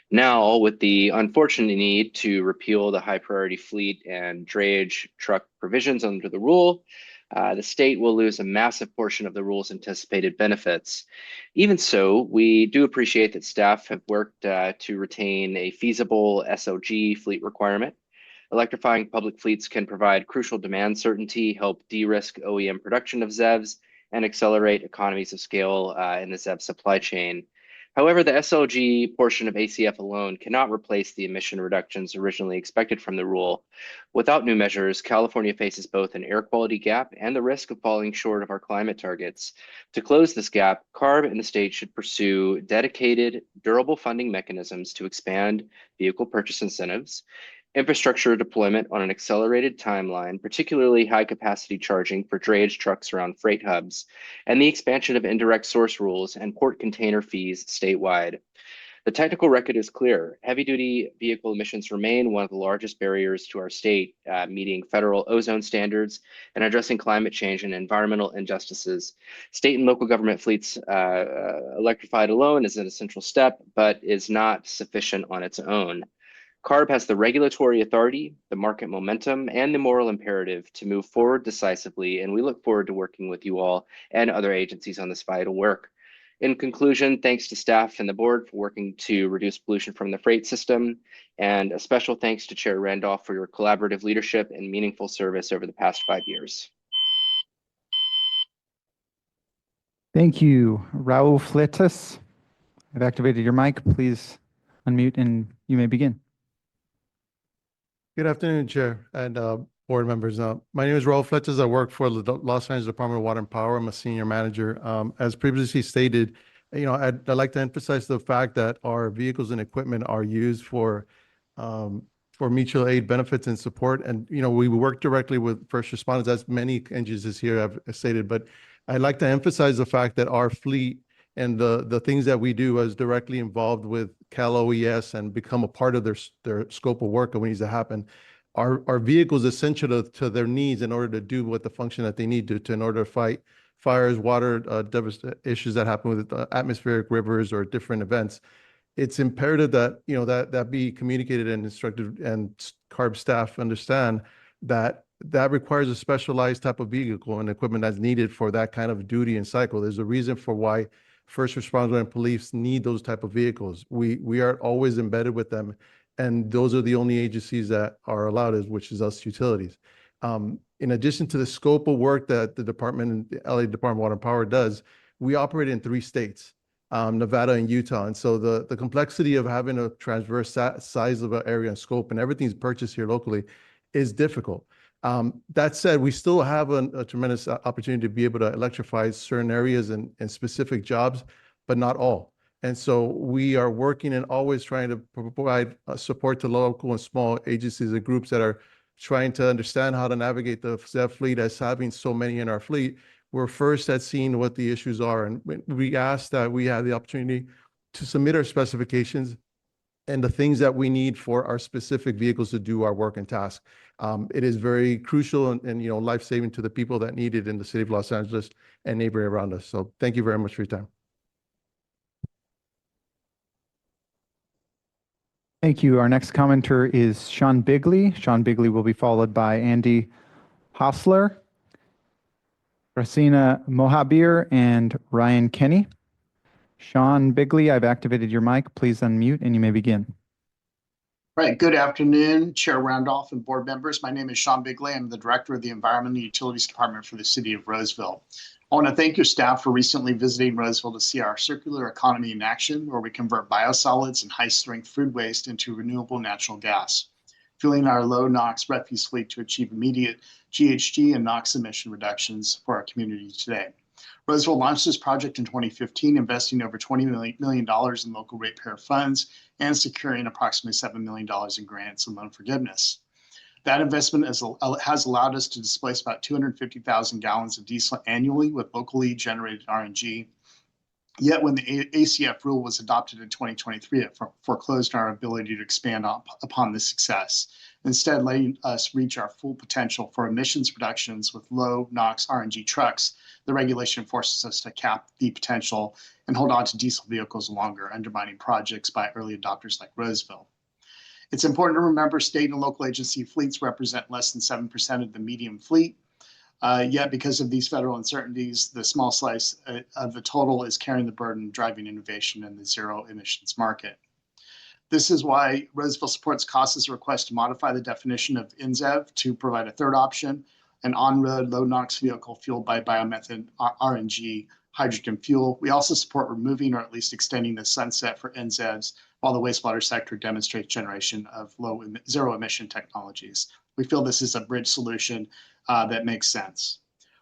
Now, with the unfortunate need to repeal the high priority fleet and drayage truck provisions under the rule, the state will lose a massive portion of the rule's anticipated benefits. Even so, we do appreciate that staff have worked to retain a feasible SOG fleet requirement. Electrifying public fleets can provide crucial demand certainty, help de-risk OEM production of ZEVs, and accelerate economies of scale in the ZEV supply chain. However, the SOG portion of ACF alone cannot replace the emission reductions originally expected from the rule. Without new measures, California faces both an air quality gap and the risk of falling short of our climate targets. To close this gap, CARB and the state should pursue dedicated, durable funding mechanisms to expand vehicle purchase incentives, infrastructure deployment on an accelerated timeline, particularly high-capacity charging for drayage trucks around freight hubs, and the expansion of indirect source rules and port container fees statewide. The technical record is clear. Heavy-duty vehicle emissions remain one of the largest barriers to our state, meeting federal ozone standards and addressing climate change and environmental injustices. State and local government fleets electrified alone is an essential step, but is not sufficient on its own. CARB has the regulatory authority, the market momentum, and the moral imperative to move forward decisively, and we look forward to working with you all and other agencies on this vital work. In conclusion, thanks to staff and the board for working to reduce pollution from the freight system, and a special thanks to Chair Randolph for your collaborative leadership and meaningful service over the past 5 years. Thank you. Raul Fletes, I've activated your mic. Please unmute and you may begin. Good afternoon, Chair and board members. My name is Raul Fletes. I work for the Los Angeles Department of Water and Power. I'm a senior manager. As previously stated, I'd like to emphasize the fact that our vehicles and equipment are used for mutual aid benefits and support. And, we work directly with first responders, as many NGOs here have stated. But I'd like to emphasize the fact that our fleet and the things that we do is directly involved with Cal OES and become a part of their scope of work and what needs to happen. Our vehicles essential to their needs in order to do what the function that they need to in order to fight fires, water issues that happen with atmospheric rivers or different events. It's imperative that that be communicated and instructed, and CARB staff understand that requires a specialized type of vehicle and equipment that's needed for that kind of duty and cycle. There's a reason for why first responders and police need those type of vehicles. We are always embedded with them, and those are the only agencies that are allowed, which is us utilities. In addition to the scope of work that the department, the LA Department of Water and Power does, we operate in 3 states, Nevada and Utah. And so the complexity of having a transverse size of an area and scope and everything's purchased here locally is difficult. That said, we still have a tremendous opportunity to be able to electrify certain areas and specific jobs, but not all. And so we are working and always trying to provide support to local and small agencies and groups that are trying to understand how to navigate the ZEV fleet as having so many in our fleet. We're first at seeing what the issues are. And we ask that we have the opportunity to submit our specifications and the things that we need for our specific vehicles to do our work and task. It is very crucial and life-saving to the people that need it in the city of Los Angeles and neighboring around us. So thank you very much for your time. Thank you. Our next commenter is Sean Bigley. Sean Bigley will be followed by Andy Hostler, Rasina Mohabir, and Ryan Kenny. Sean Bigley, I've activated your mic. Please unmute and you may begin. Right. Good afternoon, Chair Randolph and board members. My name is Sean Bigley. I'm the Director of the Environment and Utilities Department for the City of Roseville. I want to thank your staff for recently visiting Roseville to see our circular economy in action, where we convert biosolids and high-strength food waste into renewable natural gas, fueling our low NOx refuse fleet to achieve immediate GHG and NOx emission reductions for our community today. Roseville launched this project in 2015, investing over $20 million in local ratepayer funds and securing approximately $7 million in grants and loan forgiveness. That investment has allowed us to displace about 250,000 gallons of diesel annually with locally generated RNG. Yet when the ACF rule was adopted in 2023, it foreclosed our ability to expand upon this success, instead letting us reach our full potential for emissions reductions with low NOx RNG trucks. The regulation forces us to cap the potential and hold on to diesel vehicles longer, undermining projects by early adopters like Roseville. It's important to remember state and local agency fleets represent less than 7% of the medium fleet. Yet because of these federal uncertainties, the small slice of the total is carrying the burden, driving innovation in the zero emissions market. This is why Roseville supports CASA's request to modify the definition of NZEV to provide a third option, an on-road low NOx vehicle fueled by biomethane RNG hydrogen fuel. We also support removing or at least extending the sunset for NZEVs while the wastewater sector demonstrates generation of zero emission technologies. We feel this is a bridge solution that makes sense.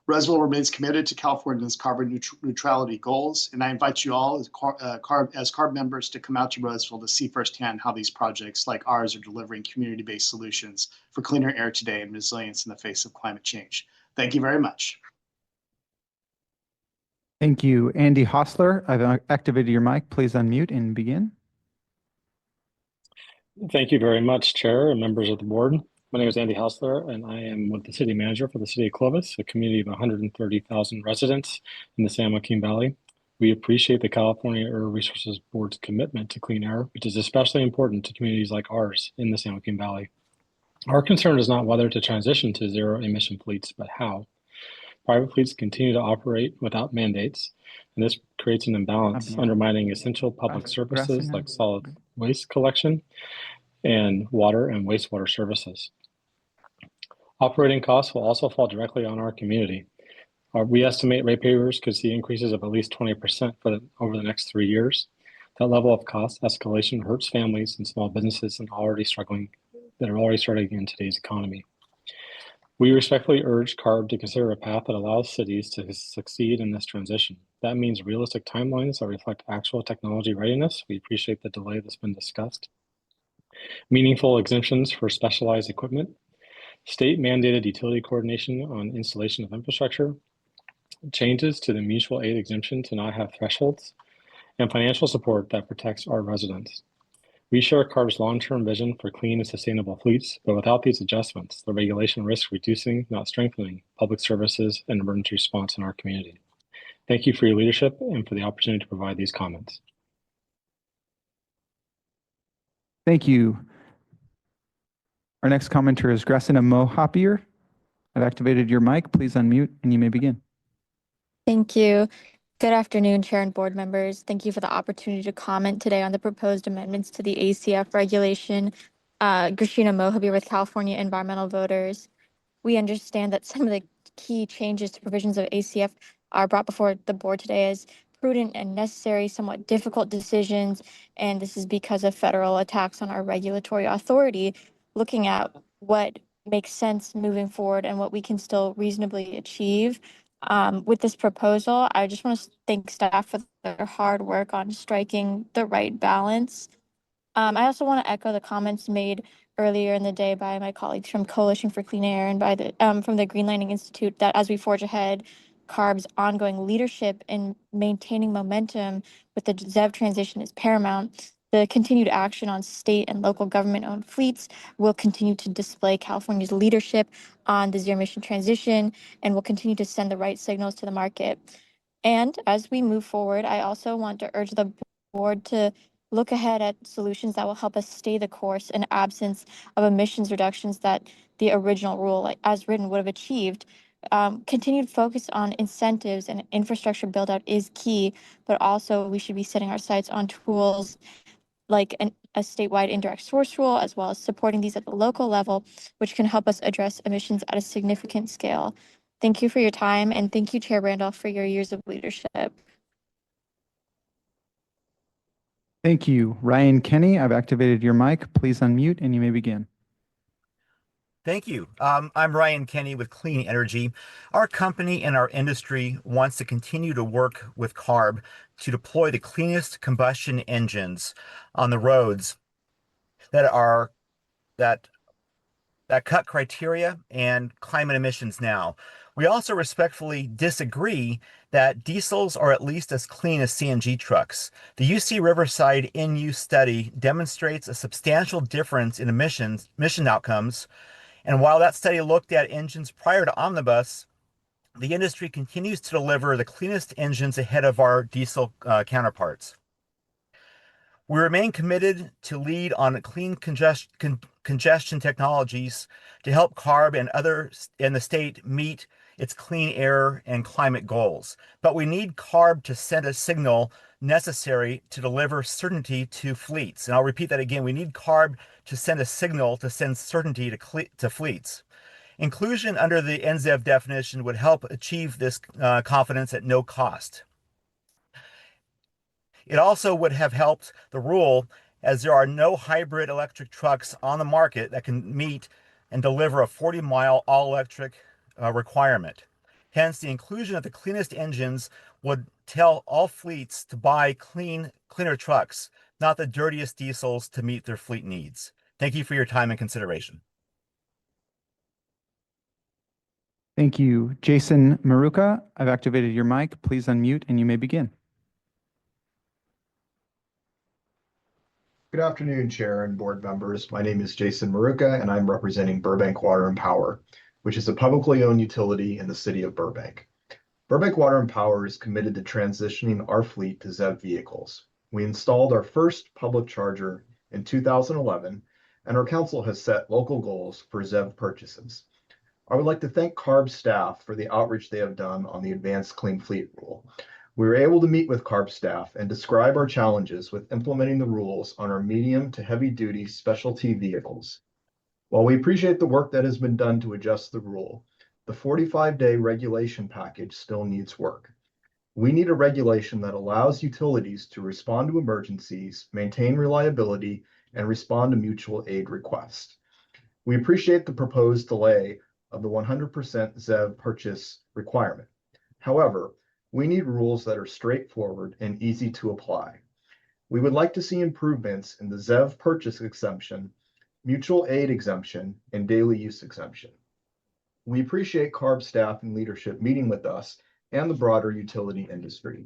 Roseville remains committed to California's carbon neutrality goals, and I invite you all as CARB members to come out to Roseville to see firsthand how these projects like ours are delivering community-based solutions for cleaner air today and resilience in the face of climate change. Thank you very much. Thank you. Andy Hostler, I've activated your mic. Please unmute and begin. Thank you very much, Chair and members of the board. My name is Andy Hausler, and I am with the City Manager for the City of Clovis, a community of 130,000 residents in the San Joaquin Valley. We appreciate the California Air Resources Board's commitment to clean air, which is especially important to communities like ours in the San Joaquin Valley. Our concern is not whether to transition to zero emission fleets, but how. Private fleets continue to operate without mandates, and this creates an imbalance, undermining essential public services like solid waste collection and water and wastewater services. Operating costs will also fall directly on our community. We estimate ratepayers could see increases of at least 20% over the next 3 years. That level of cost escalation hurts families and small businesses that are already struggling in today's economy. We respectfully urge CARB to consider a path that allows cities to succeed in this transition. That means realistic timelines that reflect actual technology readiness. We appreciate the delay that's been discussed. Meaningful exemptions for specialized equipment, state-mandated utility coordination on installation of infrastructure, changes to the mutual aid exemption to not have thresholds, and financial support that protects our residents. We share CARB's long-term vision for clean and sustainable fleets, but without these adjustments, the regulation risks reducing, not strengthening, public services and emergency response in our community. Thank you for your leadership and for the opportunity to provide these comments. Thank you. Our next commenter is Gracina Mohabir. I've activated your mic. Please unmute and you may begin. Thank you. Good afternoon, Chair and board members. Thank you for the opportunity to comment today on the proposed amendments to the ACF regulation. Grishina Mohabi with California Environmental Voters. We understand that some of the key changes to provisions of ACF are brought before the board today as prudent and necessary, somewhat difficult decisions, and this is because of federal attacks on our regulatory authority, looking at what makes sense moving forward and what we can still reasonably achieve. With this proposal, I just want to thank staff for their hard work on striking the right balance. I also want to echo the comments made earlier in the day by my colleagues from Coalition for Clean Air and by the from the Green Lining Institute that as we forge ahead, CARB's ongoing leadership in maintaining momentum with the ZEV transition is paramount. The continued action on state and local government-owned fleets will continue to display California's leadership on the zero-emission transition and will continue to send the right signals to the market. And as we move forward, I also want to urge the board to look ahead at solutions that will help us stay the course in absence of emissions reductions that the original rule, like as written, would have achieved. Continued focus on incentives and infrastructure build out is key, but also we should be setting our sights on tools like a statewide indirect source rule, as well as supporting these at the local level, which can help us address emissions at a significant scale. Thank you for your time, and thank you, Chair Randolph, for your years of leadership. Thank you. Ryan Kenny, I've activated your mic. Please unmute and you may begin. Thank you. I'm Ryan Kenny with Clean Energy. Our company and our industry wants to continue to work with CARB to deploy the cleanest combustion engines on the roads that cut criteria and climate emissions now. We also respectfully disagree that diesels are at least as clean as CNG trucks. The UC Riverside in-use study demonstrates a substantial difference in emission outcomes. And while that study looked at engines prior to Omnibus, the industry continues to deliver the cleanest engines ahead of our diesel counterparts. We remain committed to lead on clean congestion technologies to help CARB and others in the state meet its clean air and climate goals. But we need CARB to send a signal necessary to deliver certainty to fleets. And I'll repeat that again. We need CARB to send a signal to send certainty to fleets. Inclusion under the NZEV definition would help achieve this confidence at no cost. It also would have helped the rule, as there are no hybrid electric trucks on the market that can meet and deliver a 40-mile all-electric requirement. Hence, the inclusion of the cleanest engines would tell all fleets to buy cleaner trucks, not the dirtiest diesels to meet their fleet needs. Thank you for your time and consideration. Thank you. Jason Maruka, I've activated your mic. Please unmute and you may begin. Good afternoon, Chair and board members. My name is Jason Maruka, and I'm representing Burbank Water and Power, which is a publicly owned utility in the city of Burbank. Burbank Water and Power is committed to transitioning our fleet to ZEV vehicles. We installed our first public charger in 2011, and our council has set local goals for ZEV purchases. I would like to thank CARB staff for the outreach they have done on the Advanced Clean Fleet Rule. We were able to meet with CARB staff and describe our challenges with implementing the rules on our medium to heavy duty specialty vehicles. While we appreciate the work that has been done to adjust the rule, the 45-day regulation package still needs work. We need a regulation that allows utilities to respond to emergencies, maintain reliability, and respond to mutual aid requests. We appreciate the proposed delay of the 100% ZEV purchase requirement. However, we need rules that are straightforward and easy to apply. We would like to see improvements in the ZEV purchase exemption, mutual aid exemption, and daily use exemption. We appreciate CARB staff and leadership meeting with us and the broader utility industry.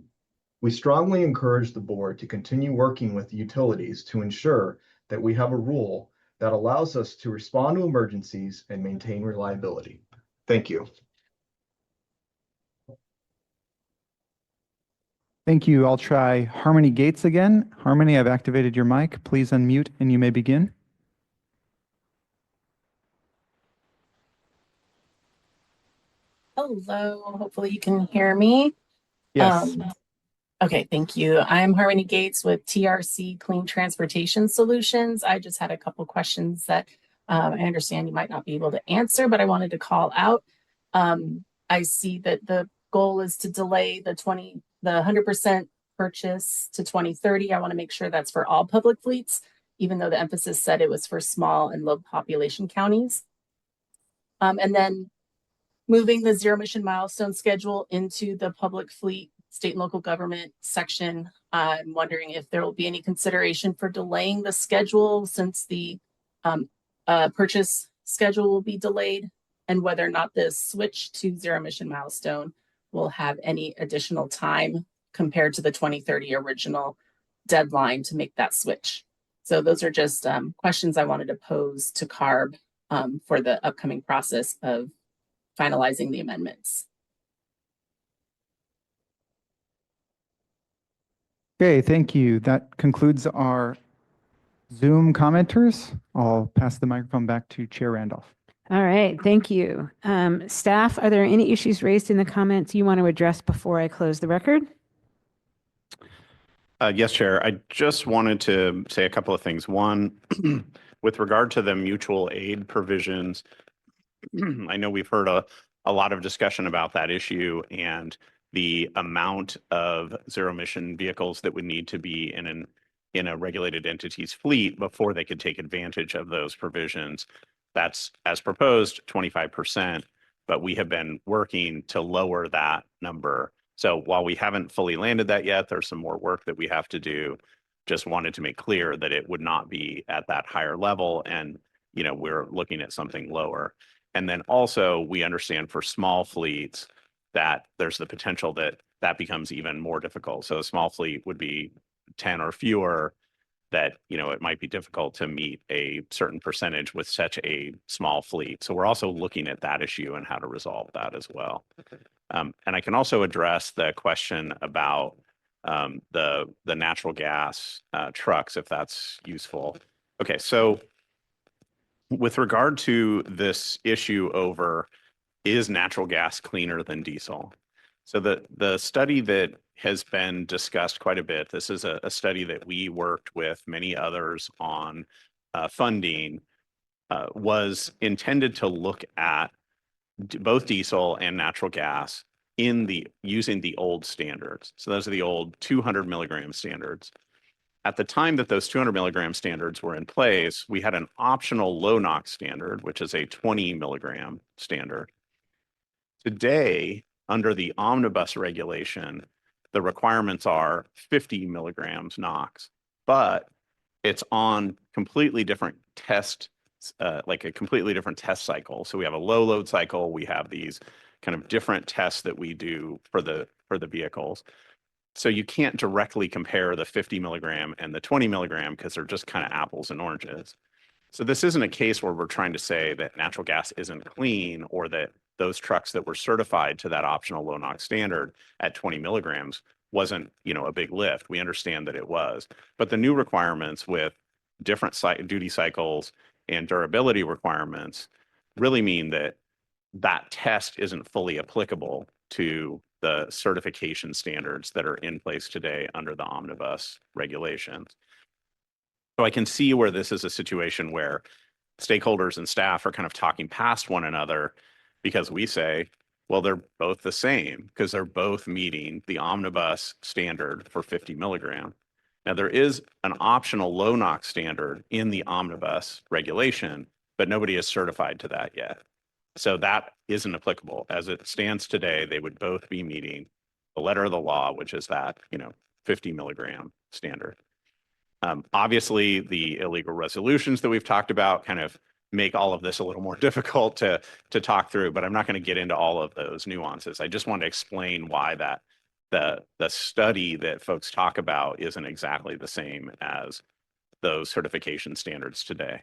We strongly encourage the board to continue working with the utilities to ensure that we have a rule that allows us to respond to emergencies and maintain reliability. Thank you. Thank you. I'll try Harmony Gates again. Harmony, I've activated your mic. Please unmute and you may begin. Hello, hopefully you can hear me. Yes. Okay, thank you. I'm Harmony Gates with TRC Clean Transportation Solutions. I just had a couple questions that I understand you might not be able to answer, but I wanted to call out. I see that the goal is to delay the 100% purchase to 2030. I want to make sure that's for all public fleets, even though the emphasis said it was for small and low population counties. And then moving the zero emission milestone schedule into the public fleet, state and local government section. I'm wondering if there will be any consideration for delaying the schedule since the purchase schedule will be delayed, and whether or not this switch to zero emission milestone will have any additional time compared to the 2030 original deadline to make that switch. So those are just questions I wanted to pose to CARB for the upcoming process of finalizing the amendments. Okay, thank you. That concludes our Zoom commenters. I'll pass the microphone back to Chair Randolph. All right, thank you. Staff, are there any issues raised in the comments you want to address before I close the record? Yes, Chair. I just wanted to say a couple of things. One, with regard to the mutual aid provisions, I know we've heard a lot of discussion about that issue and the amount of zero emission vehicles that would need to be in a regulated entity's fleet before they could take advantage of those provisions. That's, as proposed, 25%, but we have been working to lower that number. So while we haven't fully landed that yet, there's some more work that we have to do. Just wanted to make clear that it would not be at that higher level, and we're looking at something lower. And then also we understand for small fleets that there's the potential that that becomes even more difficult. So a small fleet would be 10 or fewer, that it might be difficult to meet a certain percentage with such a small fleet. So we're also looking at that issue and how to resolve that as well. And I can also address the question about the natural gas trucks, if that's useful. Okay, so with regard to this issue over, is natural gas cleaner than diesel? So the study that has been discussed quite a bit, this is a study that we worked with many others on funding, was intended to look at both diesel and natural gas using the old standards. So those are the old 200 milligram standards. At the time that those 200 milligram standards were in place, we had an optional low NOx standard, which is a 20 milligram standard. Today, under the omnibus regulation, the requirements are 50 milligrams NOx, but it's on completely different test, like a completely different test cycle. So we have a low load cycle. We have these kind of different tests that we do for the vehicles. So you can't directly compare the 50 milligram and the 20 milligram because they're just kind of apples and oranges. So this isn't a case where we're trying to say that natural gas isn't clean, or that those trucks that were certified to that optional low NOx standard at 20 milligrams wasn't, a big lift. We understand that it was, but the new requirements with different duty cycles and durability requirements really mean that that test isn't fully applicable to the certification standards that are in place today under the omnibus regulations. So I can see where this is a situation where stakeholders and staff are kind of talking past one another, because we say, well, they're both the same because they're both meeting the omnibus standard for 50 milligram. Now, there is an optional low NOx standard in the omnibus regulation, but nobody is certified to that yet. So that isn't applicable. As it stands today, they would both be meeting the letter of the law, which is that 50 milligram standard. Obviously, the illegal resolutions that we've talked about kind of make all of this a little more difficult to talk through, but I'm not going to get into all of those nuances. I just want to explain why that the study that folks talk about isn't exactly the same as those certification standards today.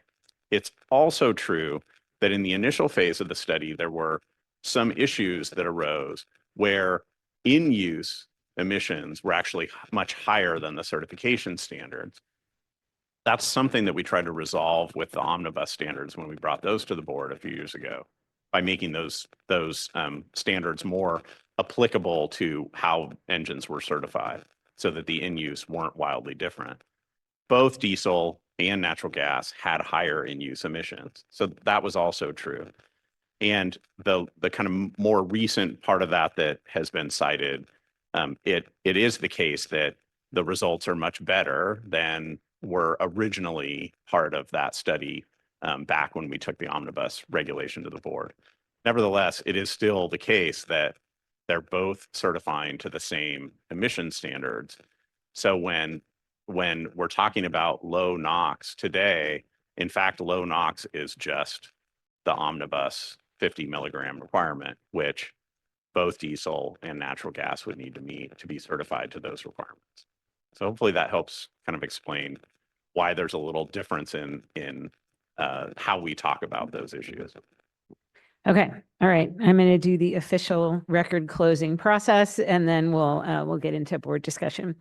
It's also true that in the initial phase of the study, there were some issues that arose where in-use emissions were actually much higher than the certification standards. That's something that we tried to resolve with the omnibus standards when we brought those to the board a few years ago, by making those standards more applicable to how engines were certified. so that the in-use weren't wildly different. Both diesel and natural gas had higher in-use emissions. So that was also true. And the kind of more recent part of that has been cited, it is the case that the results are much better than were originally part of that study back when we took the omnibus regulation to the board. Nevertheless, it is still the case that they're both certifying to the same emission standards. So when we're talking about low NOx today, in fact, low NOx is just the omnibus 50 milligram requirement, which both diesel and natural gas would need to meet to be certified to those requirements. So hopefully that helps kind of explain why there's a little difference in how we talk about those issues. Okay. All right. I'm going to do the official record closing process, and then we'll get into board discussion.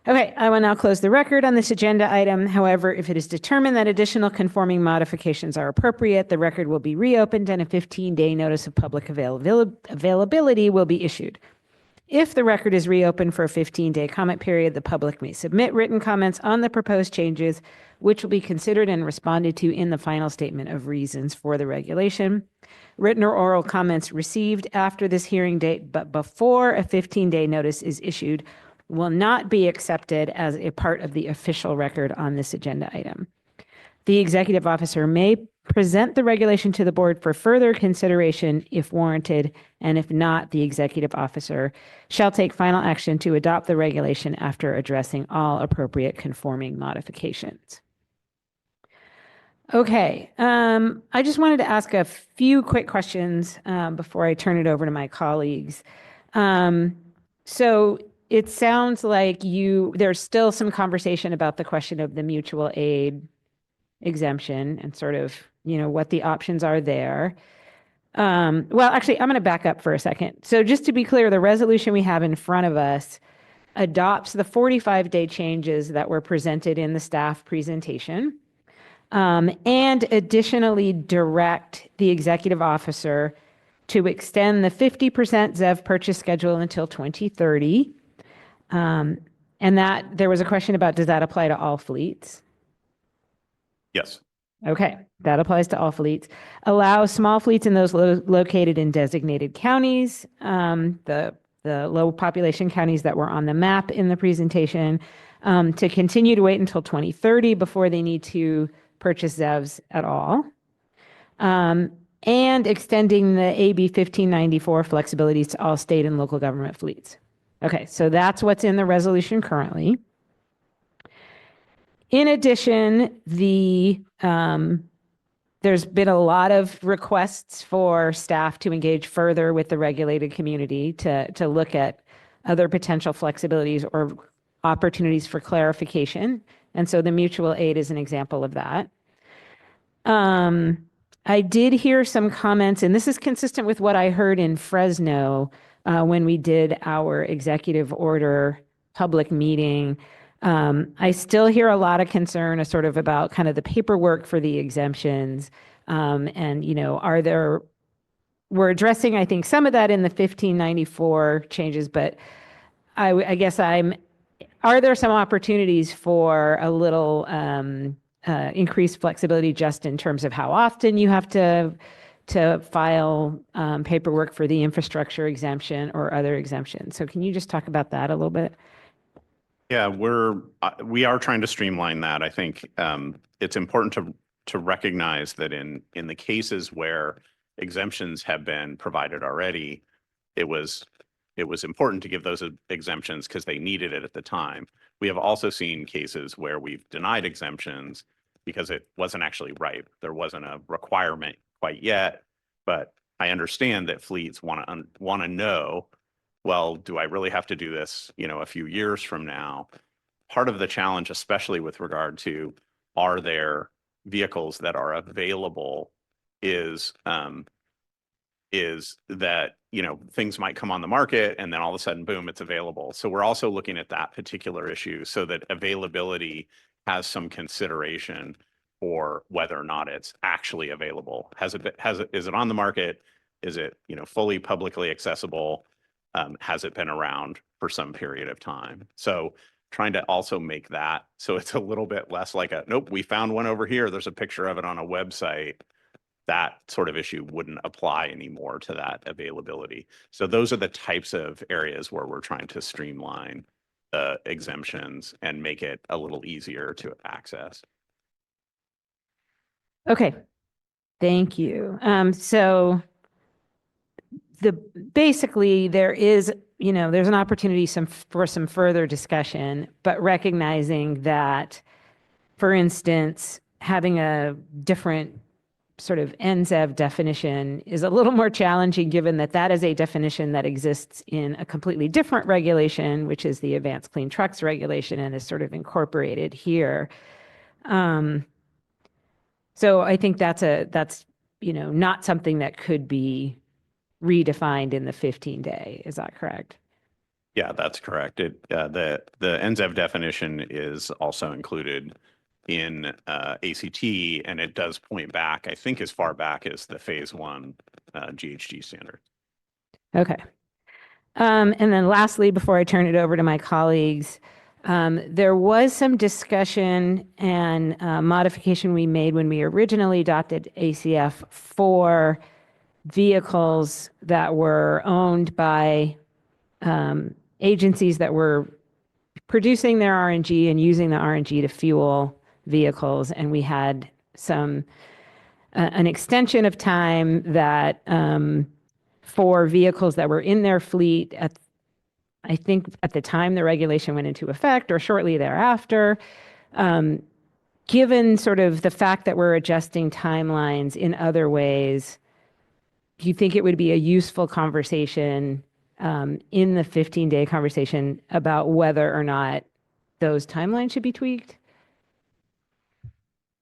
Okay. I will now close the record on this agenda item. However, if it is determined that additional conforming modifications are appropriate, the record will be reopened and a 15-day notice of public availability will be issued. If the record is reopened for a 15-day comment period, the public may submit written comments on the proposed changes, which will be considered and responded to in the final statement of reasons for the regulation. Written or oral comments received after this hearing date, but before a 15-day notice is issued, will not be accepted as a part of the official record on this agenda item. The executive officer may present the regulation to the board for further consideration if warranted, and if not, the executive officer shall take final action to adopt the regulation after addressing all appropriate conforming modifications. Okay, I just wanted to ask a few quick questions before I turn it over to my colleagues. So it sounds like there's still some conversation about the question of the mutual aid exemption and sort of, what the options are there. Well, actually, I'm going to back up for a second. So just to be clear, the resolution we have in front of us adopts the 45-day changes that were presented in the staff presentation, and additionally direct the executive officer to extend the 50% ZEV purchase schedule until 2030. And that there was a question about, does that apply to all fleets? Yes. Okay, that applies to all fleets. Allow small fleets and those located in designated counties, the low population counties that were on the map in the presentation, to continue to wait until 2030 before they need to purchase ZEVs at all. And extending the AB 1594 flexibilities to all state and local government fleets. Okay, so that's what's in the resolution currently. In addition, there's been a lot of requests for staff to engage further with the regulated community to look at other potential flexibilities or opportunities for clarification. And so the mutual aid is an example of that. I did hear some comments, and this is consistent with what I heard in Fresno when we did our executive order public meeting. I still hear a lot of concern sort of about kind of the paperwork for the exemptions. And, we're addressing, I think, some of that in the 1594 changes, but I guess are there some opportunities for a little increased flexibility just in terms of how often you have to file paperwork for the infrastructure exemption or other exemptions? So can you just talk about that a little bit? Yeah, we are trying to streamline that. I think it's important to recognize that in the cases where exemptions have been provided already, it was important to give those exemptions because they needed it at the time. We have also seen cases where we've denied exemptions because it wasn't actually ripe. There wasn't a requirement quite yet, but I understand that fleets want to know, well, do I really have to do this, a few years from now? Part of the challenge, especially with regard to, are there vehicles that are available, is that, things might come on the market and then all of a sudden, boom, it's available. So we're also looking at that particular issue so that availability has some consideration for whether or not it's actually available. Is it on the market? Is it, fully publicly accessible? has it been around for some period of time? So trying to also make that so it's a little bit less like a, nope, we found one over here, there's a picture of it on a website. That sort of issue wouldn't apply anymore to that availability. So those are the types of areas where we're trying to streamline the exemptions and make it a little easier to access. Okay, thank you. So basically there is, there's an opportunity for some further discussion, but recognizing that, for instance, having a different sort of NZEV definition is a little more challenging, given that that is a definition that exists in a completely different regulation, which is the Advanced Clean Trucks regulation, and is sort of incorporated here. So I think that's not something that could be redefined in the 15-day. Is that correct? Yeah, that's correct. The NZEV definition is also included in ACT, and it does point back, I think, as far back as the phase 1 GHG standard. Okay. And then lastly, before I turn it over to my colleagues, there was some discussion and modification we made when we originally adopted ACF for vehicles that were owned by agencies that were producing their RNG and using the RNG to fuel vehicles. And we had an extension of time that for vehicles that were in their fleet I think at the time the regulation went into effect or shortly thereafter. Given sort of the fact that we're adjusting timelines in other ways, do you think it would be a useful conversation in the 15-day conversation about whether or not those timelines should be tweaked?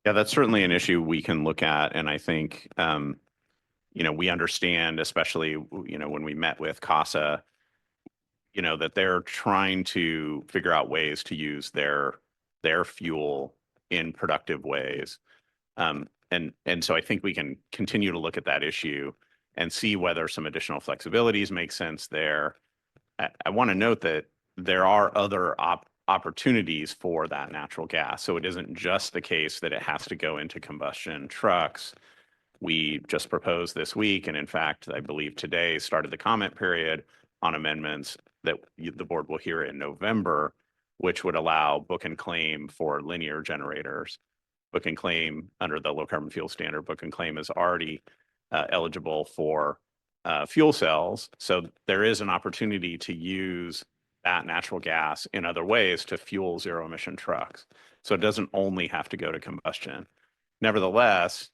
Yeah, that's certainly an issue we can look at. And I think, we understand, especially, when we met with CASA, that they're trying to figure out ways to use their fuel in productive ways. And so I think we can continue to look at that issue and see whether some additional flexibilities make sense there. I want to note that there are other opportunities for that natural gas. So it isn't just the case that it has to go into combustion trucks. We just proposed this week, and in fact, I believe today started the comment period on amendments that the board will hear in November, which would allow book and claim for linear generators. Book and claim under the low carbon fuel standard, book and claim is already eligible for fuel cells. So there is an opportunity to use that natural gas in other ways to fuel zero emission trucks. So it doesn't only have to go to combustion. Nevertheless,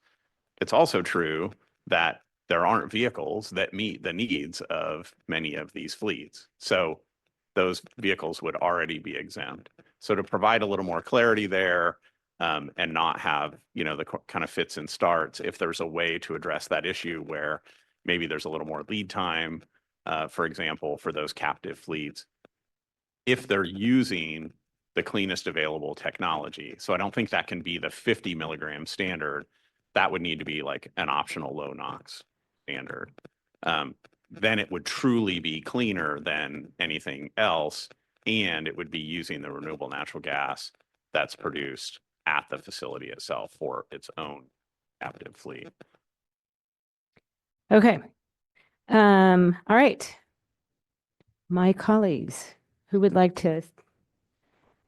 it's also true that there aren't vehicles that meet the needs of many of these fleets. So those vehicles would already be exempt. So to provide a little more clarity there, and not have, the kind of fits and starts, if there's a way to address that issue where maybe there's a little more lead time, for example, for those captive fleets, if they're using the cleanest available technology. So I don't think that can be the 50 milligram standard. That would need to be like an optional low NOx standard. Then it would truly be cleaner than anything else, and it would be using the renewable natural gas that's produced at the facility itself for its own captive fleet. Okay. All right. My colleagues, who would like to?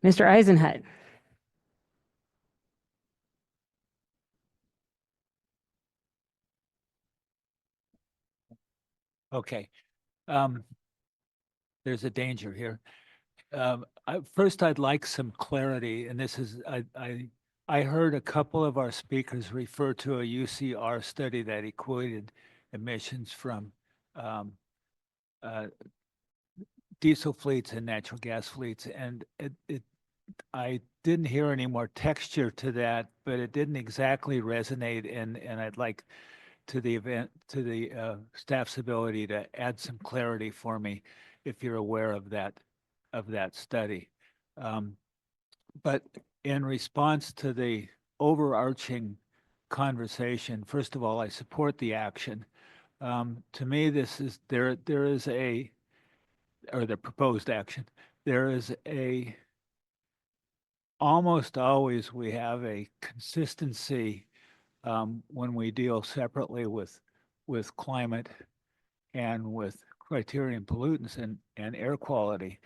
Mr. Eisenhut. Okay. There's a danger here. First, I'd like some clarity, and this is, I heard a couple of our speakers refer to a UCR study that equated emissions from diesel fleets and natural gas fleets, and I didn't hear any more texture to that, but it didn't exactly resonate, and I'd like to the staff's ability to add some clarity for me if you're aware of that study. But in response to the overarching conversation, first of all, I support the action. To me, there is a or the proposed action, there is almost always we have a consistency when we deal separately with climate and with criterion pollutants and air quality.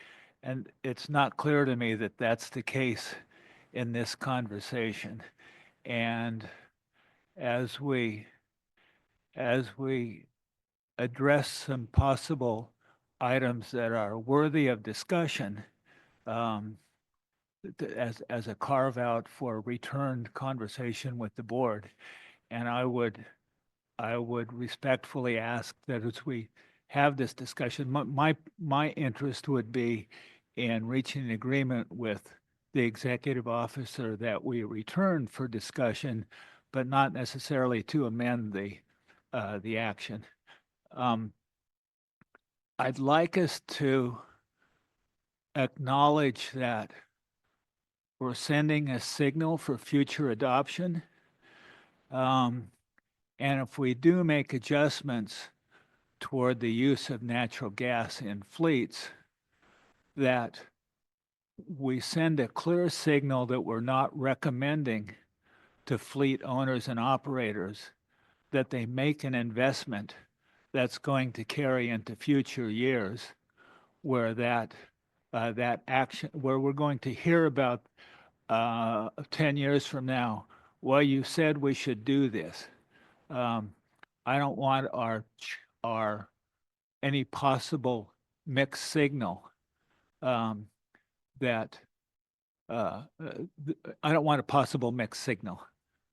And it's not clear to me that that's the case in this conversation. And as we address some possible items that are worthy of discussion, as a carve out for returned conversation with the board. And I would respectfully ask that as we have this discussion, my interest would be in reaching an agreement with the executive officer that we return for discussion, but not necessarily to amend the action. I'd like us to acknowledge that we're sending a signal for future adoption. And if we do make adjustments toward the use of natural gas in fleets, that we send a clear signal that we're not recommending to fleet owners and operators that they make an investment that's going to carry into future years, where that action, where we're going to hear about 10 years from now, well, you said we should do this. I don't want our any possible mixed signal that I don't want a possible mixed signal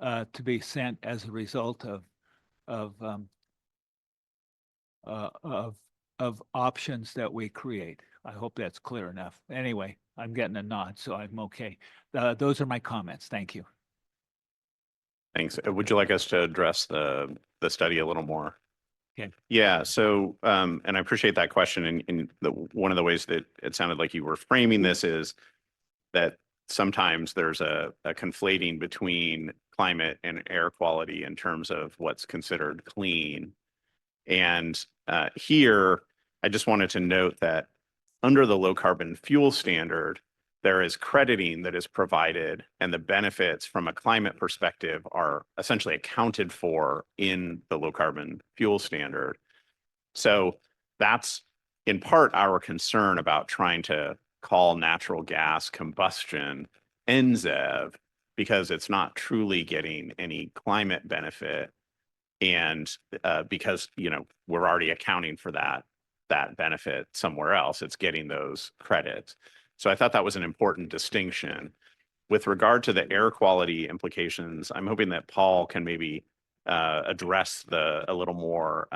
to be sent as a result of options that we create. I hope that's clear enough. Anyway, I'm getting a nod, so I'm okay. Those are my comments. Thank you. Thanks. Would you like us to address the study a little more? Okay. Yeah. So, and I appreciate that question. And one of the ways that it sounded like you were framing this is that sometimes there's a conflating between climate and air quality in terms of what's considered clean. And here, I just wanted to note that under the low carbon fuel standard, there is crediting that is provided, and the benefits from a climate perspective are essentially accounted for in the low carbon fuel standard. So that's in part our concern about trying to call natural gas combustion NZEV, because it's not truly getting any climate benefit. And because, you know, we're already accounting for that benefit somewhere else, it's getting those credits. So I thought that was an important distinction. With regard to the air quality implications, I'm hoping that Paul can maybe address a little more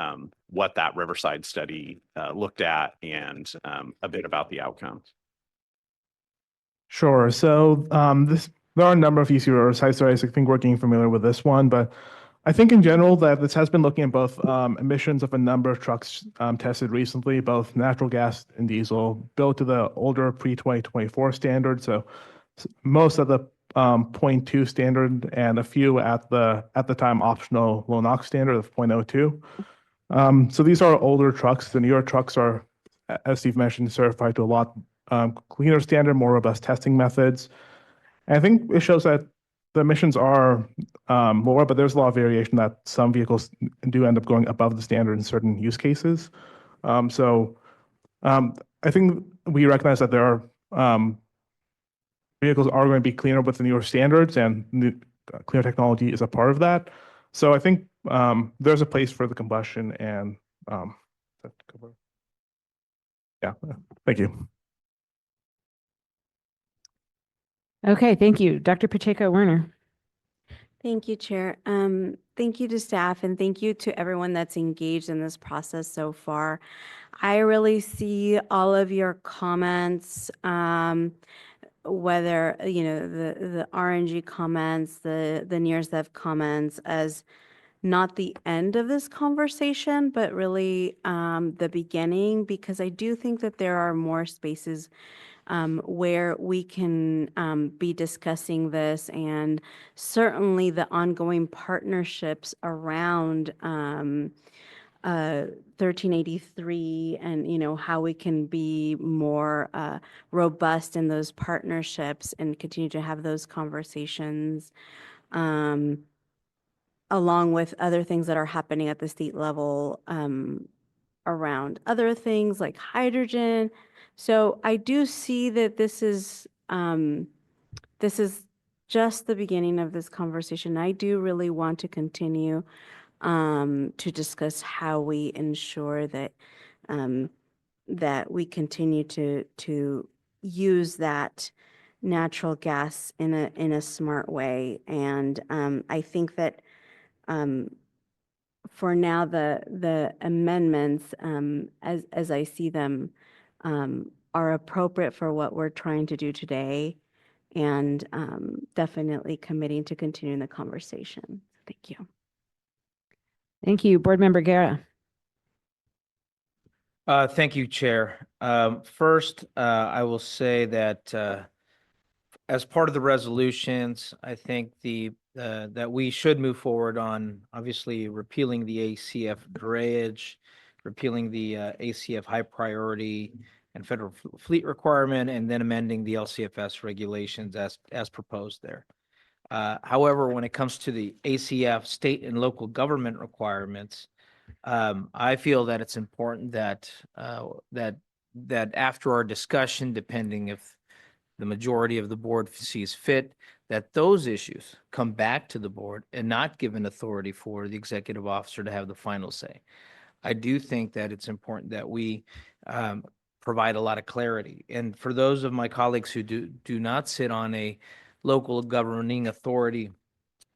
what that Riverside study looked at and a bit about the outcomes. Sure. So there are a number of EC Riverside studies. I think we're getting familiar with this one, but I think in general that this has been looking at both emissions of a number of trucks tested recently, both natural gas and diesel, built to the older pre-2024 standard. So most of the 0.2 standard and a few at the time optional low NOx standard of 0.02. So these are older trucks. The newer trucks are, as Steve mentioned, certified to a lot cleaner standard, more robust testing methods. And I think it shows that the emissions are lower, but there's a lot of variation that some vehicles do end up going above the standard in certain use cases. So I think we recognize that there are vehicles are going to be cleaner with the newer standards, and cleaner technology is a part of that. So I think there's a place for the combustion, and yeah, thank you. Okay, thank you. Dr. Pacheco-Werner. Thank you, Chair. Thank you to staff, and thank you to everyone that's engaged in this process so far. I really see all of your comments, whether, you know, the RNG comments, the NEARSEV comments, as not the end of this conversation, but really the beginning, because I do think that there are more spaces where we can be discussing this, and certainly the ongoing partnerships around 1383 and, how we can be more robust in those partnerships and continue to have those conversations, along with other things that are happening at the state level around other things like hydrogen. So I do see that this is just the beginning of this conversation. I do really want to continue to discuss how we ensure that that we continue to use that natural gas in a smart way. And I think that for now, the amendments, as I see them, are appropriate for what we're trying to do today, and definitely committing to continuing the conversation. Thank you. Thank you. Board Member Guerra. Thank you, Chair. First, I will say that as part of the resolutions, I think that we should move forward on obviously repealing the ACF drayage, repealing the ACF high priority and federal fleet requirement, and then amending the LCFS regulations as proposed there. However, when it comes to the ACF state and local government requirements, I feel that it's important that that after our discussion, depending if the majority of the board sees fit, that those issues come back to the board and not give an authority for the executive officer to have the final say. I do think that it's important that we provide a lot of clarity. And for those of my colleagues who do not sit on a local governing authority,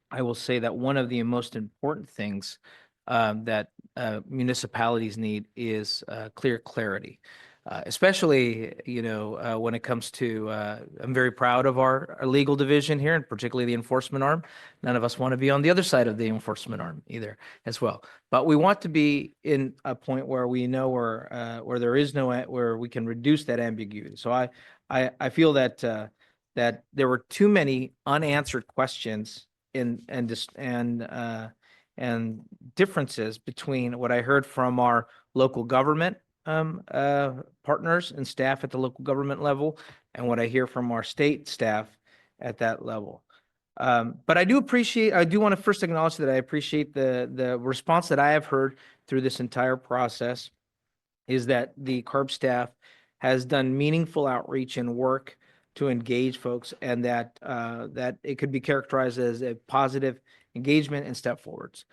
I will say that one of the most important things that municipalities need is clear clarity. Especially, when it comes to, I'm very proud of our legal division here, and particularly the enforcement arm. None of us want to be on the other side of the enforcement arm either, as well. But we want to be in a point where we know where there is where we can reduce that ambiguity. So I feel that that there were too many unanswered questions and differences between what I heard from our local government partners and staff at the local government level and what I hear from our state staff at that level. But I do want to first acknowledge that I appreciate the response that I have heard through this entire process is that the CARB staff has done meaningful outreach and work to engage folks, and that that it could be characterized as a positive engagement and step forwards.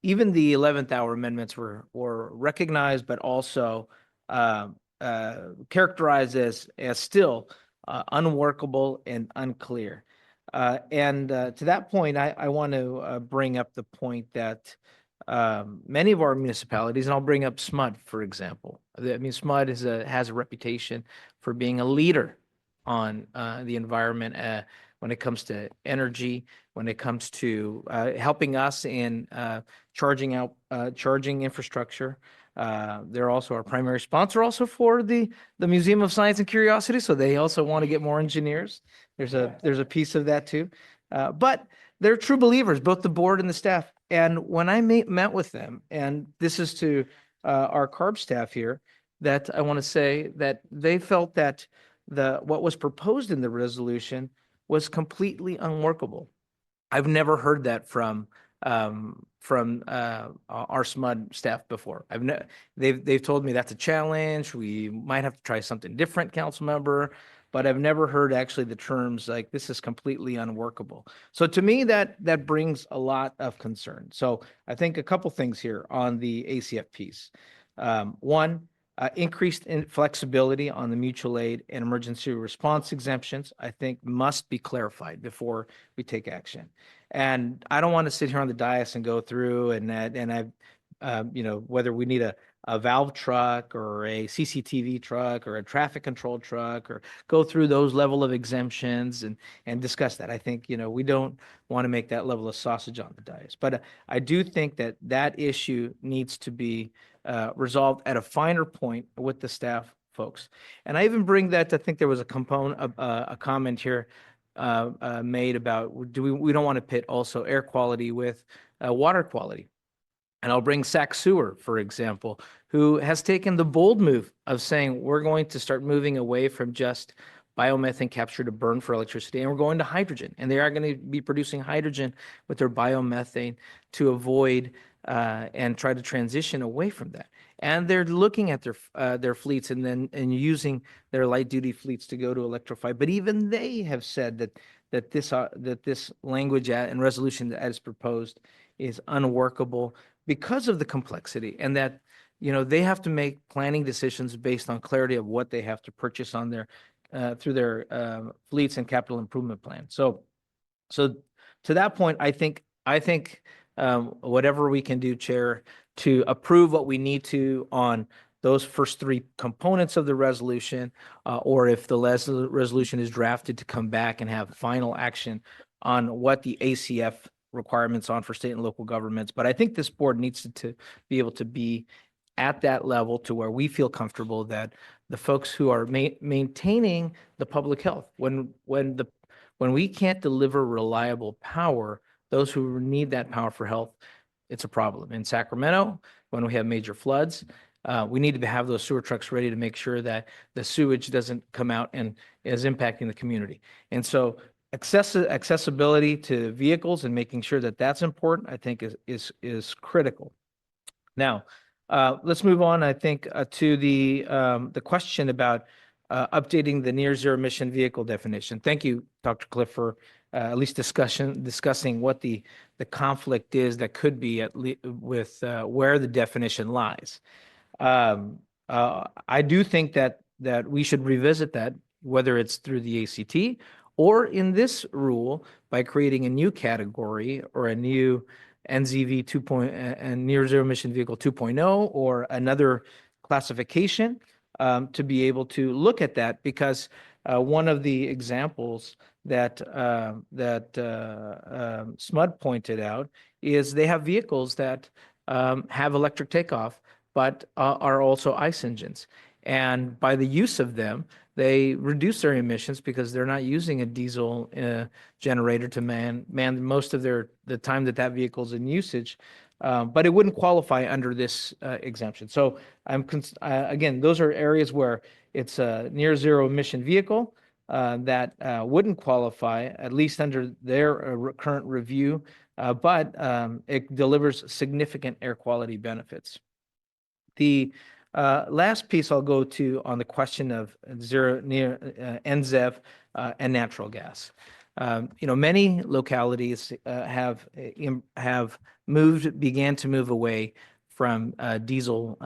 Even the 11th hour amendments were recognized, but also characterized as still unworkable and unclear. And to that point, I want to bring up the point that many of our municipalities, and I'll bring up SMUD, for example. I mean, SMUD has a reputation for being a leader on the environment when it comes to energy, when it comes to helping us in charging infrastructure. They're also our primary sponsor also for the Museum of Science and Curiosity, so they also want to get more engineers. There's a piece of that too. But they're true believers, both the board and the staff. And when I met with them, and this is to our CARB staff here, that I want to say that they felt that what was proposed in the resolution was completely unworkable. I've never heard that from our SMUD staff before. They've told me that's a challenge. We might have to try something different, council member, but I've never heard actually the terms like this is completely unworkable. So to me, that brings a lot of concern. So I think a couple things here on the ACF piece. One, increased flexibility on the mutual aid and emergency response exemptions, I think must be clarified before we take action. And I don't want to sit here on the dais and go through whether we need a valve truck or a CCTV truck or a traffic control truck or go through those level of exemptions and discuss that. I think, we don't want to make that level of sausage on the dais. But I do think that issue needs to be resolved at a finer point with the staff folks. And I even bring that, I think there was a comment here made about we don't want to pit also air quality with water quality. And I'll bring Sac Sewer, for example, who has taken the bold move of saying, we're going to start moving away from just biomethane capture to burn for electricity, and we're going to hydrogen. And they are going to be producing hydrogen with their biomethane to avoid and try to transition away from that. And they're looking at their fleets and using their light duty fleets to go to electrify. But even they have said that this language and resolution as proposed is unworkable because of the complexity, and that they have to make planning decisions based on clarity of what they have to purchase on their through their fleets and capital improvement plan. So to that point, I think whatever we can do, Chair, to approve what we need to on those first three components of the resolution, or if the resolution is drafted, to come back and have final action on what the ACF requirements on for state and local governments. But I think this board needs to be able to be at that level to where we feel comfortable that the folks who are maintaining the public health, when we can't deliver reliable power, those who need that power for health, it's a problem. In Sacramento, when we have major floods, we need to have those sewer trucks ready to make sure that the sewage doesn't come out and is impacting the community. And so accessibility to vehicles and making sure that that's important, I think is critical. Now, let's move on, I think, to the question about updating the near zero emission vehicle definition. Thank you, Dr. Cliff, for at least discussing what the conflict is that could be with where the definition lies. I do think that we should revisit that, whether it's through the ACT or in this rule by creating a new category or a new NZV 2.0 and near zero emission vehicle 2.0 or another classification to be able to look at that, because one of the examples that SMUD pointed out is they have vehicles that have electric takeoff but are also ICE engines. And by the use of them, they reduce their emissions because they're not using a diesel generator to man most of the time that vehicle's in usage. But it wouldn't qualify under this exemption. So again, those are areas where it's a near zero emission vehicle that wouldn't qualify, at least under their current review, but it delivers significant air quality benefits. The last piece I'll go to on the question of NZEV and natural gas. Many localities began to move away from diesel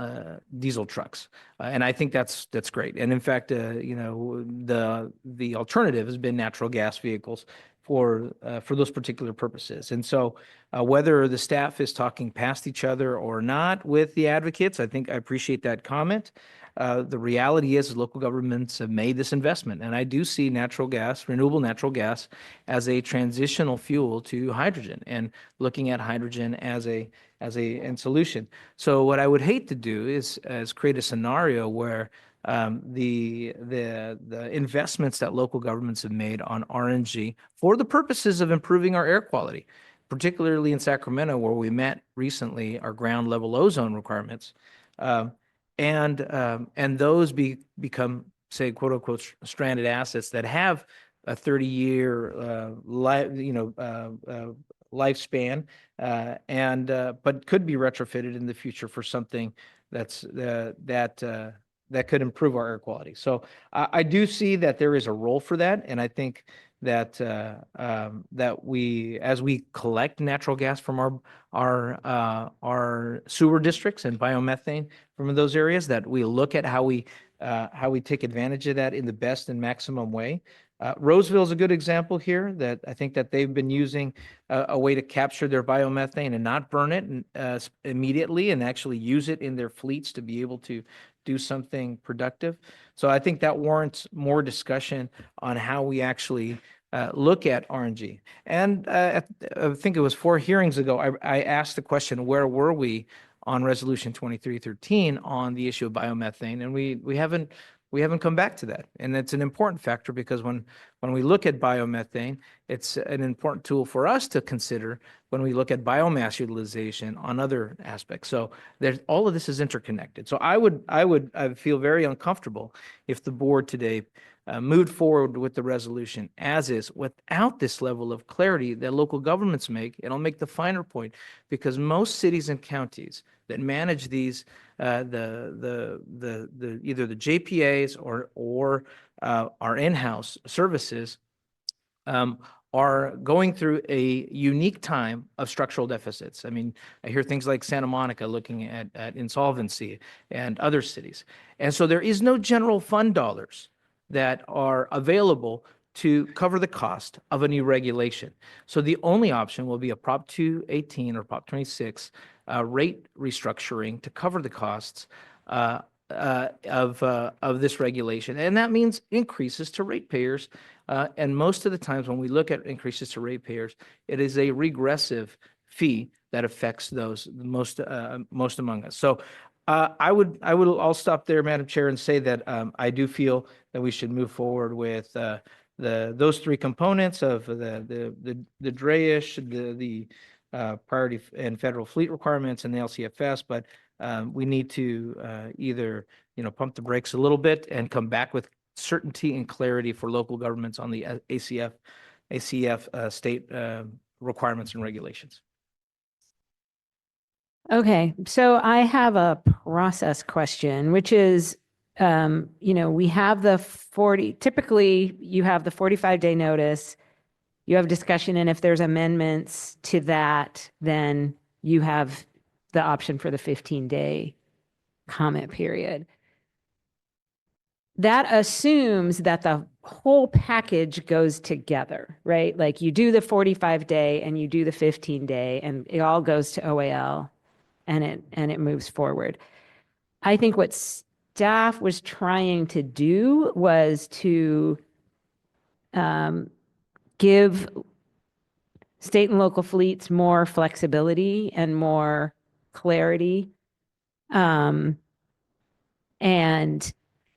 trucks, and I think that's great. And in fact, the alternative has been natural gas vehicles for those particular purposes. And so whether the staff is talking past each other or not with the advocates, I think I appreciate that comment. The reality is local governments have made this investment, and I do see natural gas, renewable natural gas, as a transitional fuel to hydrogen, and looking at hydrogen as a solution. So what I would hate to do is create a scenario where the investments that local governments have made on RNG for the purposes of improving our air quality, particularly in Sacramento, where we met recently our ground level ozone requirements, and those become, say, quote unquote, stranded assets that have a 30-year lifespan, but could be retrofitted in the future for something that could improve our air quality. So I do see that there is a role for that, and I think that we, as we collect natural gas from our sewer districts and biomethane from those areas, that we look at how we take advantage of that in the best and maximum way. Roseville is a good example here, that I think that they've been using a way to capture their biomethane and not burn it immediately, and actually use it in their fleets to be able to do something productive. So I think that warrants more discussion on how we actually look at RNG. And I think it was 4 hearings ago, I asked the question, where were we on Resolution 2313 on the issue of biomethane? And we We haven't come back to that. And it's an important factor because when we look at biomethane, it's an important tool for us to consider when we look at biomass utilization on other aspects. So there's all of this is interconnected. So I feel very uncomfortable if the board today moved forward with the resolution as is without this level of clarity that local governments make. And I'll make the finer point, because most cities and counties that manage these either the JPAs or our in-house services are going through a unique time of structural deficits. I mean, I hear things like Santa Monica looking at insolvency and other cities. And so there is no general fund dollars that are available to cover the cost of a new regulation. So the only option will be a Prop 218 or Prop 26 rate restructuring to cover the costs of this regulation. And that means increases to ratepayers. And most of the times when we look at increases to ratepayers, it is a regressive that affects those most among us. So I'll stop there, Madam Chair, and say that I do feel that we should move forward with those three components of the DREIsh, the priority and federal fleet requirements, and the LCFS. But we need to either pump the brakes a little bit and come back with certainty and clarity for local governments on the ACF state requirements and regulations. Okay, so I have a process question, which is, we have typically you have the 45-day notice, you have discussion, and if there's amendments to that, then you have the option for the 15-day comment period. That assumes that the whole package goes together, right? Like you do the 45-day and you do the 15-day, and it all goes to OAL. And it moves forward. I think what staff was trying to do was to give state and local fleets more flexibility and more clarity, and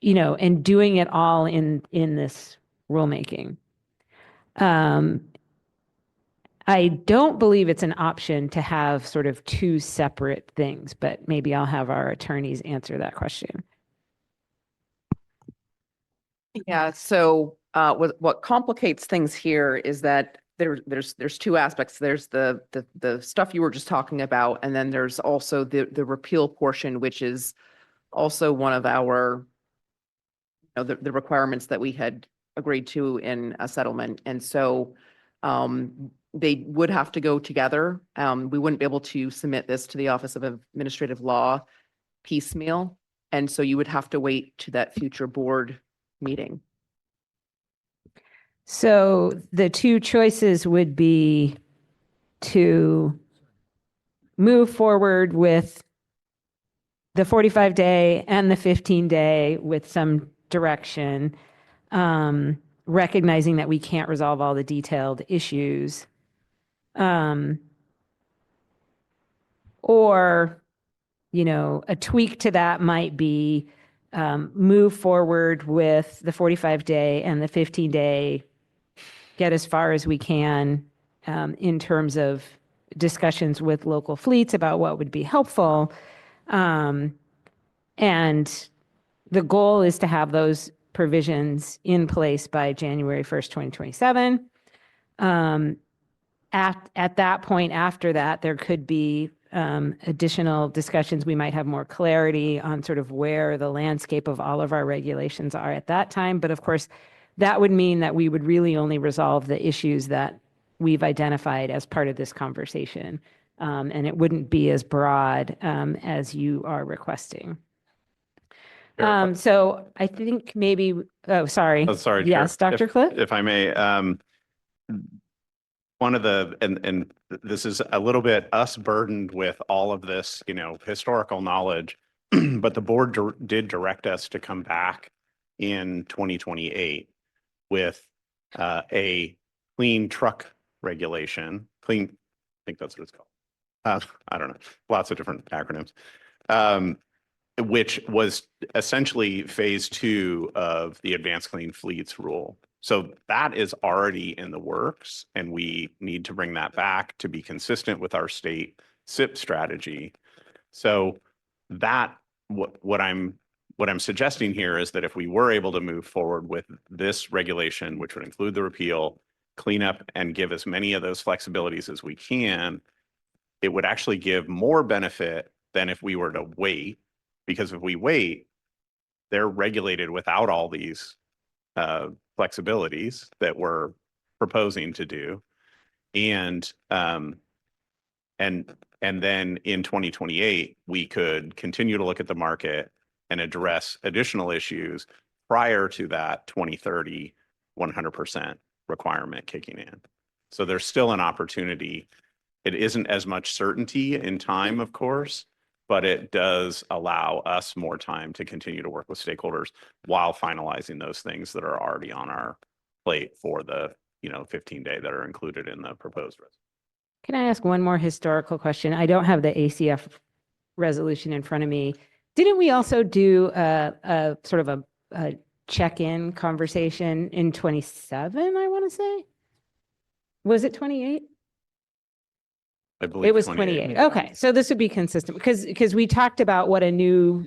doing it all in this rulemaking. I don't believe it's an option to have sort of two separate things, but maybe I'll have our attorneys answer that question. Yeah, so what complicates things here is that there's two aspects. There's the stuff you were just talking about, and then there's also the repeal portion, which is also one of our the requirements that we had agreed to in a settlement. And so they would have to go together. We wouldn't be able to submit this to the Office of Administrative Law piecemeal. And so you would have to wait to that future board meeting. So the two choices would be to move forward with the 45-day and the 15-day with some direction, recognizing that we can't resolve all the detailed issues. Or, a tweak to that might be move forward with the 45-day and the 15-day, get as far as we can in terms of discussions with local fleets about what would be helpful. And the goal is to have those provisions in place by January 1st, 2027. At that point, after that, there could be additional discussions. We might have more clarity on sort of where the landscape of all of our regulations are at that time. But of course, that would mean that we would really only resolve the issues that we've identified as part of this conversation. And it wouldn't be as broad as you are requesting. So I think maybe, sorry. Oh, sorry. Yes, Chair. Dr. Cliff? If I may, one of the, and this is a little bit us burdened with all of this, historical knowledge, but the board did direct us to come back in 2028 with a clean truck regulation, I think that's what it's called. I don't know, lots of different acronyms. which was essentially phase 2 of the Advanced Clean Fleets rule. So that is already in the works, and we need to bring that back to be consistent with our state SIP strategy. So that what I'm suggesting here is that if we were able to move forward with this regulation, which would include the repeal, clean up, and give as many of those flexibilities as we can, it would actually give more benefit than if we were to wait. Because if we wait, they're regulated without all these flexibilities that we're proposing to do. And then in 2028, we could continue to look at the market and address additional issues prior to that 2030 100% requirement kicking in. So there's still an opportunity. It isn't as much certainty in time, of course, but it does allow us more time to continue to work with stakeholders while finalizing those things that are already on our plate for the 15-day that are included in the proposed resolution. Can I ask one more historical question? I don't have the ACF resolution in front of me. Didn't we also do a sort of a check-in conversation in 27, I want to say? Was it 28? I believe it was 28. Okay, so this would be consistent because we talked about what a new,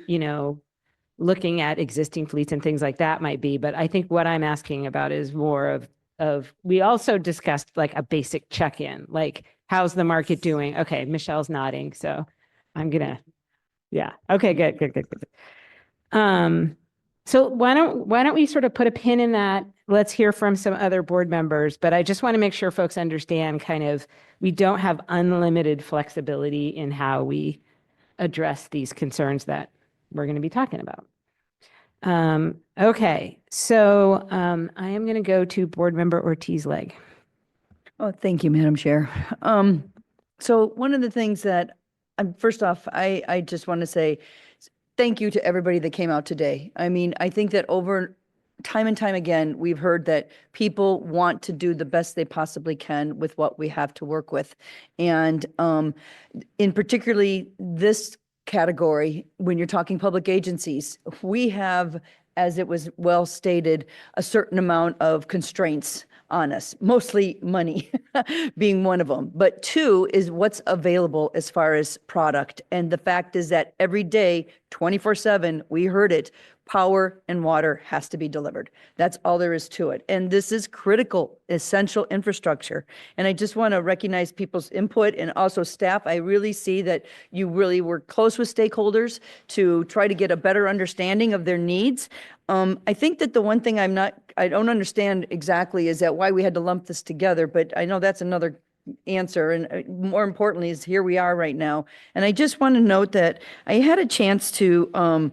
looking at existing fleets and things like that might be. But I think what I'm asking about is more of we also discussed like a basic check-in, like how's the market doing? Okay, Michelle's nodding, so I'm gonna, yeah. Okay, good. So why don't we sort of put a pin in that? Let's hear from some other board members, but I just want to make sure folks understand kind of, we don't have unlimited flexibility in how we address these concerns that we're going to be talking about. Okay, so I am going to go to board member Ortiz-Legg. Oh, thank you, Madam Chair. So one of the things that, first off, I just want to say thank you to everybody that came out today. I mean, I think that over time and time again, we've heard that people want to do the best they possibly can with what we have to work with. And in particularly this category, when you're talking public agencies, we have, as it was well stated, a certain amount of constraints on us, mostly money being one of them. But two is what's available as far as product. And the fact is that every day, 24/7, we heard it, power and water has to be delivered. That's all there is to it. And this is critical, essential infrastructure. And I just want to recognize people's input and also staff. I really see that you really were close with stakeholders to try to get a better understanding of their needs. I think that the one thing I don't understand exactly is that why we had to lump this together, but I know that's another answer. And more importantly is here we are right now. And I just want to note that I had a chance to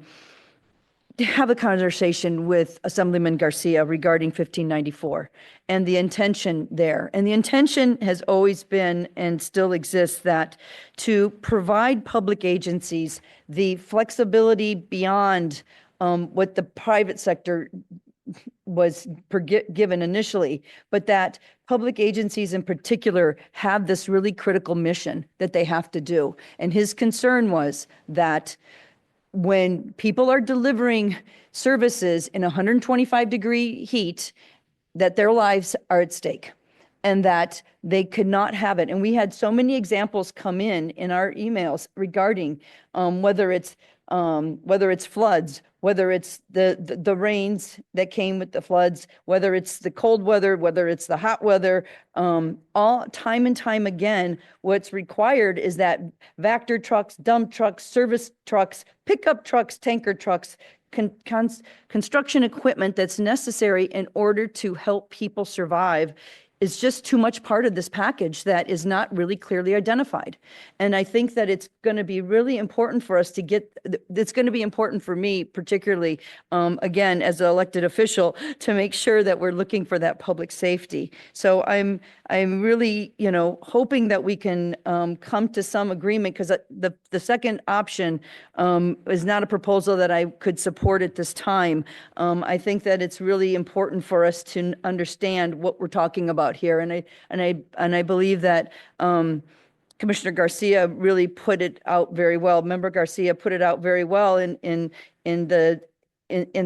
have a conversation with Assemblyman Garcia regarding 1594 and the intention there. And the intention has always been and still exists that to provide public agencies the flexibility beyond what the private sector was given initially, but that public agencies in particular have this really critical mission that they have to do. And his concern was that when people are delivering services in 125-degree heat, that their lives are at stake and that they could not have it. And we had so many examples come in our emails regarding whether it's floods, whether it's the rains that came with the floods, whether it's the cold weather, whether it's the hot weather, all time and time again, what's required is that Vector trucks, dump trucks, service trucks, pickup trucks, tanker trucks, construction equipment that's necessary in order to help people survive is just too much part of this package that is not really clearly identified. And I think that it's going to be really important for us to get, it's going to be important for me, particularly, again, as an elected official, to make sure that we're looking for that public safety. So I'm really, hoping that we can come to some agreement, because the second option is not a proposal that I could support at this time. I think that it's really important for us to understand what we're talking about here, and I believe that Commissioner Garcia really put it out very well. Member Garcia put it out very well in the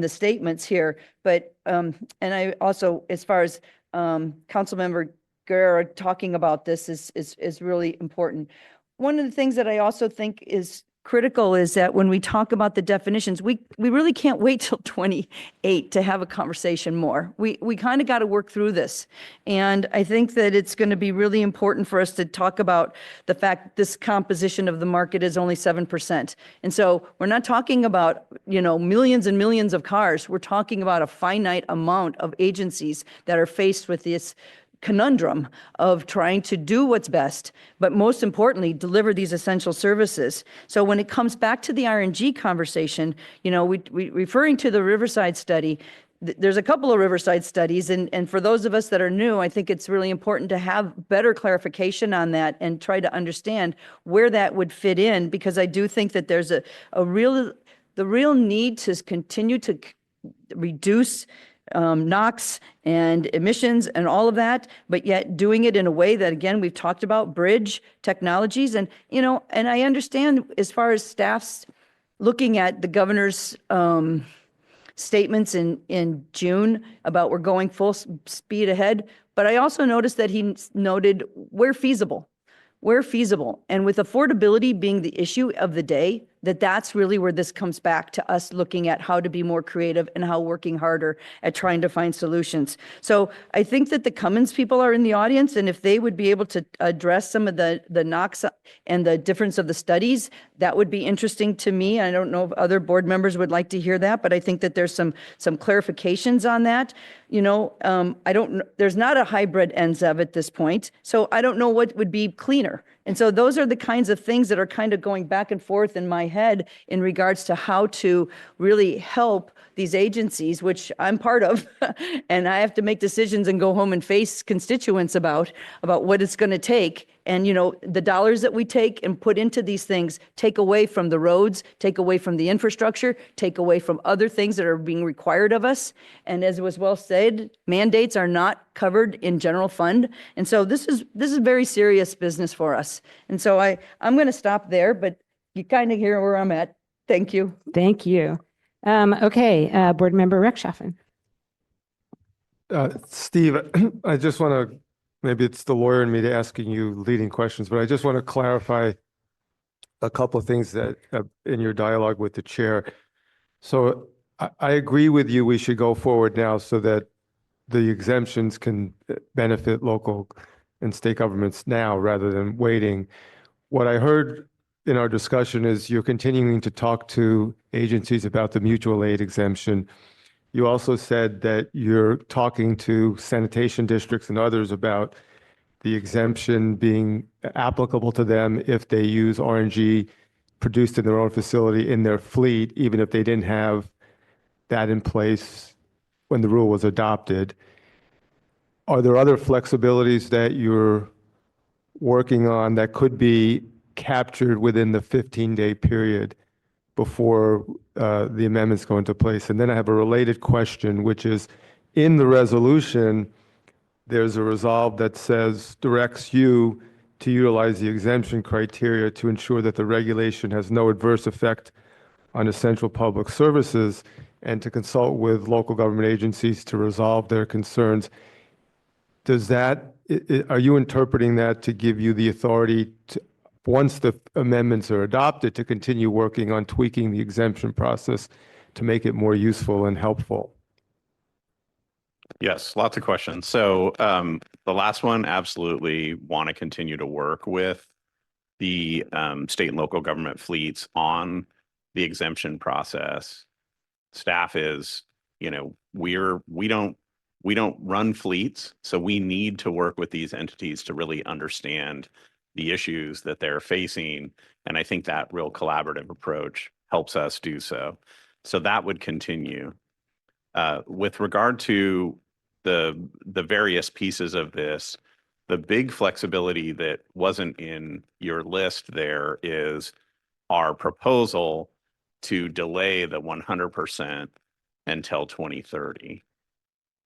statements here. But and I also, as far as Councilmember Guerrero talking about this is really important. One of the things that I also think is critical is that when we talk about the definitions, we really can't wait till 28 to have a conversation more. We kind of got to work through this. And I think that it's going to be really important for us to talk about the fact this composition of the market is only 7%. And so we're not talking about, millions and millions of cars. We're talking about a finite amount of agencies that are faced with this conundrum of trying to do what's best, but most importantly, deliver these essential services. So when it comes back to the RNG conversation, we referring to the Riverside study, there's a couple of Riverside studies, and for those of us that are new, I think it's really important to have better clarification on that and try to understand where that would fit in, because I do think that there's the real need to continue to reduce NOx and emissions and all of that, but yet doing it in a way that, again, we've talked about bridge technologies. And, and I understand as far as staff's looking at the governor's statements in June about we're going full speed ahead, but I also noticed that he noted where feasible. And with affordability being the issue of the day, that's really where this comes back to us looking at how to be more creative and how working harder at trying to find solutions. So I think that the Cummins people are in the audience, and if they would be able to address some of the NOx and the difference of the studies, that would be interesting to me. I don't know if other board members would like to hear that, but I think that there's some clarifications on that. There's not a hybrid NZEV at this point, so I don't know what would be cleaner. And so those are the kinds of things that are kind of going back and forth in my head in regards to how to really help these agencies, which I'm part of, and I have to make decisions and go home and face constituents about what it's going to take. And, the dollars that we take and put into these things take away from the roads, take away from the infrastructure, take away from other things that are being required of us. And as was well said, mandates are not covered in general fund. And so this is very serious business for us. And so I'm going to stop there, but you kind of hear where I'm at. Thank you. Thank you. Okay, Board Member Rechtschaffen. Steve, I just want to, maybe it's the lawyer in me to asking you leading questions, but I just want to clarify a couple of things that in your dialogue with the chair. So I agree with you, we should go forward now so that the exemptions can benefit local and state governments now rather than waiting. What I heard in our discussion is you're continuing to talk to agencies about the mutual aid exemption. You also said that you're talking to sanitation districts and others about the exemption being applicable to them if they use RNG produced in their own facility in their fleet, even if they didn't have that in place when the rule was adopted. Are there other flexibilities that you're working on that could be captured within the 15-day period before the amendments go into place? And then I have a related question, which is in the resolution, there's a resolve that directs you to utilize the exemption criteria to ensure that the regulation has no adverse effect on essential public services and to consult with local government agencies to resolve their concerns. Are you interpreting that to give you the authority to, once the amendments are adopted, to continue working on tweaking the exemption process to make it more useful and helpful? Yes, lots of questions. So the last one, absolutely want to continue to work with the state and local government fleets on the exemption process. Staff is, we don't run fleets, so we need to work with these entities to really understand the issues that they're facing. And I think that real collaborative approach helps us do so. So that would continue. With regard to the various pieces of this, the big flexibility that wasn't in your list there is our proposal to delay the 100% until 2030.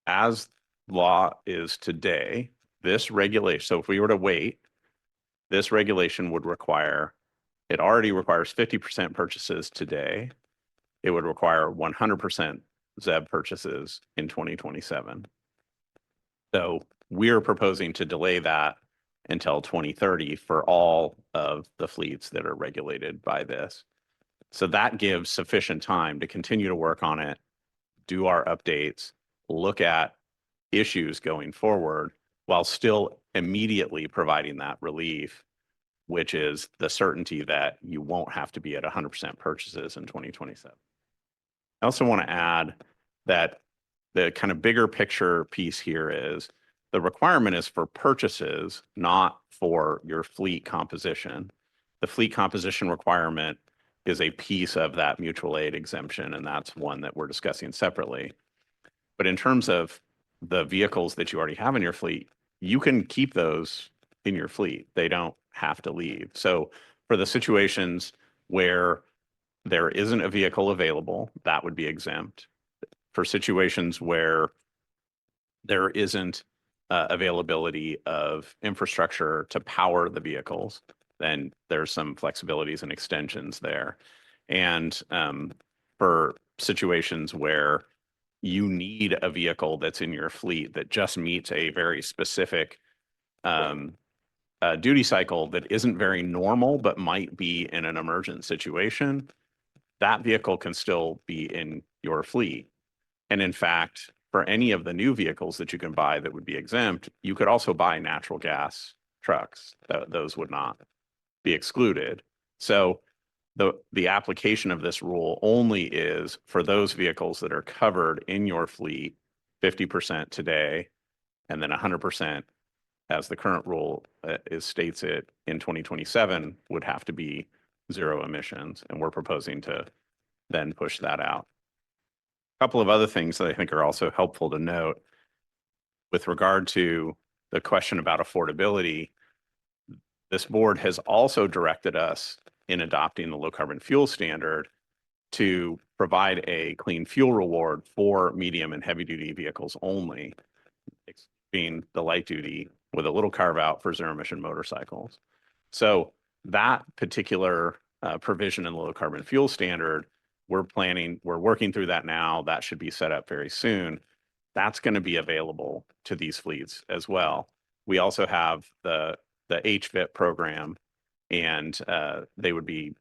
As law is today, this regulation, so if we were to wait, this regulation would require, it already requires 50% purchases today. It would require 100% ZEB purchases in 2027. So we're proposing to delay that until 2030 for all of the fleets that are regulated by this. So that gives sufficient time to continue to work on it, do our updates, look at issues going forward while still immediately providing that relief, which is the certainty that you won't have to be at 100% purchases in 2027. I also want to add that the kind of bigger picture piece here is the requirement is for purchases, not for your fleet composition. The fleet composition requirement is a piece of that mutual aid exemption, and that's one that we're discussing separately. But in terms of the vehicles that you already have in your fleet, you can keep those in your fleet. They don't have to leave. So for the situations where there isn't a vehicle available, that would be exempt. For situations where there isn't availability of infrastructure to power the vehicles, then there's some flexibilities and extensions there. And for situations where you need a vehicle that's in your fleet that just meets a very specific duty cycle that isn't very normal, but might be in an emergent situation, that vehicle can still be in your fleet. And in fact, for any of the new vehicles that you can buy that would be exempt, you could also buy natural gas trucks. Those would not be excluded. So the application of this rule only is for those vehicles that are covered in your fleet, 50% today, and then 100% as the current rule states it in 2027 would have to be zero emissions. And we're proposing to then push that out. A couple of other things that I think are also helpful to note with regard to the question about affordability. This board has also directed us in adopting the low carbon fuel standard to provide a clean fuel reward for medium and heavy duty vehicles only, excluding the light duty with a little carve out for zero emission motorcycles. So that particular provision in the low carbon fuel standard, we're working through that now. That should be set up very soon. That's going to be available to these fleets as well. We also have the HVAC program, and they would be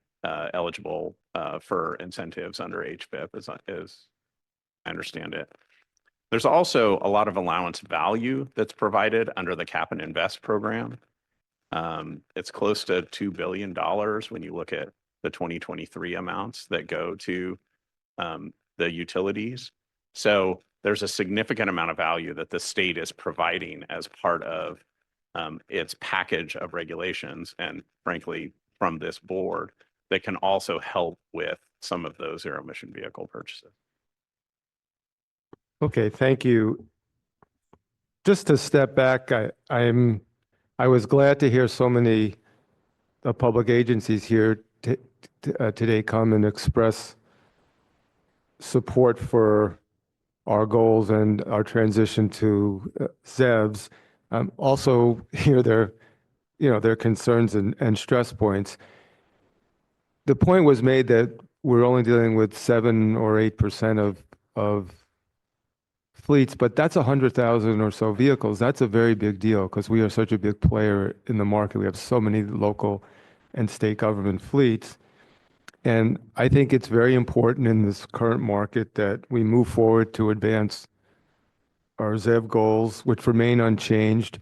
eligible for incentives under HVAC as I understand it. There's also a lot of allowance value that's provided under the Cap and Invest program. It's close to $2 billion when you look at the 2023 amounts that go to the utilities. So there's a significant amount of value that the state is providing as part of its package of regulations, and frankly, from this board, that can also help with some of those zero emission vehicle purchases. Okay, thank you. Just to step back, I was glad to hear so many public agencies here today come and express support for our goals and our transition to ZEBs. Also hear their concerns and stress points. The point was made that we're only dealing with 7 or 8% of fleets, but that's 100,000 or so vehicles. That's a very big deal because we are such a big player in the market. We have so many local and state government fleets. And I think it's very important in this current market that we move forward to advance our ZEB goals, which remain unchanged.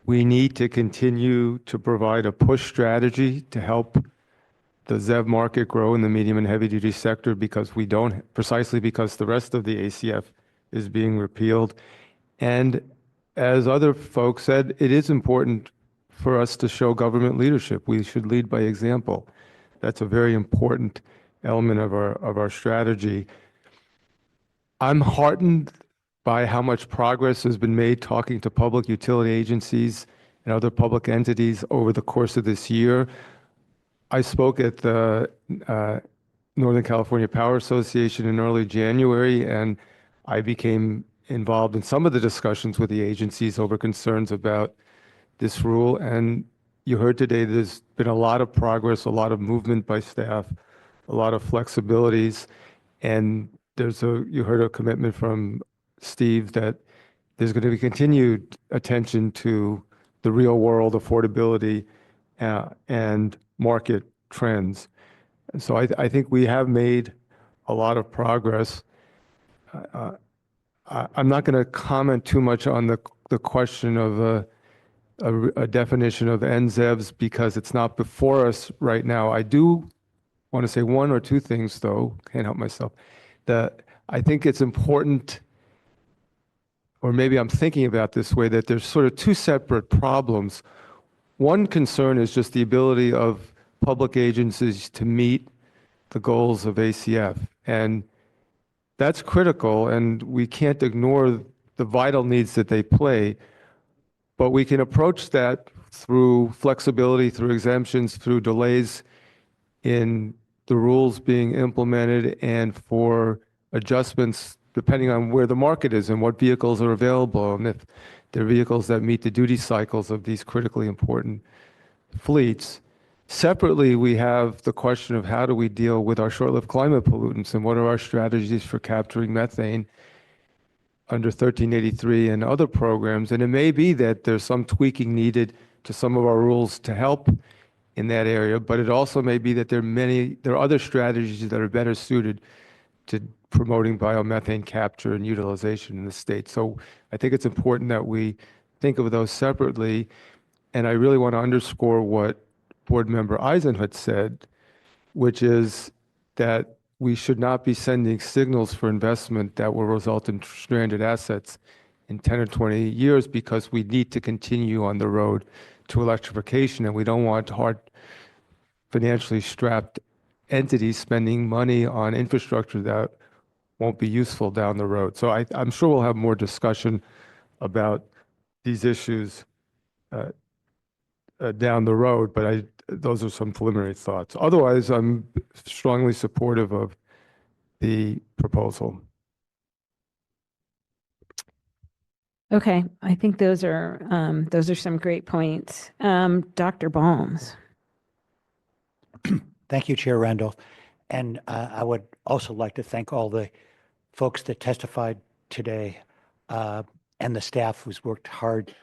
We need to continue to provide a push strategy to help the ZEB market grow in the medium and heavy duty sector precisely because the rest of the ACF is being repealed. And as other folks said, it is important for us to show government leadership. We should lead by example. That's a very important element of our strategy. I'm heartened by how much progress has been made talking to public utility agencies and other public entities over the course of this year. I spoke at the Northern California Power Association in early January, and I became involved in some of the discussions with the agencies over concerns about this rule. And you heard today, there's been a lot of progress, a lot of movement by staff, a lot of flexibilities. And you heard a commitment from Steve that there's going to be continued attention to the real world affordability and market trends. And so I think we have made a lot of progress. I'm not going to comment too much on the question of a definition of NZEBs because it's not before us right now. I do want to say one or two things, though, can't help myself, that I think it's important, or maybe I'm thinking about this way, that there's sort of two separate problems. One concern is just the ability of public agencies to meet the goals of ACF. And that's critical, and we can't ignore the vital needs that they play. But we can approach that through flexibility, through exemptions, through delays in the rules being implemented, and for adjustments depending on where the market is and what vehicles are available, and if they're vehicles that meet the duty cycles of these critically important fleets. Separately, we have the question of how do we deal with our short-lived climate pollutants, and what are our strategies for capturing methane under 1383 and other programs. And it may be that there's some tweaking needed to some of our rules to help in that area, but it also may be that there are other strategies that are better suited to promoting biomethane capture and utilization in the state. So I think it's important that we think of those separately. And I really want to underscore what Board Member Eisenhut said, which is that we should not be sending signals for investment that will result in stranded assets in 10 or 20 years, because we need to continue on the road to electrification, and we don't want hard financially strapped entities spending money on infrastructure that won't be useful down the road. So I'm sure we'll have more discussion about these issues down the road, but those are some preliminary thoughts. Otherwise, I'm strongly supportive of the proposal. Okay, I think those are some great points. Dr. Balmes. Thank you, Chair Randolph. And I would also like to thank all the folks that testified today and the staff who's worked hard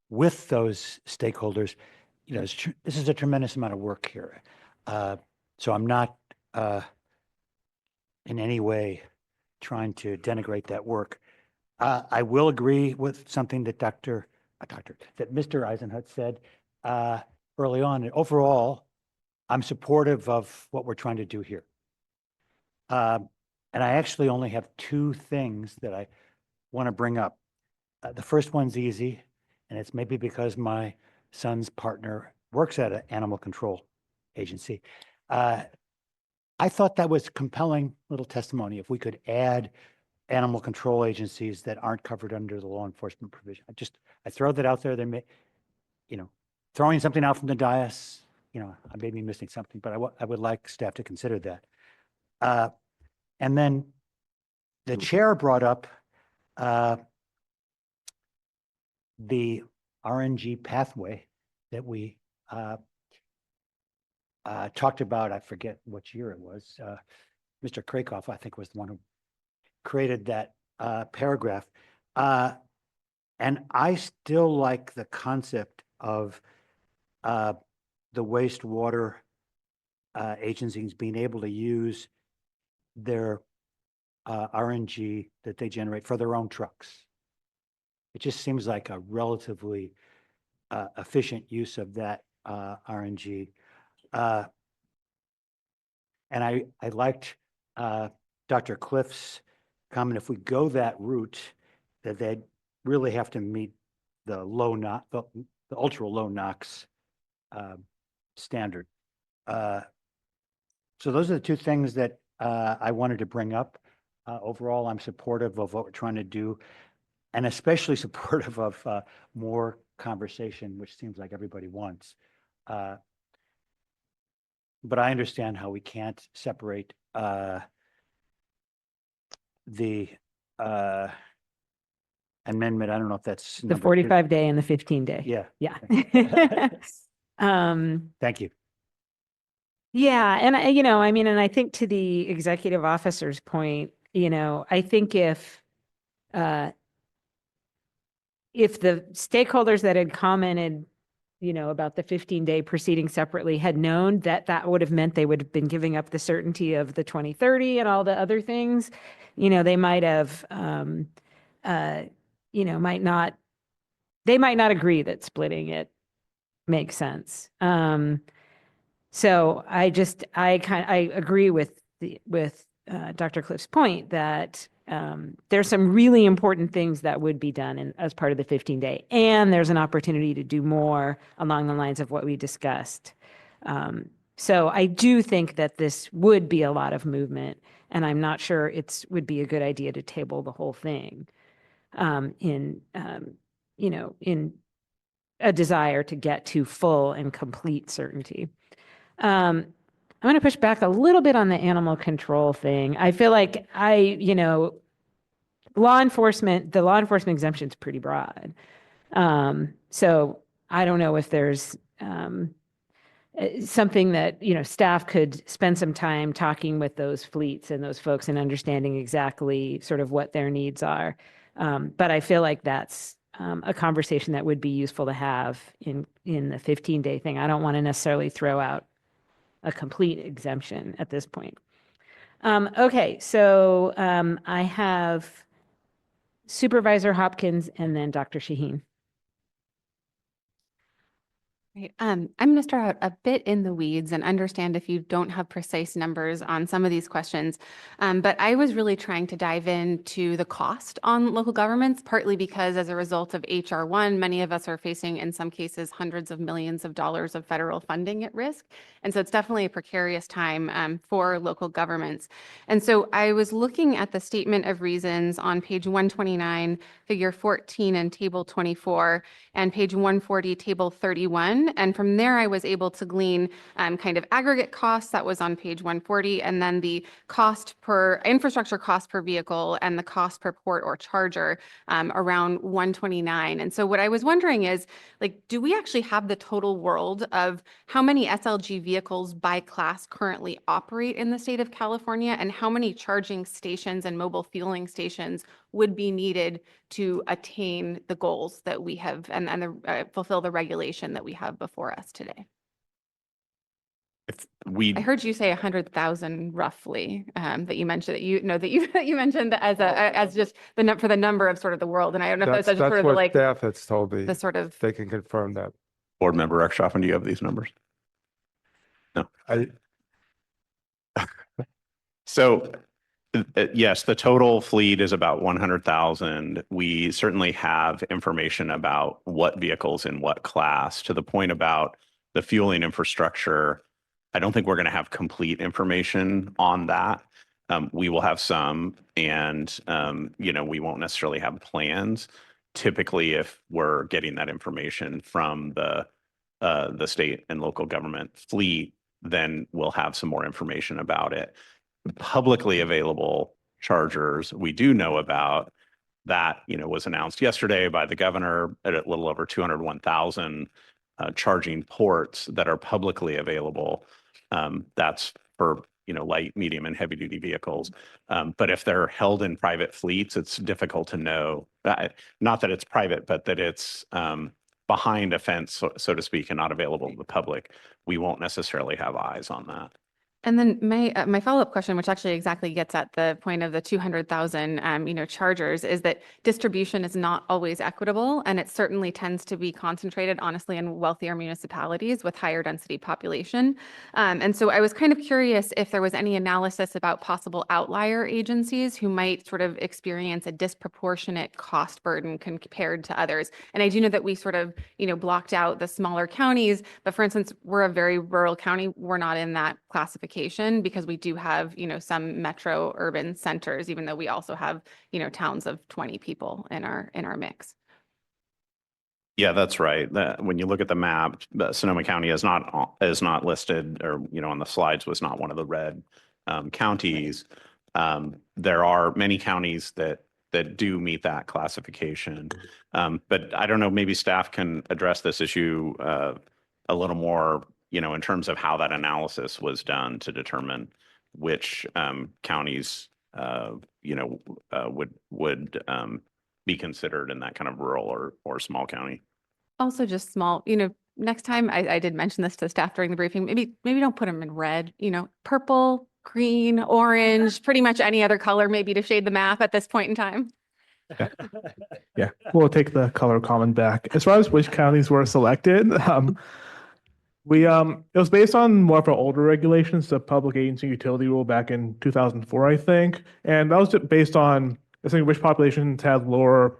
with those stakeholders. You know, this is a tremendous amount of work here. So I'm not in any way trying to denigrate that work. I will agree with something that that Mr. Eisenhut said early on. Overall, I'm supportive of what we're trying to do here. And I actually only have two things that I want to bring up. The first one's easy, and it's maybe because my son's partner works at an animal control agency. I thought that was compelling little testimony if we could add animal control agencies that aren't covered under the law enforcement provision. I throw that out there. They may, throwing something out from the dais, I may be missing something, but I would like staff to consider that. And then the chair brought up the RNG pathway that we talked about. I forget which year it was. Mr. Krakoff, I think, was the one who created that paragraph. And I still like the concept of the wastewater agencies being able to use their RNG that they generate for their own trucks. It just seems like a relatively efficient use of that RNG. And I liked Dr. Cliff's comment. If we go that route, that they'd really have to meet the the ultra low NOx standard. So those are the two things that I wanted to bring up. Overall, I'm supportive of what we're trying to do, and especially supportive of more conversation, which seems like everybody wants. But I understand how we can't separate the amendment. I don't know if that's The 45-day and the 15-day. Yeah. Yeah. Thank you. Yeah, and I mean, and I think to the executive officer's point, I think if the stakeholders that had commented, about the 15-day proceeding separately had known that would have meant they would have been giving up the certainty of the 2030 and all the other things, they might have, they might not agree that splitting it makes sense. So I agree with Dr. Cliff's point that there's some really important things that would be done as part of the 15-day, and there's an opportunity to do more along the lines of what we discussed. So I do think that this would be a lot of movement, and I'm not sure would be a good idea to table the whole thing in a desire to get to full and complete certainty. I'm going to push back a little bit on the animal control thing. I feel like the law enforcement exemption is pretty broad. So I don't know if there's something that, staff could spend some time talking with those fleets and those folks and understanding exactly sort of what their needs are. But I feel like that's a conversation that would be useful to have in the 15-day thing. I don't want to necessarily throw out a complete exemption at this point. Okay, so I have Supervisor Hopkins and then Dr. Shaheen. Right. I'm going to start out a bit in the weeds and understand if you don't have precise numbers on some of these questions. But I was really trying to dive into the cost on local governments, partly because as a result of HR 1, many of us are facing, in some cases, hundreds of millions of dollars of federal funding at risk. And so it's definitely a precarious time for local governments. And so I was looking at the statement of reasons on page 129, figure 14 and table 24, and page 140, table 31. And from there, I was able to glean kind of aggregate costs that was on page 140, and then the infrastructure cost per vehicle and the cost per port or charger around 129. And so what I was wondering is, do we actually have the total world of how many SLG vehicles by class currently operate in the state of California, and how many charging stations and mobile fueling stations would be needed to attain the goals that we have and fulfill the regulation that we have before us today? I heard you say 100,000 roughly that you mentioned that you mentioned as just for the number of sort of the world, and I don't know if that's just sort of what staff has told me. the sort of They can confirm that. Board Member Rexhoffen, do you have these numbers? No. So yes, the total fleet is about 100,000. We certainly have information about what vehicles in what class. To the point about the fueling infrastructure, I don't think we're going to have complete information on that. We will have some, and we won't necessarily have plans. Typically, if we're getting that information from the state and local government fleet, then we'll have some more information about it. Publicly available chargers we do know about that was announced yesterday by the governor at a little over 201,000 charging ports that are publicly available. That's for light, medium, and heavy duty vehicles. But if they're held in private fleets, it's difficult to know. Not that it's private, but that it's behind a fence, so to speak, and not available to the public. We won't necessarily have eyes on that. And then my follow-up question, which actually exactly gets at the point of the 200,000 chargers, is that distribution is not always equitable, and it certainly tends to be concentrated, honestly, in wealthier municipalities with higher density population. And so I was kind of curious if there was any analysis about possible outlier agencies who might sort of experience a disproportionate cost burden compared to others. And I do know that we sort of blocked out the smaller counties, but for instance, we're a very rural county. We're not in that classification because we do have, some metro urban centers, even though we also have, towns of 20 people in our mix. Yeah, that's right. When you look at the map, Sonoma County is not listed, or on the slides was not one of the red counties. There are many counties that do meet that classification, but I don't know. Maybe staff can address this issue a little more, in terms of how that analysis was done to determine which counties, would be considered in that kind of rural or small county. Also just small, next time I did mention this to staff during the briefing, maybe don't put them in red, purple, green, orange, pretty much any other color, maybe to shade the map at this point in time. Yeah, we'll take the color comment back. As far as which counties were selected, it was based on more of our older regulations, the Public Agency Utility Rule back in 2004, I think. And that was just based on essentially which populations had lower,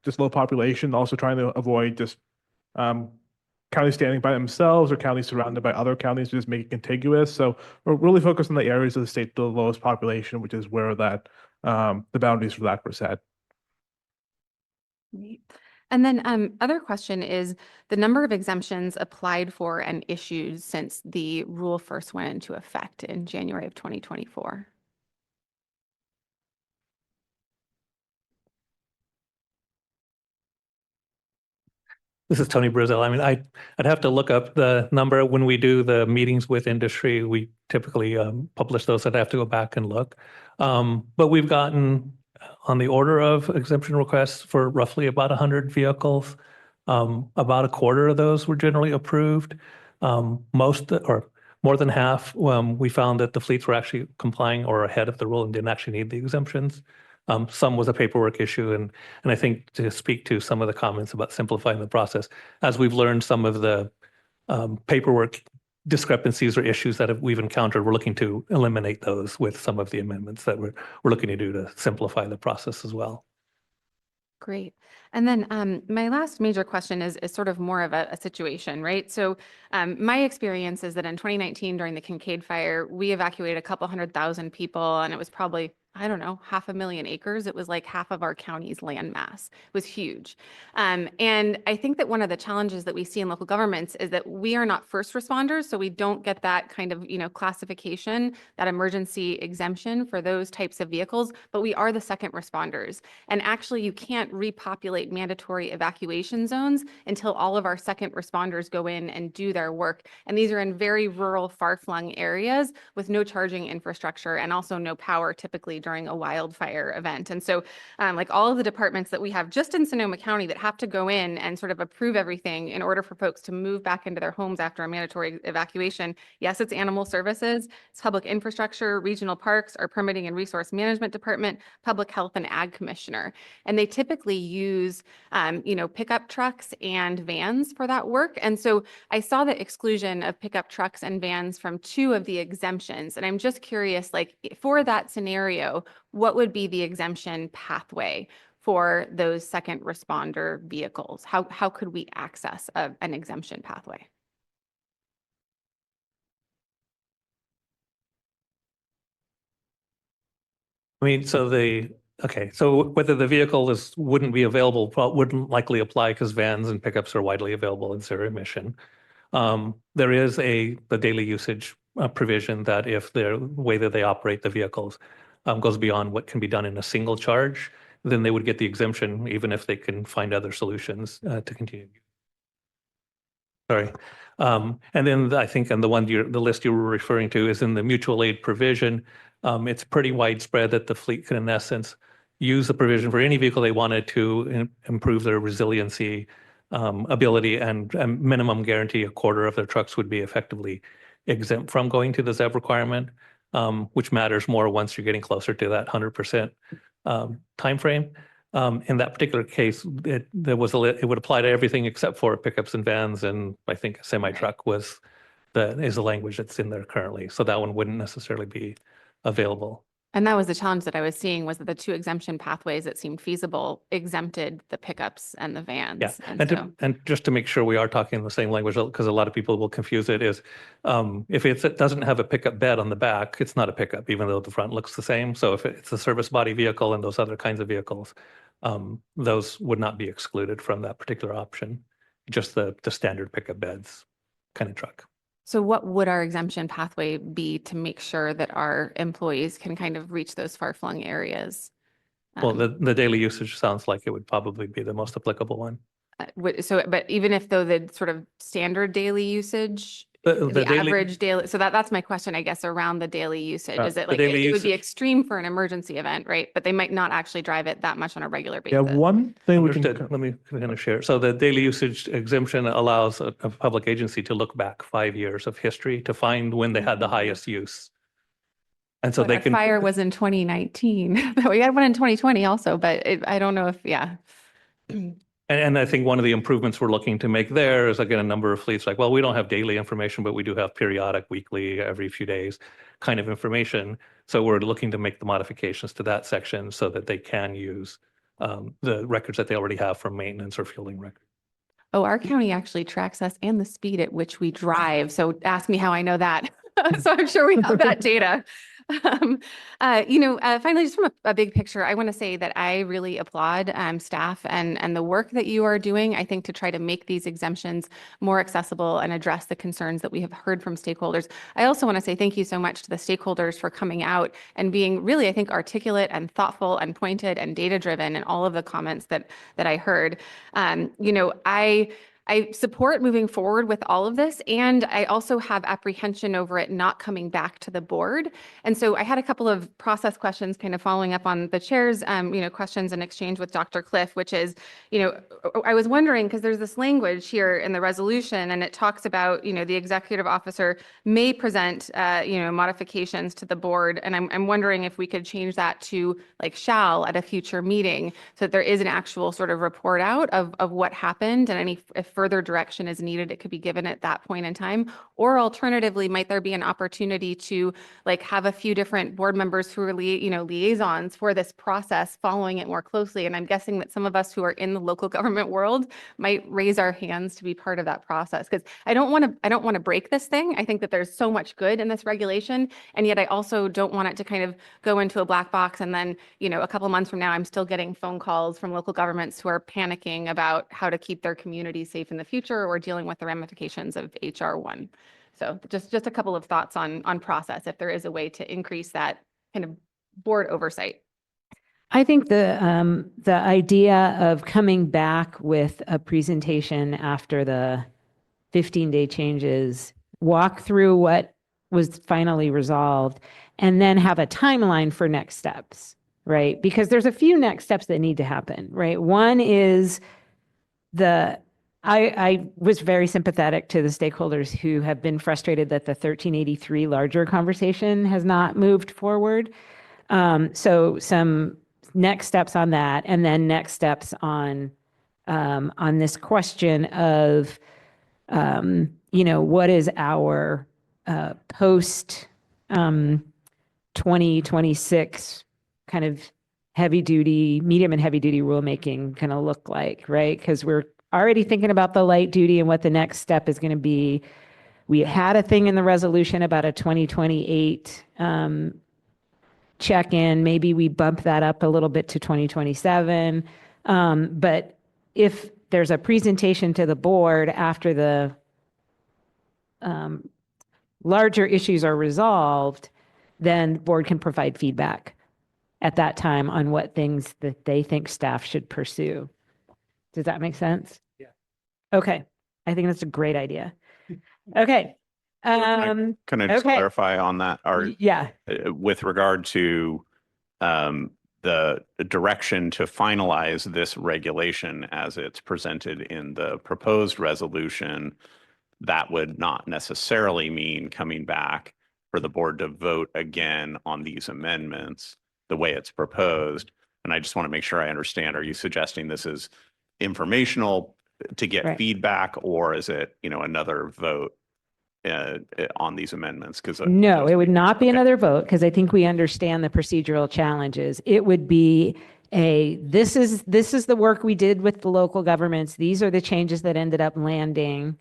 just low population, also trying to avoid just counties standing by themselves or counties surrounded by other counties to just make it contiguous. So we're really focused on the areas of the state with the lowest population, which is where that the boundaries for that were set. Great. And then other question is the number of exemptions applied for and issued since the rule first went into effect in January of 2024. This is Tony Brazil. I mean, I'd have to look up the number. When we do the meetings with industry, we typically publish those. I'd have to go back and look. But we've gotten on the order of exemption requests for roughly about 100 vehicles. About a quarter of those were generally approved. Most or more than half, we found that the fleets were actually complying or ahead of the rule and didn't actually need the exemptions. Some was a paperwork issue. And I think to speak to some of the comments about simplifying the process, as we've learned some of the paperwork discrepancies or issues that we've encountered, we're looking to eliminate those with some of the amendments that we're looking to do to simplify the process as well. Great. And then my last major question is sort of more of a situation, right? So my experience is that in 2019 during the Kincaid fire, we evacuated a couple 100,000 people, and it was probably, I don't know, 500,000 acres. It was like half of our county's land mass. It was huge. And I think that one of the challenges that we see in local governments is that we are not first responders, so we don't get that kind of, classification, that emergency exemption for those types of vehicles, but we are the second responders. And actually, you can't repopulate mandatory evacuation zones until all of our second responders go in and do their work. And these are in very rural, far-flung areas with no charging infrastructure and also no power typically during a wildfire event. And so like all of the departments that we have just in Sonoma County that have to go in and sort of approve everything in order for folks to move back into their homes after a mandatory evacuation. Yes, it's animal services, it's public infrastructure, regional parks, our permitting and resource management department, public health and ag commissioner. And they typically use, pickup trucks and vans for that work. And so I saw the exclusion of pickup trucks and vans from 2 of the exemptions. And I'm just curious, like for that scenario, what would be the exemption pathway for those second responder vehicles? How could we access an exemption pathway? I mean, so whether the vehicle wouldn't be available, wouldn't likely apply because vans and pickups are widely available in zero emission. There is the daily usage provision that if the way that they operate the vehicles goes beyond what can be done in a single charge, then they would get the exemption even if they can find other solutions to continue. Sorry. And then I think on the list you were referring to is in the mutual aid provision. It's pretty widespread that the fleet can, in essence, use the provision for any vehicle they wanted to improve their resiliency ability, and minimum guarantee a quarter of their trucks would be effectively exempt from going to the ZEV requirement, which matters more once you're getting closer to that 100% timeframe. In that particular case, it would apply to everything except for pickups and vans, and I think a semi-truck is the language that's in there currently. So that one wouldn't necessarily be available. And that was the challenge that I was seeing, was that the 2 exemption pathways that seemed feasible exempted the pickups and the vans. Yeah, and just to make sure we are talking the same language, because a lot of people will confuse it, is if it doesn't have a pickup bed on the back, it's not a pickup, even though the front looks the same. So if it's a service body vehicle and those other kinds of vehicles, those would not be excluded from that particular option, just the standard pickup beds kind of truck. So what would our exemption pathway be to make sure that our employees can kind of reach those far-flung areas? Well, the daily usage sounds like it would probably be the most applicable one. But even if though the sort of standard daily usage, The the daily- average daily, so that's my question, I guess, around the daily usage. Is it the like, daily it would be usage- extreme for an emergency event, right? But they might not actually drive it that much on a regular Yeah, basis. one thing we Understood. can, Let me kind of share. So the daily usage exemption allows a public agency to look back 5 years of history to find when they had the highest use. And so But they a can. fire was in 2019. We had one in 2020 also, but I don't know if, yeah. And I think one of the improvements we're looking to make there is, again, a number of fleets like, well, we don't have daily information, but we do have periodic, weekly, every few days kind of information. So we're looking to make the modifications to that section so that they can use the records that they already have from maintenance or fielding records. Oh, our county actually tracks us and the speed at which we drive. So ask me how I know that. So I'm sure we have that data. Finally, just from a big picture, I want to say that I really applaud staff and the work that you are doing, I think, to try to make these exemptions more accessible and address the concerns that we have heard from stakeholders. I also want to say thank you so much to the stakeholders for coming out and being really, I think, articulate and thoughtful and pointed and data-driven in all of the comments that I heard. I support moving forward with all of this, and I also have apprehension over it not coming back to the board. And so I had a couple of process questions kind of following up on the chair's, questions in exchange with Dr. Cliff, which is, I was wondering, because there's this language here in the resolution, and it talks about, the executive officer may present, modifications to the board. And I'm wondering if we could change that to like shall at a future meeting, so that there is an actual sort of report out of what happened, and if further direction is needed, it could be given at that point in time. Or alternatively, might there be an opportunity to like have a few different board members who are liaisons for this process, following it more closely? And I'm guessing that some of us who are in the local government world might raise our hands to be part of that process, because I don't want to break this thing. I think that there's so much good in this regulation, and yet I also don't want it to kind of go into a black box, and then a couple of months from now I'm still getting phone calls from local governments who are panicking about how to keep their communities safe in the future, or dealing with the ramifications of HR1. So just a couple of thoughts on process, if there is a way to increase that kind of board oversight. I think the idea of coming back with a presentation after the 15-day changes, walk through what was finally resolved, and then have a timeline for next steps, right? Because there's a few next steps that need to happen, right? One is I was very sympathetic to the stakeholders who have been frustrated that the 1383 larger conversation has not moved forward. So some next steps on that, and then next steps on this question of, what is our post 2026 kind of heavy duty, medium and heavy duty rulemaking going to look like, right? Because we're already thinking about the light duty and what the next step is going to be. We had a thing in the resolution about a 2028 check-in. Maybe we bump that up a little bit to 2027. But if there's a presentation to the board after the larger issues are resolved, then the board can provide feedback at that time on what things that they think staff should pursue. Does that make sense? Yeah. Okay. I think that's a great idea. Okay. Can I just okay. clarify on that? Yeah. With regard to the direction to finalize this regulation as it's presented in the proposed resolution, that would not necessarily mean coming back for the board to vote again on these amendments the way it's proposed. And I just want to make sure I understand. Are you suggesting this is informational to get feedback, or is it, another vote on these amendments? Because no, it would not be another vote, because I think we understand the procedural challenges. It would be this is the work we did with the local governments. These are the changes that ended up landing,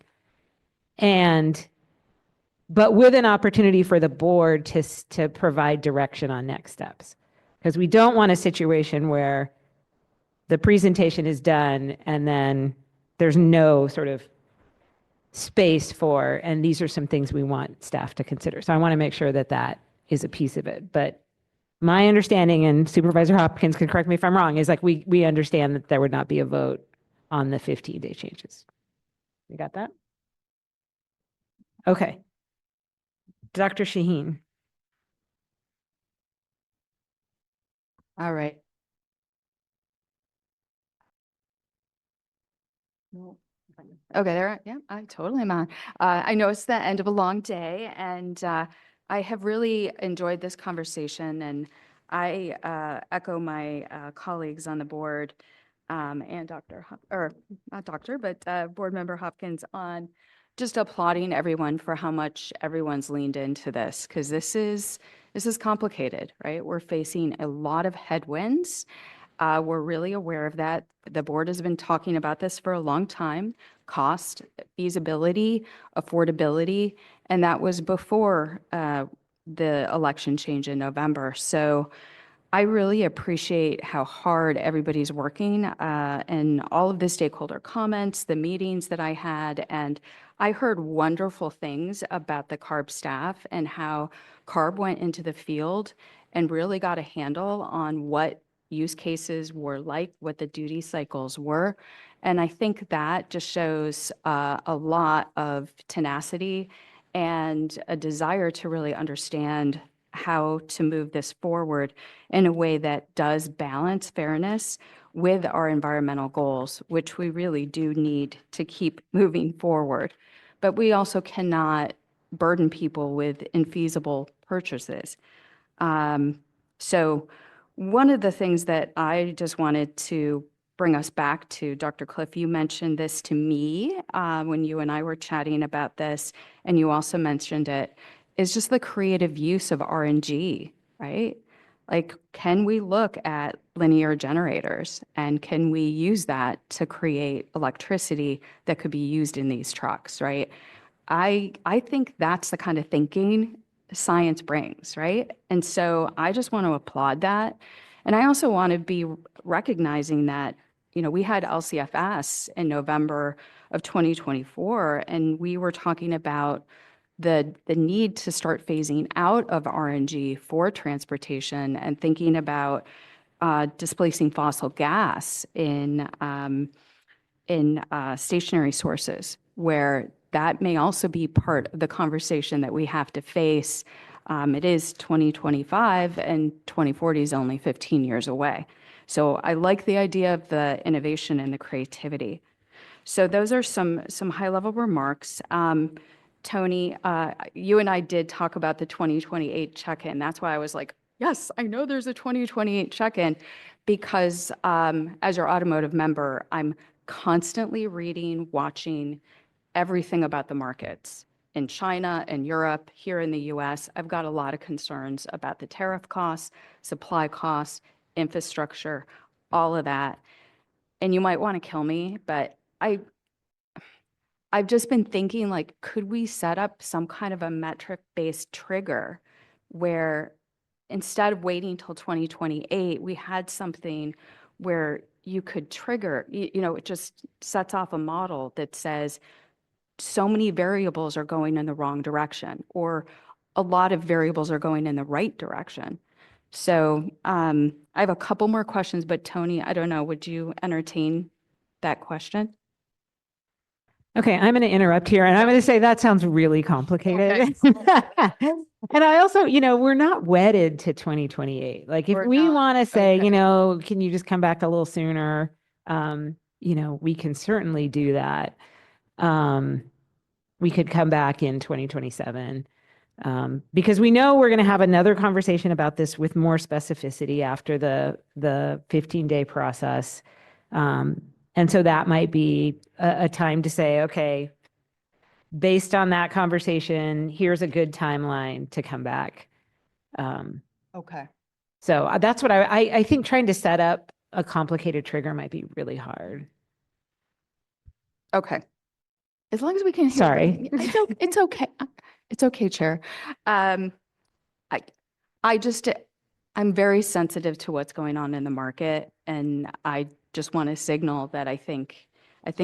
but with an opportunity for the board to provide direction on next steps, because we don't want a situation where the presentation is done and then there's no sort of space for, and these are some things we want staff to consider. So I want to make sure that that is a piece of it. But my understanding, and Supervisor Hopkins can correct me if I'm wrong, is like we understand that there would not be a vote on the 15-day changes. You got that? Okay. Dr. Shaheen. All right. Okay, there. Yeah, I totally am on. I know it's the end of a long day, and I have really enjoyed this conversation, and I echo my colleagues on the board and Board Member Hopkins on just applauding everyone for how much everyone's leaned into this, because this is complicated, right? We're facing a lot of headwinds. We're really aware of that. The board has been talking about this for a long time: cost, feasibility, affordability, and that was before the election change in November. So I really appreciate how hard everybody's working and all of the stakeholder comments, the meetings that I had, and I heard wonderful things about the CARB staff and how CARB went into the field and really got a handle on what use cases were like, what the duty cycles were. And I think that just shows a lot of tenacity and a desire to really understand how to move this forward in a way that does balance fairness with our environmental goals, which we really do need to keep moving forward. But we also cannot burden people with infeasible purchases. So one of the things that I just wanted to bring us back to, Dr. Cliff, you mentioned this to me when you and I were chatting about this, and you also mentioned it, is just the creative use of RNG, right? Like, can we look at linear generators, and can we use that to create electricity that could be used in these trucks, right? I think that's the kind of thinking science brings, right? And so I just want to applaud that. And I also want to be recognizing that, you know, we had LCFS in November of 2024, and we were talking about the need to start phasing out of RNG for transportation and thinking about displacing fossil gas in stationary sources, where that may also be part of the conversation that we have to face. It is 2025 and 2040 is only 15 years away. So I like the idea of the innovation and the creativity. So those are some high-level remarks. Tony, you and I did talk about the 2028 check-in. That's why I was like, yes, I know there's a 2028 check-in, because as your automotive member, I'm constantly reading, watching everything about the markets in China and Europe, here in the US. I've got a lot of concerns about the tariff costs, supply costs, infrastructure, all of that. And you might want to kill me, but I've just been thinking, like, could we set up some kind of a metric-based trigger where instead of waiting till 2028, we had something where you could trigger, you know, it just sets off a model that says so many variables are going in the wrong direction, or a lot of variables are going in the right direction. So I have a couple more questions, but Tony, I don't know, would you entertain that question? Okay, I'm going to interrupt here, and I'm going to say that sounds really complicated. And I also, you know, we're not wedded to 2028. Like, if we want to say, you know, can you just come back a little sooner? You know, we can certainly do that. We could come back in 2027 because we know we're going to have another conversation about this with more specificity after the 15-day process. And so that might be a time to say, okay, based on that conversation, here's a good timeline to come back. Okay. So that's what I think trying to set up a complicated trigger might be really hard. Okay. As long as we can hear. Sorry. It's okay. It's okay, Chair. I'm very sensitive to what's going on in the market, and I just want to signal that I think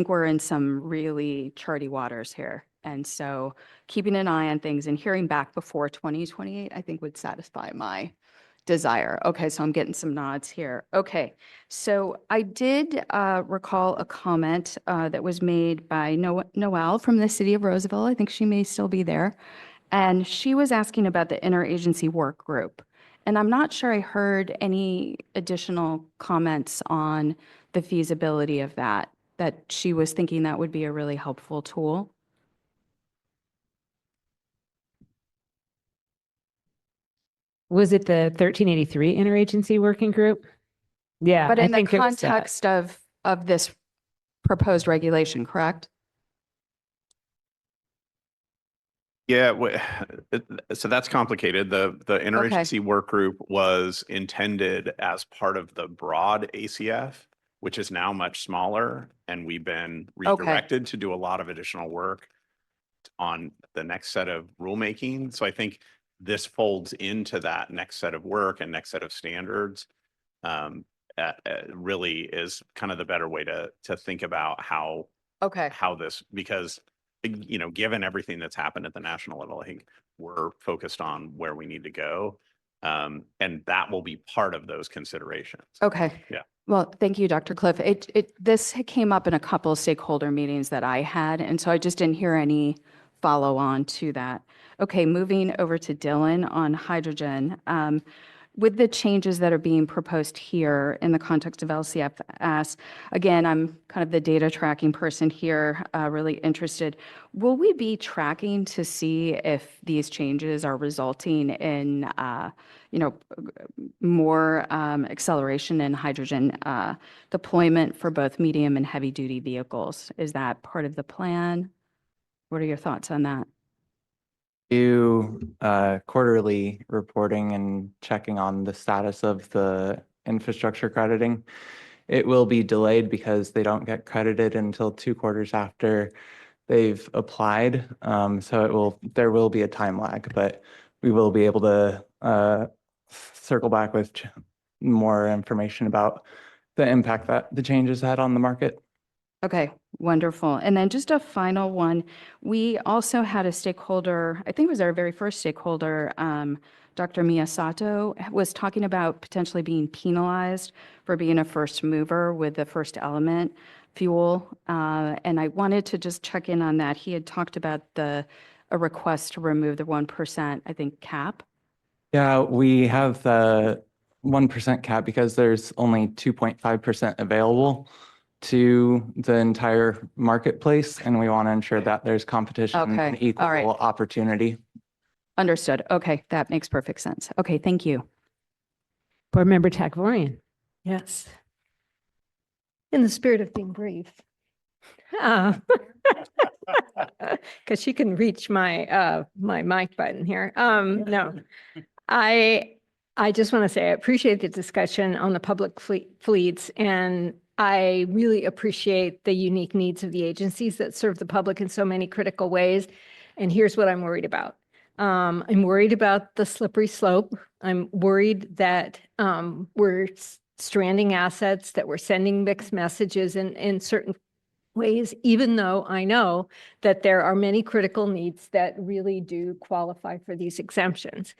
we're in some really charty waters here. And so keeping an eye on things and hearing back before 2028, I think would satisfy my desire. Okay, so I'm getting some nods here. Okay, so I did recall a comment that was made by Noelle from the city of Roseville. I think she may still be there. And she was asking about the interagency work group. And I'm not sure I heard any additional comments on the feasibility of that she was thinking that would be a really helpful tool. Was it the 1383 interagency working group? Yeah, But I in the think it was that. context of this proposed regulation, correct? Yeah, so that's complicated. The interagency work group was intended as part of the broad ACF, which is now much smaller, and we've been redirected to do a lot of additional work on the next set of rulemaking. So I think this folds into that next set of work and next set of standards. Really is kind of the better way to think about how this, because given everything that's happened at the national level, I think we're focused on where we need to go. And that will be part of those considerations. Okay. Yeah. Well, thank you, Dr. Cliff. This came up in a couple of stakeholder meetings that I had, and so I just didn't hear any follow on to that. Okay, moving over to Dylan on hydrogen. With the changes that are being proposed here in the context of LCFS, again, I'm kind of the data tracking person here, really interested. Will we be tracking to see if these changes are resulting in, more acceleration in hydrogen deployment for both medium and heavy duty vehicles? Is that part of the plan? What are your thoughts on that? Do quarterly reporting and checking on the status of the infrastructure crediting. It will be delayed because they don't get credited until 2 quarters after they've applied. So there will be a time lag, but we will be able to circle back with more information about the impact that the changes had on the market. Okay, wonderful. And then just a final one. We also had a stakeholder, I think it was our very first stakeholder, Dr. Miyasato, was talking about potentially being penalized for being a first mover with the first element fuel. And I wanted to just check in on that. He had talked about a request to remove the 1%, I think, cap. Yeah, we have the 1% cap because there's only 2.5% available to the entire marketplace, and we want to ensure that there's competition and equal opportunity. Understood. Okay, that makes perfect sense. Okay, thank you. Board Member Takvorian. Yes. In the spirit of being brief. Because she can reach my my mic button here. No, I just want to say I appreciate the discussion on the public fleets, and I really appreciate the unique needs of the agencies that serve the public in so many critical ways. And here's what I'm worried about. I'm worried about the slippery slope. I'm worried that we're stranding assets, that we're sending mixed messages in certain ways, even though I know that there are many critical needs that really do qualify for these exemptions.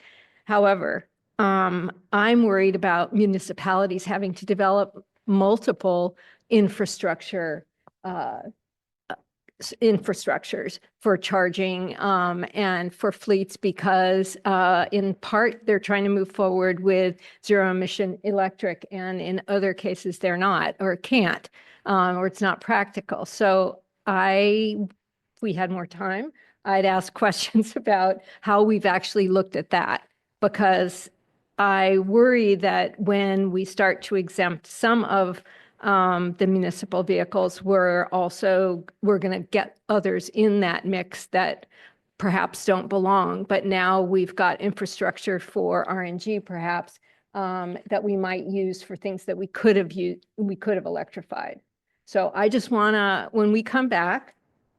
However, I'm worried about municipalities having to develop multiple infrastructures for charging and for fleets because in part they're trying to move forward with zero emission electric, and in other cases they're not or can't or it's not practical. So if we had more time, I'd ask questions about how we've actually looked at that, because I worry that when we start to exempt some of the municipal vehicles, we're going to get others in that mix that perhaps don't belong. But now we've got infrastructure for RNG perhaps that we might use for things that we could have electrified. So I just want to, when we come back,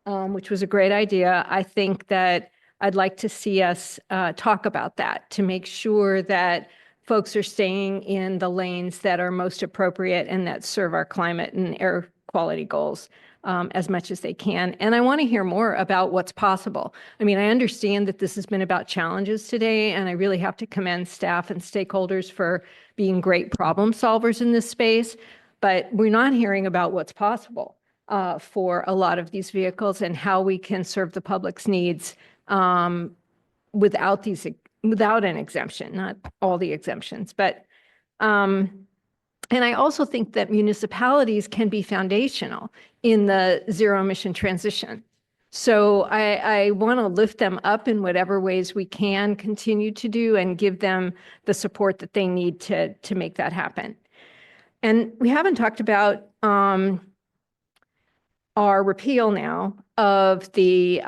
which was a great idea, I think that I'd like to see us talk about that to make sure that folks are staying in the lanes that are most appropriate and that serve our climate and air quality goals. as much as they can. And I want to hear more about what's possible. I mean, I understand that this has been about challenges today, and I really have to commend staff and stakeholders for being great problem solvers in this space, but we're not hearing about what's possible for a lot of these vehicles and how we can serve the public's needs without an exemption, not all the exemptions. But and I also think that municipalities can be foundational in the zero emission transition. So I want to lift them up in whatever ways we can continue to do and give them the support that they need to make that happen. And we haven't talked about our repeal now of the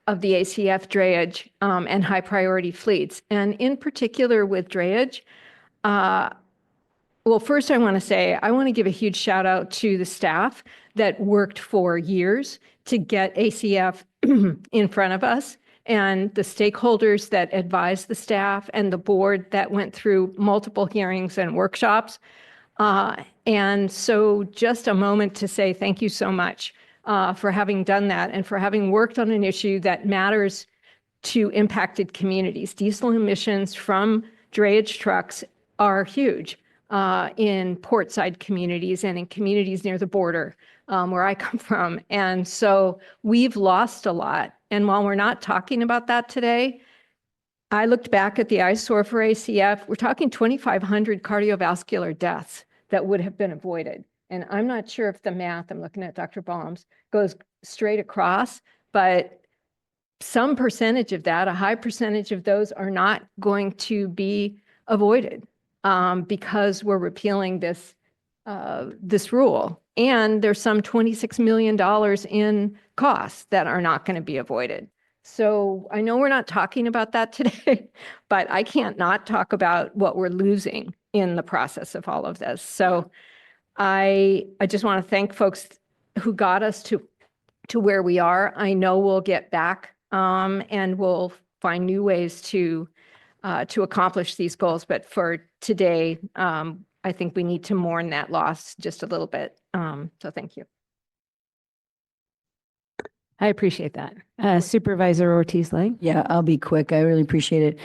ACF drayage and high priority fleets. And in particular with drayage, well, first I want to give a huge shout out to the staff that worked for years to get ACF in front of us, and the stakeholders that advised the staff, and the board that went through multiple hearings and workshops. And so just a moment to say thank you so much for having done that and for having worked on an issue that matters to impacted communities. Diesel emissions from drayage trucks are huge in portside communities and in communities near the border where I come from. And so we've lost a lot. And while we're not talking about that today, I looked back at the ISOR for ACF. We're talking 2,500 cardiovascular deaths that would have been avoided. And I'm not sure if the math, I'm looking at Dr. Baums, goes straight across, but some percentage of that, a high percentage of those are not going to be avoided because we're repealing this rule. And there's some $26 million in costs that are not going to be avoided. So I know we're not talking about that today, but I can't not talk about what we're losing in the process of all of this. So I just want to thank folks who got us to where we are. I know we'll get back and we'll find new ways to accomplish these goals. But for today, I think we need to mourn that loss just a little bit. So thank you. I appreciate that. Supervisor Ortiz-Lang. Yeah, I'll be quick. I really appreciate it.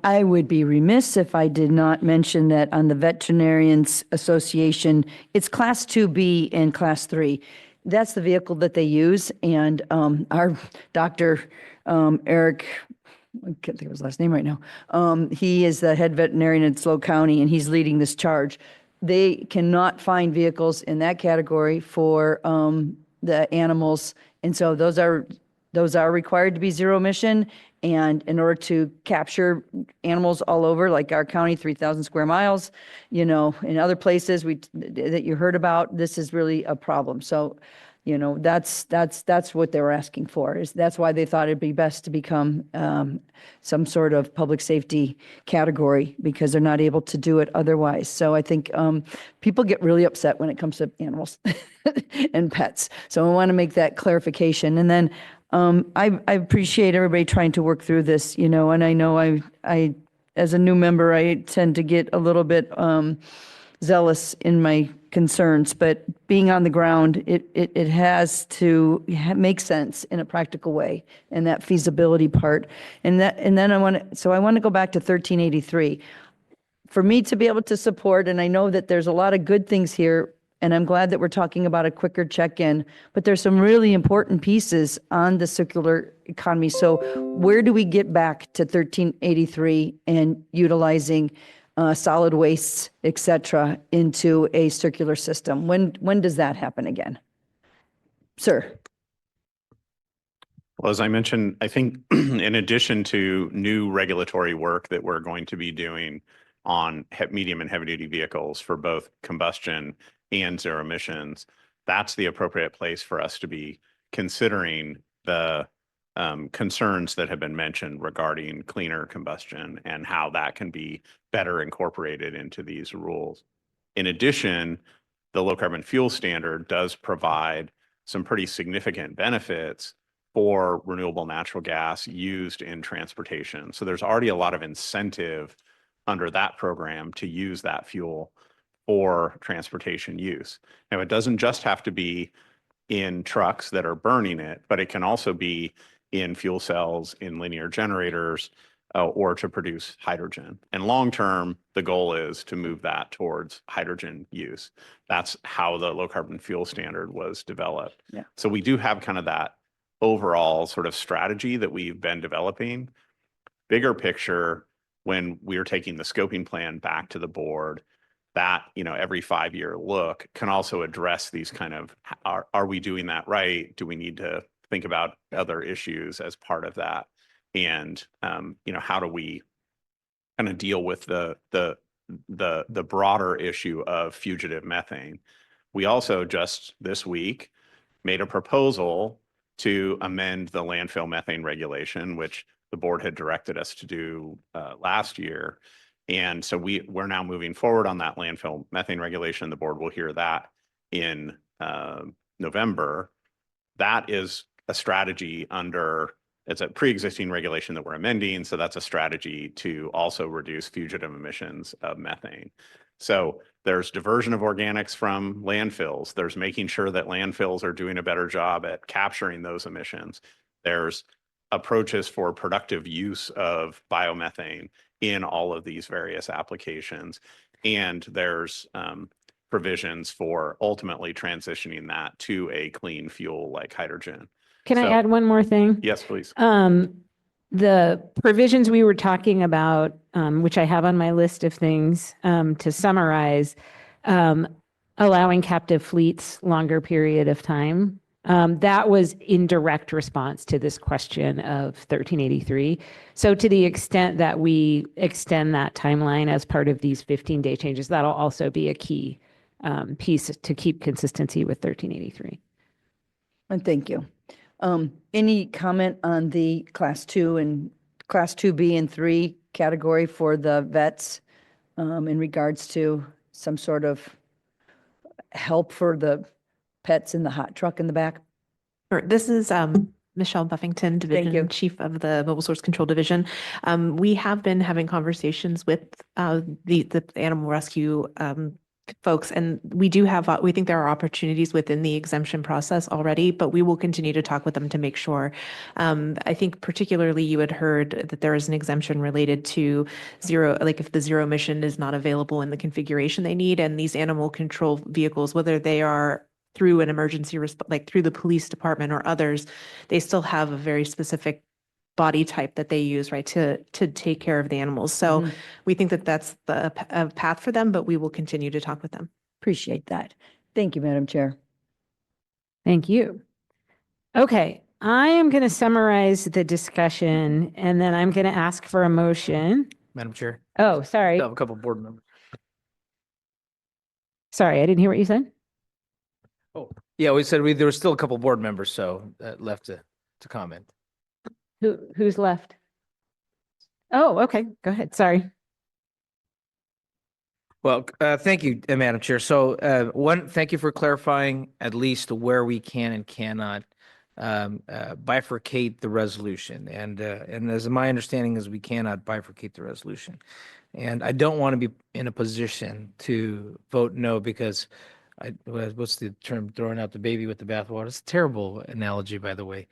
I would be remiss if I did not mention that on the Veterinarians Association, it's Class 2B and Class 3. That's the vehicle that they use. And our Dr. Eric, I can't think of his last name right now. He is the head veterinarian in SLO County, and he's leading this charge. They cannot find vehicles in that category for the animals. And so those are required to be zero emission. And in order to capture animals all over, like our county, 3,000 square miles, in other places that you heard about, this is really a problem. So, that's what they were asking for. That's why they thought it'd be best to become some sort of public safety category, because they're not able to do it otherwise. So I think people get really upset when it comes to animals and pets. So I want to make that clarification. And then I appreciate everybody trying to work through this, and I know I as a new member, I tend to get a little bit zealous in my concerns, but being on the ground, it has to make sense in a practical way, and that feasibility part. And then I want to go back to 1383. For me to be able to support, and I know that there's a lot of good things here, and I'm glad that we're talking about a quicker check-in, but there's some really important pieces on the circular economy. So where do we get back to 1383 and utilizing solid wastes, et cetera, into a circular system? When does that happen again? Sir. Well, as I mentioned, I think in addition to new regulatory work that we're going to be doing on medium and heavy duty vehicles for both combustion and zero emissions, that's the appropriate place for us to be considering the concerns that have been mentioned regarding cleaner combustion and how that can be better incorporated into these rules. In addition, the low carbon fuel standard does provide some pretty significant benefits for renewable natural gas used in transportation. So there's already a lot of incentive under that program to use that fuel for transportation use. Now, it doesn't just have to be in trucks that are burning it, but it can also be in fuel cells, in linear generators, or to produce hydrogen. And long-term, the goal is to move that towards hydrogen use. That's how the low carbon fuel standard was developed. Yeah. So we do have kind of that overall sort of strategy that we've been developing. Bigger picture, when we're taking the scoping plan back to the board, that, you know, every 5-year look can also address these kind of, are we doing that right? Do we need to think about other issues as part of that? And, you know, how do we kind of deal with the broader issue of fugitive methane? We also just this week made a proposal to amend the landfill methane regulation, which the board had directed us to do last year. And so we're now moving forward on that landfill methane regulation. The board will hear that in November. That is a strategy under, it's a pre-existing regulation that we're amending. So that's a strategy to also reduce fugitive emissions of methane. So there's diversion of organics from landfills. There's making sure that landfills are doing a better job at capturing those emissions. There's approaches for productive use of biomethane in all of these various applications. And there's provisions for ultimately transitioning that to a clean fuel like hydrogen. Can I add one more thing? Yes, please. The provisions we were talking about, which I have on my list of things to summarize, allowing captive fleets longer period of time. That was in direct response to this question of 1383. So to the extent that we extend that timeline as part of these 15-day changes, that'll also be a key piece to keep consistency with 1383. And thank you. Any comment on the class 2 and class 2B and 3 category for the vets in regards to some sort of help for the pets in the hot truck in the back? Sure. This is Michelle Buffington, Division Chief of the Mobile Source Control Division. We have been having conversations with the animal rescue folks, and we do have, we think there are opportunities within the exemption process already, but we will continue to talk with them to make sure. I think particularly you had heard that there is an exemption related to zero, like if the zero emission is not available in the configuration they need, and these animal control vehicles, whether they are through an emergency response, like through the police department or others, they still have a very specific body type that they use, right, to take care of the animals. So we think that that's the path for them, but we will continue to talk with them. Appreciate that. Thank you, Madam Chair. Thank you. Okay, I am going to summarize the discussion and then I'm going to ask for a motion. Madam Chair. Oh, sorry. Still have a couple of board members. Sorry, I didn't hear what you said. Oh, yeah, we said there were still a couple of board members, so left to comment. Who's left? Oh, okay. Go ahead. Sorry. Well, thank you, Madam Chair. So thank you for clarifying at least where we can and cannot bifurcate the resolution. And as my understanding is we cannot bifurcate the resolution. And I don't want to be in a position to vote no because what's the term, throwing out the baby with the bathwater? It's a terrible analogy, by the way.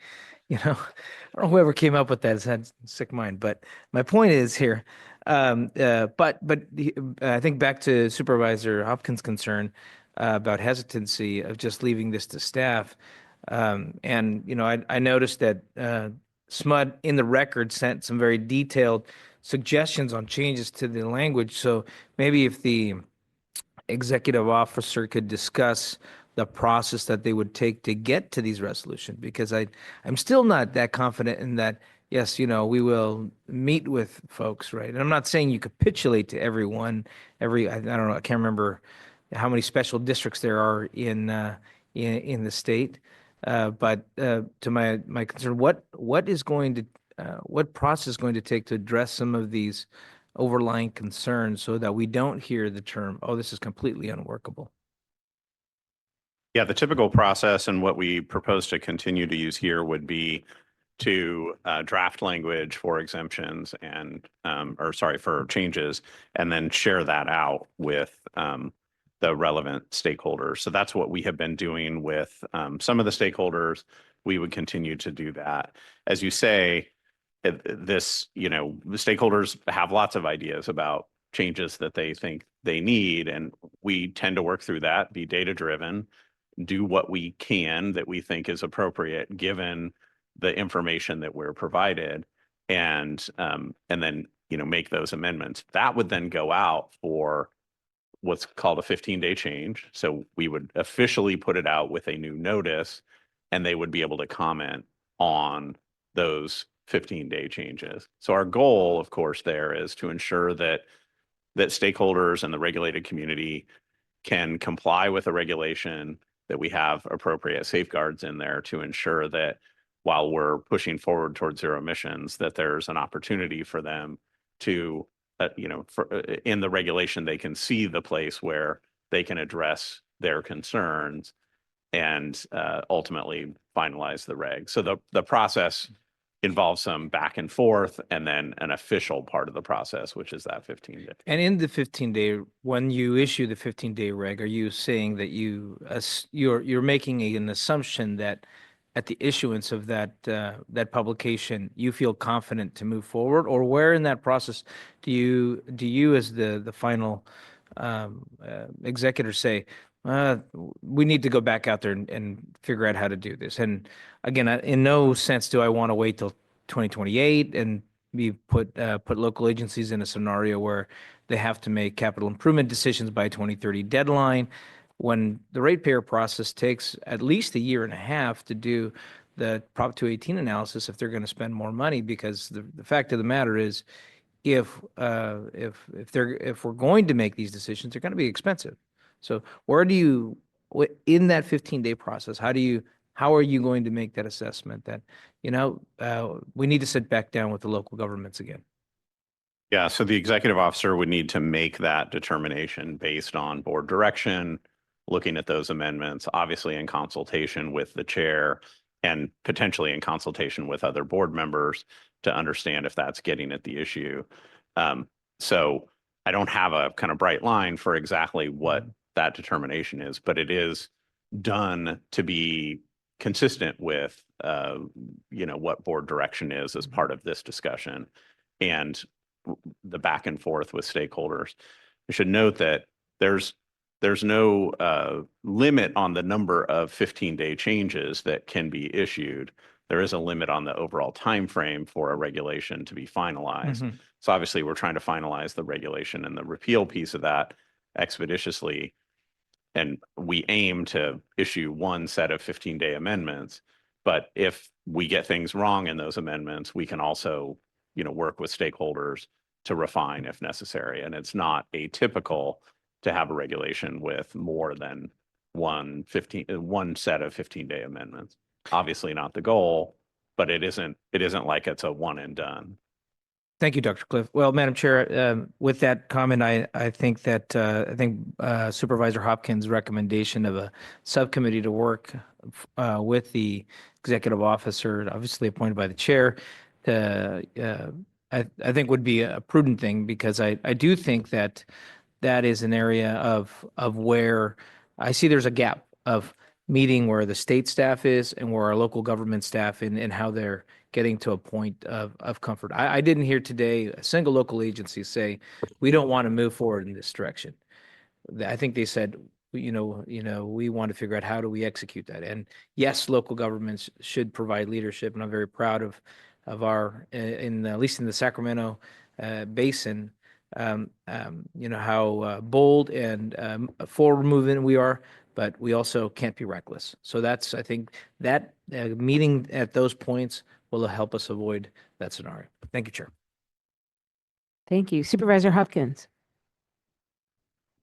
You know, I don't know whoever came up with that has had a sick mind, but my point is here. But I think back to Supervisor Hopkins' concern about hesitancy of just leaving this to staff. And, you know, I noticed that SMUD in the record sent some very detailed suggestions on changes to the language. So maybe if the executive officer could discuss the process that they would take to get to these resolutions, because I'm still not that confident in that. Yes, you know, we will meet with folks, right? And I'm not saying you capitulate to everyone. I don't know, I can't remember how many special districts there are in the state. But to my concern, what process is going to take to address some of these overlying concerns so that we don't hear the term, oh, this is completely unworkable? Yeah, the typical process and what we propose to continue to use here would be to draft language for exemptions and, for changes, and then share that out with the relevant stakeholders. So that's what we have been doing with some of the stakeholders. We would continue to do that. As you say, this, the stakeholders have lots of ideas about changes that they think they need, and we tend to work through that, be data-driven, do what we can that we think is appropriate given the information that we're provided, and then make those amendments. That would then go out for what's called a 15-day change. So we would officially put it out with a new notice, and they would be able to comment on those 15-day changes. So our goal, of course, there is to ensure that stakeholders and the regulated community can comply with the regulation, that we have appropriate safeguards in there to ensure that while we're pushing forward towards zero emissions, that there's an opportunity for them to, in the regulation, they can see the place where they can address their concerns and ultimately finalize the reg. So the process involves some back and forth, and then an official part of the process, which is that 15-day. And in the 15-day, when you issue the 15-day reg, are you saying that you're making an assumption that at the issuance of that publication, you feel confident to move forward, or where in that process do you as the final executor say, we need to go back out there and figure out how to do this? And again, in no sense do I want to wait till 2028 and put local agencies in a scenario where they have to make capital improvement decisions by 2030 deadline, when the ratepayer process takes at least a year and a half to do the Prop 218 analysis if they're going to spend more money. Because the fact of the matter is, if we're going to make these decisions, they're going to be expensive. So where do you, in that 15-day process, how are you going to make that assessment that, we need to sit back down with the local governments again? Yeah, so the executive officer would need to make that determination based on board direction, looking at those amendments, obviously in consultation with the chair and potentially in consultation with other board members to understand if that's getting at the issue. So I don't have a kind of bright line for exactly what that determination is, but it is done to be consistent with, what board direction is as part of this discussion and the back and forth with stakeholders. I should note that there's no limit on the number of 15-day changes that can be issued. There is a limit on the overall time frame for a regulation to be finalized. Mm-hmm. So obviously we're trying to finalize the regulation and the repeal piece of that expeditiously. And we aim to issue one set of 15-day amendments. But if we get things wrong in those amendments, we can also, work with stakeholders to refine if necessary. And it's not atypical to have a regulation with more than one set of 15-day amendments. Obviously not the goal, but it isn't like it's a one and done. Thank you, Dr. Cliff. Well, Madam Chair, with that comment, I think Supervisor Hopkins' recommendation of a subcommittee to work with the executive officer, obviously appointed by the chair, I think would be a prudent thing, because I do think that is an area of where I see there's a gap of meeting where the state staff is and where our local government staff and how they're getting to a point of comfort. I didn't hear today a single local agency say, we don't want to move forward in this direction. I think they said, we want to figure out how do we execute that. And yes, local governments should provide leadership, and I'm very proud of our, at least in the Sacramento basin, how bold and forward moving we are, but we also can't be reckless. So I think that meeting at those points will help us avoid that scenario. Thank you, Chair. Thank you. Supervisor Hopkins.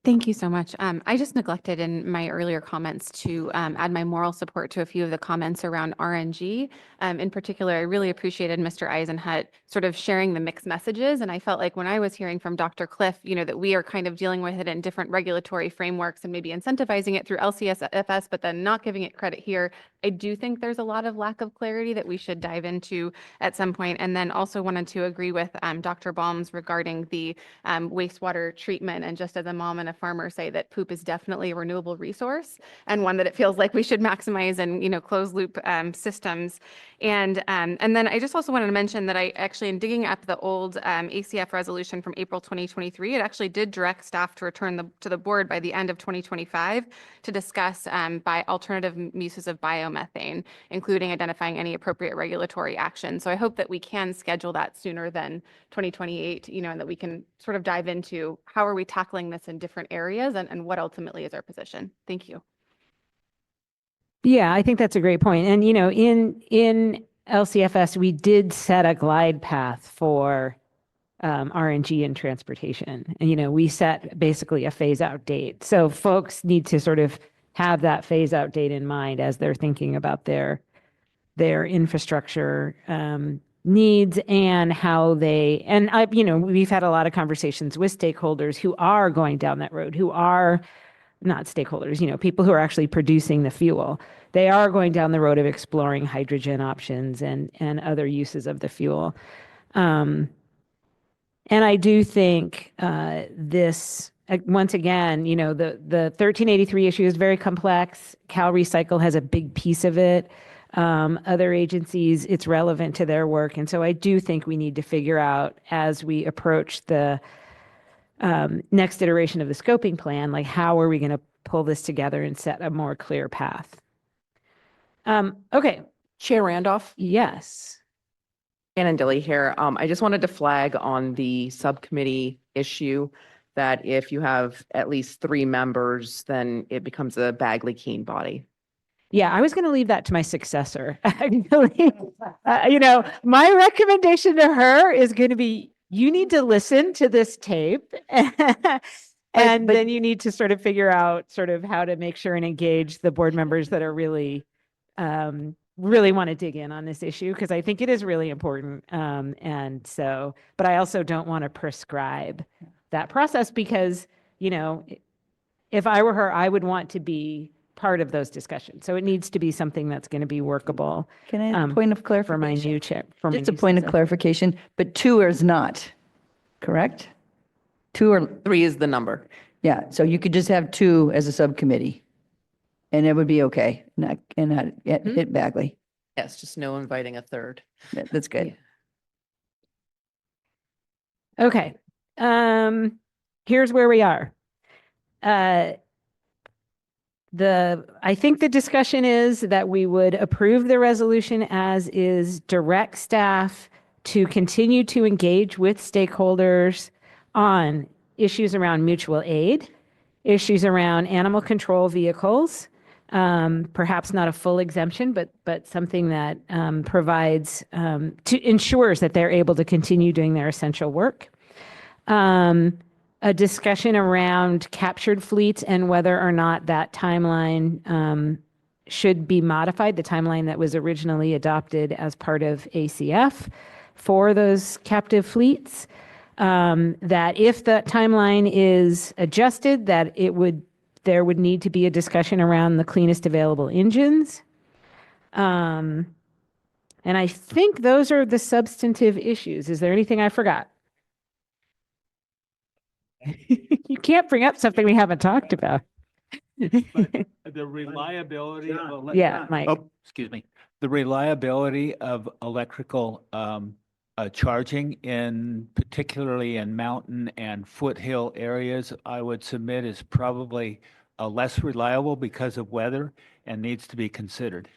Thank you so much. I just neglected in my earlier comments to add my moral support to a few of the comments around RNG. In particular, I really appreciated Mr. Eisenhut sort of sharing the mixed messages. And I felt like when I was hearing from Dr. Cliff, that we are kind of dealing with it in different regulatory frameworks and maybe incentivizing it through LCSFS, but then not giving it credit here. I do think there's a lot of lack of clarity that we should dive into at some point. And then also wanted to agree with Dr. Baums regarding the wastewater treatment. And just as a mom and a farmer say that poop is definitely a renewable resource and one that it feels like we should maximize and, closed loop systems. And then I just also wanted to mention that I actually, in digging up the old ACF resolution from April 2023, it actually did direct staff to return to the board by the end of 2025 to discuss by alternative uses of biomethane, including identifying any appropriate regulatory action. So I hope that we can schedule that sooner than 2028, and that we can sort of dive into how are we tackling this in different areas and what ultimately is our position. Thank you. Yeah, I think that's a great point. And, in LCFS, we did set a glide path for RNG and transportation. And, we set basically a phase out date. So folks need to sort of have that phase out date in mind as they're thinking about their infrastructure needs and how we've had a lot of conversations with stakeholders who are going down that road, who are not stakeholders, people who are actually producing the fuel. They are going down the road of exploring hydrogen options and other uses of the fuel. And I do think this, once again, the 1383 issue is very complex. Cal Recycle has a big piece of it. Other agencies, it's relevant to their work. And so I do think we need to figure out as we approach the next iteration of the scoping plan, like how are we going to pull this together and set a more clear path? Okay. Chair Randolph? Yes. Shannon Dilly here. I just wanted to flag on the subcommittee issue that if you have at least 3 members, then it becomes a Bagley-Keene body. Yeah, I was going to leave that to my successor. Actually, my recommendation to her is going to be, you need to listen to this tape and then you need to sort of figure out sort of how to make sure and engage the board members that are really want to dig in on this issue, because I think it is really important. But I also don't want to prescribe that process because, if I were her, I would want to be part of those discussions. So it needs to be something that's going to be workable. Can I have a point of clarification? For my new chair. Just a point of clarification, but 2 is not, correct? 2 or 3 is the number. Yeah, so you could just have 2 as a subcommittee and it would be okay, not hit Bagley. Yes, just no inviting a third. That's good. Okay. Here's where we are. I think the discussion is that we would approve the resolution as is, direct staff to continue to engage with stakeholders on issues around mutual aid, issues around animal control vehicles, perhaps not a full exemption, but something that ensures that they're able to continue doing their essential work. A discussion around captured fleets and whether or not that timeline should be modified, the timeline that was originally adopted as part of ACF for those captive fleets. That if that timeline is adjusted, that there would need to be a discussion around the cleanest available engines. And I think those are the substantive issues. Is there anything I forgot? You can't bring up something we haven't talked about. The reliability of Yeah, Mike. Oh, excuse me. The reliability of electrical charging particularly in mountain and foothill areas, I would submit is probably less reliable because of weather and needs to be considered.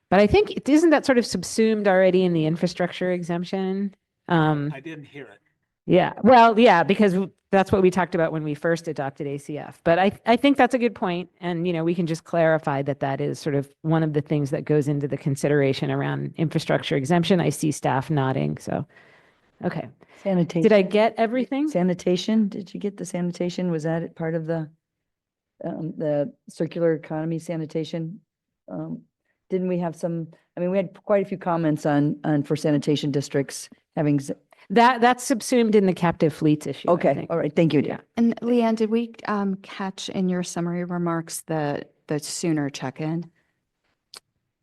But I think, isn't that sort of subsumed already in the infrastructure exemption? I didn't hear it. Yeah, well, yeah, because that's what we talked about when we first adopted ACF. But I think that's a good point. And, we can just clarify that is sort of one of the things that goes into the consideration around infrastructure exemption. I see staff nodding, so, okay. Sanitation. Did I get everything? Sanitation, did you get the sanitation? Was that part of the circular economy sanitation? Didn't we have we had quite a few comments on for sanitation districts having. That's subsumed in the captive fleets issue. Okay, all right, thank you. Yeah. And Leanne, did we catch in your summary remarks the sooner check-in?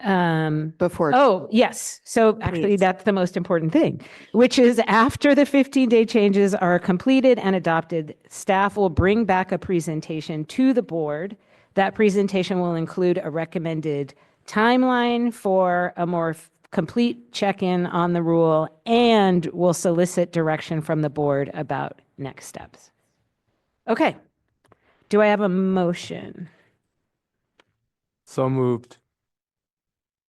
Before. Oh, yes. So actually, that's the most important thing, which is after the 15-day changes are completed and adopted, staff will bring back a presentation to the board. That presentation will include a recommended timeline for a more complete check-in on the rule and will solicit direction from the board about next steps. Okay. Do I have a motion? So moved.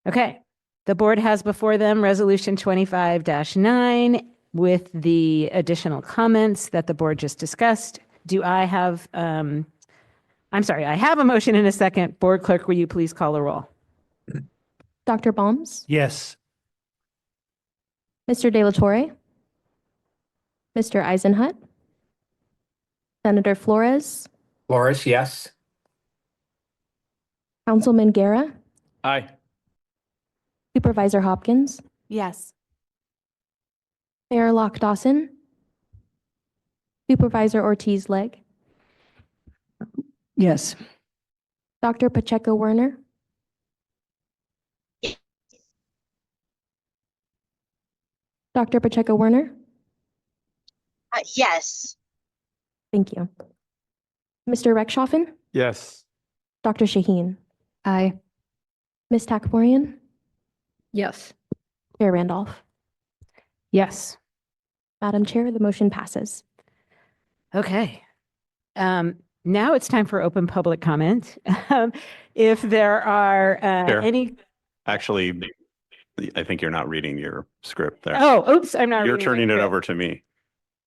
Okay. The board has before them Resolution 25-9 with the additional comments that the board just discussed. Do I have, I'm sorry, I have a motion in a second. Board Clerk, will you please call the roll? Dr. Balms? Yes. Mr. De La Torre? Mr. Eisenhut? Senator Flores? Flores, yes. Councilman Guerra? Aye. Supervisor Hopkins? Yes. Mayor Locke Dawson? Supervisor Ortiz-Legg? Yes. Dr. Pacheco Werner? Dr. Pacheco Werner? Yes. Thank you. Mr. Rechtschaffen? Yes. Dr. Shaheen? Aye. Ms. Takaporian? Yes. Chair Randolph? Yes. Madam Chair, the motion passes. Okay. Now it's time for open public comment. If there are Chair. any. Actually, I think you're not reading your script there. Oh, oops, I'm not. You're reading my turning it script. over to me.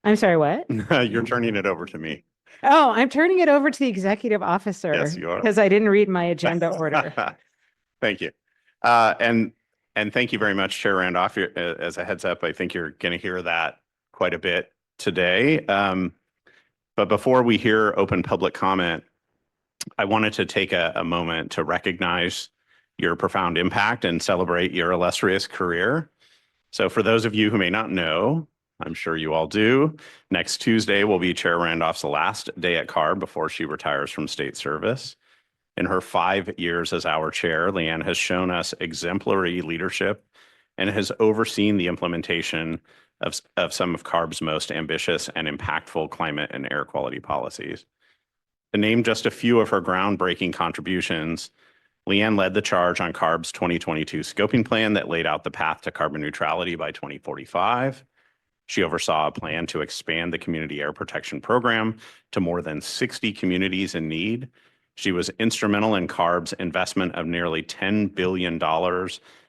I'm sorry, what? You're turning it over to me. Oh, I'm turning it over to the executive officer. Yes, you are. Because I didn't read my agenda order. Thank you. And thank you very much, Chair Randolph. As a heads up, I think you're going to hear that quite a bit today. But before we hear open public comment, I wanted to take a moment to recognize your profound impact and celebrate your illustrious career. So for those of you who may not know, I'm sure you all do, next Tuesday will be Chair Randolph's last day at CARB before she retires from state service. In her 5 years as our chair, Leanne has shown us exemplary leadership and has overseen the implementation of some of CARB's most ambitious and impactful climate and air quality policies. To name just a few of her groundbreaking contributions, Leanne led the charge on CARB's 2022 scoping plan that laid out the path to carbon neutrality by 2045. She oversaw a plan to expand the community air protection program to more than 60 communities in need. She was instrumental in CARB's investment of nearly $10 billion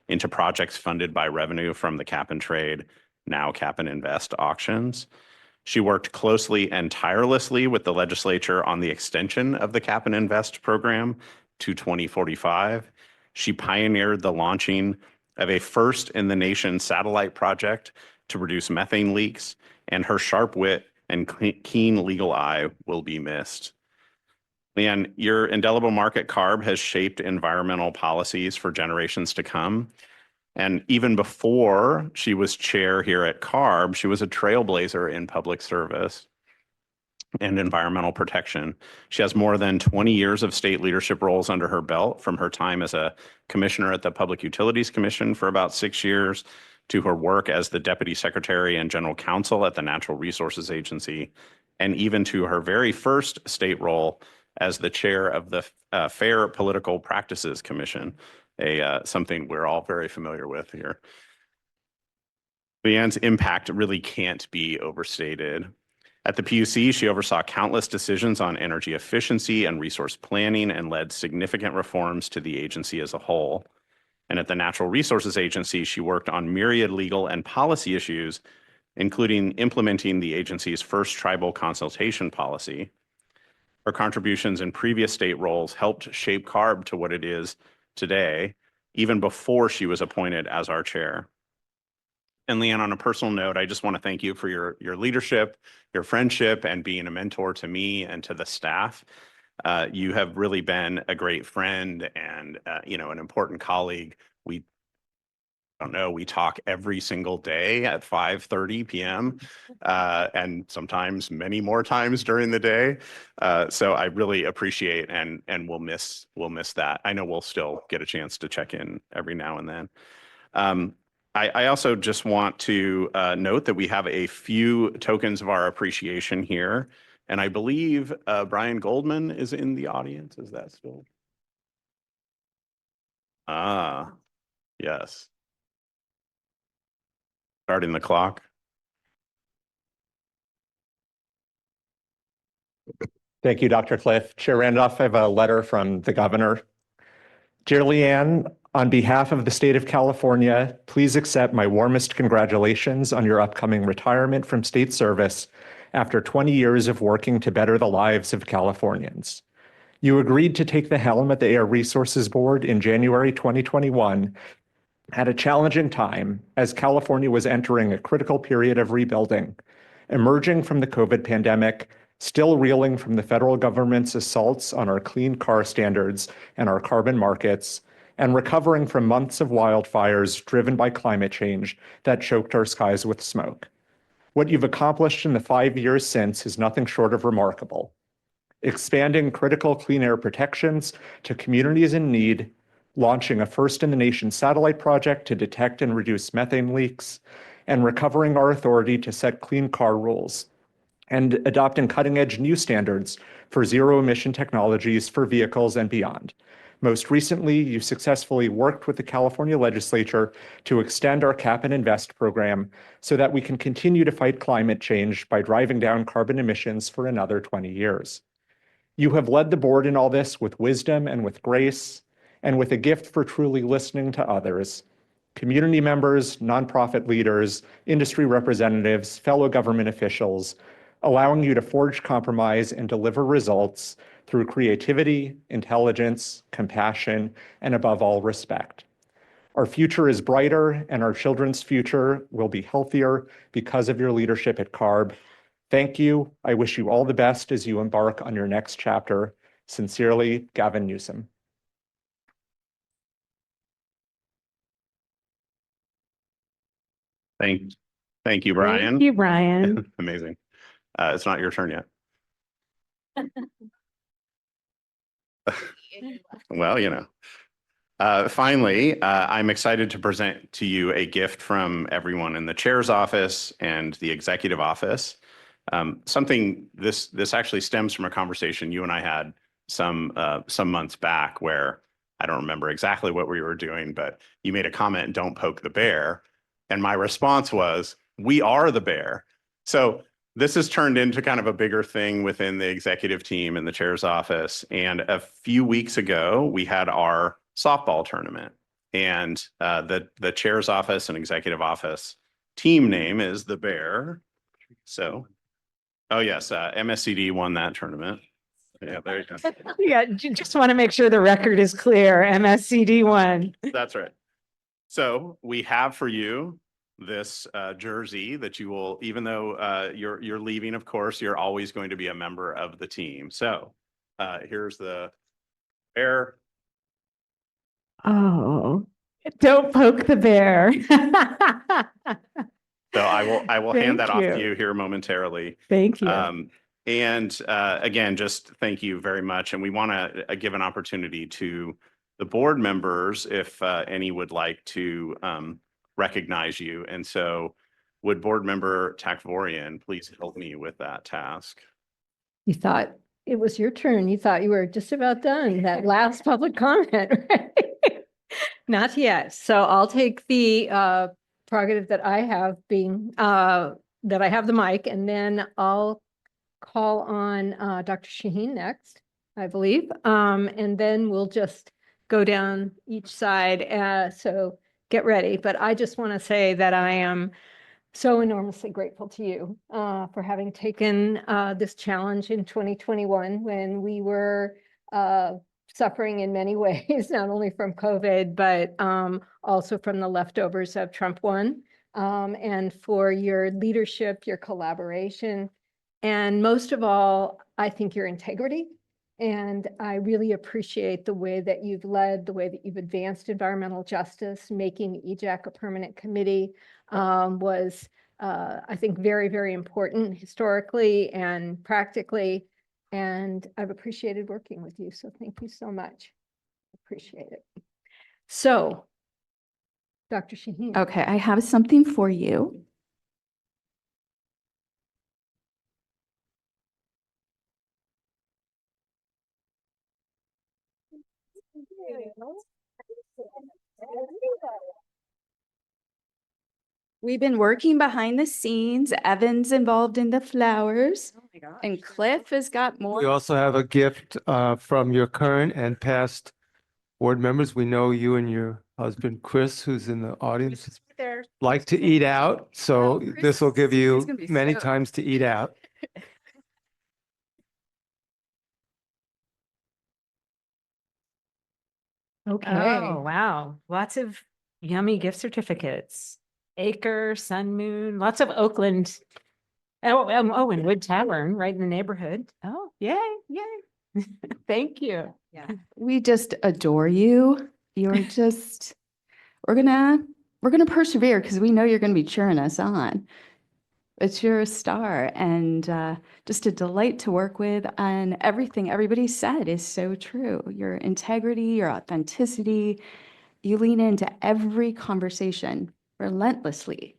into projects funded by revenue from the cap and trade, now cap and invest auctions. She worked closely and tirelessly with the legislature on the extension of the cap and invest program to 2045. She pioneered the launching of a first in the nation satellite project to reduce methane leaks, and her sharp wit and keen legal eye will be missed. Leanne, your indelible mark at CARB has shaped environmental policies for generations to come. And even before she was chair here at CARB, she was a trailblazer in public service and environmental protection. She has more than 20 years of state leadership roles under her belt, from her time as a commissioner at the Public Utilities Commission for about 6 years to her work as the deputy secretary and general counsel at the Natural Resources Agency, and even to her very first state role as the chair of the Fair Political Practices Commission, something we're all very familiar with here. Leanne's impact really can't be overstated. At the PUC, she oversaw countless decisions on energy efficiency and resource planning and led significant reforms to the agency as a whole. And at the Natural Resources Agency, she worked on myriad legal and policy issues, including implementing the agency's first tribal consultation policy. Her contributions in previous state roles helped shape CARB to what it is today, even before she was appointed as our chair. And Leanne, on a personal note, I just want to thank you for your leadership, your friendship, and being a mentor to me and to the staff. You have really been a great friend and an important colleague. I don't know, we talk every single day at 5:30 p.m. And sometimes many more times during the day. So I really appreciate and we'll miss that. I know we'll still get a chance to check in every now and then. I also just want to note that we have a few tokens of our appreciation here. And I believe Brian Goldman is in the audience. Is that still? Ah, yes. Starting the clock. Thank you, Dr. Cliff. Chair Randolph, I have a letter from the governor. Dear Leanne, on behalf of the state of California, please accept my warmest congratulations on your upcoming retirement from state service after 20 years of working to better the lives of Californians. You agreed to take the helm at the Air Resources Board in January 2021 at a challenging time as California was entering a critical period of rebuilding, emerging from the COVID pandemic, still reeling from the federal government's assaults on our clean car standards and our carbon markets, and recovering from months of wildfires driven by climate change that choked our skies with smoke. What you've accomplished in the 5 years since is nothing short of remarkable. Expanding critical clean air protections to communities in need, launching a first-in-the-nation satellite project to detect and reduce methane leaks, and recovering our authority to set clean car rules, and adopting cutting-edge new standards for zero-emission technologies for vehicles and beyond. Most recently, you successfully worked with the California legislature to extend our Cap and Invest program so that we can continue to fight climate change by driving down carbon emissions for another 20 years. You have led the board in all this with wisdom and with grace, and with a gift for truly listening to others. Community members, nonprofit leaders, industry representatives, fellow government officials, allowing you to forge compromise and deliver results through creativity, intelligence, compassion, and above all, respect. Our future is brighter, and our children's future will be healthier because of your leadership at CARB. Thank you. I wish you all the best as you embark on your next chapter. Sincerely, Gavin Newsom. Thank you, Brian. Thank you, Brian. Amazing. It's not your turn yet. Well, you know. Finally, I'm excited to present to you a gift from everyone in the chair's office and the executive office. This actually stems from a conversation you and I had some months back where I don't remember exactly what we were doing, but you made a comment, "Don't poke the bear." And my response was, "We are the bear." So this has turned into kind of a bigger thing within the executive team in the chair's office. And a few weeks ago, we had our softball tournament. And the chair's office and executive office team name is the Bear. So, oh yes, MSCD won that tournament. Yeah, there you go. Yeah, just want to make sure the record is clear. MSCD won. That's right. So we have for you this jersey that you will, even though you're leaving, of course, you're always going to be a member of the team. So here's the bear. Oh, don't poke the bear. So I will hand that off to you here momentarily. Thank you. And again, just thank you very much. And we want to give an opportunity to the board members if any would like to recognize you. And so would board member Takvorian please help me with that task? You thought it was your turn. You thought you were just about done, that last public comment, right? Not yet. So I'll take the prerogative that I have being, that I have the mic, and then I'll call on Dr. Shaheen next, I believe. And then we'll just go down each side. So get ready. But I just want to say that I am so enormously grateful to you for having taken this challenge in 2021 when we were suffering in many ways, not only from COVID, but also from the leftovers of Trump 1, and for your leadership, your collaboration, and most of all, I think your integrity And I really appreciate the way that you've led, the way that you've advanced environmental justice. Making EJAC a permanent committee was, I think, very, very important historically and practically. And I've appreciated working with you. So thank you so much. Appreciate it. So, Dr. Shaheen. Okay, I have something for you. We've been working behind the scenes. Evan's involved in the flowers. Oh my gosh. And Cliff has got more. We also have a gift from your current and past board members. We know you and your husband, Chris, who's in the audience, like to eat out. So this will give you many times to eat out. Okay. Oh, wow. Lots of yummy gift certificates. Acre, Sun Moon, lots of Oakland. Oh, and Wood Tavern, right in the neighborhood. Oh, yay, yay. Thank you. Yeah. We just adore you. You're just, we're gonna persevere because we know you're gonna be cheering us on. But you're a star and just a delight to work with. And everything everybody said is so true. Your integrity, your authenticity, you lean into every conversation relentlessly.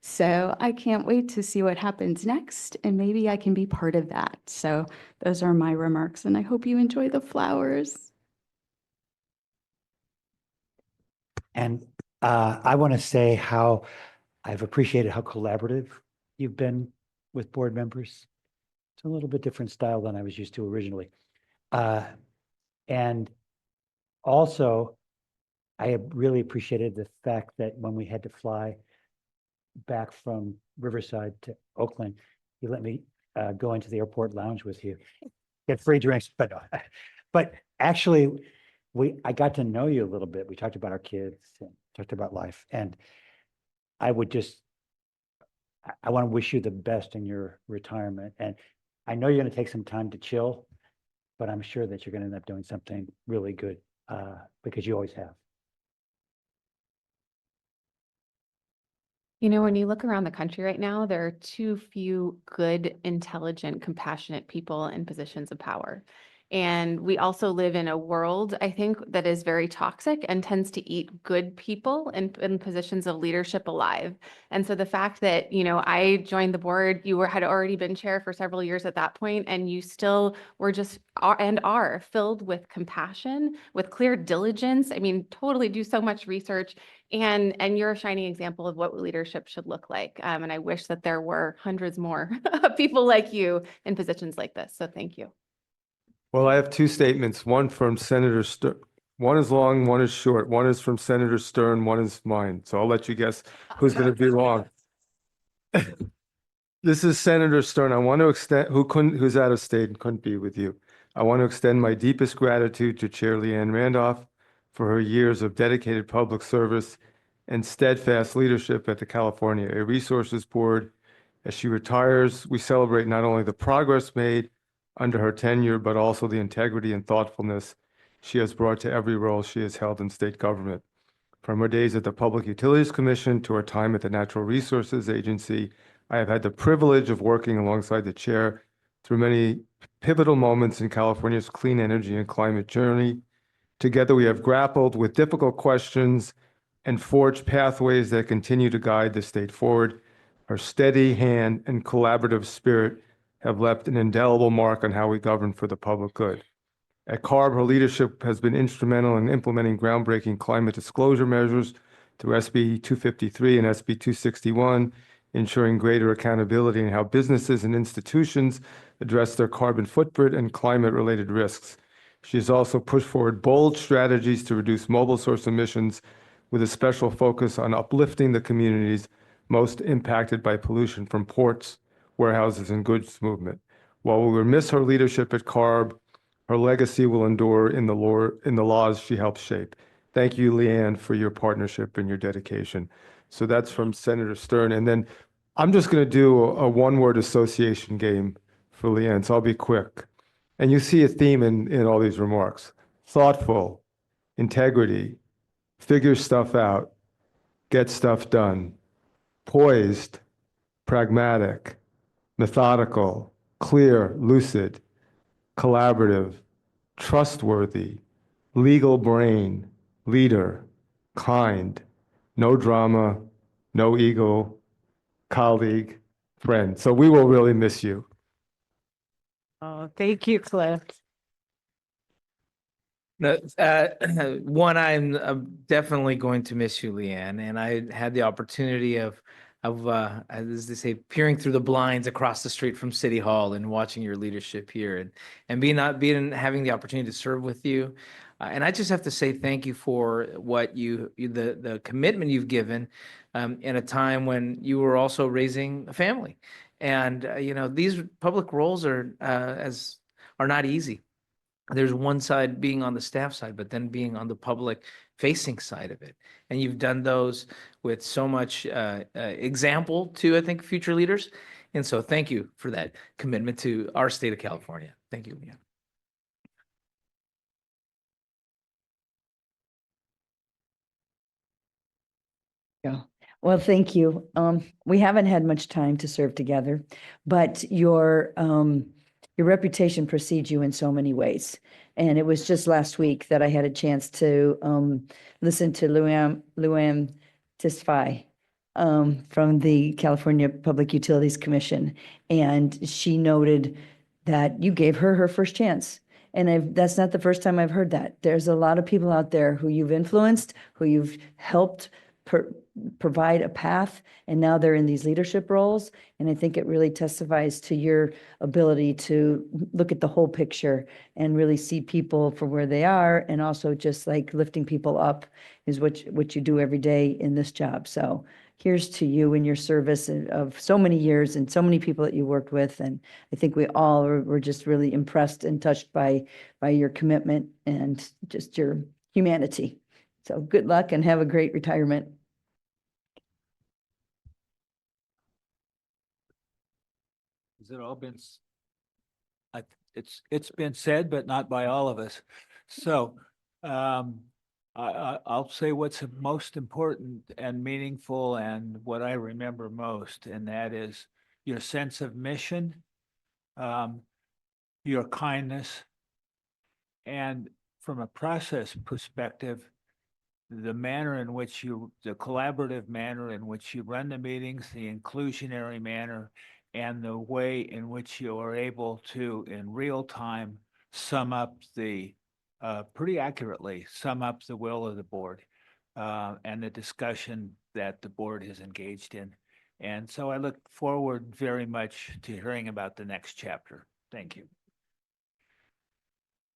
So I can't wait to see what happens next, and maybe I can be part of that. So those are my remarks, and I hope you enjoy the flowers. And I want to say how I've appreciated how collaborative you've been with board members. It's a little bit different style than I was used to originally. And also, I have really appreciated the fact that when we had to fly back from Riverside to Oakland, you let me go into the airport lounge with you, get free drinks. But actually, I got to know you a little bit. We talked about our kids and talked about life. And I want to wish you the best in your retirement. And I know you're going to take some time to chill, but I'm sure that you're going to end up doing something really good because you always have. You know, when you look around the country right now, there are too few good, intelligent, compassionate people in positions of power. And we also live in a world, I think, that is very toxic and tends to eat good people in positions of leadership alive. And so the fact that, you know, I joined the board, you had already been chair for several years at that point, and you still were just are filled with compassion, with clear diligence. I mean, totally do so much research. And you're a shining example of what leadership should look like. And I wish that there were hundreds more people like you in positions like this. So thank you. Well, I have two statements, one from Senator Stern. One is long, one is short. One is from Senator Stern, one is mine. So I'll let you guess who's going to be long. This is Senator Stern. I want to extend, who's out of state and couldn't be with you. I want to extend my deepest gratitude to Chair Leanne Randolph for her years of dedicated public service and steadfast leadership at the California Air Resources Board. As she retires, we celebrate not only the progress made under her tenure, but also the integrity and thoughtfulness she has brought to every role she has held in state government. From her days at the Public Utilities Commission to her time at the Natural Resources Agency, I have had the privilege of working alongside the chair through many pivotal moments in California's clean energy and climate journey. Together, we have grappled with difficult questions and forged pathways that continue to guide the state forward. Her steady hand and collaborative spirit have left an indelible mark on how we govern for the public good. At CARB, her leadership has been instrumental in implementing groundbreaking climate disclosure measures through SB 253 and SB 261, ensuring greater accountability in how businesses and institutions address their carbon footprint and climate-related risks. She has also pushed forward bold strategies to reduce mobile source emissions with a special focus on uplifting the communities most impacted by pollution from ports, warehouses, and goods movement. While we will miss her leadership at CARB, her legacy will endure in the laws she helped shape. Thank you, Leanne, for your partnership and your dedication. So that's from Senator Stern. And then I'm just going to do a one-word association game for Leanne, so I'll be quick. And you see a theme in all these remarks: thoughtful, integrity, figure stuff out, get stuff done, poised, pragmatic, methodical, clear, lucid, collaborative, trustworthy, legal brain, leader, kind, no drama, no ego, colleague, friend. So we will really miss you. Oh, thank you, Cliff. No, one, I'm definitely going to miss you, Leanne, and I had the opportunity of, as they say, peering through the blinds across the street from City Hall and watching your leadership here, and having the opportunity to serve with you. And I just have to say thank you for what the commitment you've given in a time when you were also raising a family. And these public roles are not easy. There's one side being on the staff side, but then being on the public facing side of it. And you've done those with so much example to, I think, future leaders. And so thank you for that commitment to our state of California. Thank you. Yeah. Yeah. Well, thank you. We haven't had much time to serve together, but your reputation precedes you in so many ways. And it was just last week that I had a chance to listen to Luann testify from the California Public Utilities Commission. And she noted that you gave her her first chance. And that's not the first time I've heard that. There's a lot of people out there who you've influenced, who you've helped provide a path, and now they're in these leadership roles. And I think it really testifies to your ability to look at the whole picture and really see people for where they are, and also just like lifting people up is what you do every day in this job. So here's to you and your service of so many years and so many people that you worked with. And I think we all were just really impressed and touched by your commitment and just your humanity. So good luck and have a great retirement. Has it all been, it's been said, but not by all of us. So I'll say what's most important and meaningful and what I remember most, and that is your sense of mission, your kindness, and from a process perspective, the collaborative manner in which you run the meetings, the inclusionary manner, and the way in which you are able to, in real time, pretty accurately sum up the will of the board and the discussion that the board is engaged in. And so I look forward very much to hearing about the next chapter. Thank you.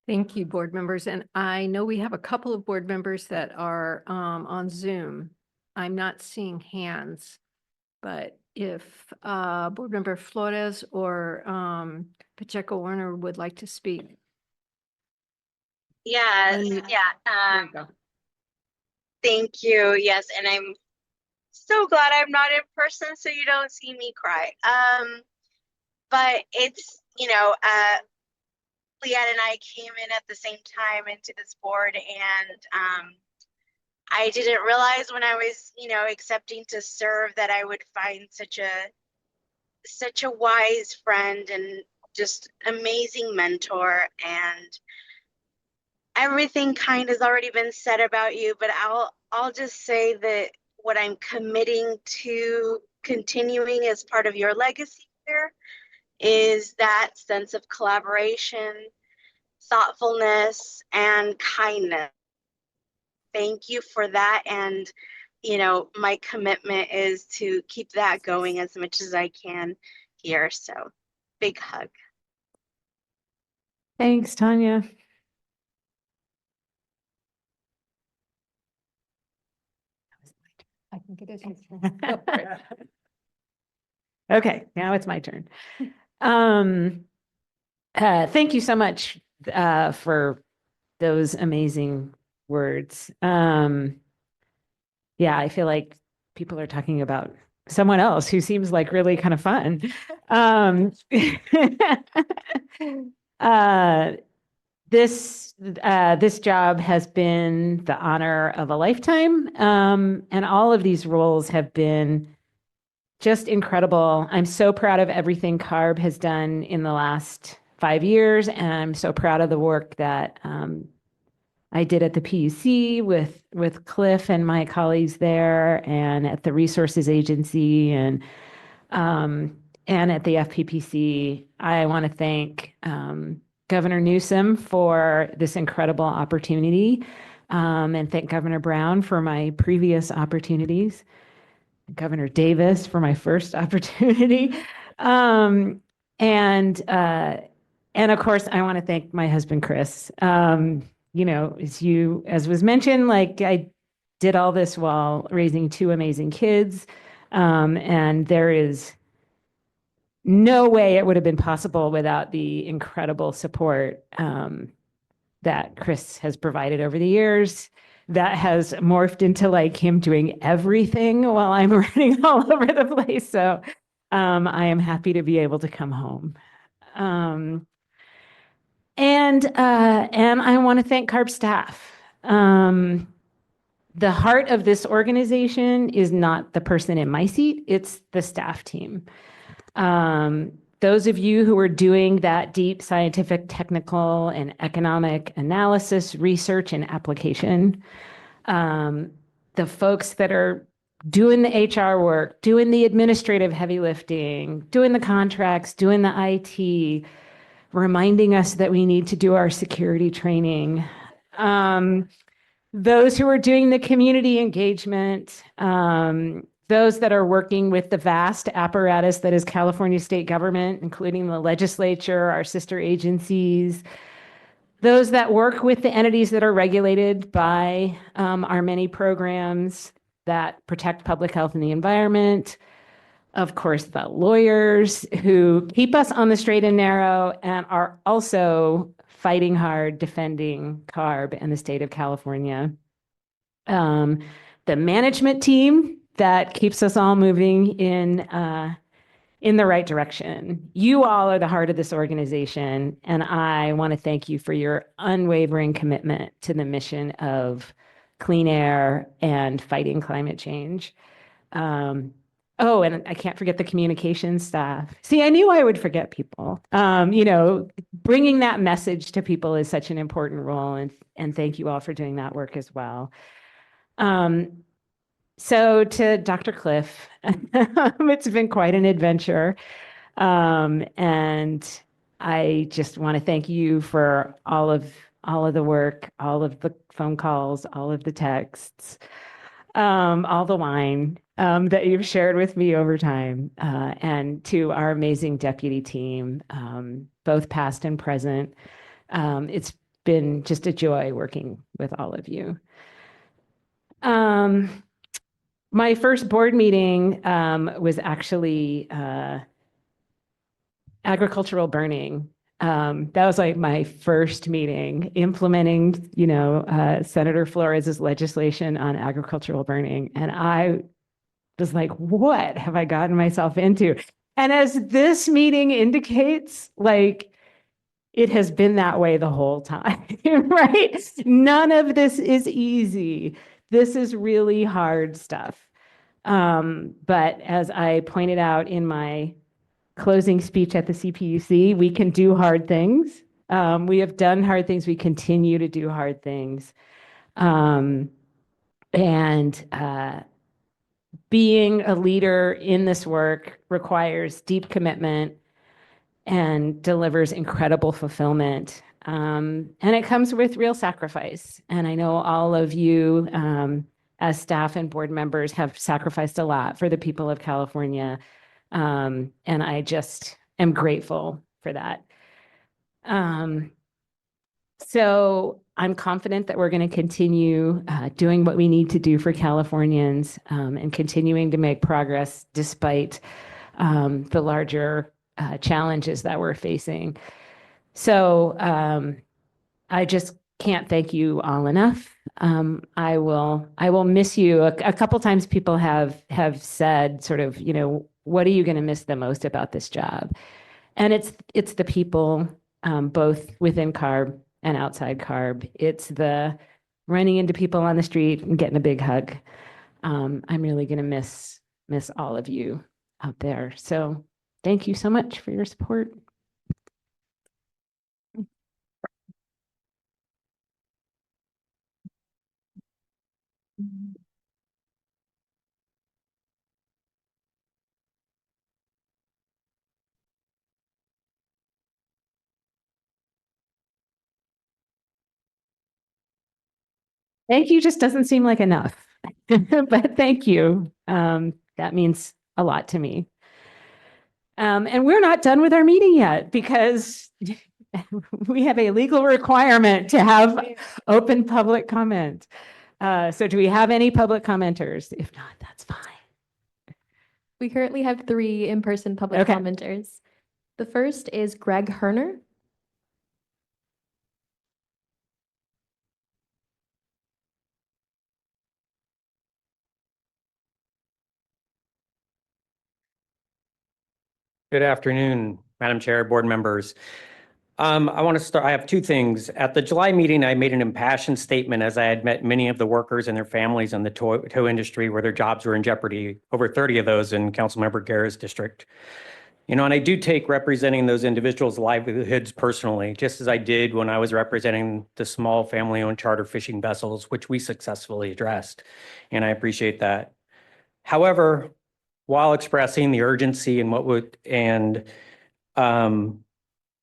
Thank you, board members. And I know we have a couple of board members that are on Zoom. I'm not seeing hands, but if board member Flores or Pacheco Warner would like to speak. Yes, There you go. thank you. Yes, and I'm so glad I'm not in person so you don't see me cry. But it's, Leanne and I came in at the same time into this board, and I didn't realize when I was, accepting to serve that I would find such a wise friend and just amazing mentor. And everything kind has already been said about you, but I'll just say that what I'm committing to continuing as part of your legacy here is that sense of collaboration, thoughtfulness, and kindness. Thank you for that. And, my commitment is to keep that going as much as I can here. So big hug. Thanks, Tanya. I think it is. Okay, now it's my turn. Thank you so much for those amazing words. Yeah, I feel like people are talking about someone else who seems like really kind of fun. This job has been the honor of a lifetime, and all of these roles have been just incredible. I'm so proud of everything CARB has done in the last 5 years, and I'm so proud of the work that I did at the PUC with Cliff and my colleagues there, and at the Resources Agency, and at the FPPC. I want to thank Governor Newsom for this incredible opportunity, and thank Governor Brown for my previous opportunities, Governor Davis for my first opportunity, and of course I want to thank my husband Chris. As was mentioned, like, I did all this while raising 2 amazing kids, and there is no way it would have been possible without the incredible support that Chris has provided over the years. That has morphed into like him doing everything while I'm running all over the place. So I am happy to be able to come home. And I want to thank CARB staff. The heart of this organization is not the person in my seat, it's the staff team. Those of you who are doing that deep scientific, technical, and economic analysis, research, and application, the folks that are doing the HR work, doing the administrative heavy lifting, doing the contracts, doing the IT, reminding us that we need to do our security training. Those who are doing the community engagement, those that are working with the vast apparatus that is California state government, including the legislature, our sister agencies, those that work with the entities that are regulated by our many programs that protect public health and the environment. Of course, the lawyers who keep us on the straight and narrow and are also fighting hard, defending CARB and the state of California. The management team that keeps us all moving in the right direction. You all are the heart of this organization, and I want to thank you for your unwavering commitment to the mission of clean air and fighting climate change. And I can't forget the communications staff. See, I knew I would forget people. Bringing that message to people is such an important role, and thank you all for doing that work as well. So to Dr. Cliff, it's been quite an adventure. And I just want to thank you for all of the work, all of the phone calls, all of the texts, all the wine that you've shared with me over time, and to our amazing deputy team, both past and present. It's been just a joy working with all of you. My first board meeting was actually agricultural burning. That was like my first meeting implementing, Senator Flores' legislation on agricultural burning. And I was like, what have I gotten myself into? And as this meeting indicates, like, it has been that way the whole time, right? None of this is easy. This is really hard stuff. But as I pointed out in my closing speech at the CPUC, we can do hard things. We have done hard things. We continue to do hard things. Being a leader in this work requires deep commitment and delivers incredible fulfillment. And it comes with real sacrifice. And I know all of you, as staff and board members, have sacrificed a lot for the people of California. And I just am grateful for that. So I'm confident that we're going to continue doing what we need to do for Californians, and continuing to make progress despite the larger challenges that we're facing. So I just can't thank you all enough. I will miss you. A couple times people have said sort of, what are you going to miss the most about this job? And it's the people both within CARB and outside CARB. It's the running into people on the street and getting a big hug. I'm really going to miss all of you out there. So thank you so much for your support. Thank you just doesn't seem like enough, but thank you. That means a lot to me. And we're not done with our meeting yet because we have a legal requirement to have open public comment. So do we have any public commenters? If not, that's fine. We currently have 3 in-person public Okay. commenters. The first is Greg Herner. Good afternoon, Madam Chair, board members. I want to start, I have 2 things. At the July meeting, I made an impassioned statement as I had met many of the workers and their families in the tow industry where their jobs were in jeopardy, over 30 of those in Councilmember Guerra's district. You know, and I do take representing those individuals' livelihoods personally, just as I did when I was representing the small family-owned charter fishing vessels, which we successfully addressed, and I appreciate that. However, while expressing the urgency and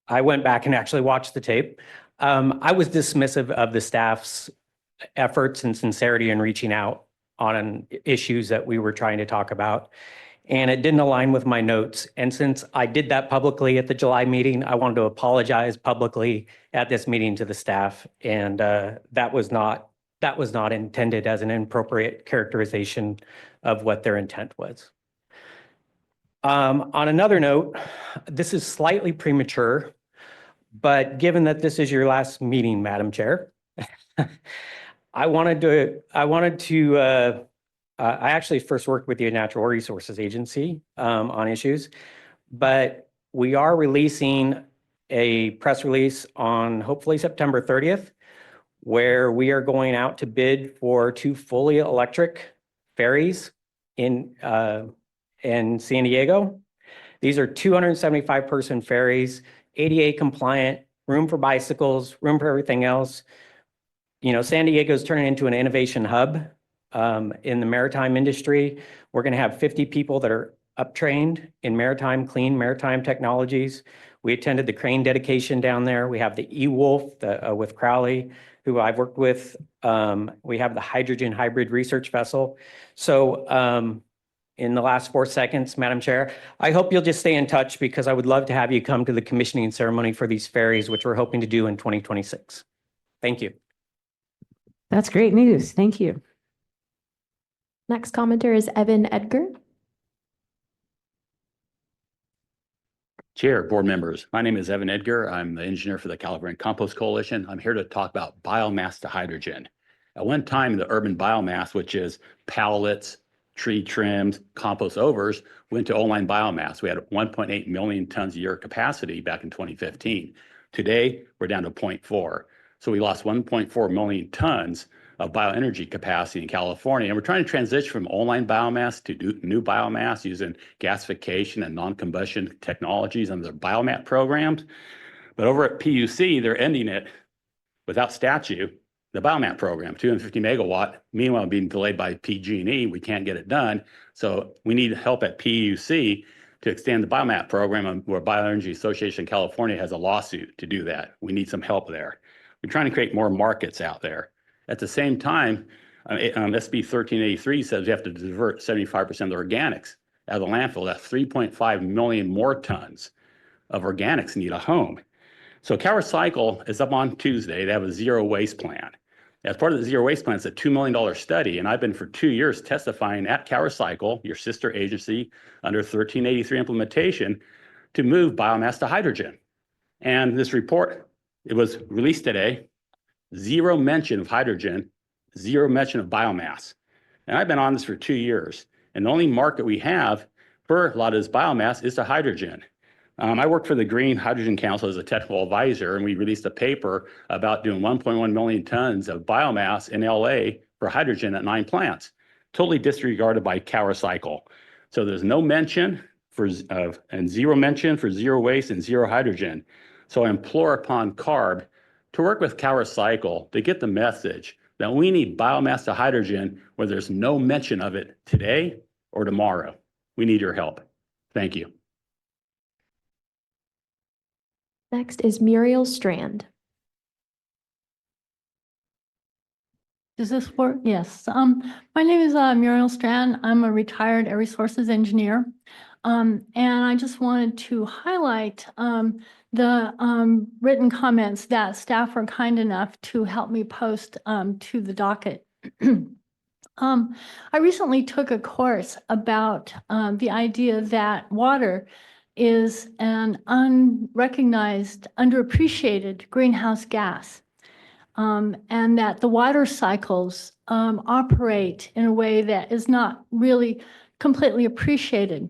I went back and actually watched the tape. I was dismissive of the staff's efforts and sincerity in reaching out on issues that we were trying to talk about. And it didn't align with my notes. And since I did that publicly at the July meeting, I wanted to apologize publicly at this meeting to the staff. And that was not intended as an inappropriate characterization of what their intent was. On another note, this is slightly premature, but given that this is your last meeting, Madam Chair, I actually first worked with the Natural Resources Agency on issues, but we are releasing a press release on hopefully September 30th, where we are going out to bid for 2 fully electric ferries in San Diego. These are 275-person ferries, ADA compliant, room for bicycles, room for everything else. You know, San Diego is turning into an innovation hub in the maritime industry. We're going to have 50 people that are uptrained in clean maritime technologies. We attended the crane dedication down there. We have the E-Wolf with Crowley, who I've worked with. We have the hydrogen hybrid research vessel. So in the last 4 seconds, Madam Chair, I hope you'll just stay in touch because I would love to have you come to the commissioning ceremony for these ferries, which we're hoping to do in 2026. Thank you. That's great news. Thank you. Next commenter is Evan Edgar. Chair, board members, my name is Evan Edgar. I'm the engineer for the California Compost Coalition. I'm here to talk about biomass to hydrogen. At one time, the urban biomass, which is pallets, tree trims, compost overs, went to online biomass. We had 1.8 million tons a year capacity back in 2015. Today, we're down to 0.4. So we lost 1.4 million tons of bioenergy capacity in California. And we're trying to transition from online biomass to new biomass using gasification and non-combustion technologies under their biomat programs. But over at PUC, they're ending it without statute, the biomat program, 250 megawatt, meanwhile being delayed by PG&E. We can't get it done. So we need help at PUC to extend the biomat program, where Bioenergy Association of California has a lawsuit to do that. We need some help there. We're trying to create more markets out there. At the same time, SB 1383 says we have to divert 75% of the organics out of the landfill. That's 3.5 million more tons of organics need a home. So CalRecycle is up on Tuesday. They have a zero waste plan. As part of the zero waste plan, it's a $2 million study. And I've been for 2 years testifying at CalRecycle, your sister agency, under 1383 implementation to move biomass to hydrogen. And this report, it was released today. Zero mention of hydrogen, zero mention of biomass. And I've been on this for 2 years. And the only market we have for a lot of this biomass is the hydrogen. I work for the Green Hydrogen Council as a technical advisor, and we released a paper about doing 1.1 million tons of biomass in LA for hydrogen at 9 plants, totally disregarded by CARB. So there's no mention and zero mention for zero waste and zero hydrogen. So I implore upon CARB to work with CARB to get the message that we need biomass to hydrogen where there's no mention of it today or tomorrow. We need your help. Thank you. Next is Muriel Strand. Does this work? Yes. My name is Muriel Strand. I'm a retired air resources engineer. And I just wanted to highlight the written comments that staff were kind enough to help me post to the docket. I recently took a course about the idea that water is an unrecognized, underappreciated greenhouse gas, and that the water cycles operate in a way that is not really completely appreciated,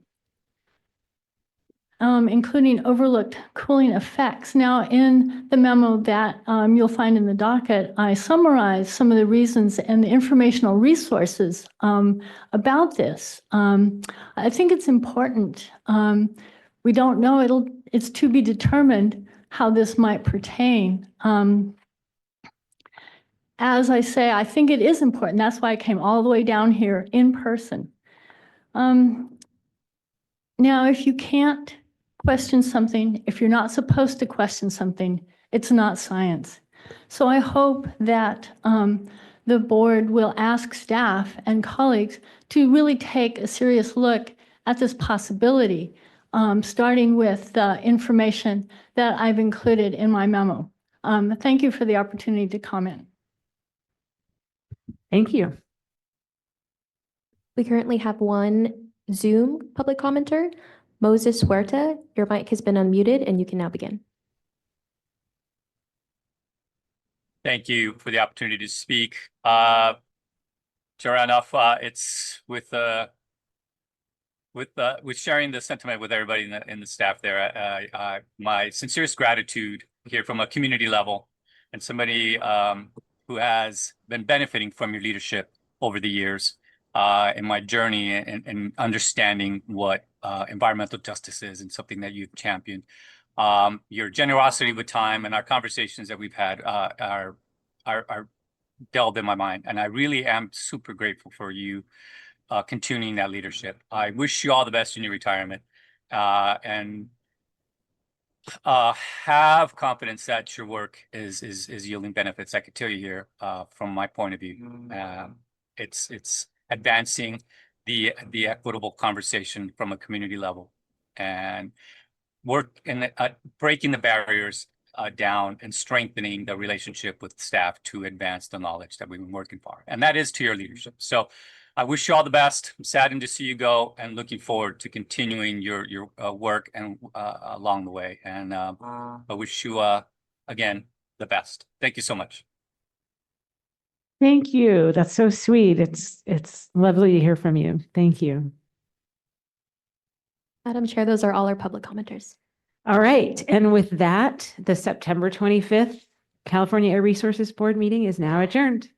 including overlooked cooling effects. Now, in the memo that you'll find in the docket, I summarize some of the reasons and the informational resources about this. I think it's important. We don't know, it's to be determined how this might pertain. As I say, I think it is important. That's why I came all the way down here in person. Now, if you can't question something, if you're not supposed to question something, it's not science. So I hope that the board will ask staff and colleagues to really take a serious look at this possibility, starting with the information that I've included in my memo. Thank you for the opportunity to comment. Thank you. We currently have one Zoom public commenter. Moses Huerta, your mic has been unmuted and you can now begin. Thank you for the opportunity to speak. Sure enough, it's with sharing the sentiment with everybody in the staff there. My sincerest gratitude here from a community level and somebody who has been benefiting from your leadership over the years in my journey and understanding what environmental justice is and something that you've championed. Your generosity with time and our conversations that we've had are delved in my mind. And I really am super grateful for you continuing that leadership. I wish you all the best in your retirement and have confidence that your work is yielding benefits. I could tell you here from my point of view, it's advancing the equitable conversation from a community level and work in breaking the barriers down and strengthening the relationship with staff to advance the knowledge that we've been working for. And that is to your leadership. So I wish you all the best. I'm saddened to see you go and looking forward to continuing your work and along the way. And I wish you, again, the best. Thank you so much. Thank you. That's so sweet. It's lovely to hear from you. Thank you. Madam Chair, those are all our public commenters. All right. And with that, the September 25th California Air Resources Board meeting is now adjourned.